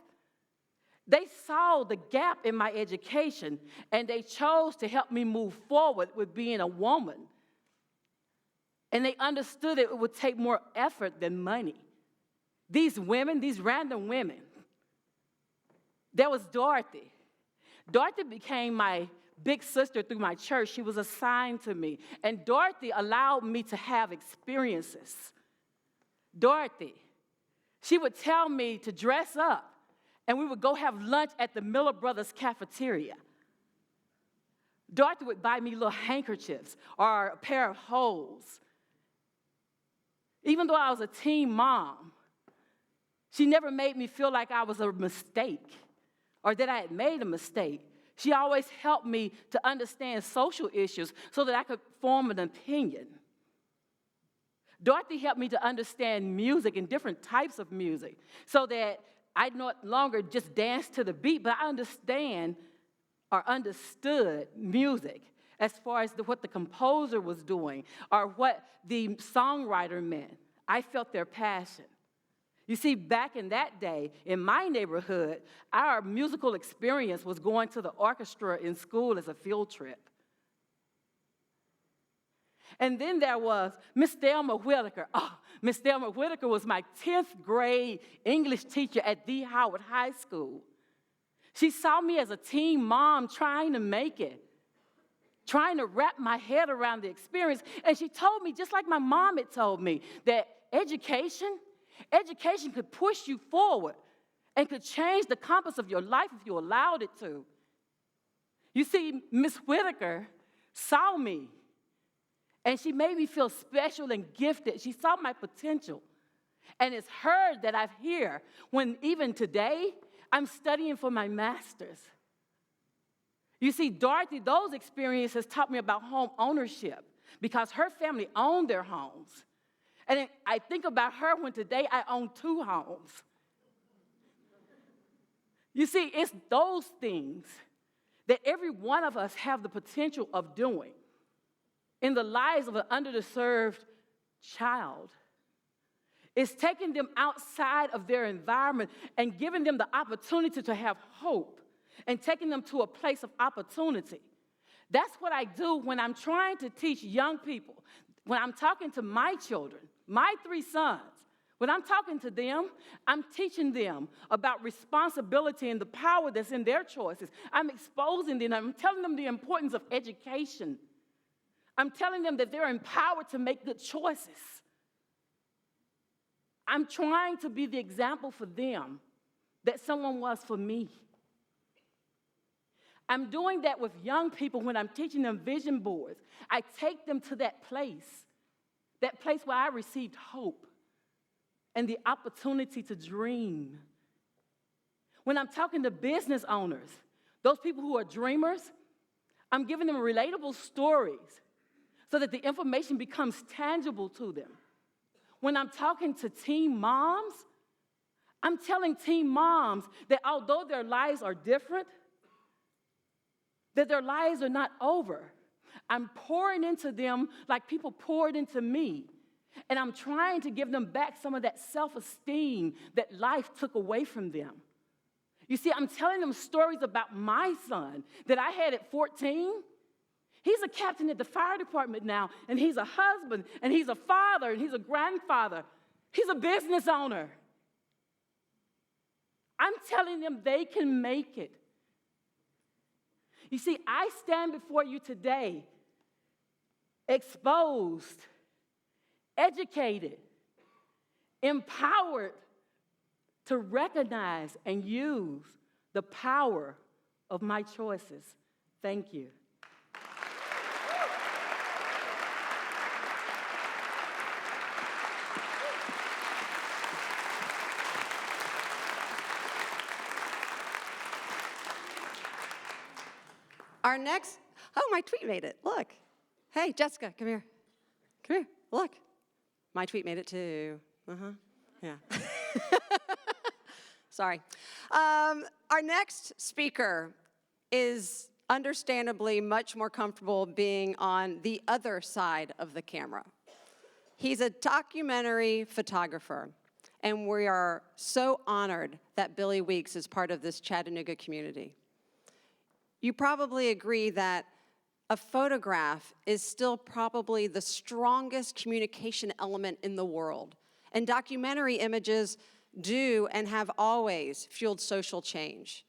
They saw the gap in my education and they chose to help me move forward with being a woman. And they understood it would take more effort than money. These women, these random women. There was Dorothy. Dorothy became my big sister through my church. She was assigned to me. And Dorothy allowed me to have experiences. Dorothy, she would tell me to dress up, and we would go have lunch at the Miller Brothers cafeteria. Dorothy would buy me little handkerchiefs or a pair of hose. Even though I was a teen mom, she never made me feel like I was a mistake or that I had made a mistake. She always helped me to understand social issues so that I could form an opinion. Dorothy helped me to understand music and different types of music so that I no longer just dance to the beat, but I understand or understood music as far as what the composer was doing or what the songwriter meant. I felt their passion. You see, back in that day, in my neighborhood, our musical experience was going to the orchestra in school as a field trip. And then there was Miss Thelma Whitaker. Oh, Miss Thelma Whitaker was my 10th grade English teacher at the Howard High School. She saw me as a teen mom trying to make it, trying to wrap my head around the experience. And she told me, just like my mom had told me, that education Education could push you forward and could change the compass of your life if you allowed it to. You see, Miss Whitaker saw me, and she made me feel special and gifted. She saw my potential. And it's her that I hear when even today, I'm studying for my master's. You see, Dorothy, those experiences taught me about home ownership because her family owned their homes. And I think about her when today I own 2 homes. You see, it's those things that every one of us have the potential of doing in the lives of an underserved child. It's taking them outside of their environment and giving them the opportunity to have hope and taking them to a place of opportunity. That's what I do when I'm trying to teach young people. When I'm talking to my children, my 3 sons, when I'm talking to them, I'm teaching them about responsibility and the power that's in their choices. I'm exposing them. I'm telling them the importance of education. I'm telling them that they're empowered to make good choices. I'm trying to be the example for them that someone was for me. I'm doing that with young people when I'm teaching them vision boards. I take them to that place where I received hope and the opportunity to dream. When I'm talking to business owners, those people who are dreamers, I'm giving them relatable stories so that the information becomes tangible to them. When I'm talking to teen moms, I'm telling teen moms that although their lives are different, that their lives are not over. I'm pouring into them like people poured into me. And I'm trying to give them back some of that self-esteem that life took away from them. You see, I'm telling them stories about my son that I had at 14. He's a captain at the fire department now, and he's a husband, and he's a father, and he's a grandfather. He's a business owner. I'm telling them they can make it. You see, I stand before you today exposed, educated, empowered to recognize and use the power of my choices. Thank you. Our next, my tweet made it, look. Hey, Jessica, come here. Come here, look. My tweet made it too. Yeah. Sorry. Our next speaker is understandably much more comfortable being on the other side of the camera. He's a documentary photographer, and we are so honored that Billy Weeks is part of this Chattanooga community. You probably agree that a photograph is still probably the strongest communication element in the world. And documentary images do and have always fueled social change.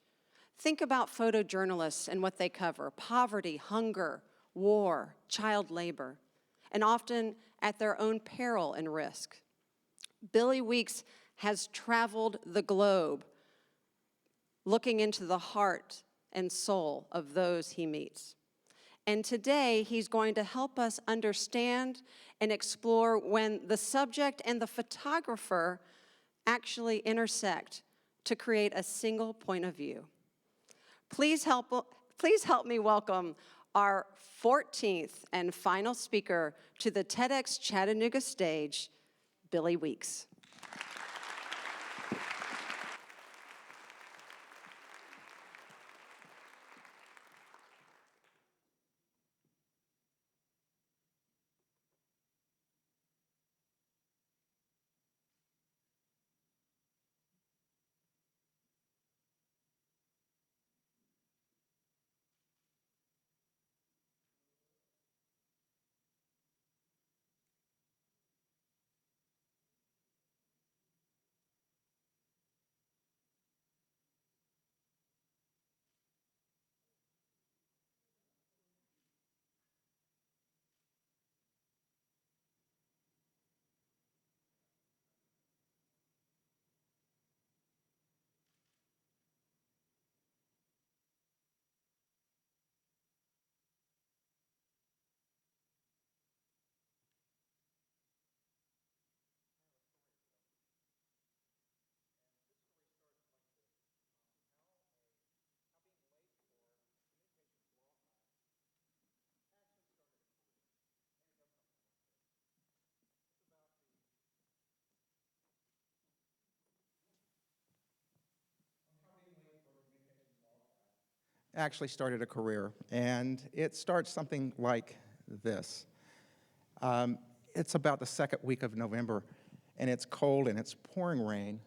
Think about photojournalists and what they cover: poverty, hunger, war, child labor, and often at their own peril and risk. Billy Weeks has traveled the globe looking into the heart and soul of those he meets. And today, he's going to help us understand and explore when the subject and the photographer actually intersect to create a single point of view. Please help me welcome our 14th and final speaker to the TedX Chattanooga stage, Billy Weeks. actually started a career, and it starts something like this. It's about the second week of November, and it's cold and it's pouring rain,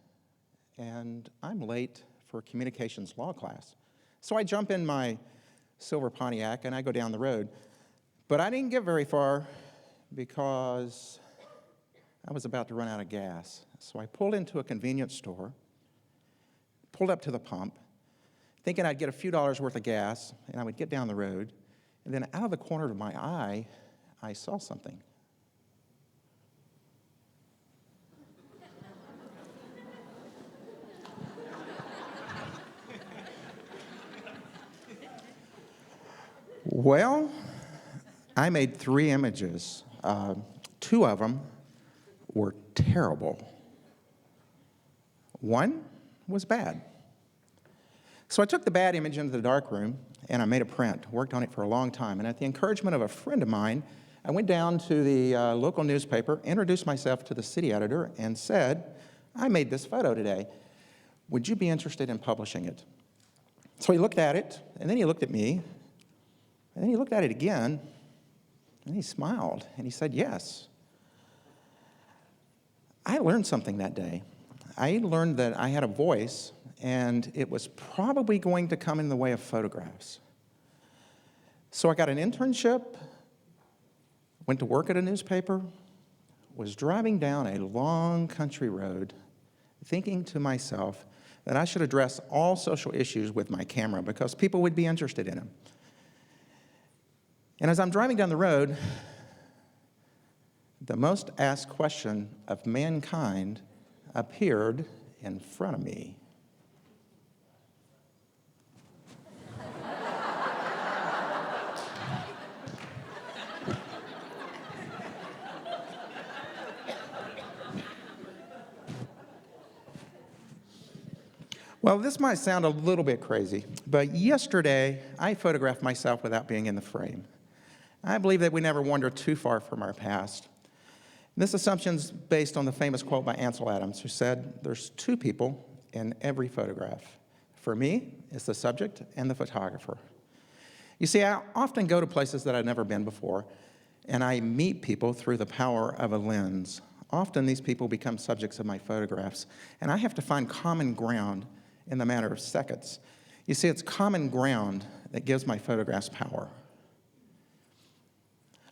and I'm late for communications law class. So I jump in my silver Pontiac and I go down the road. But I didn't get very far because I was about to run out of gas. So I pulled into a convenience store, pulled up to the pump, thinking I'd get a few dollars worth of gas, and I would get down the road. And then out of the corner of my eye, I saw something. Well, I made 3 images. 2 of them were terrible. 1 was bad. So I took the bad image into the darkroom, and I made a print, worked on it for a long time. And at the encouragement of a friend of mine, I went down to the local newspaper, introduced myself to the city editor, and said, I made this photo today. Would you be interested in publishing it? So he looked at it, and then he looked at me, and then he looked at it again, and he smiled, and he said, yes. I learned something that day. I learned that I had a voice, and it was probably going to come in the way of photographs. So I got an internship, went to work at a newspaper, was driving down a long country road, thinking to myself that I should address all social issues with my camera because people would be interested in them. And as I'm driving down the road, the most asked question of mankind appeared in front of me. Well, this might sound a little bit crazy, but yesterday I photographed myself without being in the frame. I believe that we never wander too far from our past. This assumption's based on the famous quote by Ansel Adams, who said, there's 2 people in every photograph. For me, it's the subject and the photographer. You see, I often go to places that I've never been before, and I meet people through the power of a lens. Often these people become subjects of my photographs, and I have to find common ground in the matter of seconds. You see, it's common ground that gives my photographs power.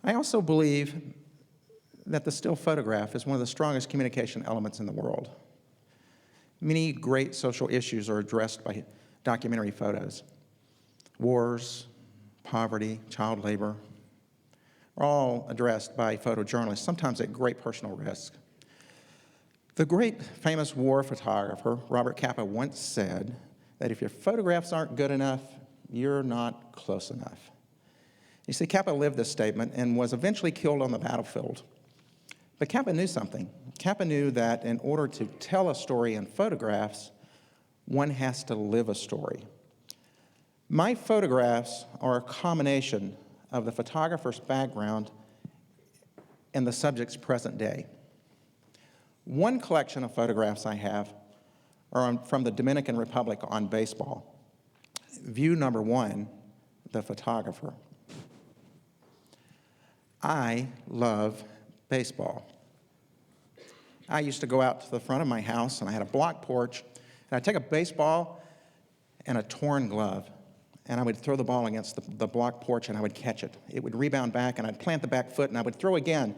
I also believe that the still photograph is one of the strongest communication elements in the world. Many great social issues are addressed by documentary photos. Wars, poverty, child labor are all addressed by photojournalists, sometimes at great personal risk. The great famous war photographer, Robert Capa, once said that if your photographs aren't good enough, you're not close enough. You see, Capa lived this statement and was eventually killed on the battlefield. But Capa knew something. Capa knew that in order to tell a story in photographs, one has to live a story. My photographs are a combination of the photographer's background and the subject's present day. One collection of photographs I have are from the Dominican Republic on baseball. View number 1, the photographer. I love baseball. I used to go out to the front of my house, and I had a block porch, and I'd take a baseball and a torn glove, and I would throw the ball against the block porch, and I would catch it. It would rebound back, and I'd plant the back foot, and I would throw again,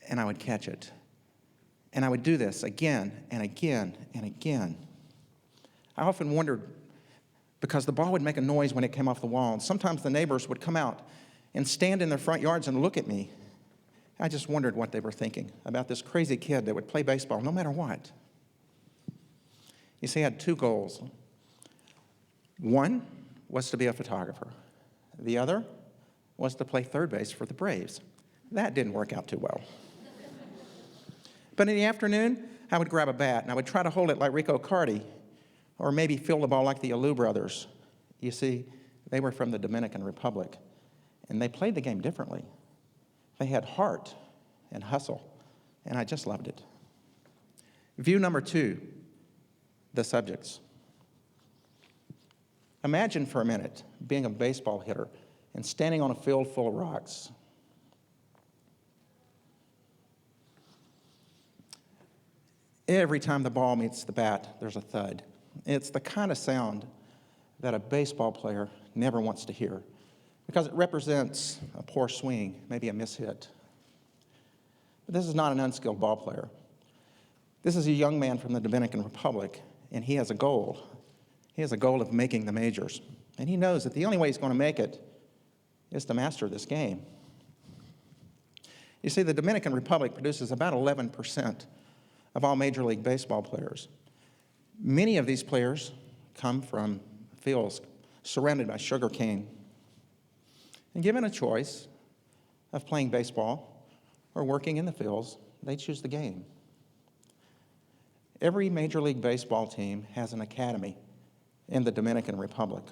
and I would catch it. And I would do this again and again and again. I often wondered, because the ball would make a noise when it came off the wall, and sometimes the neighbors would come out and stand in their front yards and look at me. I just wondered what they were thinking about this crazy kid that would play baseball no matter what. You see, I had 2 goals. One was to be a photographer. The other was to play third base for the Braves. That didn't work out too well. But in the afternoon, I would grab a bat and I would try to hold it like Rico Cardi, or maybe field the ball like the Alou brothers. You see, they were from the Dominican Republic, and they played the game differently. They had heart and hustle, and I just loved it. View number 2, the subjects. Imagine for a minute being a baseball hitter and standing on a field full of rocks. Every time the ball meets the bat, there's a thud. It's the kind of sound that a baseball player never wants to hear because it represents a poor swing, maybe a mishit. But this is not an unskilled ball player. This is a young man from the Dominican Republic, and he has a goal. He has a goal of making the majors. And he knows that the only way he's going to make it is to master this game. You see, the Dominican Republic produces about 11% of all Major League Baseball players. Many of these players come from fields surrounded by sugar cane. And given a choice of playing baseball or working in the fields, they choose the game. Every Major League Baseball team has an academy in the Dominican Republic.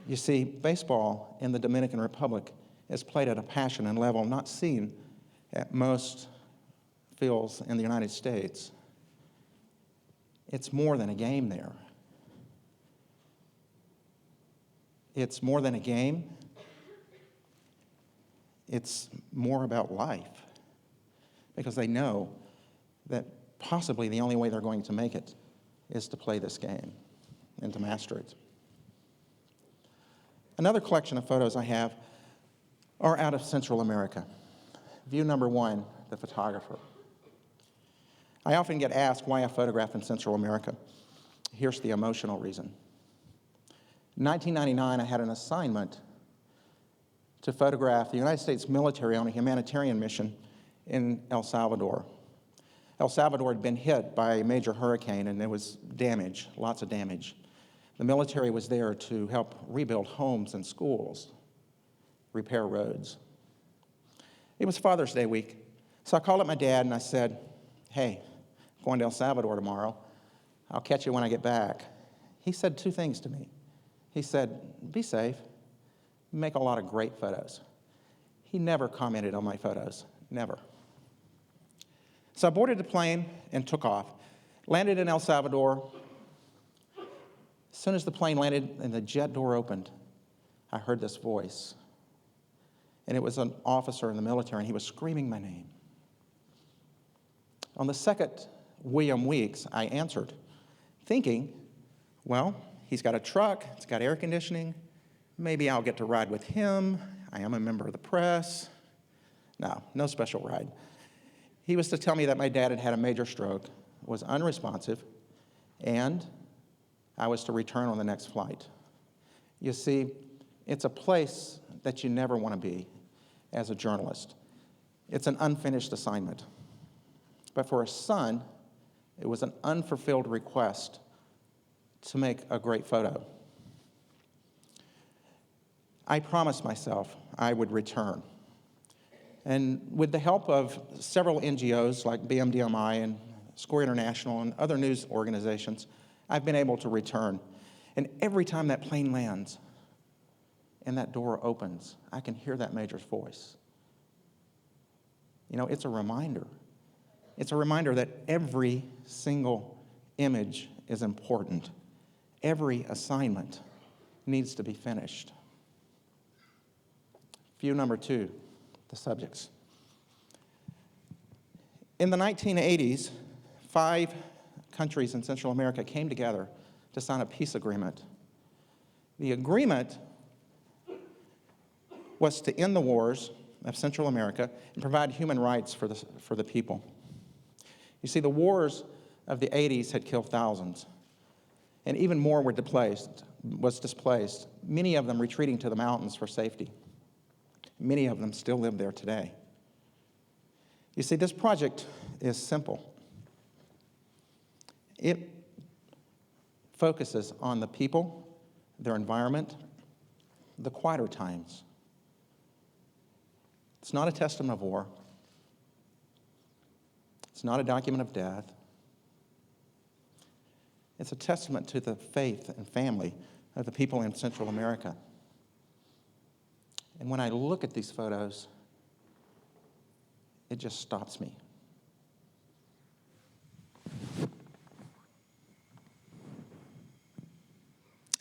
You see, baseball in the Dominican Republic is played at a passion and level not seen at most fields in the United States. It's more than a game there. It's more than a game. It's more about life, because they know that possibly the only way they're going to make it is to play this game and to master it. Another collection of photos I have are out of Central America. View number 1, the photographer. I often get asked why I photograph in Central America. Here's the emotional reason. In 1999, I had an assignment to photograph the United States military on a humanitarian mission in El Salvador. El Salvador had been hit by a major hurricane, and there was damage, lots of damage. The military was there to help rebuild homes and schools, repair roads. It was Father's Day week, so I called up my dad and I said, "Hey, I'm going to El Salvador tomorrow. I'll catch you when I get back." He said 2 things to me. He said, "Be safe, make a lot of great photos." He never commented on my photos, never. So I boarded the plane and took off. Landed in El Salvador. As soon as the plane landed and the jet door opened, I heard this voice. And it was an officer in the military, and he was screaming my name. On the second William Weeks, I answered, thinking, well, he's got a truck, it's got air conditioning, maybe I'll get to ride with him, I am a member of the press. No special ride. He was to tell me that my dad had had a major stroke, was unresponsive, and I was to return on the next flight. You see, it's a place that you never want to be as a journalist. It's an unfinished assignment. But for a son, it was an unfulfilled request to make a great photo. I promised myself I would return. And with the help of several NGOs like BMDMI and Square International and other news organizations, I've been able to return. And every time that plane lands and that door opens, I can hear that major's voice. You know, it's a reminder. It's a reminder that every single image is important. Every assignment needs to be finished. View number 2, the subjects. In the 1980s, 5 countries in Central America came together to sign a peace agreement. The agreement was to end the wars of Central America and provide human rights for the people. You see, the wars of the 80s had killed thousands, and even more was displaced, many of them retreating to the mountains for safety. Many of them still live there today. You see, this project is simple. It focuses on the people, their environment, the quieter times. It's not a testament of war. It's not a document of death. It's a testament to the faith and family of the people in Central America. And when I look at these photos, it just stops me.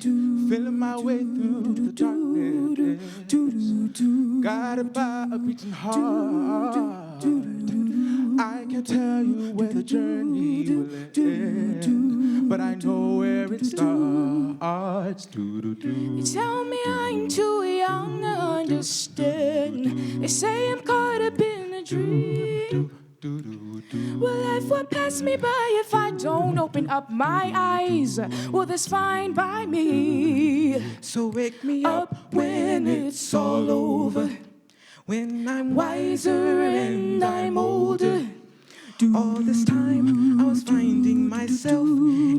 feeling my way through the darkness, guided by a beating heart. I can't tell you where the journey will end, but I know where it starts. You tell me I'm too young to understand. They say I'm caught up in a dream. Well, life will pass me by if I don't open up my eyes. Well, that's fine by me. So wake me Up when it's all over, when I'm wiser and I'm older. All this time I was finding myself,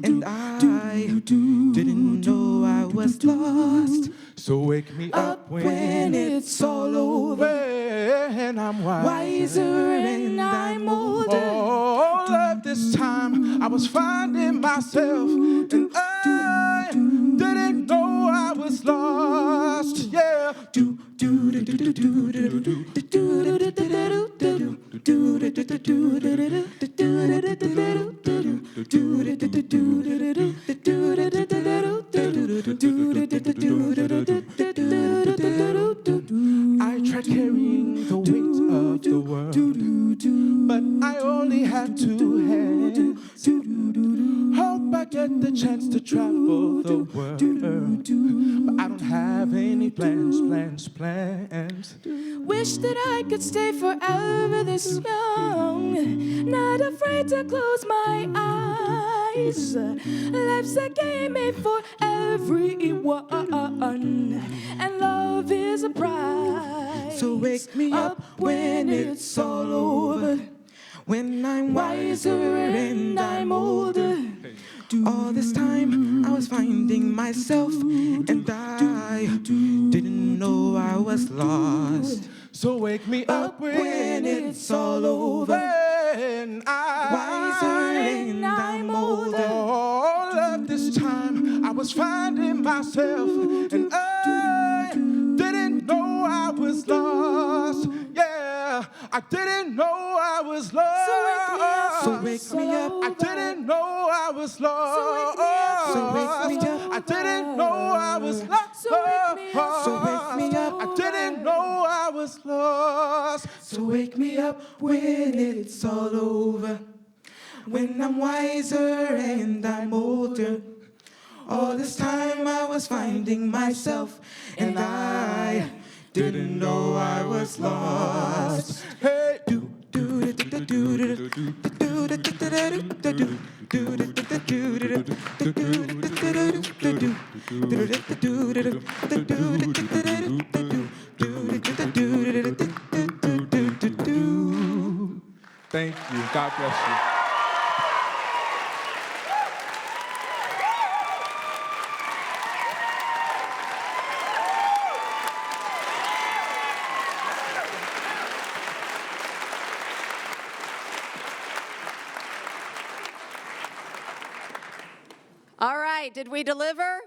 and I didn't know I was lost. So wake me up when it's all over, and I'm Wiser and I'm older. All of this time I was finding myself, and I didn't know I was lost. Yeah. I tried carrying the weight of the world, but I only had 2 hands. Hope I get the chance to travel the world, but I don't have any plans. Wish that I could stay forever this young, not afraid to close my eyes. Life's a game made for everyone, and love is a prize. So wake me up when it's all over, when I'm wiser and I'm older. All this time I was finding myself, and I didn't know I was lost. So wake me up when it's all over, and I'm wiser and I'm older. All of this time I was finding myself, and I didn't know I was lost. Yeah, I didn't know I was lost. So wake me up. I didn't know I was lost. So wake me up. I didn't know I was lost. So wake me up. I didn't know I was lost. So wake me up when it's all over, when I'm wiser and I'm older. All this time I was finding myself, and I didn't know I was lost. Hey, Thank you. God bless you. All right, did we deliver?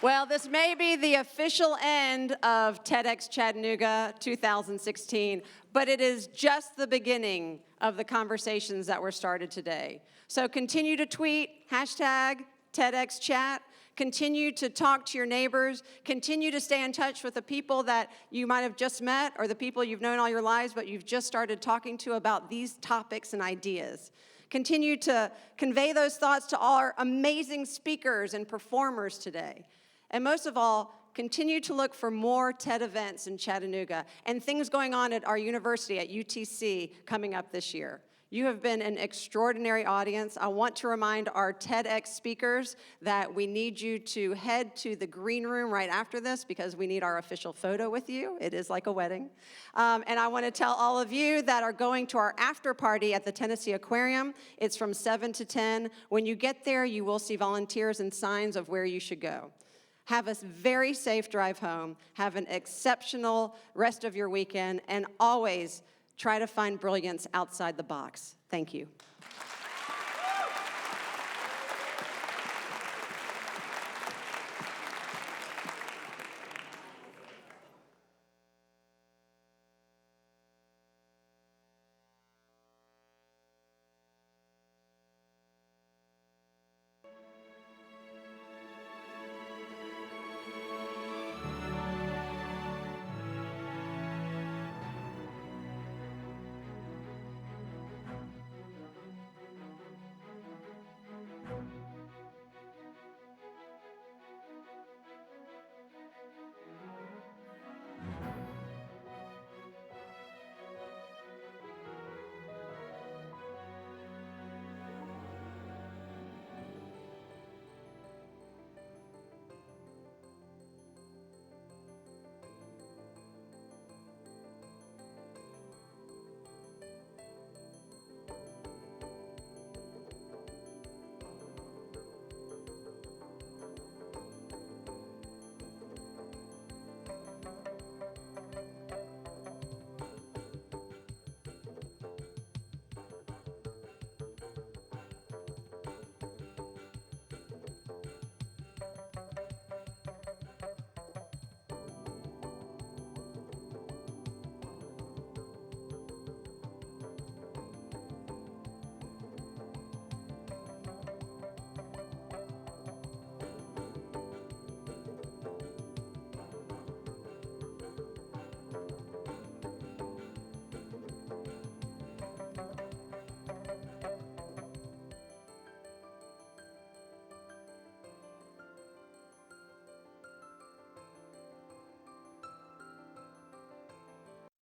Well, this may be the official end of TEDx Chattanooga 2016, but it is just the beginning of the conversations that were started today. So continue to tweet, hashtag TEDx Chat. Continue to talk to your neighbors. Continue to stay in touch with the people that you might have just met or the people you've known all your lives, but you've just started talking to about these topics and ideas. Continue to convey those thoughts to all our amazing speakers and performers today. And most of all, continue to look for more TED events in Chattanooga and things going on at our university at UTC coming up this year. You have been an extraordinary audience. I want to remind our TEDx speakers that we need you to head to the green room right after this because we need our official photo with you. It is like a wedding. And I want to tell all of you that are going to our after party at the Tennessee Aquarium. It's from 7 to 10. When you get there, you will see volunteers and signs of where you should go. Have a very safe drive home. Have an exceptional rest of your weekend, and always try to find brilliance outside the box. Thank you.